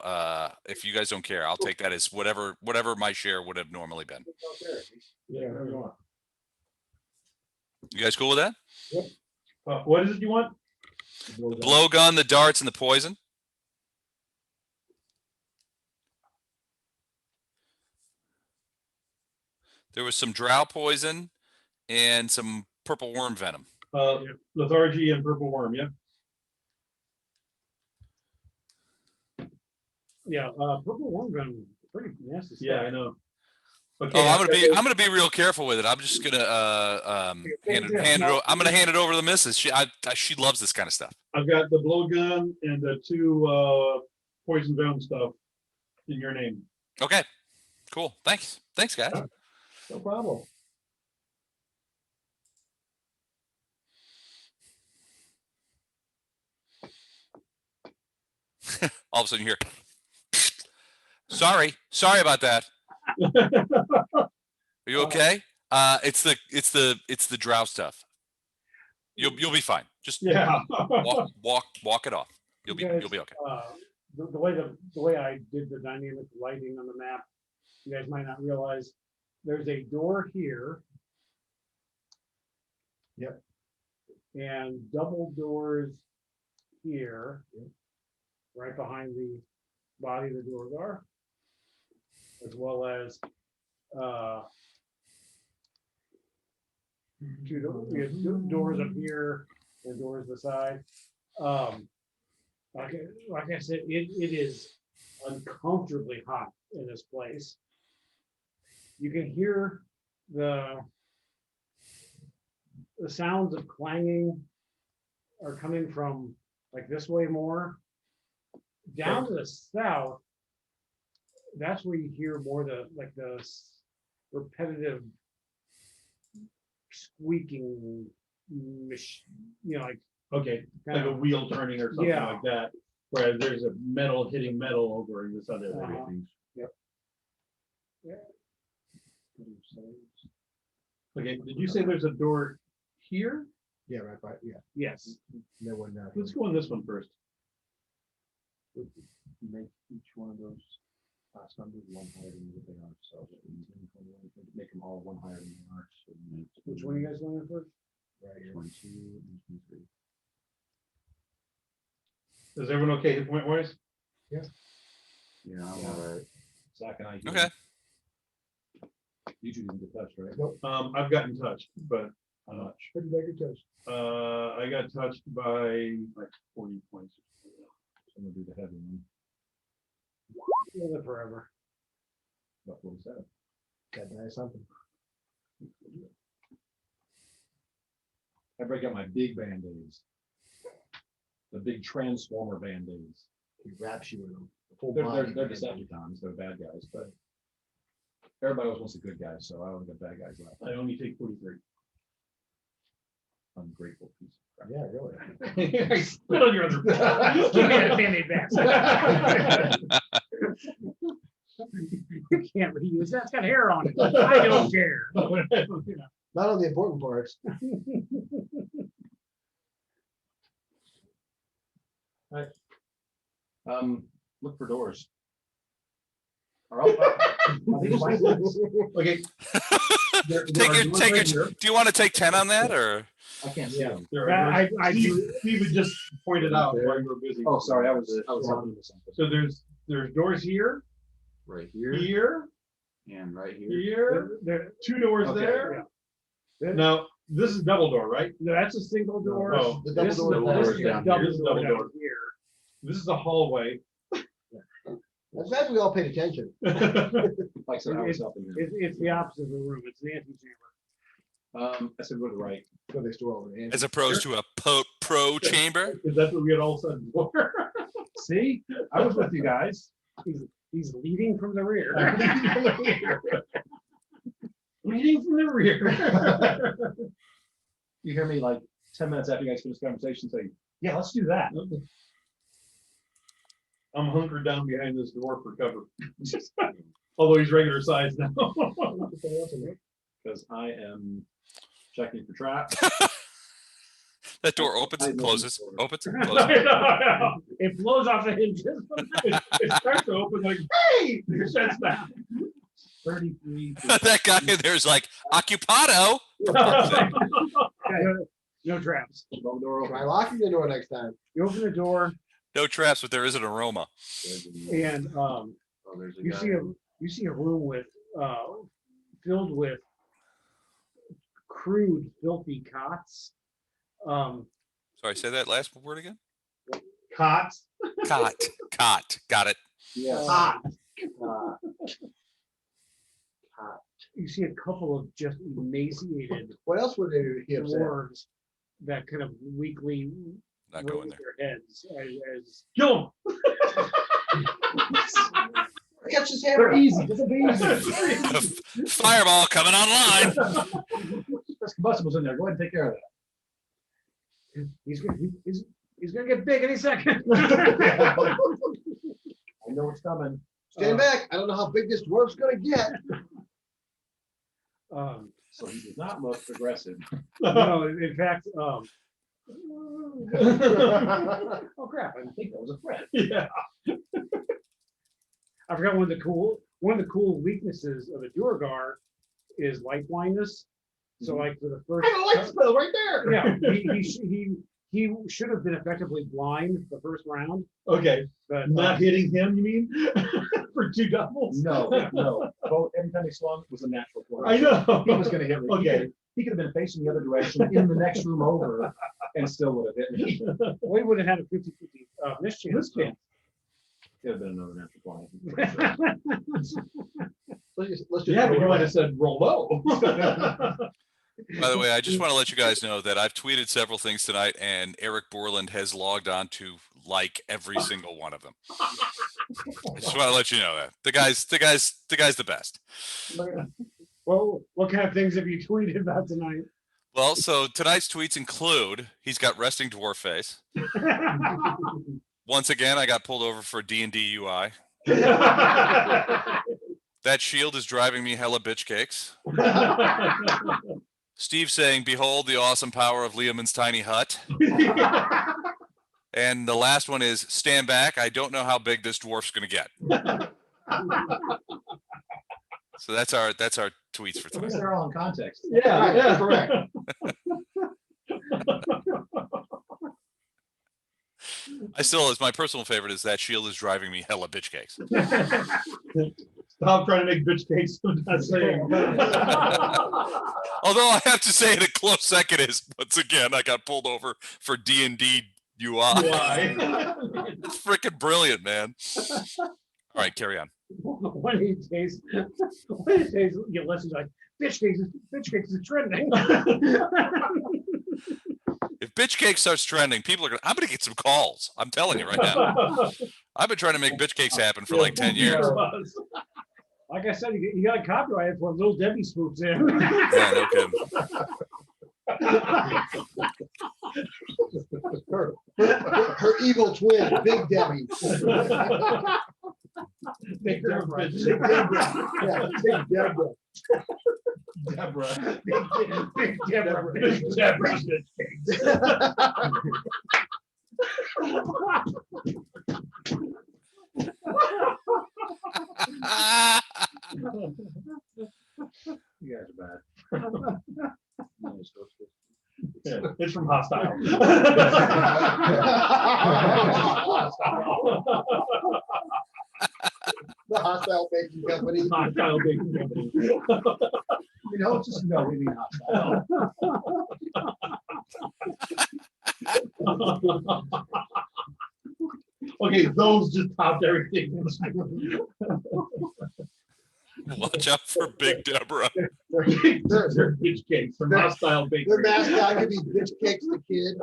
if you guys don't care, I'll take that as whatever my share would have normally been. Yeah, whatever you want. You guys cool with that? What is it you want? The blowgun, the darts, and the poison. There was some drow poison and some purple worm venom. Lethargy and purple worm, yeah. Yeah, purple worm gun, pretty nasty stuff. Yeah, I know. Okay, Oh, I'm gonna be real careful with it. I'm just gonna hand it over. I'm gonna hand it over to the missus. She loves this kind of stuff. I've got the blowgun and the 2 poison venom stuff in your name. Okay, cool. Thanks, guys. No problem. All of a sudden you hear, sorry about that. Are you okay? It's the drow stuff. You'll be fine. Just Yeah. walk it off. You'll be okay. The way I did the dynamic lighting on the map, you guys might not realize there's a door here. Yep. And double doors here, right behind the body of the doors are, as well as two doors up here and doors to the side. Like I said, it is uncomfortably hot in this place. You can hear the sounds of clanging are coming from like this way more. Down to the south, that's where you hear more the repetitive squeaking, like Okay, like a wheel turning or something like that. Whereas there's a metal hitting metal over in this other area. Yep. Yeah. Okay, did you say there's a door here? Yeah, right, right, yeah. Yes. No one down Let's here. go on this one first. Make each one of those class numbers one higher than what they are, so make them all one higher than they are. So Which one you guys want in first? Right here. 22 and 23. Is everyone okay hit point wise? Yeah, I'm all right. Zach and I. Okay. You two didn't get touched, right? I've gotten touched, but How much? How did I get touched? I got touched by like 40 points. So I'm gonna do the heavy one. Live forever. About 47. Gotta die something. I break out my big band-aids. The big transformer band-aids. He wraps you in them. The full They're body. Decepticons, they're bad guys, but everybody always wants a good guy, so I only got bad guys left. I only take 43. Ungrateful piece of crap. Yeah, really. I spit on your other. Give me that Band-Aid back. You can't reuse that. It's got hair on it. I don't care. Not on the important parts. Look for doors. Okay. Do you want to take 10 on that or? I can't see Yeah. them. I do. Steve had just pointed out while you were busy. Oh, sorry, I was helping with something. So there's doors here, Right here here, and right here. here, There, 2 doors Okay, there. yeah. Now, this is double door, right? that's a single door. Oh, the double This is door a- this is a down double here. This is door double down door. here. This is the hallway. I'm glad we all paid attention. Like I said, I was helping you. It's the opposite of the room. It's the antechamber. I said go to the right. So they store all the As opposed to a pro chamber? Is that what we had all said before? See, I was with you guys. He's leading from the rear. Leading from the rear. You hear me like 10 minutes after you guys finish the conversation say, yeah, let's do that. I'm hunkered down behind this door for cover. Although he's regular size now. Because I am checking for traps. That door opens and closes, opens and I closes. know. It blows off the hinges. It starts to open like, hey, your sets back. 33. That guy in there's like, occupado. No traps. Try locking the door next time. You open the door No traps, but there is an aroma. and Oh, there's a you guy. see a room with filled with crude, filthy cots. Sorry, say that last word again. Cots. Cot. Got it. Yes. Cot. Uh, You see a couple of just emaciated What else would they have said? dwarves that kind of weakly Not going raise there. their heads as Kill Catch his hammer easy. This will be easy. Fireball coming online. There's combustibles in there. Go ahead and take care of he's gonna get big any second. that. I know it's coming. Stand back. I don't know how big this dwarf's gonna get. So he does not look aggressive. No, in fact, oh crap, I didn't think that was a threat. Yeah. I forgot one of the cool weaknesses of a Duergar is light blindness. So like for the first, I got a light spell right there. yeah, he should have been effectively blind the first round, Okay. but Not hitting him, you mean? For 2 doubles? No. Both, every time he swung was a natural 20. I know. He was gonna hit me. Okay. He could have been facing the other direction in the next room over and still would have hit me. we would have had a 50-50 mischance. Could have been another natural 20. Let's just Yeah, but you might have said roll low. By the way, I just want to let you guys know that I've tweeted several things tonight, and Eric Borland has logged on to like every single one of them. I just want to let you know that the guy's the best. Well, what kind of things have you tweeted about tonight? Well, so tonight's tweets include he's got resting dwarf face. Once again, I got pulled over for D&D UI. That shield is driving me hella bitch cakes. Steve saying, "Behold the awesome power of Liamon's tiny hut." And the last one is, "Stand back. I don't know how big this dwarf's going to get." So that's our tweets for At least tonight. they're all in context. Yeah, yeah. correct. I still, as my personal favorite, is that shield is driving me hella bitch cakes. Stop trying to make bitch cakes. I'm not saying. Although I have to say, the close second is once again I got pulled over for D&D UI. Why? It's freaking brilliant, man. All right, carry on. One of these days, you listen like bitch cakes is trending. If bitch cake starts trending, I'm gonna get some calls. I'm telling you right now. I've been trying to make bitch cakes happen for like 10 years. Like I said, you got a copyright for Little Debbie swoops in. Yeah, no kidding. Her evil twin, Big Debbie. Big Deborah. Big Deborah. Yeah, Big Deborah. Deborah. Big Deborah. Big Deborah. You guys are bad. Yeah, it's from Hostile. The Hostile Baking Company. Hostile baking company. You know, it's just no, we mean hostile. Okay, those just topped everything. Watch out for Big Deborah. They're bitch cakes from Their- Hostile Their Bakery. mascot could be Bitch Cakes the Kid.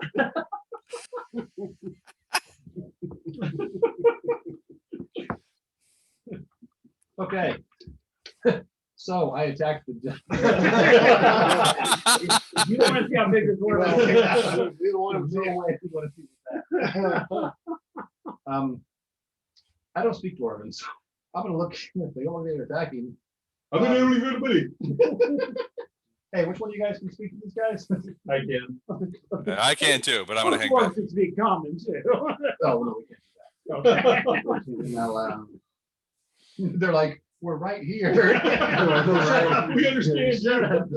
Okay. So I attacked the. You don't want to see how big the door is. We don't want No to way we wanna see that. I don't speak Dwarven, so I'm gonna look if the only thing they're attacking. I'm the only good buddy. Hey, which one of you guys can speak to these guys? I can. I can too, but I'm gonna hang Or back. to speak common too. Oh, no, we can't do Okay. that. We're not allowed. They're like, we're right here. We understand. Shut up.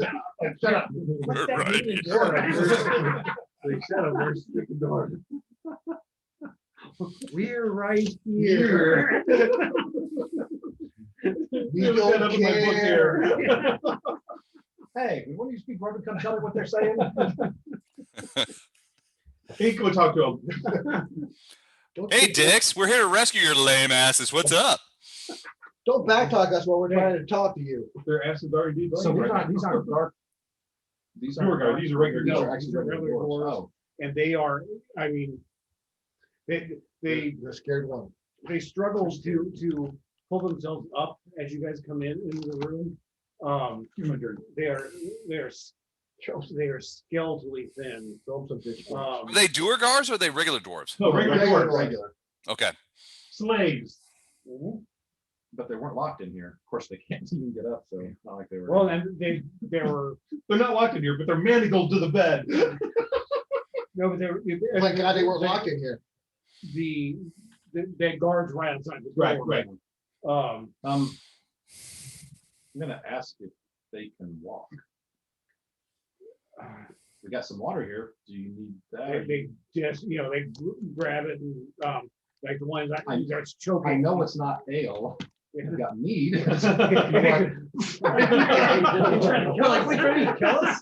Shut up. What's that Right. mean in Shut up. German? They shut up, they're sticking door. We're right here. We Look that up don't in my book care. here. Hey, when you speak Russian, come tell me what they're saying. Hey, go talk to him. Don't Hey, think- Dix, we're here to rescue your lame asses. What's up? Don't backtalk us while we're trying to talk to you. Their asses are indeed. So lame right these now. aren't dark. These Sewer aren't guards, dark- these are regular These doors. are actually These are regular regular doors. doors. Oh, And they are, I mean, they The scared one. struggle to pull themselves up as you guys come into the room. They are skeletally thin. Are they doer guards or are they regular dwarves? No, regular Regular, doors. regular. Okay. Slaves. but they weren't locked in here. Of course, they can't even get up, so it's not like they were. Well, and they were They're not locked in here, but they're manacled to the bed. no, but they were. Thank God they weren't locked in here. The guards right outside the door. Right. I'm gonna ask if they can walk. We got some water here. Do you need that? They just they grab it and like the ones that I- starts choking. I know it's not ale. Yeah. We got mead. You're like, "Wait, ready to kill us?"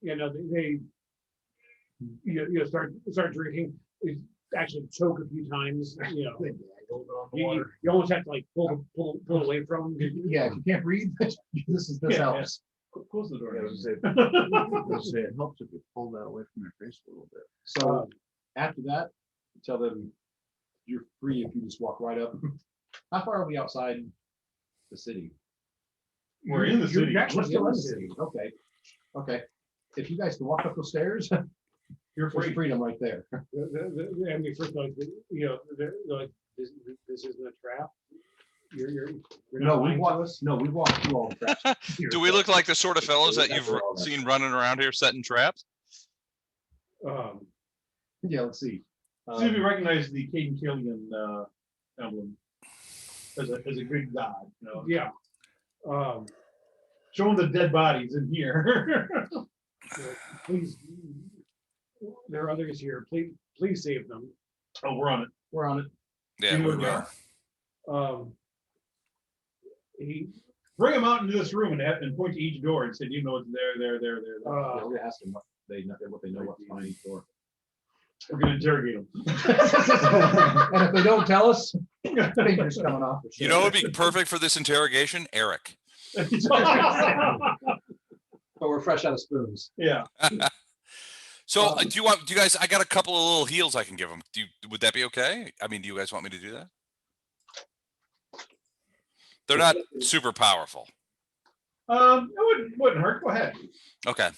They start drinking. It actually choke a few times. You almost have to like pull away from them. Yeah, if you can't breathe, this Yeah. helps. Close the door. Yeah, I was gonna say, it helps if you pull that away from your face a little bit. So after that, tell them you're free if you just walk right up. How far are we outside the city? We're in the You're city. actually We're still in the city. city. Okay. Okay. If you guys can walk up those stairs, You're there's free. freedom right there. And we first like, they're like, this isn't a trap. You're No, not we lying to walked, us. no, we walked through all the traps. Do we look like the sort of fellows that you've After all that. seen running around here setting traps? Yeah, let's see. See if you recognize the Caden Killian emblem as a good god, Yeah. Show them the dead bodies in here. Please, there are others here. Please save them. Oh, we're on it. We're on it. Yeah, we will. He Bring them out into this room and point to each door and say, you know, it's there. Yeah, we're gonna ask them what they know what's behind each door. We're gonna interrogate them. And if they don't tell us, fingers coming off. for You sure. know what would be perfect for this interrogation? Eric. But we're fresh out of spoons. Yeah. So do you guys, I got a couple of little heals I can give them. Would that be okay? I mean, do you guys want me to do that? They're not super powerful. It wouldn't hurt. Go ahead. Okay.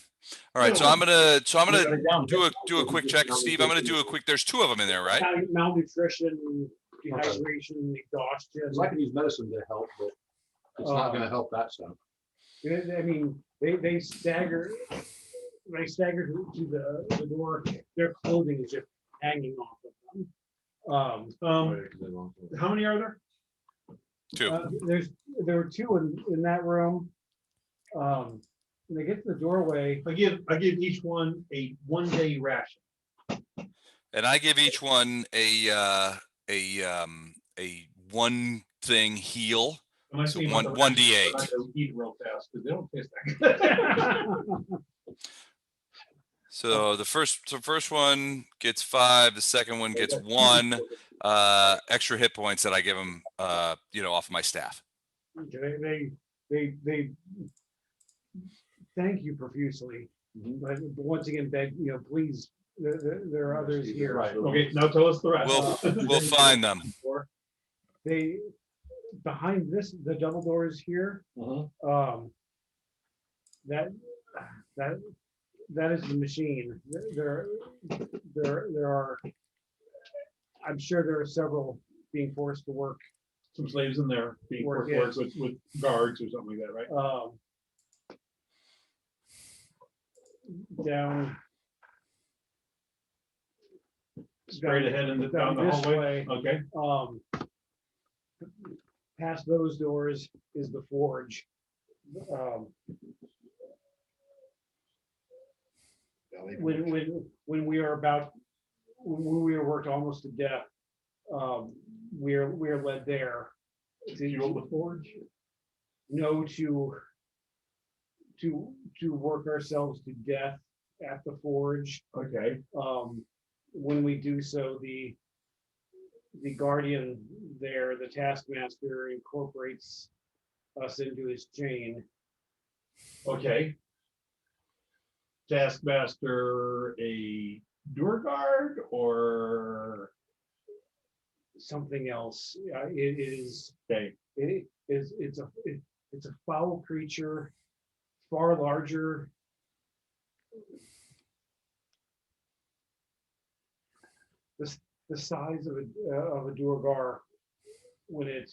All right. So I'm gonna Down. do a quick check, Steve. I'm gonna do a quick. There's 2 of them in there, right? malnutrition, dehydration, exhaustion. I can use medicine to help, but it's not gonna help that stuff. I mean, they stagger. They stagger to the door. Their clothing is just hanging off of them. How many are there? 2. There were 2 in that room. When they get to the doorway, I give each one a 1-day ration. And I give each one a 1 thing heal. And I So see one- them 1d8. I eat real fast because they don't taste that good. So the first one gets 5. The second one gets 1 extra hit points that I give them, off of my staff. they thank you profusely. But once again, beg, please, there are others here. Right. Okay, now tell us the rest. We'll find them. They, behind the double doors here, that is the machine. There are, I'm sure there are several being forced to work. Some slaves in there being Work worked with guards or something like that, right? Down Straight ahead and down the this hallway, way. okay, Past those doors is the forge. When we are about, when we were worked almost to death, we're led there. fuel the forge, No, to work ourselves to death at the forge. okay, When we do so, the guardian there, the taskmaster, incorporates us into his chain. okay. Taskmaster, a Duergar or, Something else. It is. okay, It's a foul creature, far larger. The size of a Duergar when it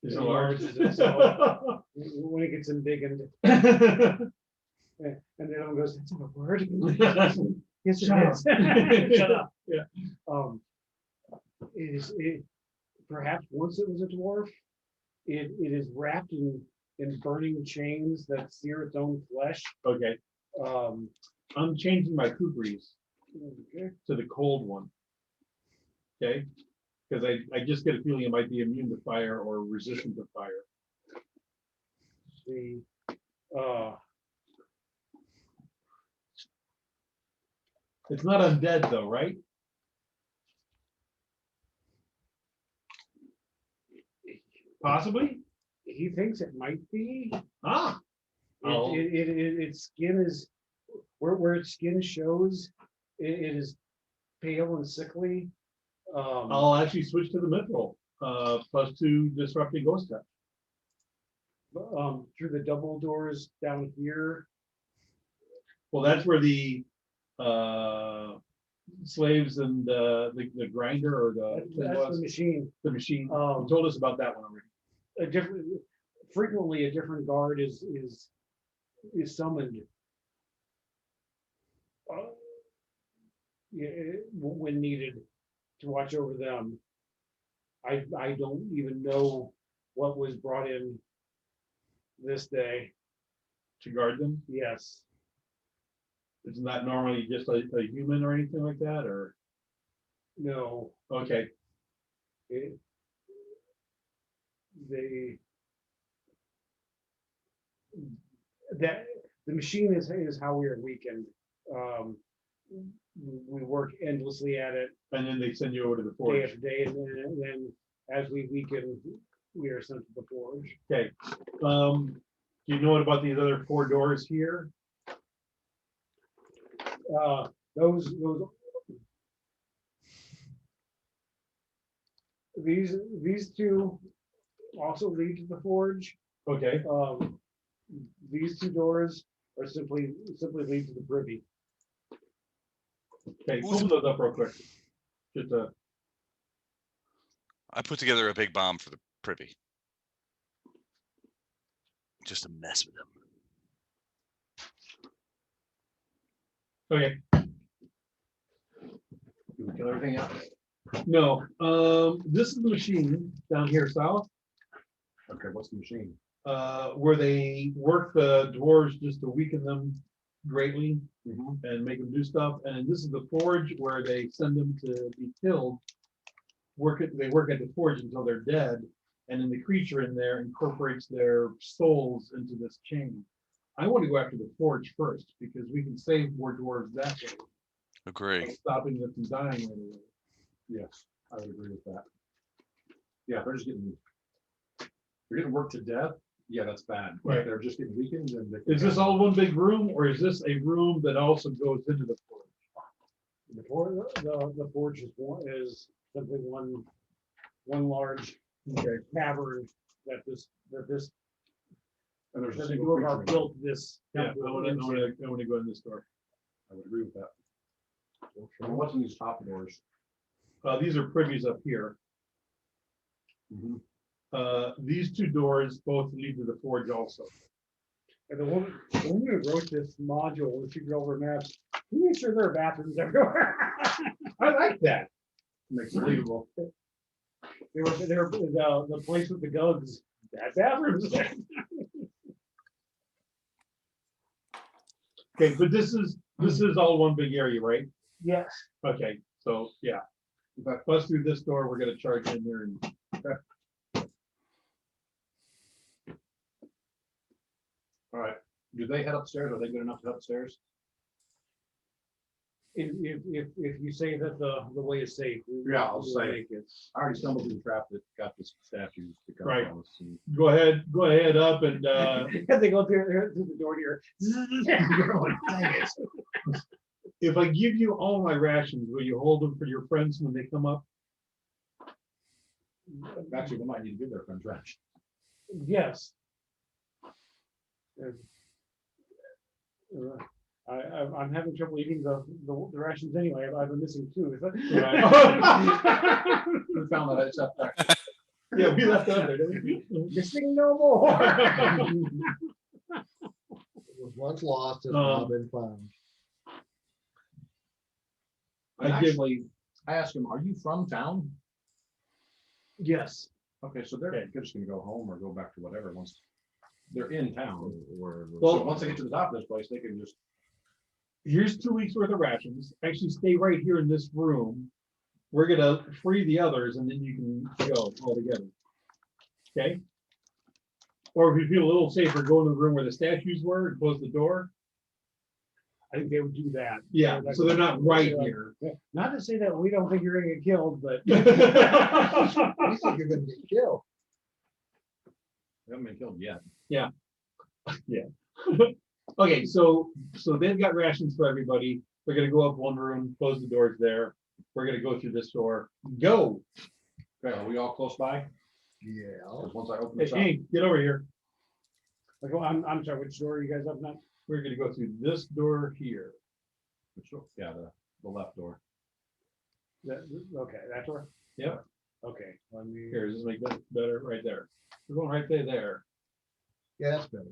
is it large? enlarges itself, when it gets embiggened, and then it goes, "That's not a word." Yes, Shut it up. is. Shut up. Yeah. It perhaps once it was a dwarf. It is wrapped in burning chains that sear its own flesh. Okay, Um, I'm changing my Kukris okay. to the cold one. Okay, because I just get a feeling it might be immune to fire or resistant to fire. The It's not undead though, right? Possibly? he thinks it might be. Ah, Oh. Its skin is where its skin shows. It is pale and sickly. I'll actually switch to the mithril, +2 disrupting ghost touch. Through the double doors down here. Well, that's where the slaves and the grinder or That's the machine. the machine. You told us about that one already. Frequently a different guard is summoned. When needed to watch over them. I don't even know what was brought in this day. To guard them? Yes. Isn't that normally just a human or anything like that, or? No. Okay, The machine is how we are weakened. We work endlessly at it and then they send you over to the day forge. after day, and then as we weaken, we are sent to the forge. Okay. Do you know about these other 4 doors here? These two also lead to the forge. Okay, These 2 doors are simply lead to the privy. okay, open those up real quick. Just I put together a big bomb for the privy. Just to mess with them. okay. Do we kill everything else? No, this is the machine down here south, Okay, what's the machine? where they work the dwarves just to weaken them greatly and make them do stuff. And this is the forge where they send them to be killed. They work at the forge until they're dead, and then the creature in there incorporates their souls into this chain. I want to go after the forge first because we can save more dwarves that way, Agree. stopping them from dying right away. Yes, I would agree with that. Yeah, they're getting worked to death. Yeah, that's bad. But Right. They're just getting weakened and. Is this all one big room, or is this a room that also goes into the forge? The forge is simply one large Okay, cavern that And there's a the single Duergar creature. built this. yeah, temple I want into. to go in this door. I would agree with that. And what's in these top doors? These are privies up here. Mhm. These 2 doors both lead to the forge also. And the woman who wrote this module, when she drove her maps, she made sure there are bathrooms everywhere. I like that. Makes it believable. They were the place with the guns. That bathrooms. Okay, but this is all one big area, right? Yes. Okay, so yeah. If I bust through this door, we're gonna charge in there and All right, do they head upstairs? Are they good enough to head upstairs? If you say that the way is safe. Yeah, I'll we'll say. make it. I already stumbled through the trap that got this statues to come Right. from us, and go ahead up and They go through the door here. if I give you all my rations, will you hold them for your friends when they come up? actually, they might need to give their friends ranch. Yes. I'm having trouble eating the rations anyway. I've been missing two. We found that it's up there. Yeah, we left that there. Missing no more. It was once lost, has Um, now been found. And I give- actually, I asked him, are you from town? Yes. Okay, so they're just gonna go home or go back to whatever, once they're in town. Or, So once they get to the top of this place, they can just, Here's 2 weeks worth of rations. Actually, stay right here in this room. We're gonna free the others and then you can go all together. Okay? Or if you feel a little safer, go in the room where the statues were and close the door. I think they would do that. Yeah, so they're not right here. Not to say that we don't think you're gonna get killed, but. you think you're gonna get killed. they haven't been killed yet. Okay, so they've got rations for everybody. They're gonna go up one room, close the doors there. We're gonna go through this door. Go. Okay, are we all close by? Yeah. 'Cause once I open Hey, this up, Hank, get over here. Like, I'm sorry, which door are you guys up now? We're gonna go through this door here. yeah, the left door. Okay, that door? Yep. Okay, let me. Here, does this make that better? Right there. We're going right there. Yeah, that's better.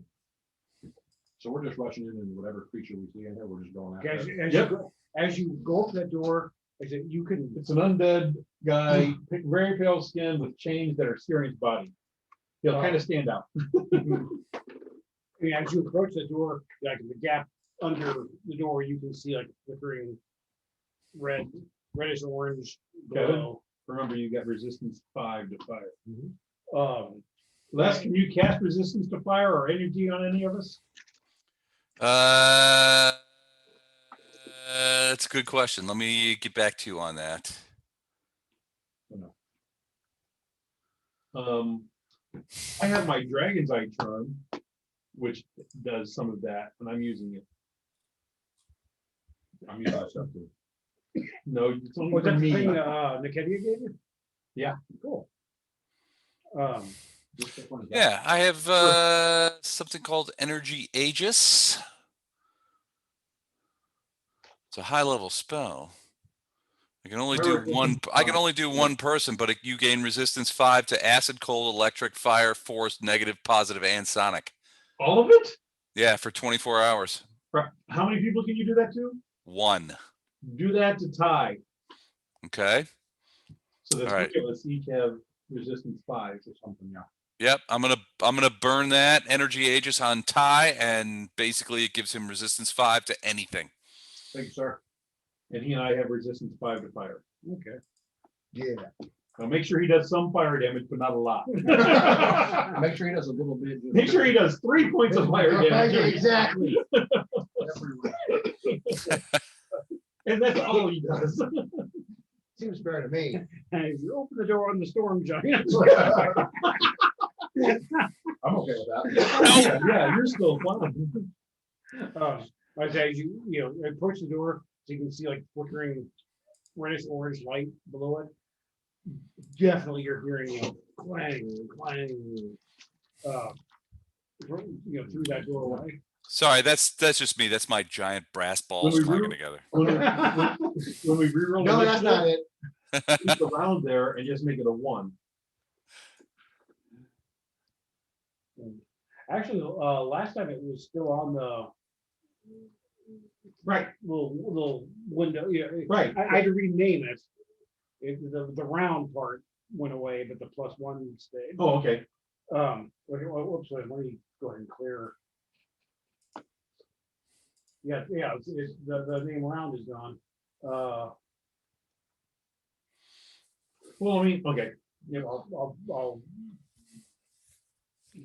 So we're just rushing in and whatever creature we see in here, we're just going Okay, after. Yep. as you go up that door, is it you can, It's an undead guy, very pale skin with chains that are searing his body. He'll kind of stand out. as you approach the door, like the gap under the door, you can see like flickering reddish orange glow. Remember, you got resistance 5 to fire. Um, Les, can you cast resistance to fire or energy on any of us? That's a good question. Let me get back to you on that. I have my Dragon's Eye charm, which does some of that, and I'm using it. I'm using that stuff too. No, it's only was for that the me. thing Nikedia gave you? Yeah. Cool. Which one is that? Yeah, I have something called Energy Aegis. It's a high level spell. I can only do one. I can only do one person, but you gain resistance 5 to acid, cold, electric, fire, force, negative, positive, and sonic. All of it? Yeah, for 24 hours. How many people can you do that to? 1. Do that to Ty. Okay. So the All right. 3 of us each have resistance 5 or something. Yeah. Yep, I'm gonna burn that Energy Aegis on Ty, and basically it gives him resistance 5 to anything. Thank you, sir. And he and I have resistance 5 to fire. Okay. Yeah. Now make sure he does some fire damage, but not a lot. Make sure he does a little bit. Make sure he does 3 points of fire damage. Exactly. And that's all he does. Seems fair to me. As you open the door on the storm giant. I'm okay with that. Yeah, you're still fine. As you approach the door, so you can see like flickering reddish orange light below it. Definitely you're hearing clang, clang, through that doorway. Sorry, that's just me. That's my giant brass balls we clanging were- together. When we reroll, No, that's not it. Keep around there and just make it a 1. Actually, last time it was still on Right, little window, yeah. right. I had to rename it. The round part went away, but the +1 stayed. Oh, okay. Whoops, let me go ahead and clear. Yeah, the name round is gone. Well, I mean, okay. Yeah, I'll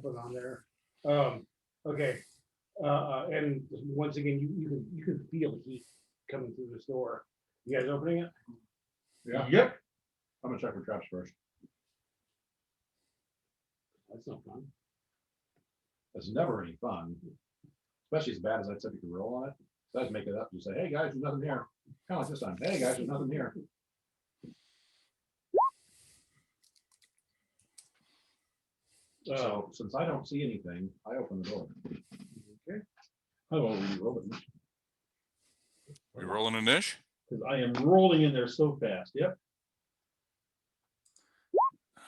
put it on there. Okay. And once again, you can feel the heat coming through the store. You guys opening it? Yeah, Yep. I'm gonna check for traps first. That's not fun. It's never any fun, especially as bad as I typically roll on it. So I just make it up and say, hey, guys, there's nothing here. Kind of like this time. Hey, guys, there's nothing here. So since I don't see anything, I open the door. Okay. I will re-roll it. We rolling a niche? Because I am rolling in there so fast. Yep.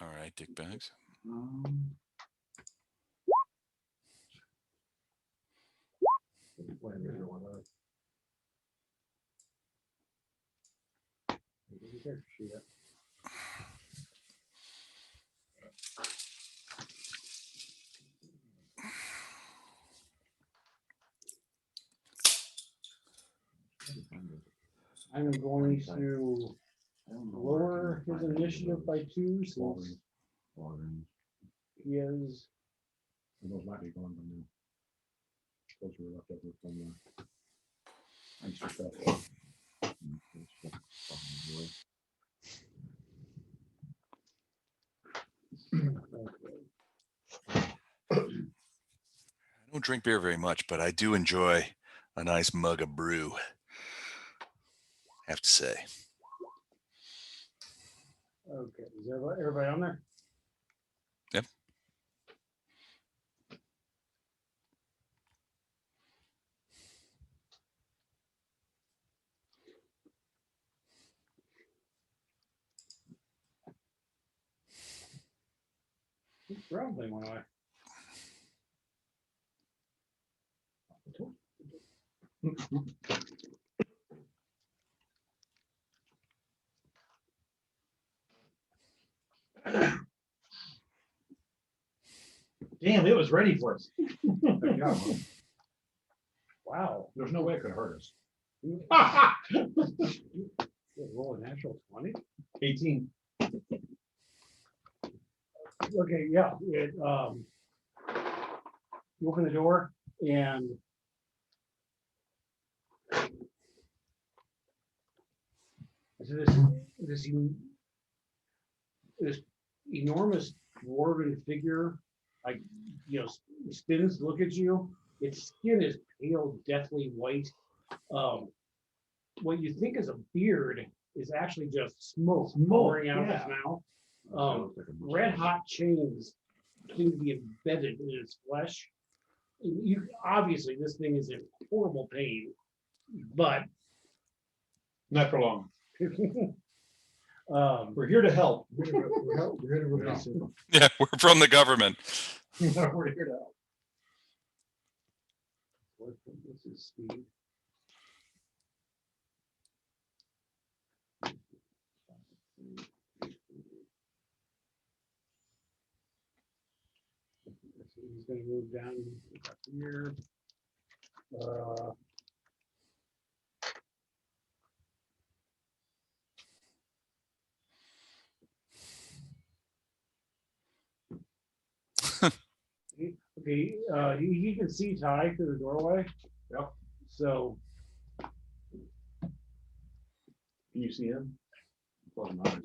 All right, dick bags. I'm going to lower his initiative by 2 since he is. Those might be gone by now. Those were left over from extra stuff. I don't drink beer very much, but I do enjoy a nice mug of brew. I have to say. Okay, is everybody on there? Yep. Round thing went away. Damn, it was ready for us. Yeah, Wow. there's no way it could hurt us. Roll a natural 20. 18. Okay, yeah, you open the door and so this enormous dwarven figure, like, spins to look at you. Its skin is pale, deathly white. What you think is a beard is actually just smoke pouring out of its mouth. Red hot chains seem to be embedded in its flesh. You obviously this thing is in horrible pain, but Not for long. um, We're here to help. We're here to release it. Yeah, we're from the government. We're here to help. what's his speed? So he's gonna move down up here. Okay, he can see Ty through the doorway. Yep. So Can you see him? Close my eyes.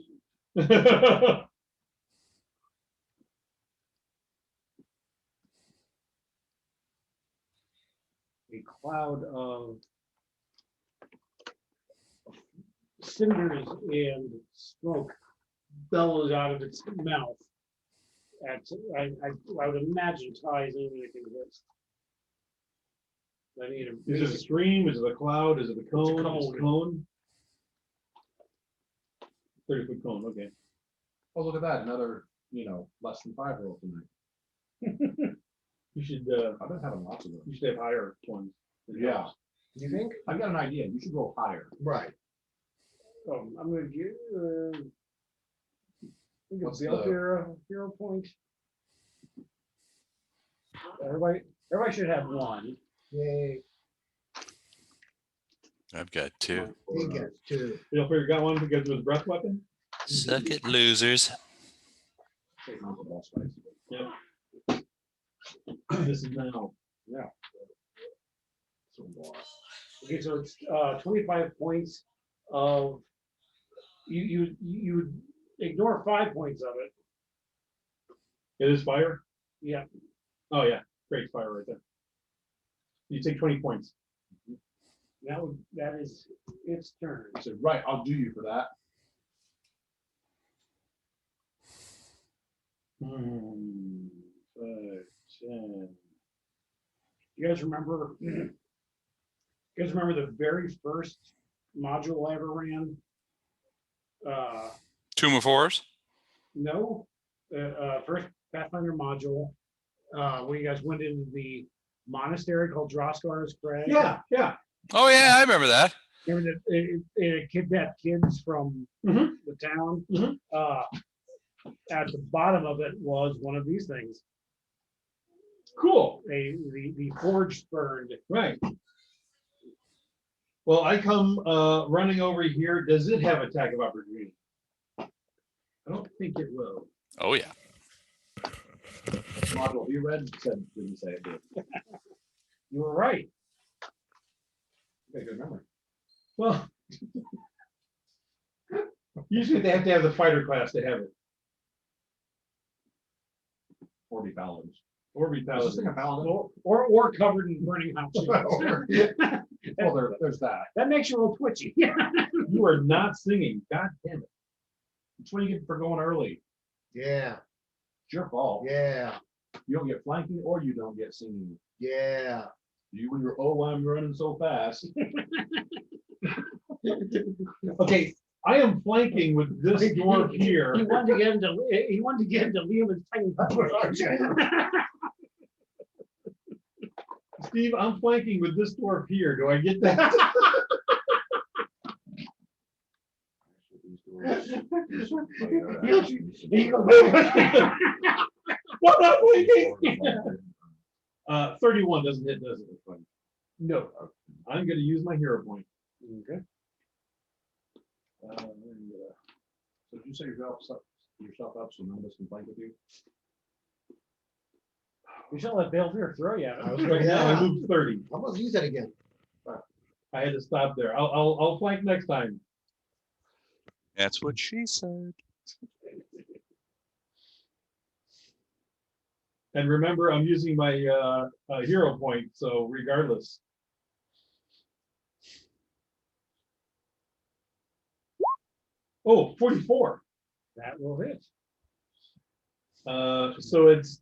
a cloud of cinders and smoke bellows out of its mouth. I would imagine Ty's anything this. I need a. Is it a stream? Is it a cloud? Is it a cone? It's a cone. 30-foot cone, okay. Oh, look at that, another, less than 5 roll tonight. You should I've been having lots of them. you should have higher ones. Yeah. You think? I've got an idea. You should go higher. Right. I'm gonna give, What's build the- your hero point. Everybody should have one. Yay, I've got two. he gets two. Bill Figure got one because of his breath weapon. Suck it, losers. Taking out the boss fights. Yep. This is now. So, Okay, so it's 25 points of, you would ignore 5 points of it. It is fire. Yeah, Oh yeah, great fire right there. You take 20 points. that is its turn. I said, right, I'll do you for that. Hmm. 5, 10. You guys remember? You guys remember the very first module I ever ran? Tomb of Horrors. No, first Pathfinder module, where you guys went into the monastery called Droskar's Crag. Yeah, yeah. Oh yeah, I remember that. Remember that it kidnapped kids from Mhm. the town. Mhm. At the bottom of it was one of these things. Cool. The forge burned. Right. Well, I come running over here. Does it have attack of opportunity? I don't think it will. Oh yeah. Model you read said, didn't say it did. You were right. Okay, good memory. Well, usually they have to have the fighter class to have it. 40 paladins. Or be I was just paladin. thinking paladin. Or covered in burning hot chickens. Well, there's that. That makes you a little twitchy. You are not singing. God damn it. That's what you get for going early. Yeah, It's your fault. yeah, You don't get flanking or you don't get singing. yeah. You when you're, oh, I'm running so fast. Okay, I am flanking with this dwarf here. He wanted to get him to leave his tiny Steve, I'm flanking with this dwarf here. Do I get that? What am I flanking? 31 doesn't hit, does it? No. I'm gonna use my hero point. Okay. So did you say yourself up so none of us can flank with you? We should let Balefear throw you at I him. was Right now, I Yeah. moved 30. I'm gonna use that again. I had to stop there. I'll flank next time. That's what she said. And remember, I'm using my hero point, so regardless. Oh, 44. That will hit. So it's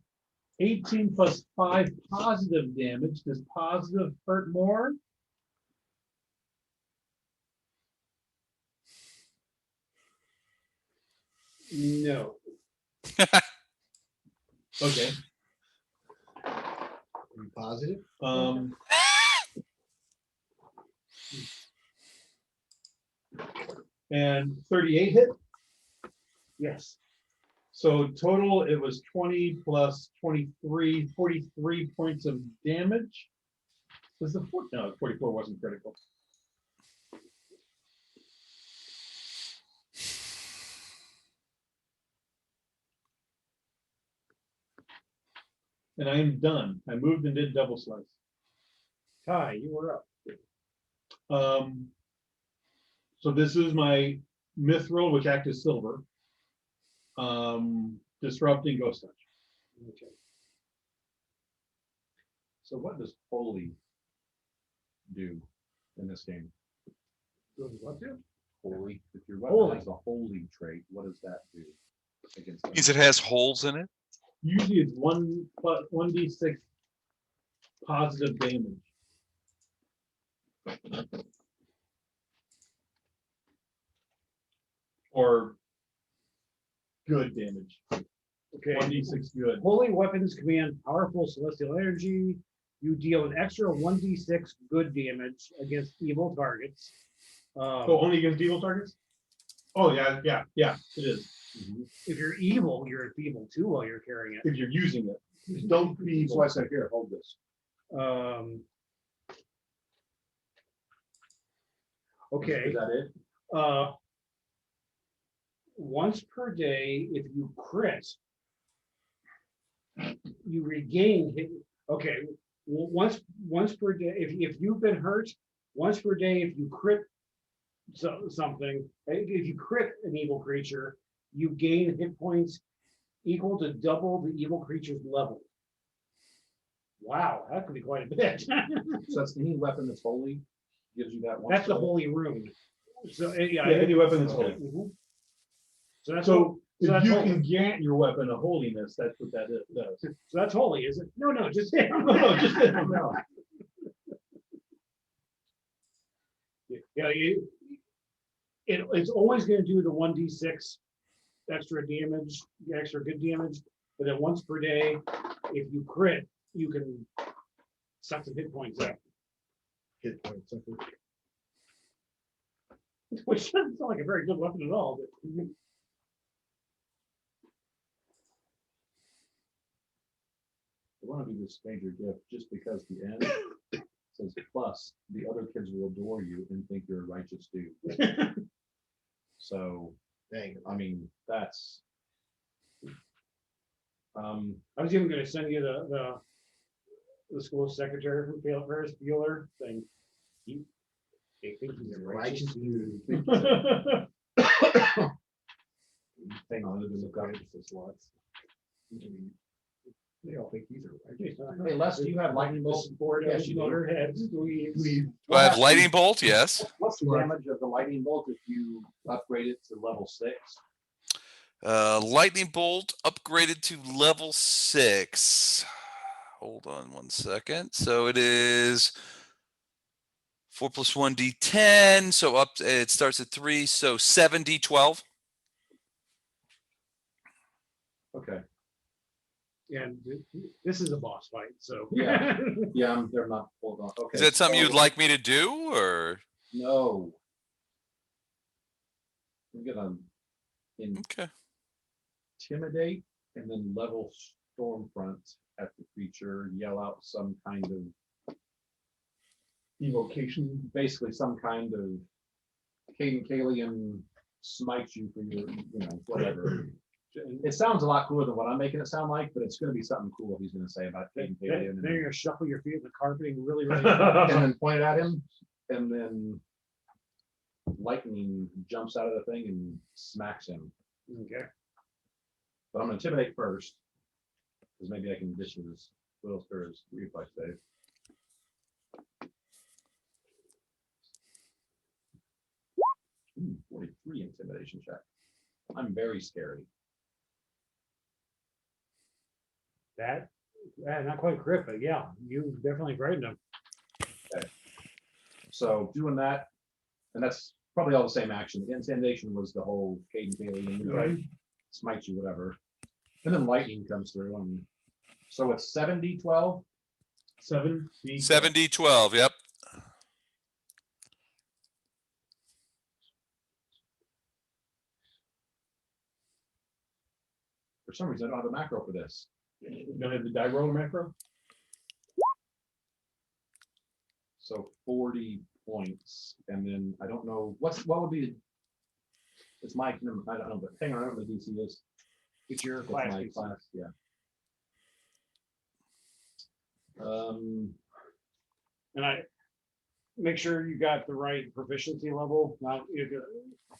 18 plus 5 positive damage. Does positive hurt more? No. Okay. Are you positive? And 38 hit. Yes. So total, it was 20 plus 23, 43 points of damage. Was the four? No, 44 wasn't critical. And I am done. I moved and did double slice. Ty, you were up. So this is my mithril, which acts as silver. Disrupting ghost touch. Okay. So what does holy do in this game? What do? Holy, if your Holy. weapon has the holy trait, what does that do against them? Means it has holes in it. Usually it's 1d6 positive damage. Or good damage. Okay. 1d6 good. Holy weapons command powerful celestial energy. You deal an extra 1d6 good damage against evil targets. Oh, only against evil targets? Oh, yeah, it is. If you're evil, you're evil too while you're carrying it. If you're using it. Don't be So evil. I said, here, hold this. Okay. Is that it? Once per day, if you crit, you regain hit. Okay, once per day, if you've been hurt, once per day, if you crit something, if you crit an evil creature, you gain hit points equal to double the evil creature's level. Wow, that could be quite a bit. So that's any weapon that's holy gives you that one. That's the spell? holy rune. So Yeah, any weapon is holy. Mhm. So that's So if that's you holy. can grant your weapon a holiness, that's what that does. So that's holy, is it? No, just No, just No. yeah. It's always going to do the 1d6 extra damage, extra good damage, but then once per day, if you crit, you can suck some hit points out, Hit points. Okay. which doesn't sound like a very good weapon at all. But I want to do this major gift just because the end says plus the other kids will adore you and think you're a righteous dude. So, Dang. I mean, that's. I was even going to send you the school secretary from Ferris Bueller thing. They think he's a righteous dude. Hang on, there's a guy. Lots. They all think he's a right. Hey, Les, do you have lightning bolt? Yes, you do. Motorheads. Do I have lightning bolt? Yes. What's the damage of the lightning bolt if you upgrade it to level 6? Lightning bolt upgraded to level 6. Hold on one second. So it is 4 + 1 d10. So it starts at 3. So 7d12. Okay. And this is a boss fight, so Yeah. Yeah, they're not. Hold on. Okay. Is that something so- you'd like me to do, or? No. I'm gonna Okay. intimidate and then level Stormfront at the creature, yell out some kind of, Evocation. basically some kind of Caden Kalian smite you for your, whatever. It sounds a lot cooler than what I'm making it sound like, but it's gonna be something cool he's gonna say about Caden then Kalian. you're gonna shuffle your feet in the carpeting really, really And fast. then point it at him, and then lightning jumps out of the thing and smacks him. Okay. But I'm gonna intimidate first, because maybe I can dish his Will for his reflex save. Ooh, 43 intimidation check. I'm very scary. That, not quite crit, but yeah, you definitely frightened him. So doing that, and that's probably all the same action. The intimidation was the whole Caden Bailey, right? Smite you, whatever. And then lightning comes through, and so it's 7d12. 7d12. Yep. For some reason, I don't have a macro for this. You don't have the die roller macro? So 40 points, and then I don't know what would be. It's my, I don't know, but hang on, I don't know what the DC is. It's your It's class. my class, yeah. And I make sure you got the right proficiency level. Not at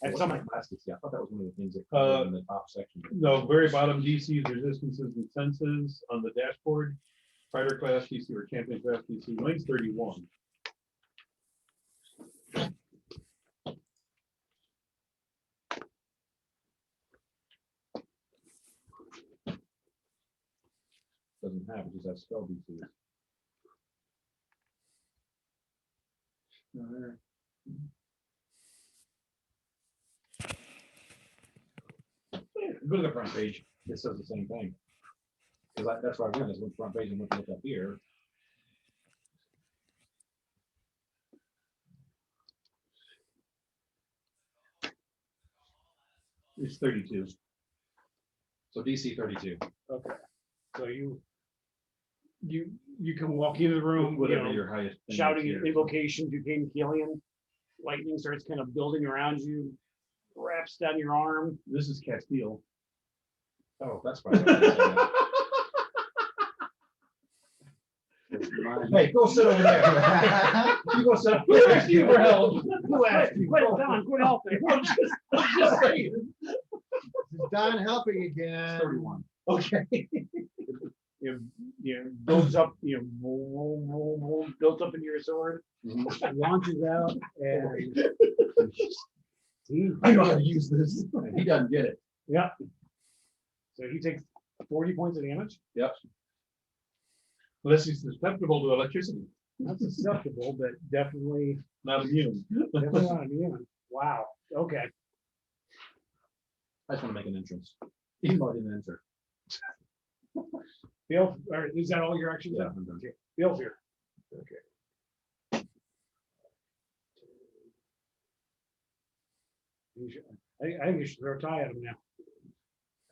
What's some my class DC? I thought that was one of the things that Uh, covered in the top section. No, very bottom DCs, resistances and senses on the dashboard. Fighter class DC or champion class DC, mine's 31. Doesn't have, it just has spell DCs. Go to the front page. It says the same thing. Because that's why I went, is went front page and went to look up here. It's 32. So DC 32. Okay, so you can walk into the room, you Whatever know, your highest. thing is shouting here. invocation to King Killian. Lightning starts kind of building around you, wraps down your arm. This is Castile. Oh, that's probably. What I was saying. Hey, go sit over there. You go sit. Who asked you for help? Who asked you? Quit it, Don, quit helping. I'm just saying. Don helping again. 31. Okay. Builds up, built up into your sword, launches out, and I know how to use this. He doesn't get it. yeah. So he takes 40 points of damage. Yep. Unless he's susceptible to electricity, Not susceptible, but definitely not immune. not immune. Wow. Okay. I just want to make an entrance. Even though I didn't enter. Bill, or is that all your actions? Yeah, then? I'm done. Okay. Bill's here. Okay. I think you should throw a tie at him now.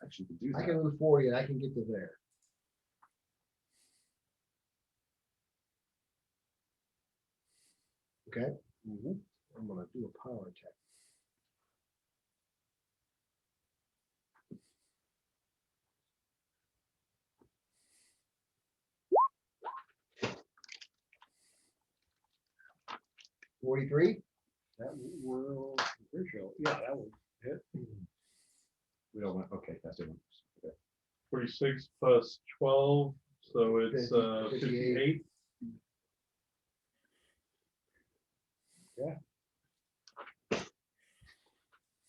Actually, could do I that. can move 40 and I can get to there. Okay, I'm gonna do a power attack. $43. That will, yeah, that will hit. We don't want, okay, that's it. Okay. 46 plus 12, so it's 58. 58.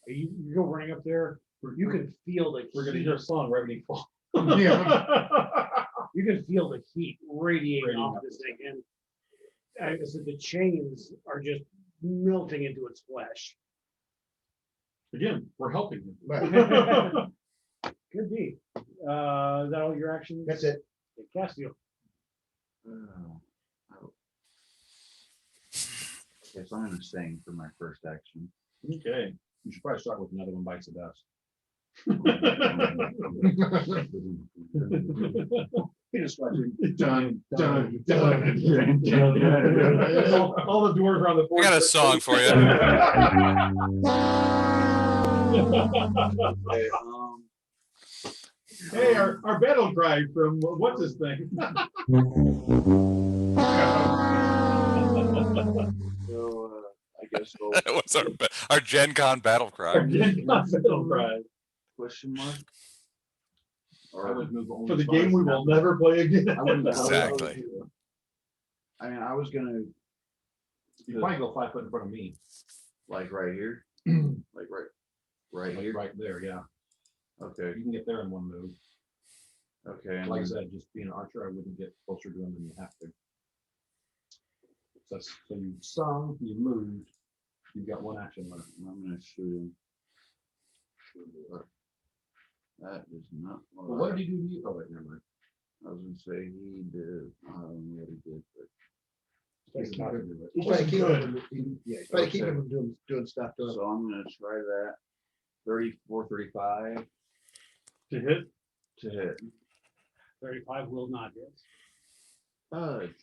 You go running up there, you can feel the We're gonna heat. hear a song right when he falls. You can feel the heat radiating off this thing, and I said the chains are just melting into its flesh. Again, we're helping him. Could be. Is that all your actions? That's it. Okay, Cassio. Yes, I'm gonna sing for my first action. Okay. You should probably start with another one bites the dust. He just watching. Dun, dun, all the dwarves around the I board. got a song for you. Okay, Hey, our battle cry from what's his thing? so I guess we'll That was our Gen Con battle cry. Battle cry question mark. I would move only for the as far game as we that. will never play again. I wouldn't. Exactly. I mean, I was gonna You probably go 5 foot in front of me. like right here, like right Like here. right there, yeah. Okay, You can get there in one move. okay. And Like I then- said, just being an archer, I wouldn't get closer to him than you have to. So that's, so you sung, you moved, you've got one action left. I'm gonna shoot him. That is not. Well, what did he do to you? Oh, wait, never mind. I was gonna say he did. I don't know what he did, but He's not gonna do it. He's trying to keep Good. him, yeah, he's trying to keep him from doing stuff to him. so I'm gonna try that. 34, 35 To hit. to hit. 35 will not hit. Fudge.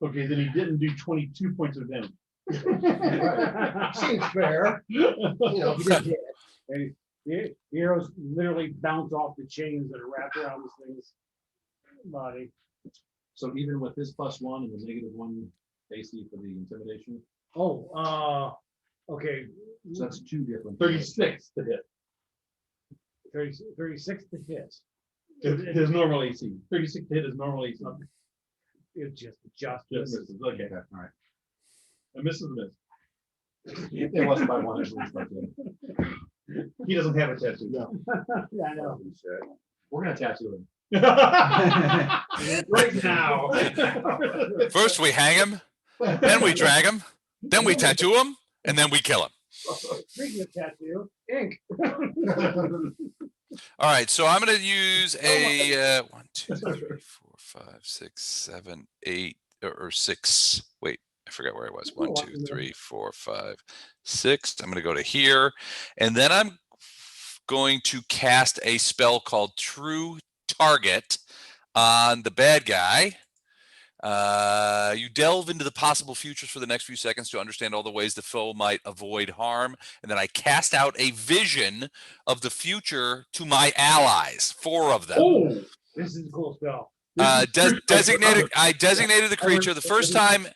Okay, then he didn't do 22 points of damage. Seems fair. You know, he didn't hit. And the arrows literally bounce off the chains that are wrapped around this thing's body. So even with his +1 and the -1 AC for the intimidation, Oh, okay. so that's 2 different. 36 to hit. 36 to hit. His normal AC. 36 to hit is normal AC. It's just Just misses. misses. Okay. Okay, all right. A miss is a miss. It wasn't by 1, it was by 2. He doesn't have a tattoo. No. Yeah, I know. We're gonna tattoo him. Right now. First we hang him, then we drag him, then we tattoo him, and then we kill him. Speaking of tattoo, ink. All right, so I'm going to use a 1, 2, 3, 4, 5, 6, 7, 8, or 6. Wait, I forget where I was. Oh, 1, up 2, in there. 3, 4, 5, 6. I'm going to go to here. And then I'm going to cast a spell called True Target on the bad guy. You delve into the possible futures for the next few seconds to understand all the ways the foe might avoid harm. And then I cast out a vision of the future to my allies, 4 of them. Oh, This is a cool spell. this is Designated. I designated the creature the first time.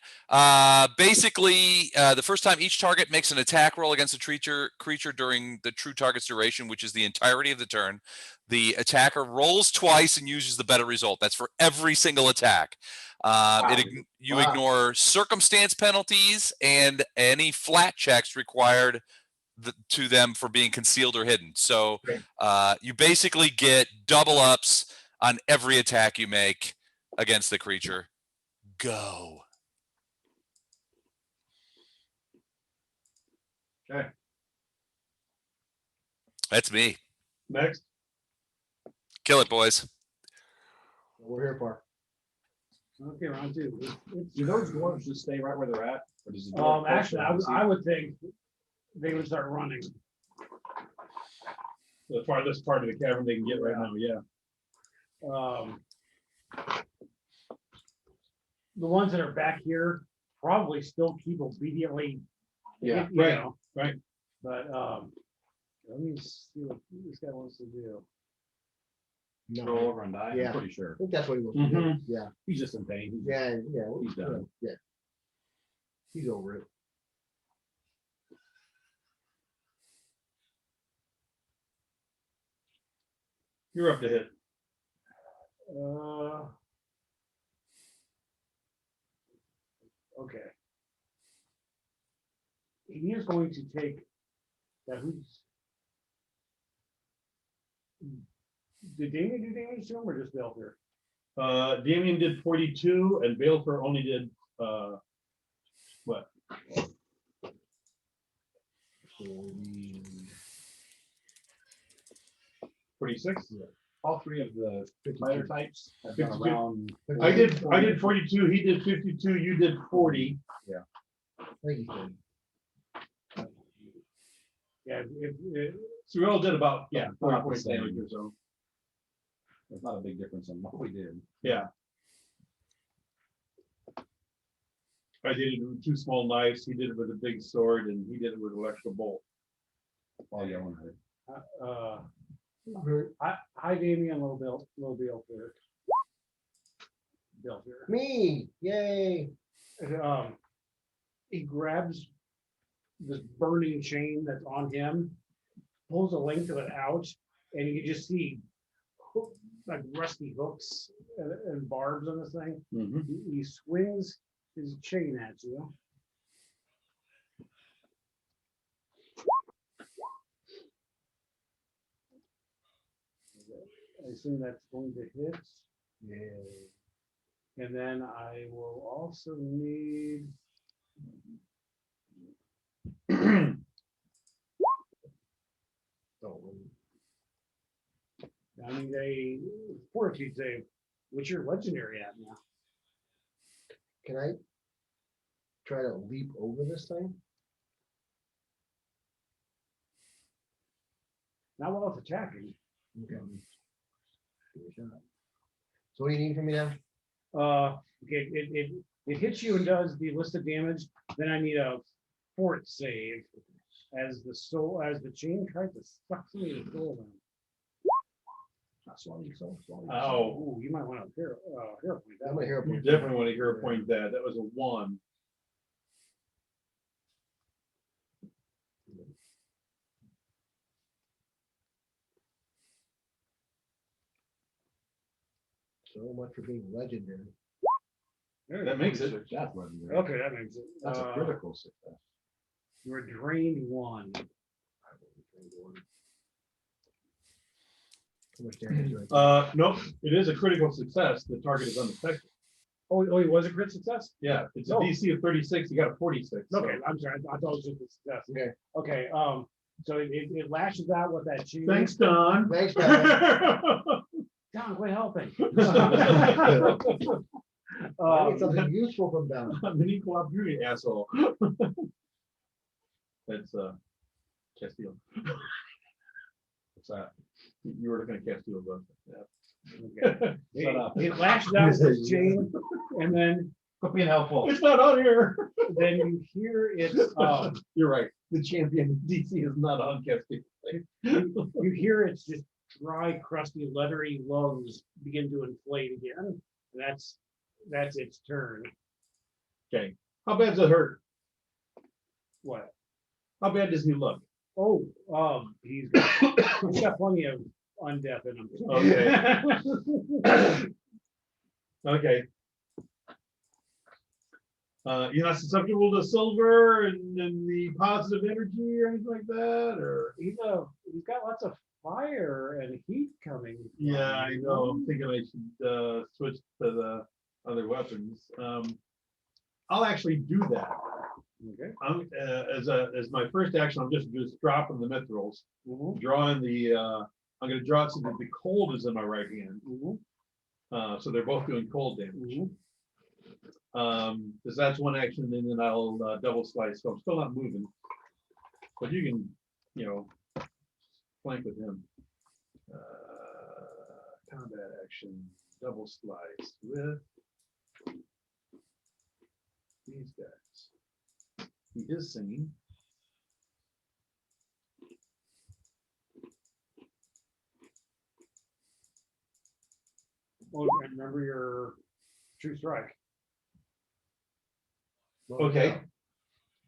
Basically, the first time each target makes an attack roll against a creature during the true target's duration, which is the entirety of the turn. The attacker rolls twice and uses the better result. That's for every single attack. You ignore circumstance penalties and any flat checks required to them for being concealed or hidden. So you basically get double ups on every attack you make against the creature. Go. Okay. That's me. next. Kill it, boys. We're here for. Okay, round 2. Do those dwarves just stay right where they're at? Or does the dwarf Actually, person I would think they would start running. The farthest part of the cavern they can get right now, yeah. The ones that are back here probably still keep obediently. Yeah, you right, know. right. But let me see what this guy wants to do. roll No, over and die? Yeah. I'm pretty sure. I think that's what he wants to do. Mhm. Yeah, He's just in pain. yeah, yeah. He's done. Yeah. He's over it. You're up to hit. Okay. He is going to take that. Who's did Damien do damage to him or just Belfer? Damien did 42 and Balefur only did, what? 46? All 3 of the fighter types have been 52. around. I did 42, he did 52, you did 40. Thank you. Yeah, So we all did about, Yeah, 40 about the points same. damage or so. There's not a big difference in what we did. Yeah. I did it with 2 small knives, he did it with a big sword, and he did it with an electrical bolt. All yelling at it. hi Damien, little Belfer. Belfer. Me, yay. He grabs this burning chain that's on him, pulls a length of it out, and you can just see like rusty hooks and barbs on this thing. He swings his chain at you. I assume that's going to hit. Yeah. And then I will also need. I need a fortitude save, which you're legendary at now. Can I try to leap over this thing? Not while it's attacking. Okay. Give it a shot. So what do you need from me now? Okay, it hits you and does the listed damage. Then I need a fort save as the chain tries to suck me to the soul. Not swallowing soul. Oh, Ooh, you might want to hero point that. I'm a hero you point. definitely want to hero point that. That was a 1. So much for being legendary. That makes it. That's legendary. Okay, that makes it. That's a critical success. You were drained 1. How much damage do I take? Nope, it is a critical success. The target is unaffected. Oh, he was a crit success? Yeah, it's a Oh. DC of 36, you got a 46. so- Okay, I'm sorry. I thought it was just a success. Okay. Okay, so it lashes out with that chain. Thanks, Don. Thanks, Don. Don, quit helping. I need something useful from them. I'm an equal opportunity asshole. That's Castile. What's that? You were looking at Castile, but Okay. Shut up. It lashes out with its chain, and then Quit being helpful. it's not on here. you hear it. You're right. The champion DC is not on Castile. You hear its just dry, crusty, leathery lungs begin to inflate again. That's its turn. Okay. How bad does it hurt? What? How bad does he look? Oh, he's got plenty of undeath in him. Okay. Okay. You're not susceptible to silver and the positive energy or anything like that, or? He's got lots of fire and heat coming. Yeah, I know. I'm thinking I should switch to the other weapons. I'll actually do that. Okay. I'm as my first action, I'm just dropping the mithrils, Mhm, drawing the. I'm going to draw it so that the cold is in my right hand. mhm, So they're both doing cold damage. mhm. Because that's one action, and then I'll double slice. So I'm still not moving, but you can, flank with him. Combat action, double slice with these guys. He is singing. Oh, and remember your true strike. Okay.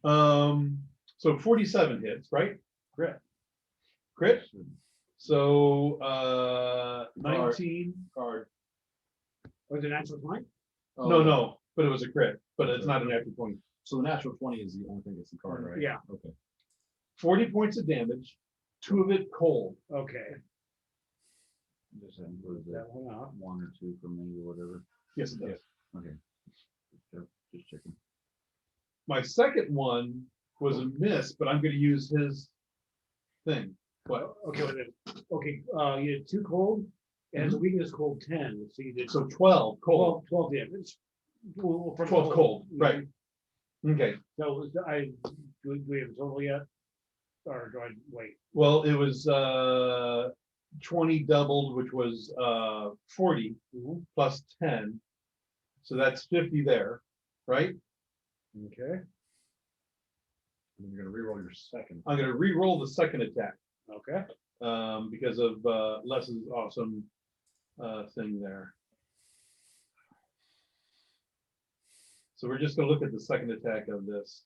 So 47 hits, right? Crit. Crit. So 19 card. Was it natural 20? No, but it was a crit, but it's not an natural 20. So the natural 20 is the only thing that's the card, right? Yeah. Okay. 40 points of damage, 2 of it cold. Okay. Just include That that one off. 1 or 2 for me or whatever. Yes, it does. Okay. Just checking. My second one was a miss, but I'm going to use his thing. What? Okay, okay, you did 2 cold, and it's a weakness cold 10, so you did So 12 cold. 12 damage. Well, from 12 cold, right. Okay. So do we have a total yet? Or do I wait? Well, it was 20 doubled, which was 40 Mhm. plus 10. So that's 50 there, right? Okay, And you're gonna reroll your second. I'm going to re-roll the second attack okay. because of Les's awesome thing there. So we're just going to look at the second attack of this.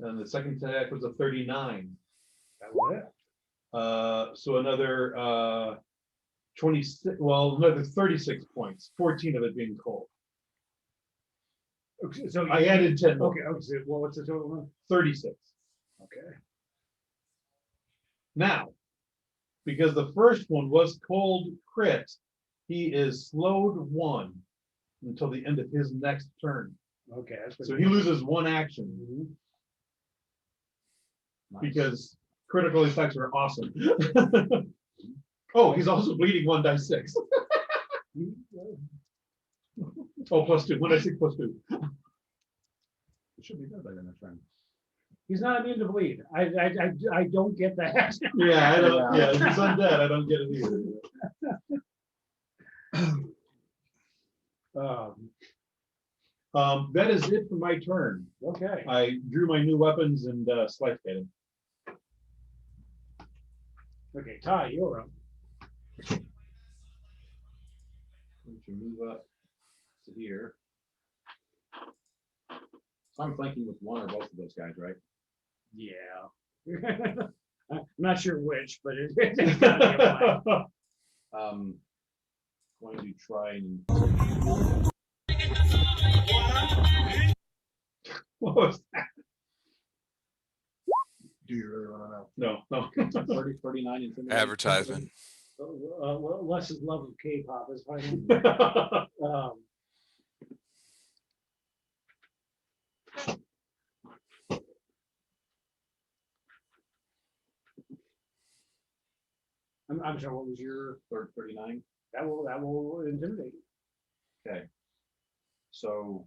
And the second attack was a 39. That was it. So another 26, well, another 36 points, 14 of it being cold. Okay, so I added 10 more, okay, so well, what's the total one? 36. Okay. Now, because the first one was cold crit, he is slowed 1 until the end of his next turn. Okay. That's So he loses 1 action Mhm. Nice. because critical effects are awesome. Oh, he's also bleeding 1d6. Oh, +2, 1d6 +2. It should be good by then, friend. He's not immune to bleed. I don't get that. Yeah, I don't, yeah, if he's undead, I don't get it either. That is it for my turn. Okay. I drew my new weapons and sliced at him. Okay, Ty, you're up. Going to move up to here. So I'm flanking with one or both of those guys, right? Yeah. I'm not sure which, but it's gotta be a line. Going to try and What was that? Do you really want to know? No. 39 intimidation. Advertisement. Les's love of K-pop is fine. I'm sorry, what was your, 39. that will intimidate. Okay. So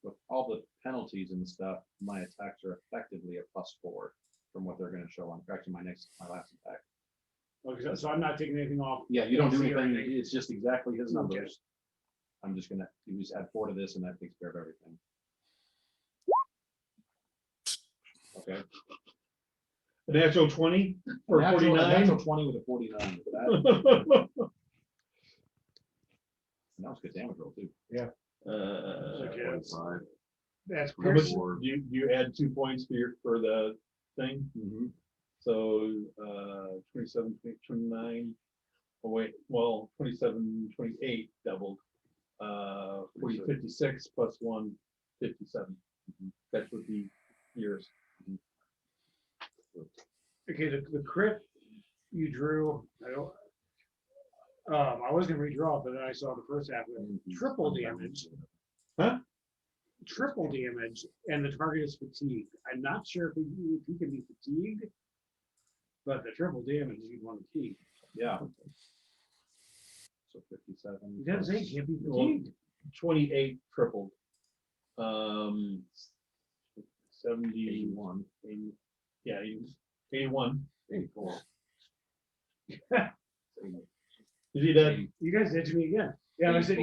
with all the penalties and stuff, my attacks are effectively a +4 from what they're gonna show on, actually my last attack. Okay, so I'm not taking anything off. Yeah, you don't do AC or anything, it's just exactly his Okay. numbers. I'm just gonna, you just add 4 to this and that takes care of everything. Okay. A natural 20 or Natural- a 49. Natural 20 with a 49. That was good damage roll too. Okay. 45. That's How much, Chris. you add 2 points for the thing, so 27, 29. Oh wait, well, 27, 28 doubled. 56 plus 1, 57. That would be yours. Okay, the crit you drew, I was gonna redraw, but then I saw the first half of it. Triple damage. Huh? Triple damage, and the target is fatigued. I'm not sure if he can be fatigued, but the triple damage you'd want to keep. Yeah. So 57. He doesn't say he can't be Well, fatigued. 28 tripled. 70, 81. 80, yeah, 81. 84. Is he dead? You guys did to me again. Yeah, I said,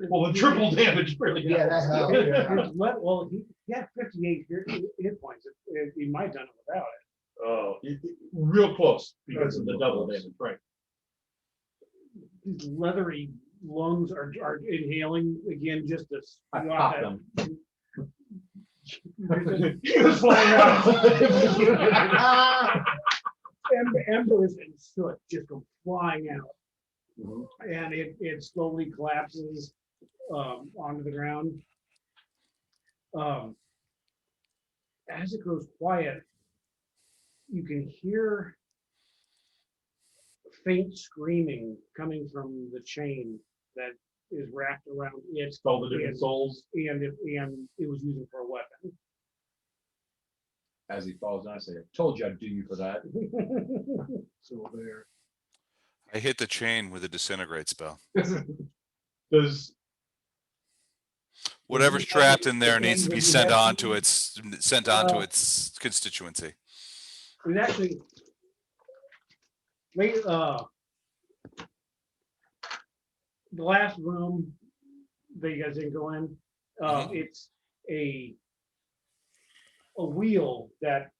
Well, the triple damage really. Yeah, that helped. Yeah. Well, he had 58 hit points. He might have done it without it. Oh, real close because of the double damage, right? His leathery lungs are inhaling again just to I spew out popped that- them. He was flying out. Embers and soot just go flying out, Mhm. and it slowly collapses onto the ground. As it goes quiet, you can hear faint screaming coming from the chain that is wrapped around its All the different souls. and it was using for a weapon. As he falls down, I say, I told you I'd do you for that. So there. I hit the chain with a disintegrate spell. Does Whatever's trapped in there needs to be sent on to its Uh, constituency. And actually, the last room that you guys didn't go in, it's a wheel that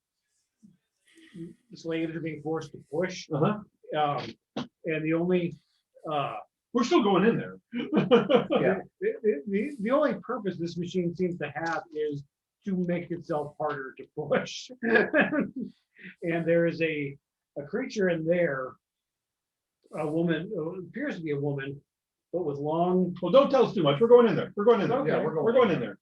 the slaves are being forced to push. And the only we're still going in there? Yeah. the only purpose this machine seems to have is to make itself harder to push. And there is a creature in there, a woman, appears to be a woman, but with long. Well, don't tell us too much. We're going in there. We're going in there. Okay. Yeah, we're going in there.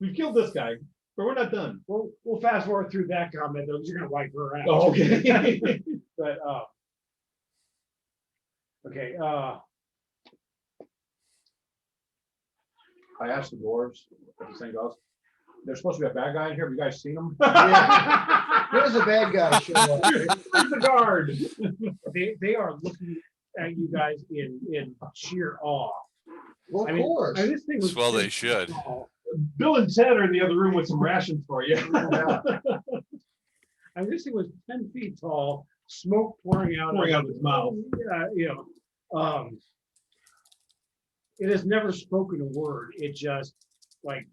We've killed this guy, but we're not done. We'll fast forward through that comment though, 'cause you're gonna wipe her out. Oh, okay. But okay, I asked the dwarves, what this thing goes. There's supposed to be a bad guy in here. Have you guys seen him? Where's the bad guy show up? Where's the guard? they are looking at you guys in sheer awe. Well, I of mean, course. this thing was Well, they should. tall. Bill and Ted are in the other room with some rations for you. Yeah. I mean, this thing was 10 feet tall, smoke pouring out. Pouring out of its mouth. Yeah, it has never spoken a word. It just like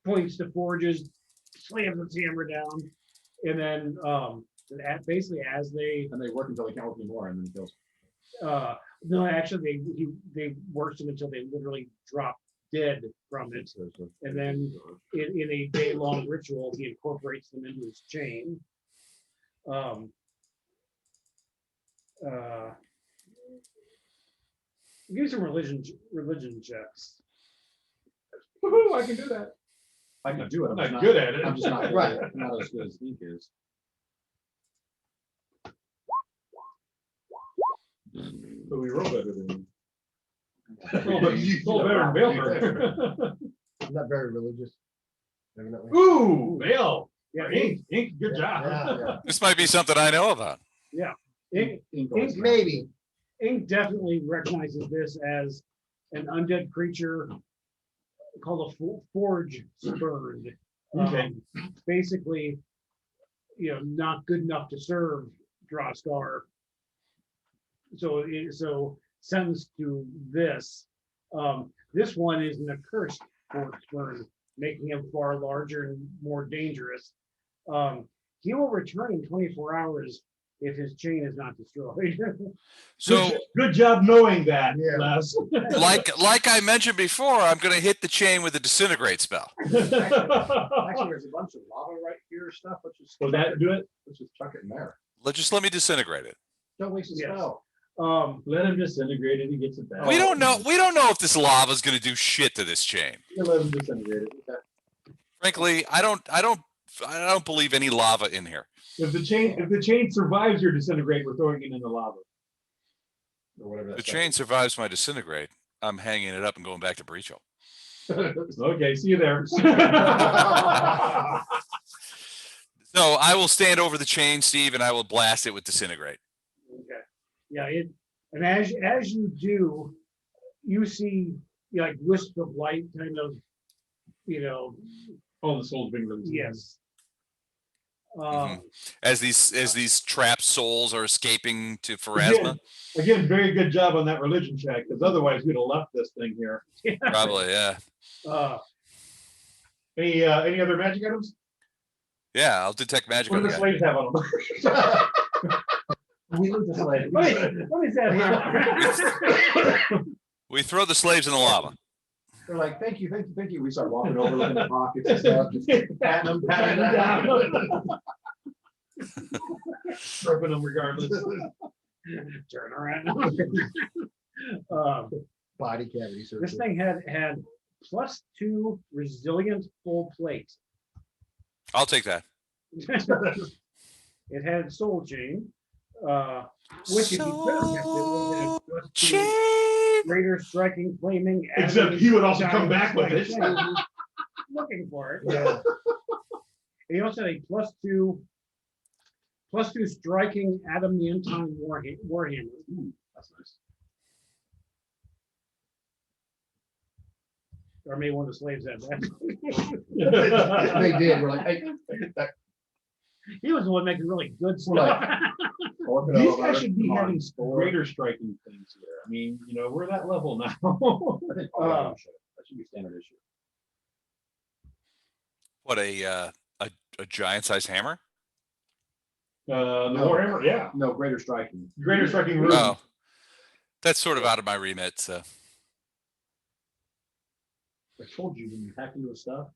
points to forges, slams its hammer down, and then basically as they And they work until they can't work anymore and then he kills. no, actually they worked them until they literally dropped dead from it, and then in a day-long ritual he incorporates them into his chain. Give me some religion checks. Woohoo, I can do that. I can do it. I'm I'm just not good at it. I'm just not good Right. at it. Not as good as Ink is. So we roll better than you. Roll better than Bill. I'm not very religious. Evidently. Ooh, Bill. Yeah, Ink, good job. Yeah. This might be something I know about. ink, always Maybe. ink definitely recognizes this as an undead creature called a forge spurned. Okay. Basically, not good enough to serve Droskar. So sentenced to this. This one is an accursed forge spurned, making him far larger and more dangerous. He will return in 24 hours if his chain is not destroyed. So, Good job knowing that, Yeah. Les. like I mentioned before, I'm going to hit the chain with a disintegrate spell. Actually, there's a bunch of lava right here stuff. Let's just. Will that do it? Let's just chuck it in there. Let me disintegrate it. Don't waste a Yes. spell. Let him disintegrate it. He gets it back. We don't know if this lava is going to do shit to this chain. You let him disintegrate it. Okay. Frankly, I don't believe any lava in here. If the chain survives your disintegrate, we're throwing it in the lava. Or whatever that The stuff chain is. survives my disintegrate. I'm hanging it up and going back to Breacho. Okay, see you there. So I will stand over the chain, Steve, and I will blast it with disintegrate. Okay. Yeah, and as you do, you see like wisps of light kind of, All the souls being released. yes. As these trapped souls are escaping to Pharasma. Again, very good job on that religion check, because otherwise we'd have left this thing here. Probably, yeah. Any other magic items? Yeah, I'll detect magic What on do the the guy. slaves have on them? We leave the slave. What is that? We throw the slaves in the lava. They're like, thank you. We start walking over, looking at pockets and stuff, just patting them down. Stripping them regardless. Turn around. Body cavity This surgery. thing had +2 resilient full plate. I'll take that. It had soul chain, which if you could have kept it would have been a +2 Chain. greater striking, flaming. Except adamant, he would also come giant back with it. strike chain. Looking for it. Yeah. He also had a +2 striking adamantine warhammer. That's nice. Or maybe one of the slaves had that. They did. We're like, hey, He was the one making really good stuff. Right. These guys should be having greater striking things here. I mean, we're that level now. I think that should be standard issue. What a giant sized hammer? The Warhammer, yeah. No, greater striking. Greater striking room. Oh, that's sort of out of my remit. So I told you when you hack into a stuff,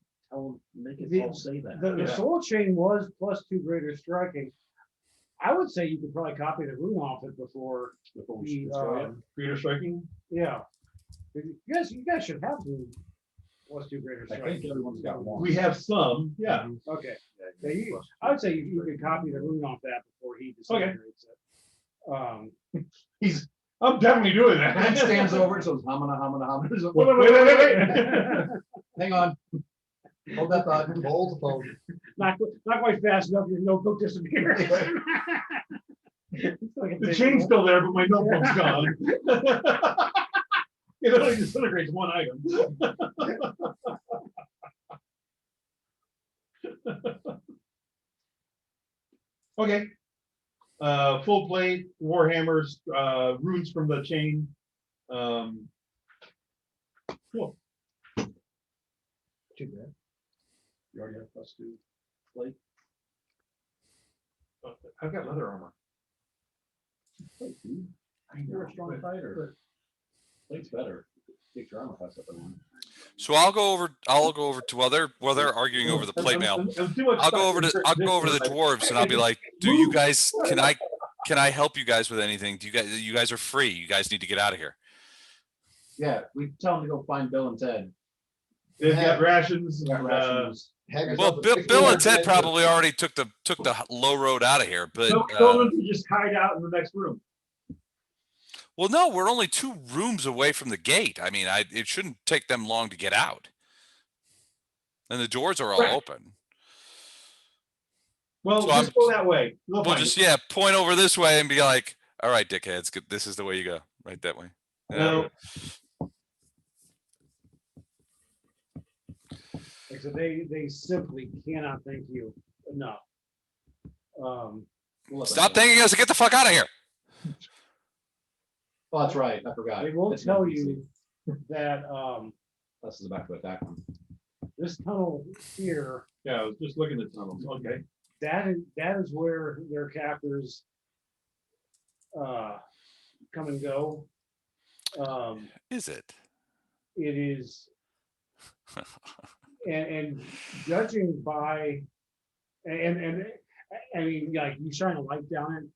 make it The- all say that. The Yeah. soul chain was +2 greater striking. I would say you could probably copy the rune off it before Before we the, destroy it. Greater striking. yeah. You guys should have the +2 greater I think striking. everyone's got one. We have some, yeah. Okay. Yeah, I would say you could copy the rune off that before he disintegrates it. I'm definitely doing that. And stands over and says, hamana. Wait. Hang on. Hold that thought. Hold the phone. Not quite fast enough, your notebook disappears. The chain's still there, but my notebook's gone. It only disintegrates one item. Okay. Full plate, warhammers, runes from the chain. Cool. Too bad. You already have +2 plate. I've got leather armor. You're a strong fighter. Plate's better. Get your armor class up and on. So I'll go over to while they're arguing over the plate mail. I'll go over to the dwarves and I'll be like, do you guys can I help you guys with anything? Do you guys are free. You guys need to get out of here. Yeah, we tell them to go find Bill and Ted. They've got rations. Got rations. Well, Bill and Ted probably already took the low road out of here, but Told them to just hide out in the next room. well, no, we're only 2 rooms away from the gate. I mean, it shouldn't take them long to get out, and the doors are all Right. open. Well, So I'm- just go that way. We'll We'll find just, it. yeah, point over this way and be like, all right, dickheads, this is the way you go, right that way. Yeah. No, Like, so they simply cannot thank you enough. We'll let them Stop know. thanking us and get the fuck out of here. Oh, that's right, I forgot. They will It's tell not easy. you that, This is about to attack them. this tunnel here, yeah, I was just looking at tunnels. Okay. that is where their captors come and go. Is it? It is, and judging by, and I mean, like, you shine a light down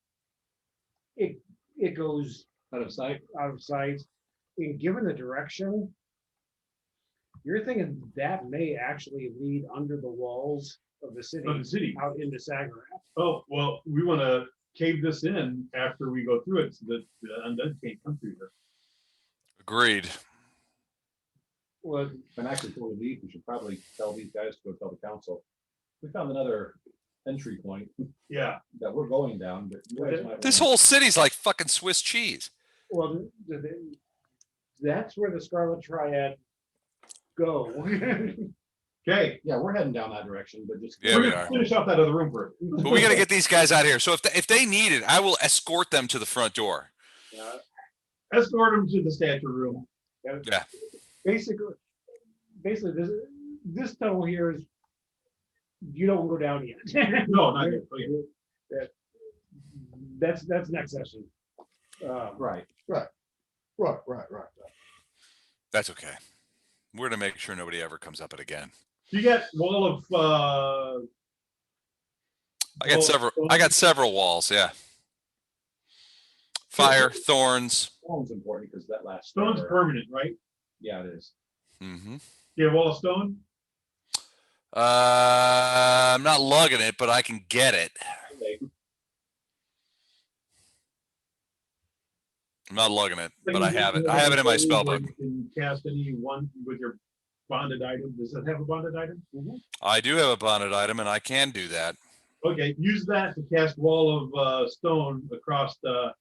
it goes Out of sight. out of sight. And given the direction, you're thinking that may actually lead under the walls of the city, Of the city. out into Saginaw. Oh, well, we want to cave this in after we go through it so that the undead can't come through here. Agreed. Well, And actually, before we leave, we should probably tell these guys to go tell the council. We found another entry point Yeah. that we're going down, but you guys might This wanna- whole city's like fucking Swiss cheese. well, that's where the Scarlet Triad go. Okay. Yeah, we're heading down that direction, but just. Yeah, We're we gonna are. finish out that other room first. But we got to get these guys out of here. So if they need it, I will escort them to the front door. Escort them to the statue room. Basically, this tunnel here is, you don't go down yet. No, not yet. Okay. That's next session. Right. Right. That's okay. We're gonna make sure nobody ever comes up it again. You got wall of, I got several walls. Yeah. Fire, thorns. Stone's important because that last. stone's door- permanent, right? Yeah, it is. Hmm. You have wall of stone? I'm not lugging it, but I can get it. Okay. I'm not lugging it, but I have it. I have it in my spell book. You can cast any one with your bonded item. Does it have a bonded item? I do have a bonded item, and I can do that. Okay, use that to cast wall of stone across the,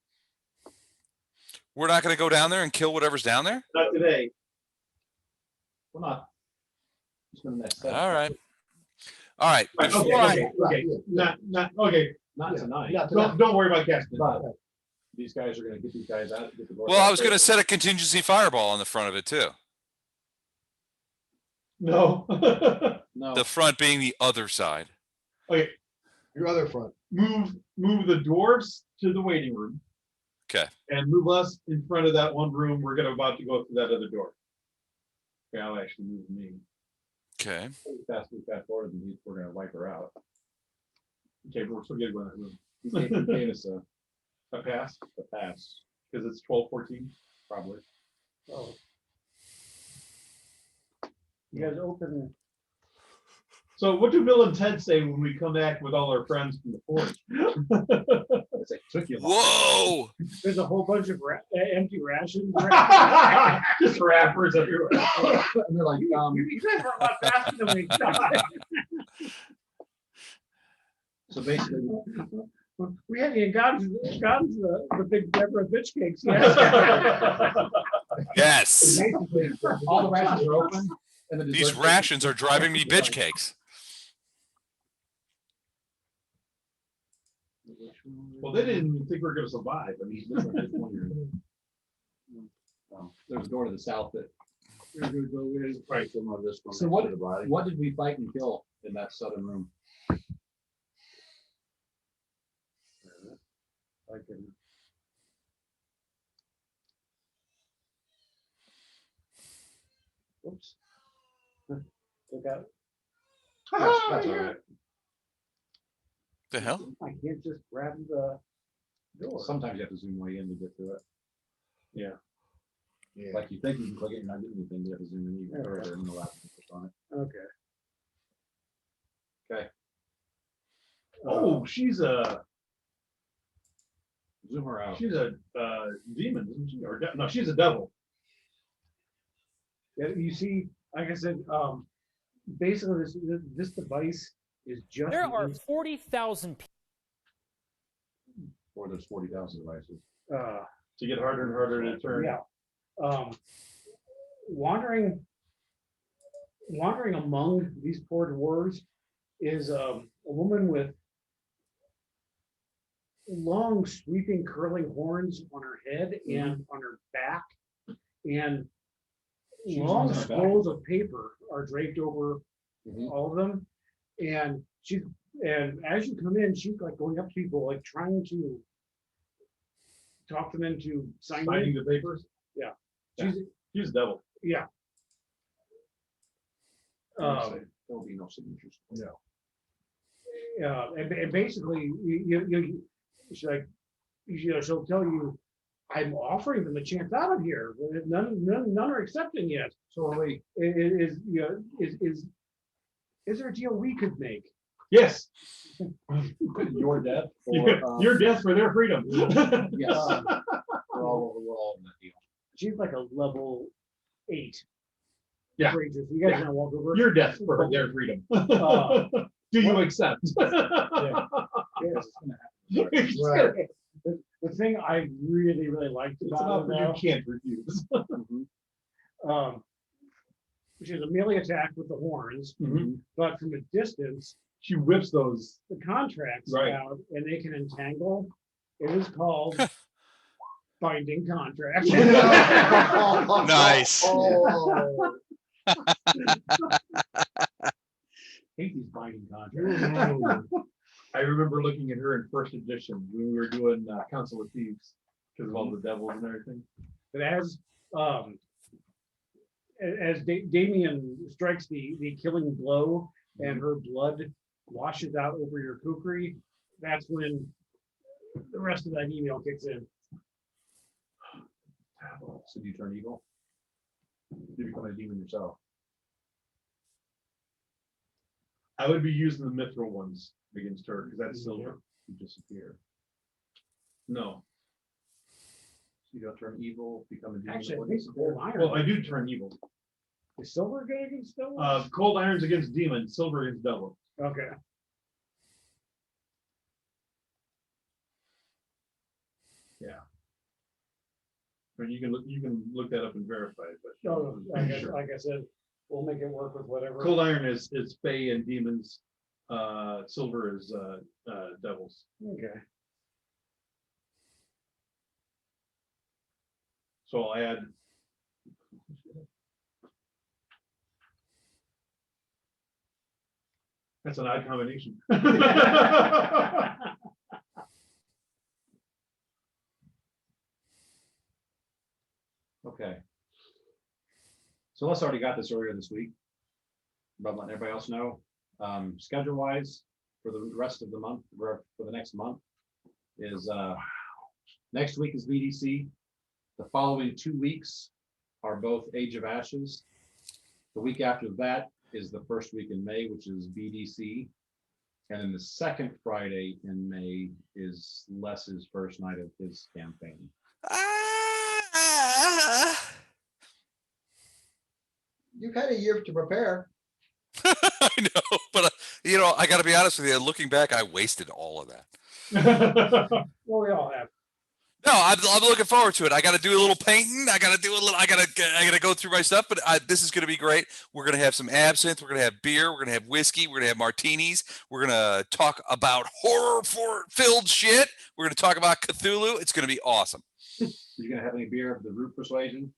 We're not gonna go down there and kill whatever's down there. not today. We're not. Just gonna next step. All right. All right. Right, Before okay, I, okay, not, okay, Not Yeah, tonight, not tonight. don't worry about casting. but these guys are gonna get these guys out. Get the door well, I shut. was gonna set a contingency fireball on the front of it too. No. No, The front being the other side. Okay, Your other front. move the dwarfs to the waiting room. Okay. And move us in front of that one room. We're gonna about to go through that other door. Okay, I'll actually move me. Okay. fast forward, and we're gonna wipe her out. Okay, but we're still good with that room. He gave us A pass, a pass, because it's 12-14. probably. Oh. You guys open, So what do Bill and Ted say when we come back with all our friends from the forge? It's like, took you long. Whoa! there's a whole bunch of empty rations. Just rappers everywhere. And they're like, You guys are a lot faster than we thought. so basically, We haven't even gotten the big Deborah bitch cakes yet. Yes. basically, all the rations are open. And the These dessert- rations are driving me bitch cakes. Well, they didn't even think we were gonna survive. I mean, This one, this one here. There's a door to the south that. right. So what did we fight and kill in that southern room? I can. Oops. Look out. That's all right. The hell? I can't just grab the door. Sometimes you have to zoom way in to get to it. Yeah. Like you think you can click it, you're not getting anything, you have to zoom in even Okay. further and allow you to push on it. Okay. Okay. Oh, she's a Zoom her out. demon, isn't she? Or no, she's a devil. Yeah, you see, like I said, basically this device is just. There the are ins- 40,000 people. Or there's 40,000 devices. To get harder and harder to turn. Yeah. Wandering among these poor dwarves is a woman with long sweeping curling horns on her head and on her back, and Shoes long on her back. scrolls of paper are draped over Mhm. all of them. And as you come in, she's like going up to people, like trying to talk them into signing. Signing the papers. She's, He's a devil. yeah. There'll be no signatures. No. And basically, you she's like, she'll tell you, I'm offering them a chance out of here. But none are accepting yet. So are we. Is there a deal we could make? Yes. Your death or Your death for their freedom. yes. We're all in that deal. She's like a level 8. Yeah. Ranger, so you guys Yeah. gonna walk over? Your death for their freedom. Do you accept? Yes. Right. The thing I really liked It's about an her, offer though, you can't refuse. she has a melee attack with the horns, but from a distance, She whips those. the contracts Right. out and they can entangle. It is called binding contract. Nice. Oh. Hate these binding contracts. I remember looking at her in first edition when we were doing Council of Thieves because of all the devils and everything. But as Damien strikes the killing blow and her blood washes out over your kukri, that's when the rest of that email kicks in. So do you turn evil? You become a demon yourself. I would be using the mithril ones against her because that's silver. You disappear. No. So you don't turn evil, become a demon. Actually, I or think disappear? cold iron. Well, I do turn evil. Is silver good against silver? Cold iron's against demons, silver against devil. Okay. I mean, you can look that up and verify it, but. No, like I said, we'll make it work with whatever. Cold iron is fey and demons. Silver is devils. Okay. So I'll add. That's an odd combination. Okay. So Les already got this earlier this week. But letting everybody else know, schedule wise for the rest of the month, or for the next month is next week is VDC. The following 2 weeks are both Age of Ashes. The week after that is the first week in May, which is VDC. And then the second Friday in May is Les's first night of his campaign. You've had a year to prepare. I know, but I got to be honest with you. Looking back, I wasted all of that. Well, we all have. No, I'm looking forward to it. I got to do a little painting. I got to do a little. I got to go through my stuff. But this is going to be great. We're going to have some absinthe. We're going to have beer. We're going to have whiskey. We're going to have martinis. We're going to talk about horror-filled shit. We're going to talk about Cthulhu. It's going to be awesome. You gonna have any beer of the root persuasion?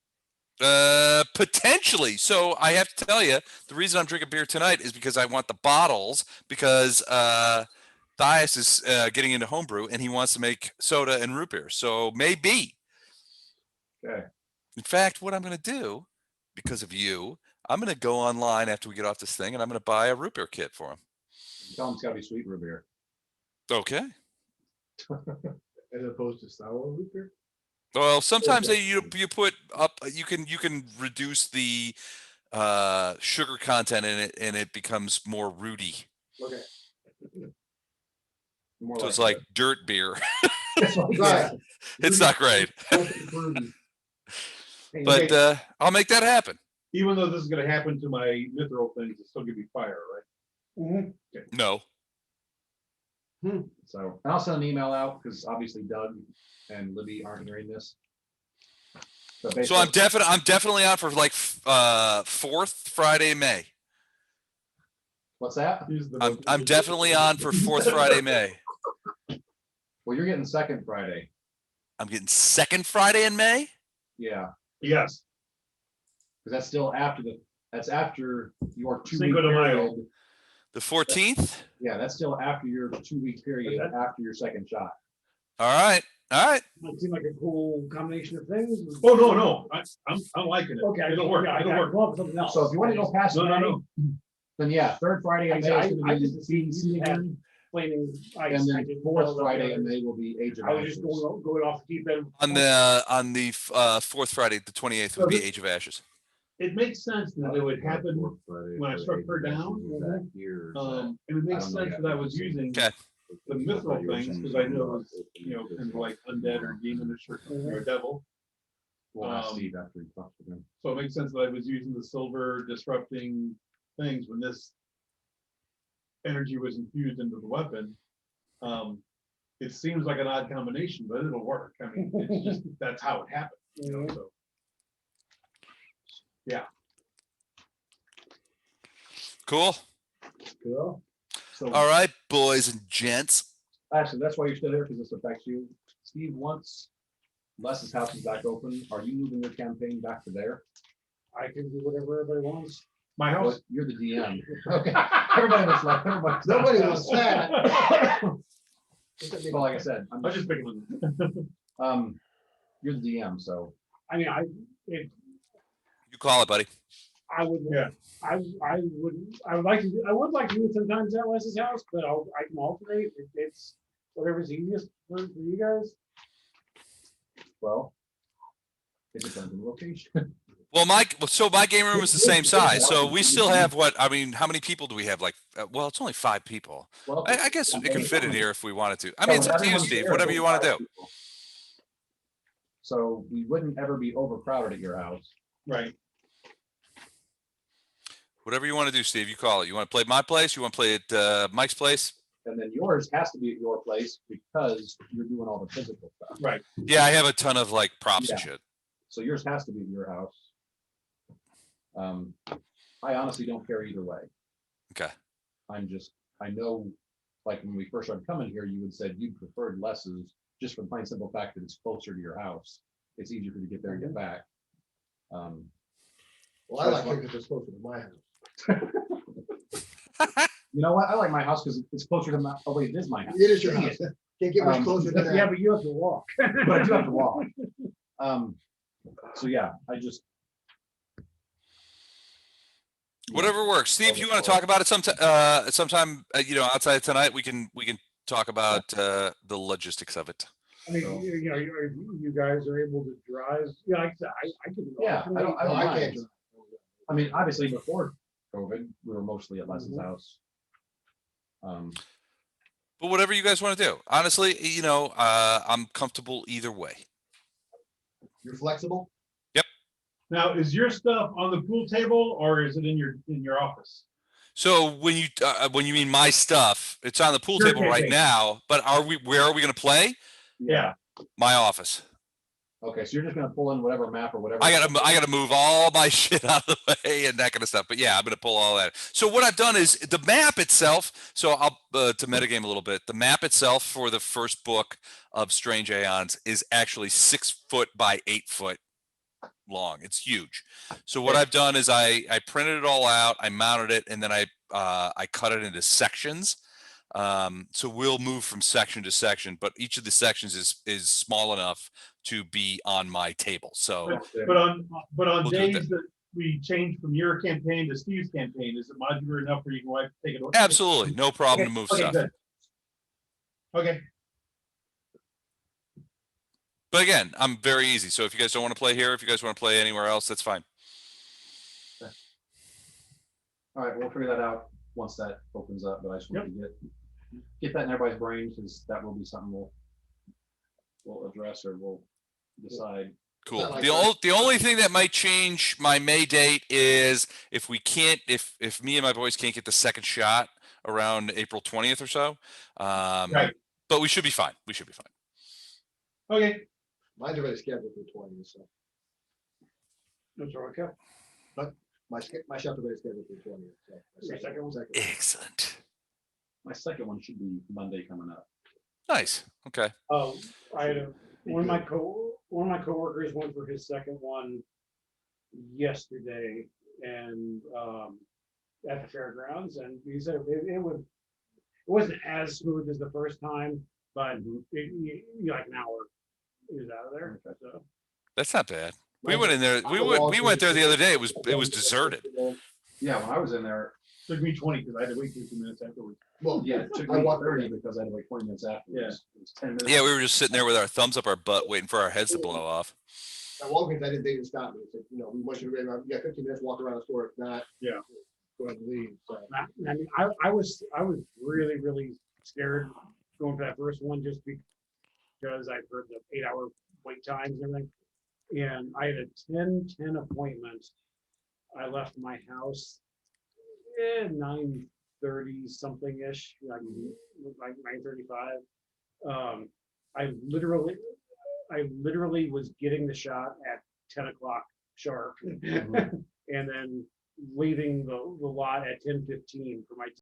Potentially. So I have to tell you, the reason I'm drinking beer tonight is because I want the bottles because Thias is getting into homebrew and he wants to make soda and root beer. So maybe. Okay. In fact, what I'm going to do, because of you, I'm going to go online after we get off this thing and I'm going to buy a root beer kit for him. Tell him it's gotta be sweet root beer. Okay. As opposed to sour root beer? Well, sometimes you put up you can reduce the sugar content in it and it becomes more rooty. Okay. More So it's like the- dirt beer. Right. It's not great, Fruity. but I'll make that happen. Even though this is gonna happen to my mithril things, it's still gonna be fire, right? Mhm. No. So, and I'll send an email out, because obviously Doug and Libby aren't hearing this. So basically- I'm definitely on for like fourth Friday in May. What's that? Use the I'm vote. definitely on for fourth Friday in May. Well, you're getting second Friday. I'm getting second Friday in May. Yeah, Yes, because that's after your 2 Cinco week de Mayo. period. The 14th. Yeah, that's still after your 2 week period, But after your second shot. All right. All right. Might seem like a cool combination of things. Oh, no, I'm liking it. Okay. It'll work, yeah, it'll I work. come up with something else. So if you want to go past No, May, no. then yeah, third Friday in May I is I gonna be just see you had season, flaming ice. and I then didn't fourth know that Friday there in was- May will be Age of I was just Ashes. going off the deep end. On the fourth Friday, the 28th would be Age of Ashes. It makes sense that it would happen, Fourth Friday when I for struck Age her of down, Ashes, is that here, is that- and it makes I don't know sense yet. that I was using Okay. the mithril things, because I knew it was, kind of like undead or demonish or devil. We'll ask Um, Steve after he talks to them. So it makes sense that I was using the silver disrupting things when this energy was infused into the weapon. It seems like an odd combination, but it'll work. I mean, it's just, that's how it happened, you know, so. Cool. Cool. So All right, boys and gents. actually, that's why you're still here, because this affects you. Steve, once Les's house is back open, are you moving your campaign back to there? I can do whatever everybody wants. My Well, house. you're the DM. Okay, everybody was like, everybody. Nobody was sad. Well, like I said, I was just picking on. you're the DM, so I mean, You call it, buddy. I would. Yeah. I would like to. I would like to do it sometimes at Les's house, but I can alternate. It's whatever's easiest for you guys. well, it depends on the location. Well, so my game room is the same size. So we still have what? I mean, how many people do we have? Like, well, it's only 5 people. Well, I guess it could fit in here if we wanted to. I mean, it's up to you, everyone's Steve. there, Whatever there's you want to 5 do. people. So we wouldn't ever be overcrowded at your house. Right. Whatever you want to do, Steve. You call it. You want to play my place? You want to play at Mike's place? And then yours has to be at your place because you're doing all the physical stuff. Right. Yeah, I have a ton of like props and Yeah. shit. So yours has to be at your house. I honestly don't care either way. Okay. I know, like when we first started coming here, you had said you preferred Les's just for the plain simple fact that it's closer to your house. It's easier for you to get there and get back. Well, I like it because it's closer to my house. You know what? I like my house because it's closer to my, oh wait, it is my house. It is your house. Can't get much closer than Yeah, that. but you have to walk. But I do have to walk. So yeah, I just. Whatever works. Steve, you want to talk about it sometime, you know, outside of tonight, we can talk about the logistics of it. I mean, So- you know, you guys are able to drive. Yeah, like I said, I can. Yeah, I don't No, I mind. can't. I mean, obviously before COVID, we were mostly at Les's house. But whatever you guys want to do. Honestly, you know, I'm comfortable either way. You're flexible? Now, is your stuff on the pool table or is it in your office? So when you mean my stuff, it's on the pool Your table right campaign. now, but where are we going to play? Yeah. My office. Okay, so you're just gonna pull in whatever map or whatever. I gotta move all my shit out of the way and that kind of stuff. But yeah, I'm gonna pull all that. So what I've done is the map itself. So I'll to metagame a little bit. The map itself for the first book of Strange Aeons is actually 6 foot by 8 foot long. It's huge. So what I've done is I printed it all out, I mounted it, and then I cut it into sections. So we'll move from section to section, but each of the sections is small enough to be on my table. So But on We'll do days that. that we change from your campaign to Steve's campaign, is it modular enough where you can like take it? absolutely no problem Okay, to move okay, stuff. good. Okay, But again, I'm very easy. So if you guys don't want to play here, if you guys want to play anywhere else, that's fine. All right, we'll figure that out once that opens up, but I just wanted to get that in everybody's brains, because that will be something we'll address or we'll decide. Cool. Not like The only thing that might change my May date is if we can't, if me and my boys can't get the second shot around April 20th or so. Right. But we should be fine. We should be fine. Okay, Mine's already scheduled for 20, so That's all okay. my shop's already scheduled for 20. So Your second one? Excellent. My second one should be Monday coming up. Nice. Okay. Oh, I had one of my coworkers went for his second one yesterday and at the fairgrounds, and he said it wasn't as smooth as the first time, but like an hour he was out of there. So That's not bad. We Mine's went in there. I'm We a went. Wall We went Street there the other day. It person. was deserted. Yeah, when I was in there, took me 20 because I had to wait 15 minutes afterwards. Well, yeah, it took I me walked 30 because I had to wait 20 minutes afterwards. It was 10 minutes. Yeah, we were just sitting there with our thumbs up our butt, waiting for our heads to blow off. At Walgreens, they didn't stop me. They said, we want you to wait around, you got 15 minutes, walk around the store. If not, Yeah. go ahead and leave. So I mean, I was really scared going for that first one just because I've heard the 8-hour wait times and everything. And I had a 10:10 appointment. I left my house at 9:30 something ish, like 9:35. I literally was getting the shot at 10 o'clock sharp, and then leaving the lot at 10:15 for my